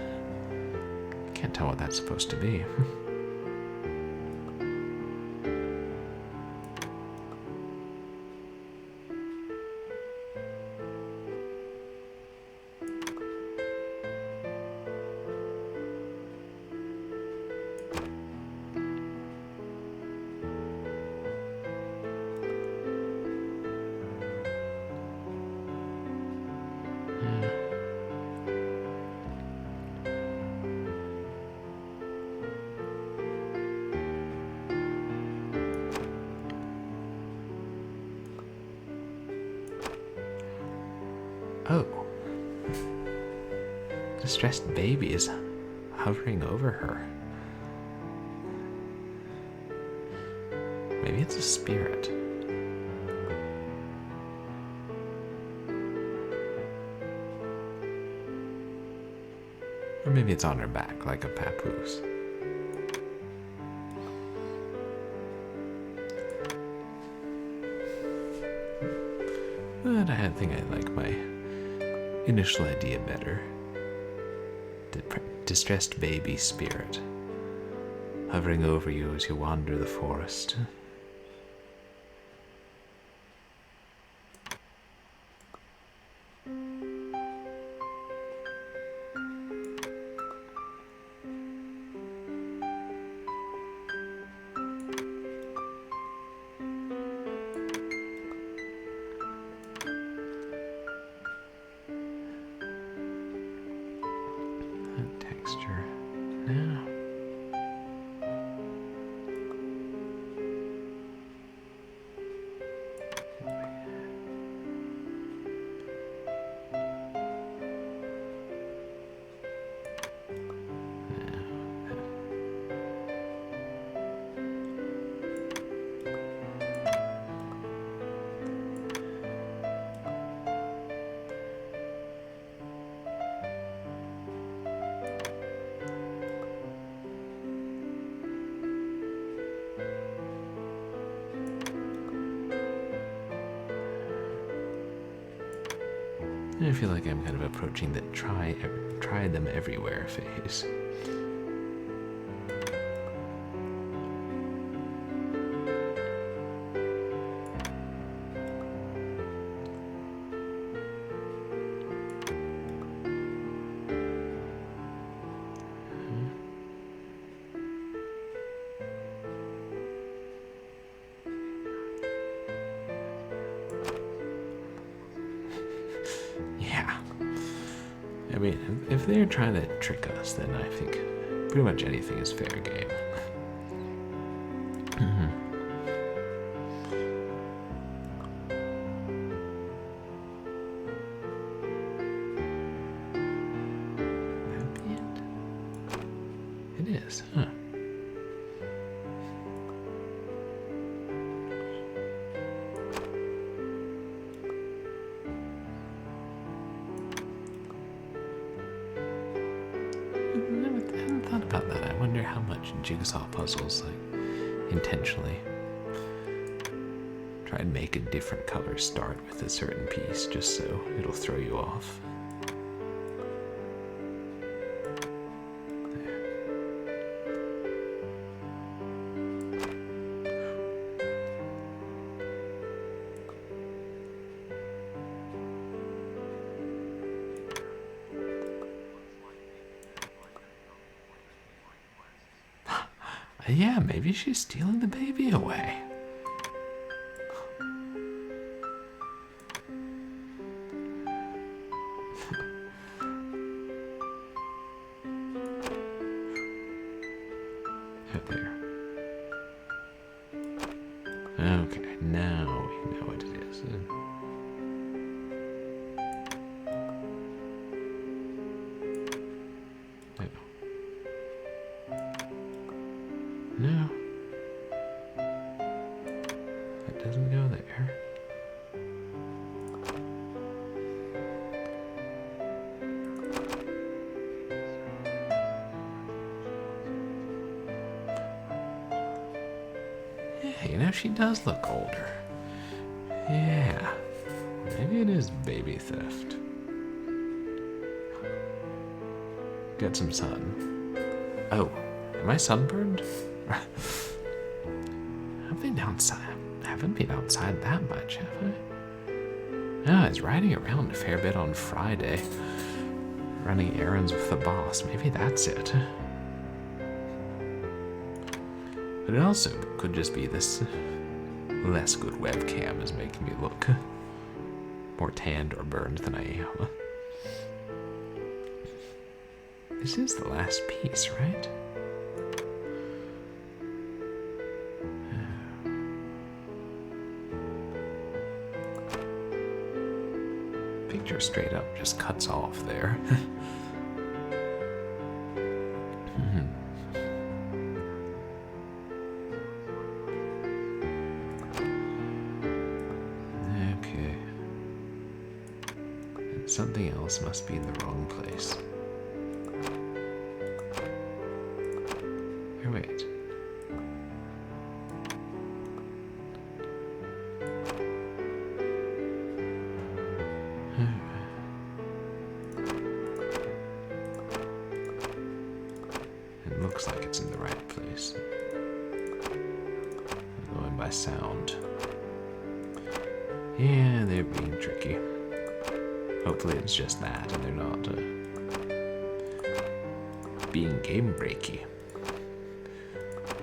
Can't tell what that's supposed to be. Oh. Distressed baby is hovering over her. Maybe it's a spirit. Or maybe it's on her back like a papoose. But I think I like my initial idea better. The distressed baby spirit hovering over you as you wander the forest. Texture now. I feel like I'm kind of approaching the try them everywhere phase. mean, if they're trying to trick us, then I think pretty much anything is fair game. It is, huh? I haven't thought about that. I wonder how much jigsaw puzzles like intentionally try and make a different color start with a certain piece just so it'll throw you off. Yeah, maybe she's stealing the baby away. There. Okay, now we know what it is. No. It doesn't go there. Yeah, you know, she does look older. Yeah. Maybe it is baby theft. Get some sun. Oh, am I sunburned? Haven't been outside that much, have I? No, I was riding around a fair bit on Friday, running errands with the boss. Maybe that's it. But it also could just be this less good webcam is making me look more tanned or burned than I am. This is the last piece, right? Picture straight up just cuts off there. Okay. And something else must be in the wrong place. Here, wait. It looks like it's in the right place. I'm going by sound. Yeah, they're being tricky. Hopefully it's just that and they're not being game breaky.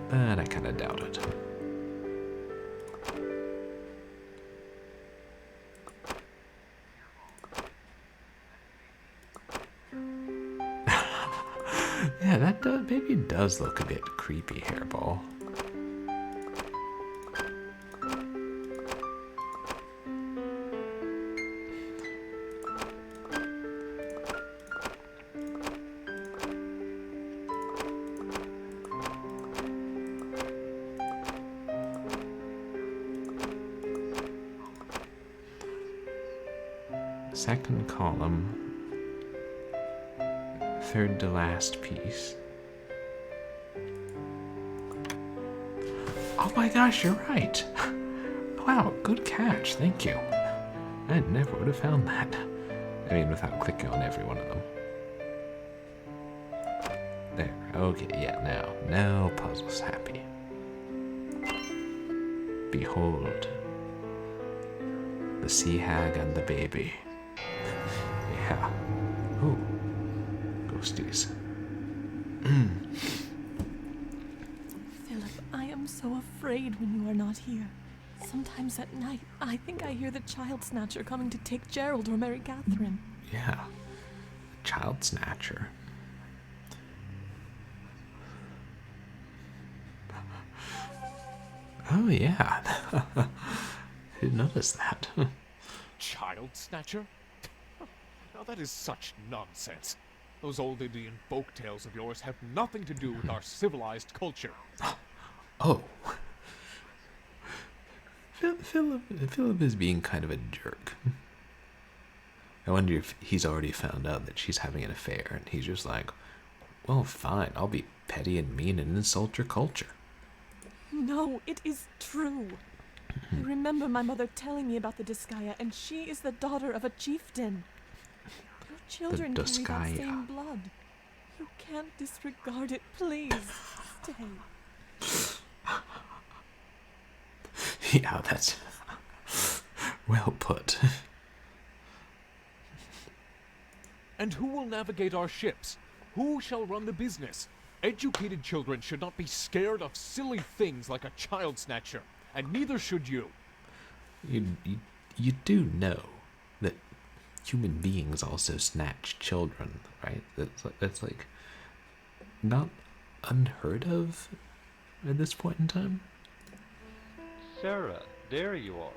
But I kinda doubt it. Yeah, that baby does look a bit creepy, hairball. Second column, third to last piece. Oh my gosh, you're right. Wow, good catch, thank you. I never would have found that. I mean, without clicking on every one of them. There, okay, yeah, now puzzle's happy. Behold, the sea hag and the baby. Yeah. Ooh. Ghosties. Philip, I am so afraid when you are not here. Sometimes at night, I think I hear the child snatcher coming to take Gerald or Mary Catherine. Yeah. child snatcher. Oh yeah, who noticed that? Child snatcher? Now that is such nonsense. Those old Indian folk tales of yours have nothing to do with our civilized culture. Oh. Philip is being kind of a jerk. I wonder if he's already found out that she's having an affair, and he's just like, well, fine, I'll be petty and mean and insult your culture. No, it is true. I remember my mother telling me about the Disgaea, and she is the daughter of a chieftain. Your children carry that same blood. You can't disregard it, please. Stay. Yeah, that's well put. And who will navigate our ships? Who shall run the business? Educated children should not be scared of silly things like a child snatcher, and neither should you. You do know that human beings also snatch children, right? That's like not unheard of at this point in time. Sarah, there you are.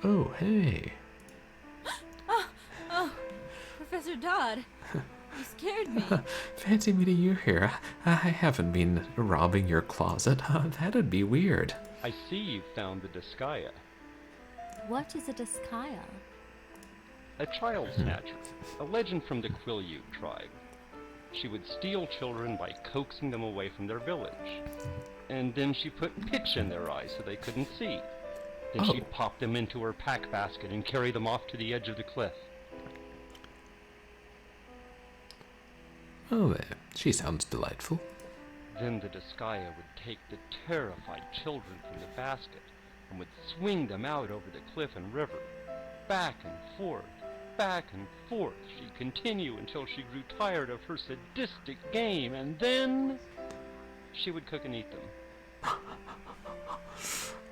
Oh, hey. Oh, Professor Dodd. You scared me. Fancy meeting you here. I haven't been robbing your closet. That'd be weird. I see you found the Disgaea. What is a Disgaea? A child snatcher, a legend from the Quileute tribe. She would steal children by coaxing them away from their village. And then she put pitch in their eyes so they couldn't see. Then she'd pop them into her pack basket and carry them off to the edge of the cliff. Oh, she sounds delightful. Then the Disgaea would take the terrified children from the basket and would swing them out over the cliff and river. Back and forth, back and forth. She'd continue until she grew tired of her sadistic game, and then she would cook and eat them.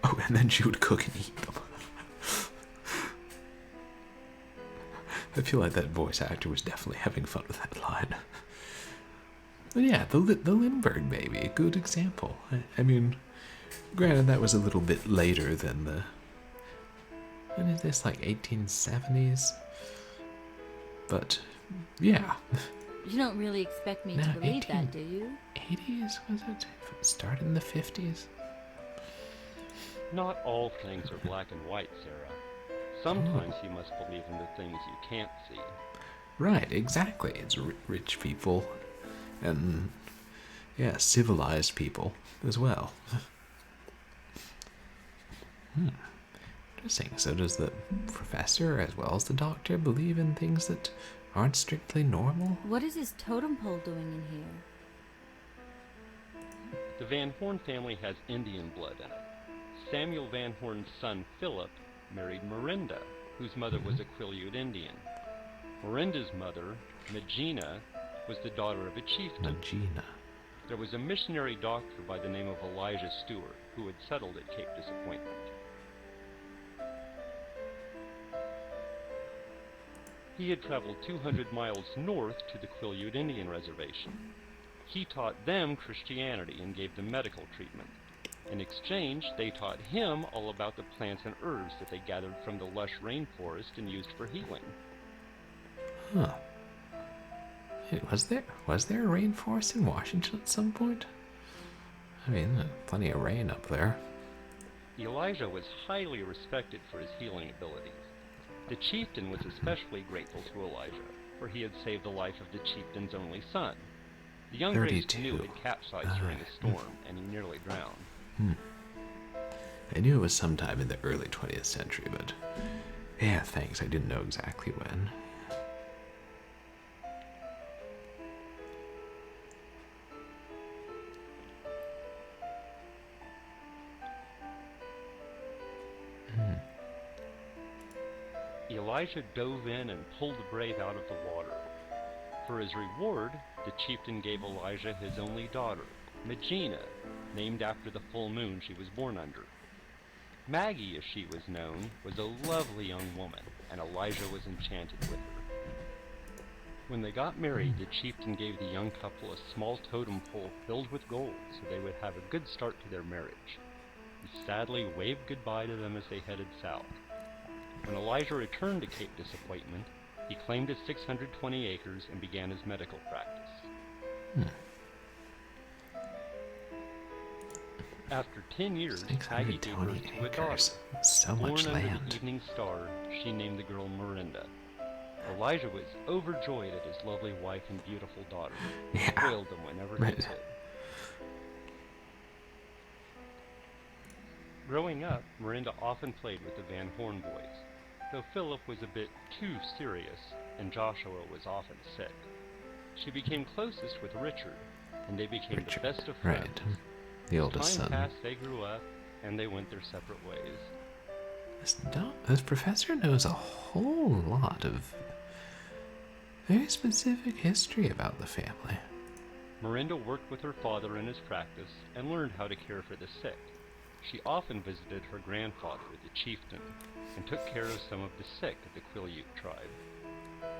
Oh, and then she would cook and eat them. I feel like that voice actor was definitely having fun with that line. But yeah, the Lindbergh baby, a good example. I mean, granted that was a little bit later than the... When is this, like 1870s? But, yeah. You don't really expect me to believe that, do you? 80s, was it? Started in the 50s? Not all things are black and white, Sarah. Sometimes you must believe in the things you can't see. Right, exactly. It's rich people and, yeah, civilized people as well. Interesting. So does the professor as well as the doctor believe in things that aren't strictly normal? What is this totem pole doing in here? The Van Horn family has Indian blood in it. Samuel Van Horn's son, Philip, married Miranda, whose mother was a Quileute Indian. Miranda's mother, Magina, was the daughter of a chieftain. Magina. There was a missionary doctor by the name of Elijah Stewart, who had settled at Cape Disappointment. He had traveled 200 miles north to the Quileute Indian Reservation. He taught them Christianity and gave them medical treatment. In exchange, they taught him all about the plants and herbs that they gathered from the lush rainforest and used for healing. Huh. Hey, was there a rainforest in Washington at some point? I mean, plenty of rain up there. Elijah was highly respected for his healing abilities. The chieftain was especially grateful to Elijah, for he had saved the life of the chieftain's only son. The young race canoe had capsized during a storm, and he nearly drowned. I knew it was sometime in the early 20th century, but yeah, thanks, I didn't know exactly when. Elijah dove in and pulled the brave out of the water. For his reward, the chieftain gave Elijah his only daughter, Magina, named after the full moon she was born under. Maggie, as she was known, was a lovely young woman, and Elijah was enchanted with her. When they got married, the chieftain gave the young couple a small totem pole filled with gold so they would have a good start to their marriage. He sadly waved goodbye to them as they headed south. When Elijah returned to Cape Disappointment, he claimed his 620 acres and began his medical practice. After 10 years, Aggie gave birth to a daughter. So much Born under land. the evening star, she named the girl Miranda. Elijah was overjoyed at his lovely wife and beautiful daughter. He spoiled them whenever he could. Growing up, Miranda often played with the Van Horn boys, though Philip was a bit too serious and Joshua was often sick. She became closest with Richard, and they became the best of friends. Right. The oldest Time son. passed, they grew up, and they went their separate ways. This professor knows a whole lot of very specific history about the family. Miranda worked with her father in his practice and learned how to care for the sick. She often visited her grandfather, the chieftain, and took care of some of the sick of the Quileute tribe.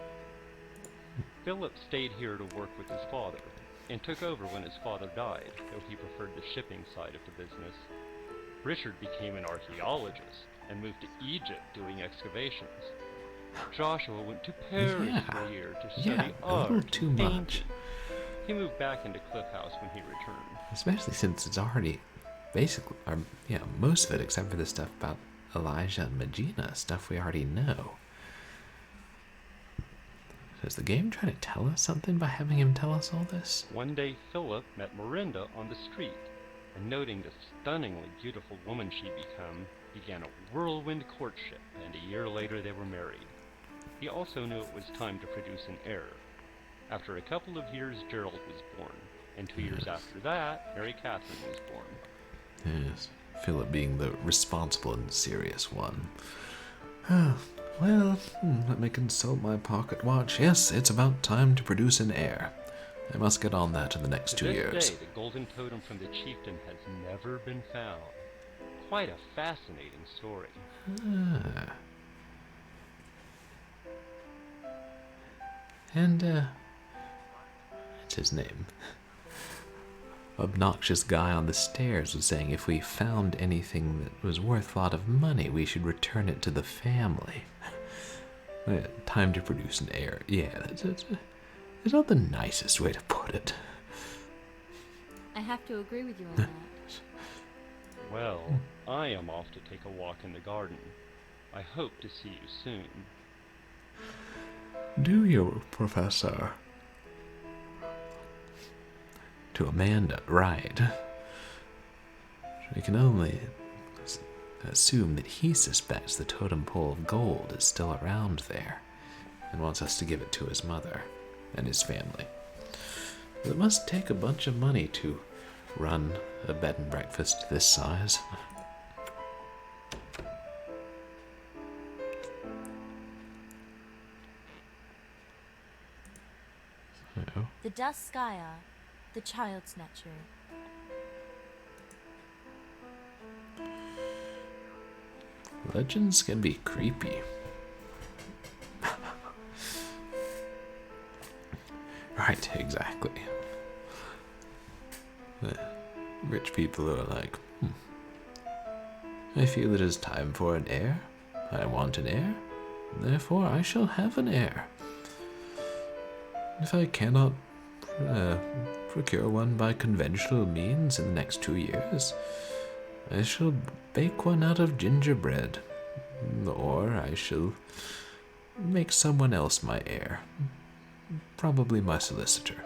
Philip stayed here to work with his father, and took over when his father died, though he preferred the shipping side of the business. Richard became an archaeologist and moved to Egypt doing excavations. Joshua went to Paris for a year to study art. A little too much. He moved back into CLIFFHOUSE when he returned. Especially since it's already basically, most of it except for the stuff about Elijah and Magina, stuff we already know. So is the game trying to tell us something by having him tell us all this? One day, Philip met Miranda on the street, and noting the stunningly beautiful woman she'd become, began a whirlwind courtship, and a year later they were married. He also knew it was time to produce an heir. After a couple of years, Gerald was born, and 2 years after that, Mary Catherine was born. Yes, Philip being the responsible and serious one. Well, let me consult my pocket watch. Yes, it's about time to produce an heir. I must get on that in the next 2 years. To this day, the golden totem from the chieftain has never been found. Quite a fascinating story. And, what's his name? Obnoxious guy on the stairs was saying if we found anything that was worth a lot of money, we should return it to the family. Time to produce an heir. Yeah, that's not the nicest way to put it. I have to agree with you on that. Well, I am off to take a walk in the garden. I hope to see you soon. Do you, Professor? To Amanda, right. We can only assume that he suspects the totem pole of gold is still around there and wants us to give it to his mother and his family. It must take a bunch of money to run a bed and breakfast this size. So. The Duskaya, the child snatcher. Legends can be creepy. Right, exactly. Rich people who are like, I feel it is time for an heir. I want an heir. Therefore, I shall have an heir. If I cannot procure one by conventional means in the next 2 years, I shall bake one out of gingerbread, or I shall make someone else my heir, probably my solicitor.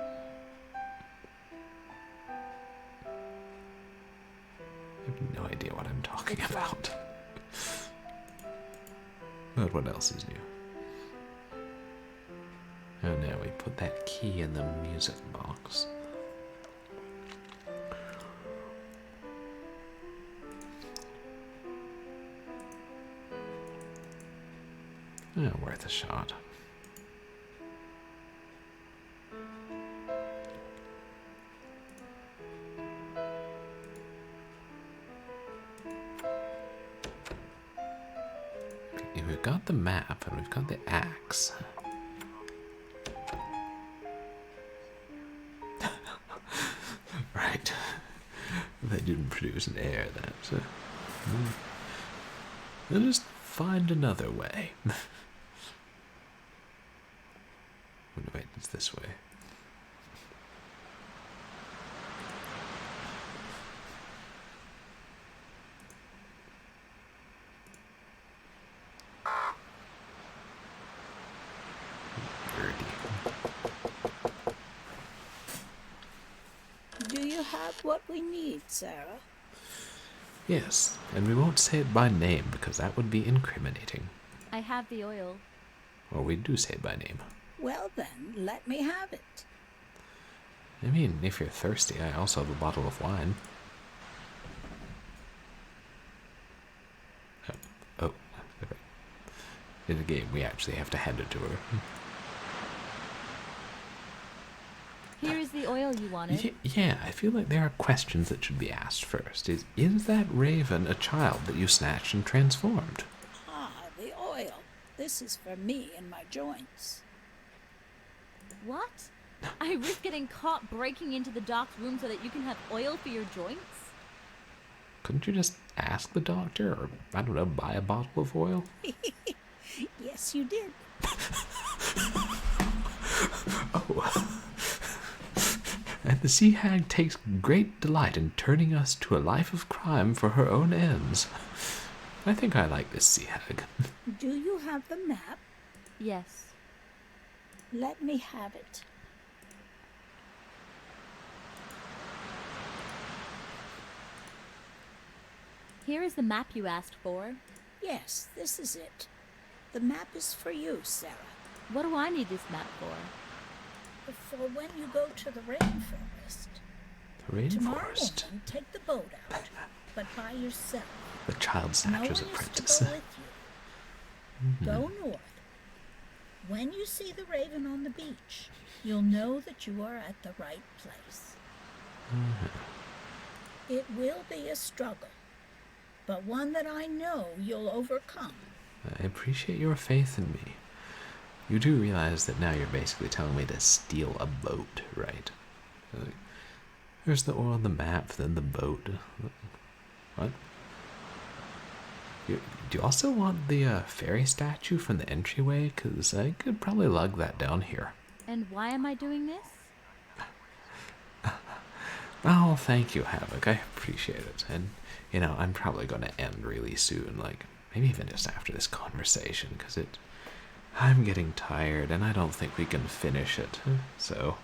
I have no idea what I'm talking about. But what else is new? Oh, now we put that key in the music box. Yeah, worth a shot. Okay, we've got the map and we've got the axe. they didn't produce an heir, that's... They'll just find another way. Wait, it's this way. Do you have what we need, Sarah? Yes, and we won't say it by name because that would be incriminating. I have the oil. Or we do say it by name. Well then, let me have it. I mean, if you're thirsty, I also have a bottle of wine. Oh, okay. In the game, we actually have to hand it to her. Here is the oil you wanted. Yeah, I feel like there are questions that should be asked first. Is that raven a child that you snatched and transformed? Ah, the oil. This is for me and my joints. What? I risk getting caught breaking into the doc's room so that you can have oil for your joints? Couldn't you just ask the doctor, or, I don't know, buy a bottle of oil? Yes, you did. Oh. And the sea hag takes great delight in turning us to a life of crime for her own ends. I think I like this sea hag. Do you have the map? Yes. Let me have it. Here is the map you asked for. Yes, this is it. The map is for you, Sarah. What do I need this map for? For when you go to the rainforest. The rainforest? Tomorrow morning, take the boat out, but by yourself. The child snatcher's apprentice. No one is to go with you. Go north. When you see the raven on the beach, you'll know that you are at the right place. It will be a struggle, but one that I know you'll overcome. I appreciate your faith in me. You do realize that now you're basically telling me to steal a boat, right? There's the oil on the map, then the boat. What? Do you also want the fairy statue from the entryway? Because I could probably lug that down here. And why am I doing this? Oh, thank you, Havoc. I appreciate it. And, you know, I'm probably going to end really soon. Like, maybe even just after this conversation. Because I'm getting tired, and I don't think we can finish it. So,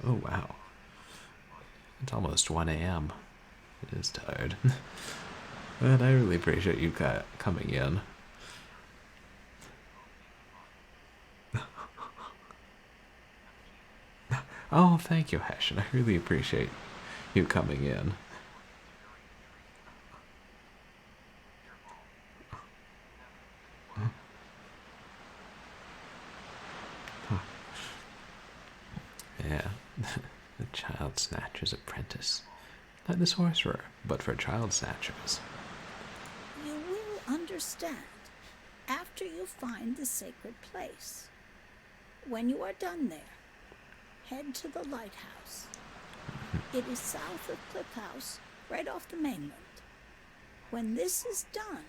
oh, wow. It's almost 1 a.m. It is tired. But I really appreciate you coming in. Oh, thank you, Hessian. I really appreciate you coming in. Yeah, the child snatcher's apprentice. Like the sorcerer, but for child snatchers. You will understand after you find the sacred place. When you are done there, head to the lighthouse. It is south of CLIFFHOUSE, right off the mainland. When this is done,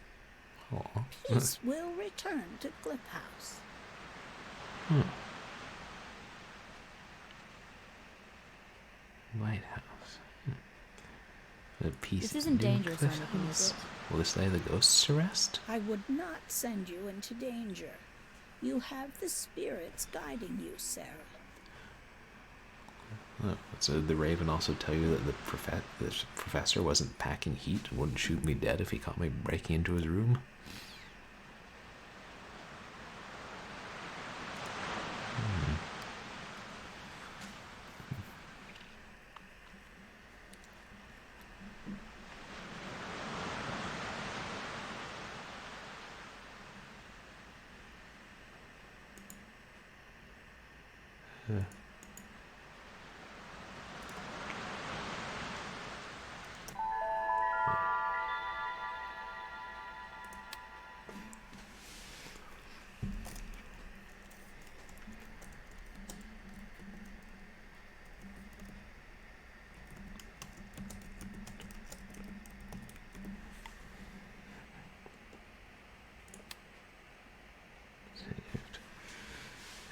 peace will return to CLIFFHOUSE. Lighthouse. The peace. This isn't dangerous or anything, is it? Will this lay the ghosts to rest? I would not send you into danger. You have the spirits guiding you, Sarah. Oh, so did the Raven also tell you that the professor wasn't packing heat and wouldn't shoot me dead if he caught me breaking into his room?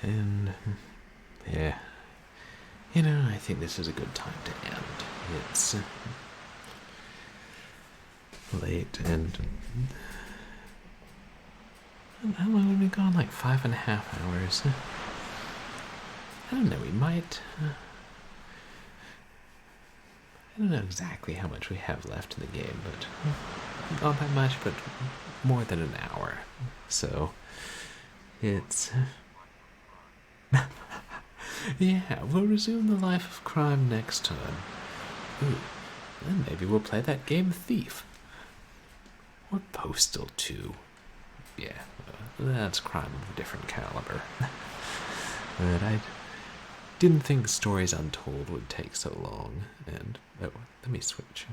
And yeah, you know, I think this is a good time to end. It's late, and how long have we gone? Like 5.5 hours. I don't know, we might... I don't know exactly how much we have left in the game, but not that much, but more than an hour. So, it's... yeah, we'll resume the life of crime next time. Ooh, then maybe we'll play that game Thief. Or Postal 2. Yeah, that's crime of a different caliber. But I didn't think Stories Untold would take so long, and... oh, let me switch.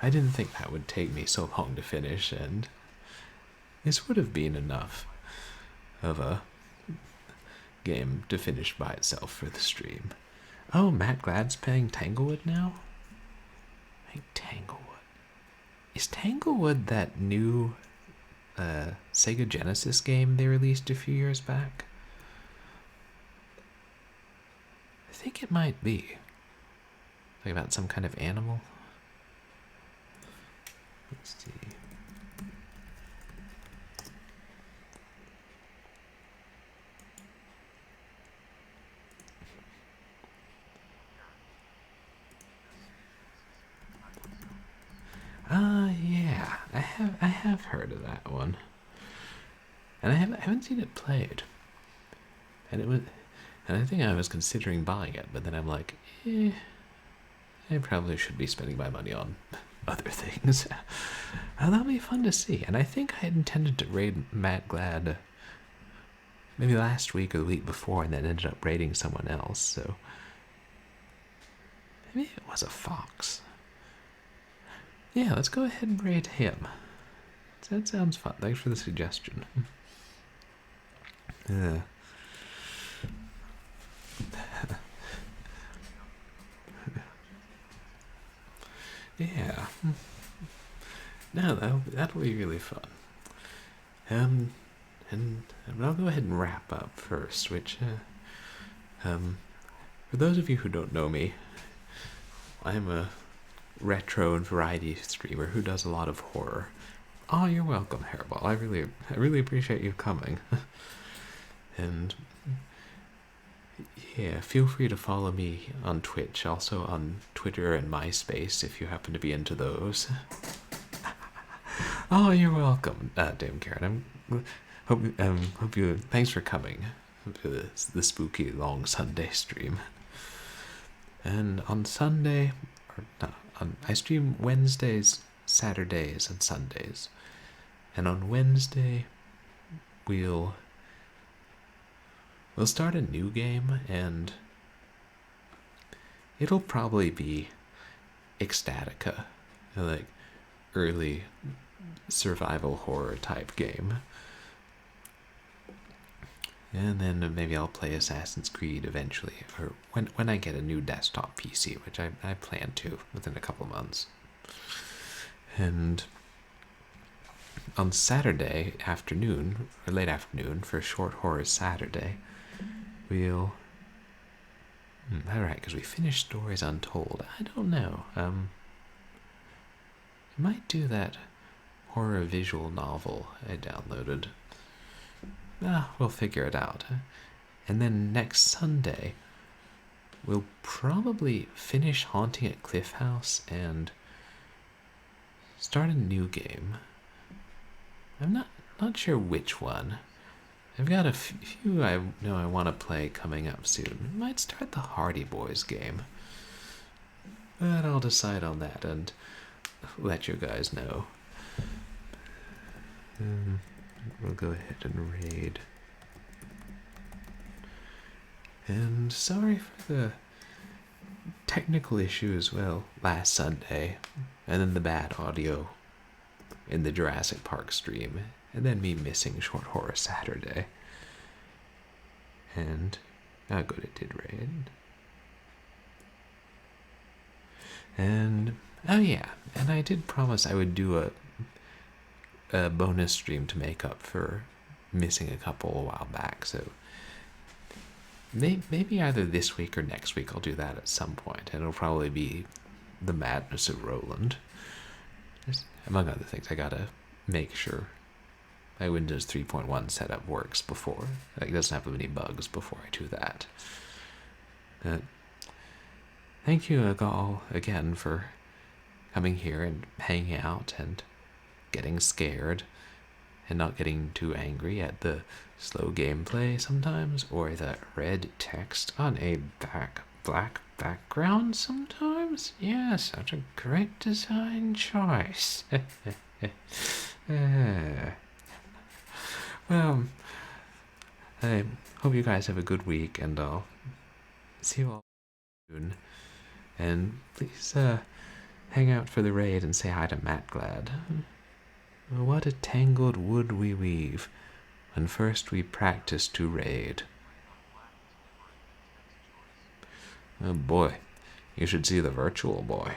I didn't think that would take me so long to finish, and this would have been enough of a game to finish by itself for the stream. Oh, Matt Glad's playing Tanglewood now? Hey, Tanglewood. Is Tanglewood that new Sega Genesis game they released a few years back? I think it might be. Like about some kind of animal. Let's see. Yeah, I have heard of that one, and I haven't seen it played, and I think I was considering buying it, but then I'm like, I probably should be spending my money on other things. That'll be fun to see, and I think I had intended to raid Matt Glad maybe last week or the week before, and then ended up raiding someone else. So maybe it was a fox. Yeah, let's go ahead and raid him. That sounds fun. Thanks for the suggestion. Yeah. Yeah. No, that'll be really fun. And I'll go ahead and wrap up first, which, for those of you who don't know me, I'm a retro and variety streamer who does a lot of horror. Oh, you're welcome, Hairball. I really appreciate you coming. And yeah, feel free to follow me on Twitch, also on Twitter and MySpace if you happen to be into those. Oh, you're welcome, Dame Karen. Hope you. Thanks for coming to the spooky long Sunday stream. And on Sunday, I stream Wednesdays, Saturdays, and Sundays. And on Wednesday, we'll start a new game, and it'll probably be Ecstatica, like early survival horror type game. And then maybe I'll play Assassin's Creed eventually, or when I get a new desktop PC, which I plan to within a couple months. And on Saturday afternoon, or late afternoon, for Short Horror Saturday, we'll... alright, because we finished Stories Untold. I don't know. I might do that horror visual novel I downloaded. We'll figure it out. And then next Sunday, we'll probably finish Haunting at CLIFFHOUSE and start a new game. I'm not sure which one. I've got a few I know I want to play coming up soon. I might start the Hardy Boys game. But I'll decide on that and let you guys know. We'll go ahead and raid. And sorry for the technical issue as well last Sunday, and then the bad audio in the Jurassic Park stream, and then me missing Short Horror Saturday. And good, it did raid. And oh yeah, and I did promise I would do a bonus stream to make up for missing a couple a while back, so maybe either this week or next week I'll do that at some point, and it'll probably be the Madness of Roland. Just, among other things, I gotta make sure my Windows 3.1 setup works before, like, it doesn't have any bugs before I do that. Thank you all again for coming here and hanging out and getting scared and not getting too angry at the slow gameplay sometimes, or the red text on a black background sometimes. Yeah, such a great design choice. Well, I hope you guys have a good week, and I'll see you all soon. And please hang out for the raid and say hi to Matt Glad. What a tangled wood we weave when first we practice to raid. Oh boy, you should see the virtual boy.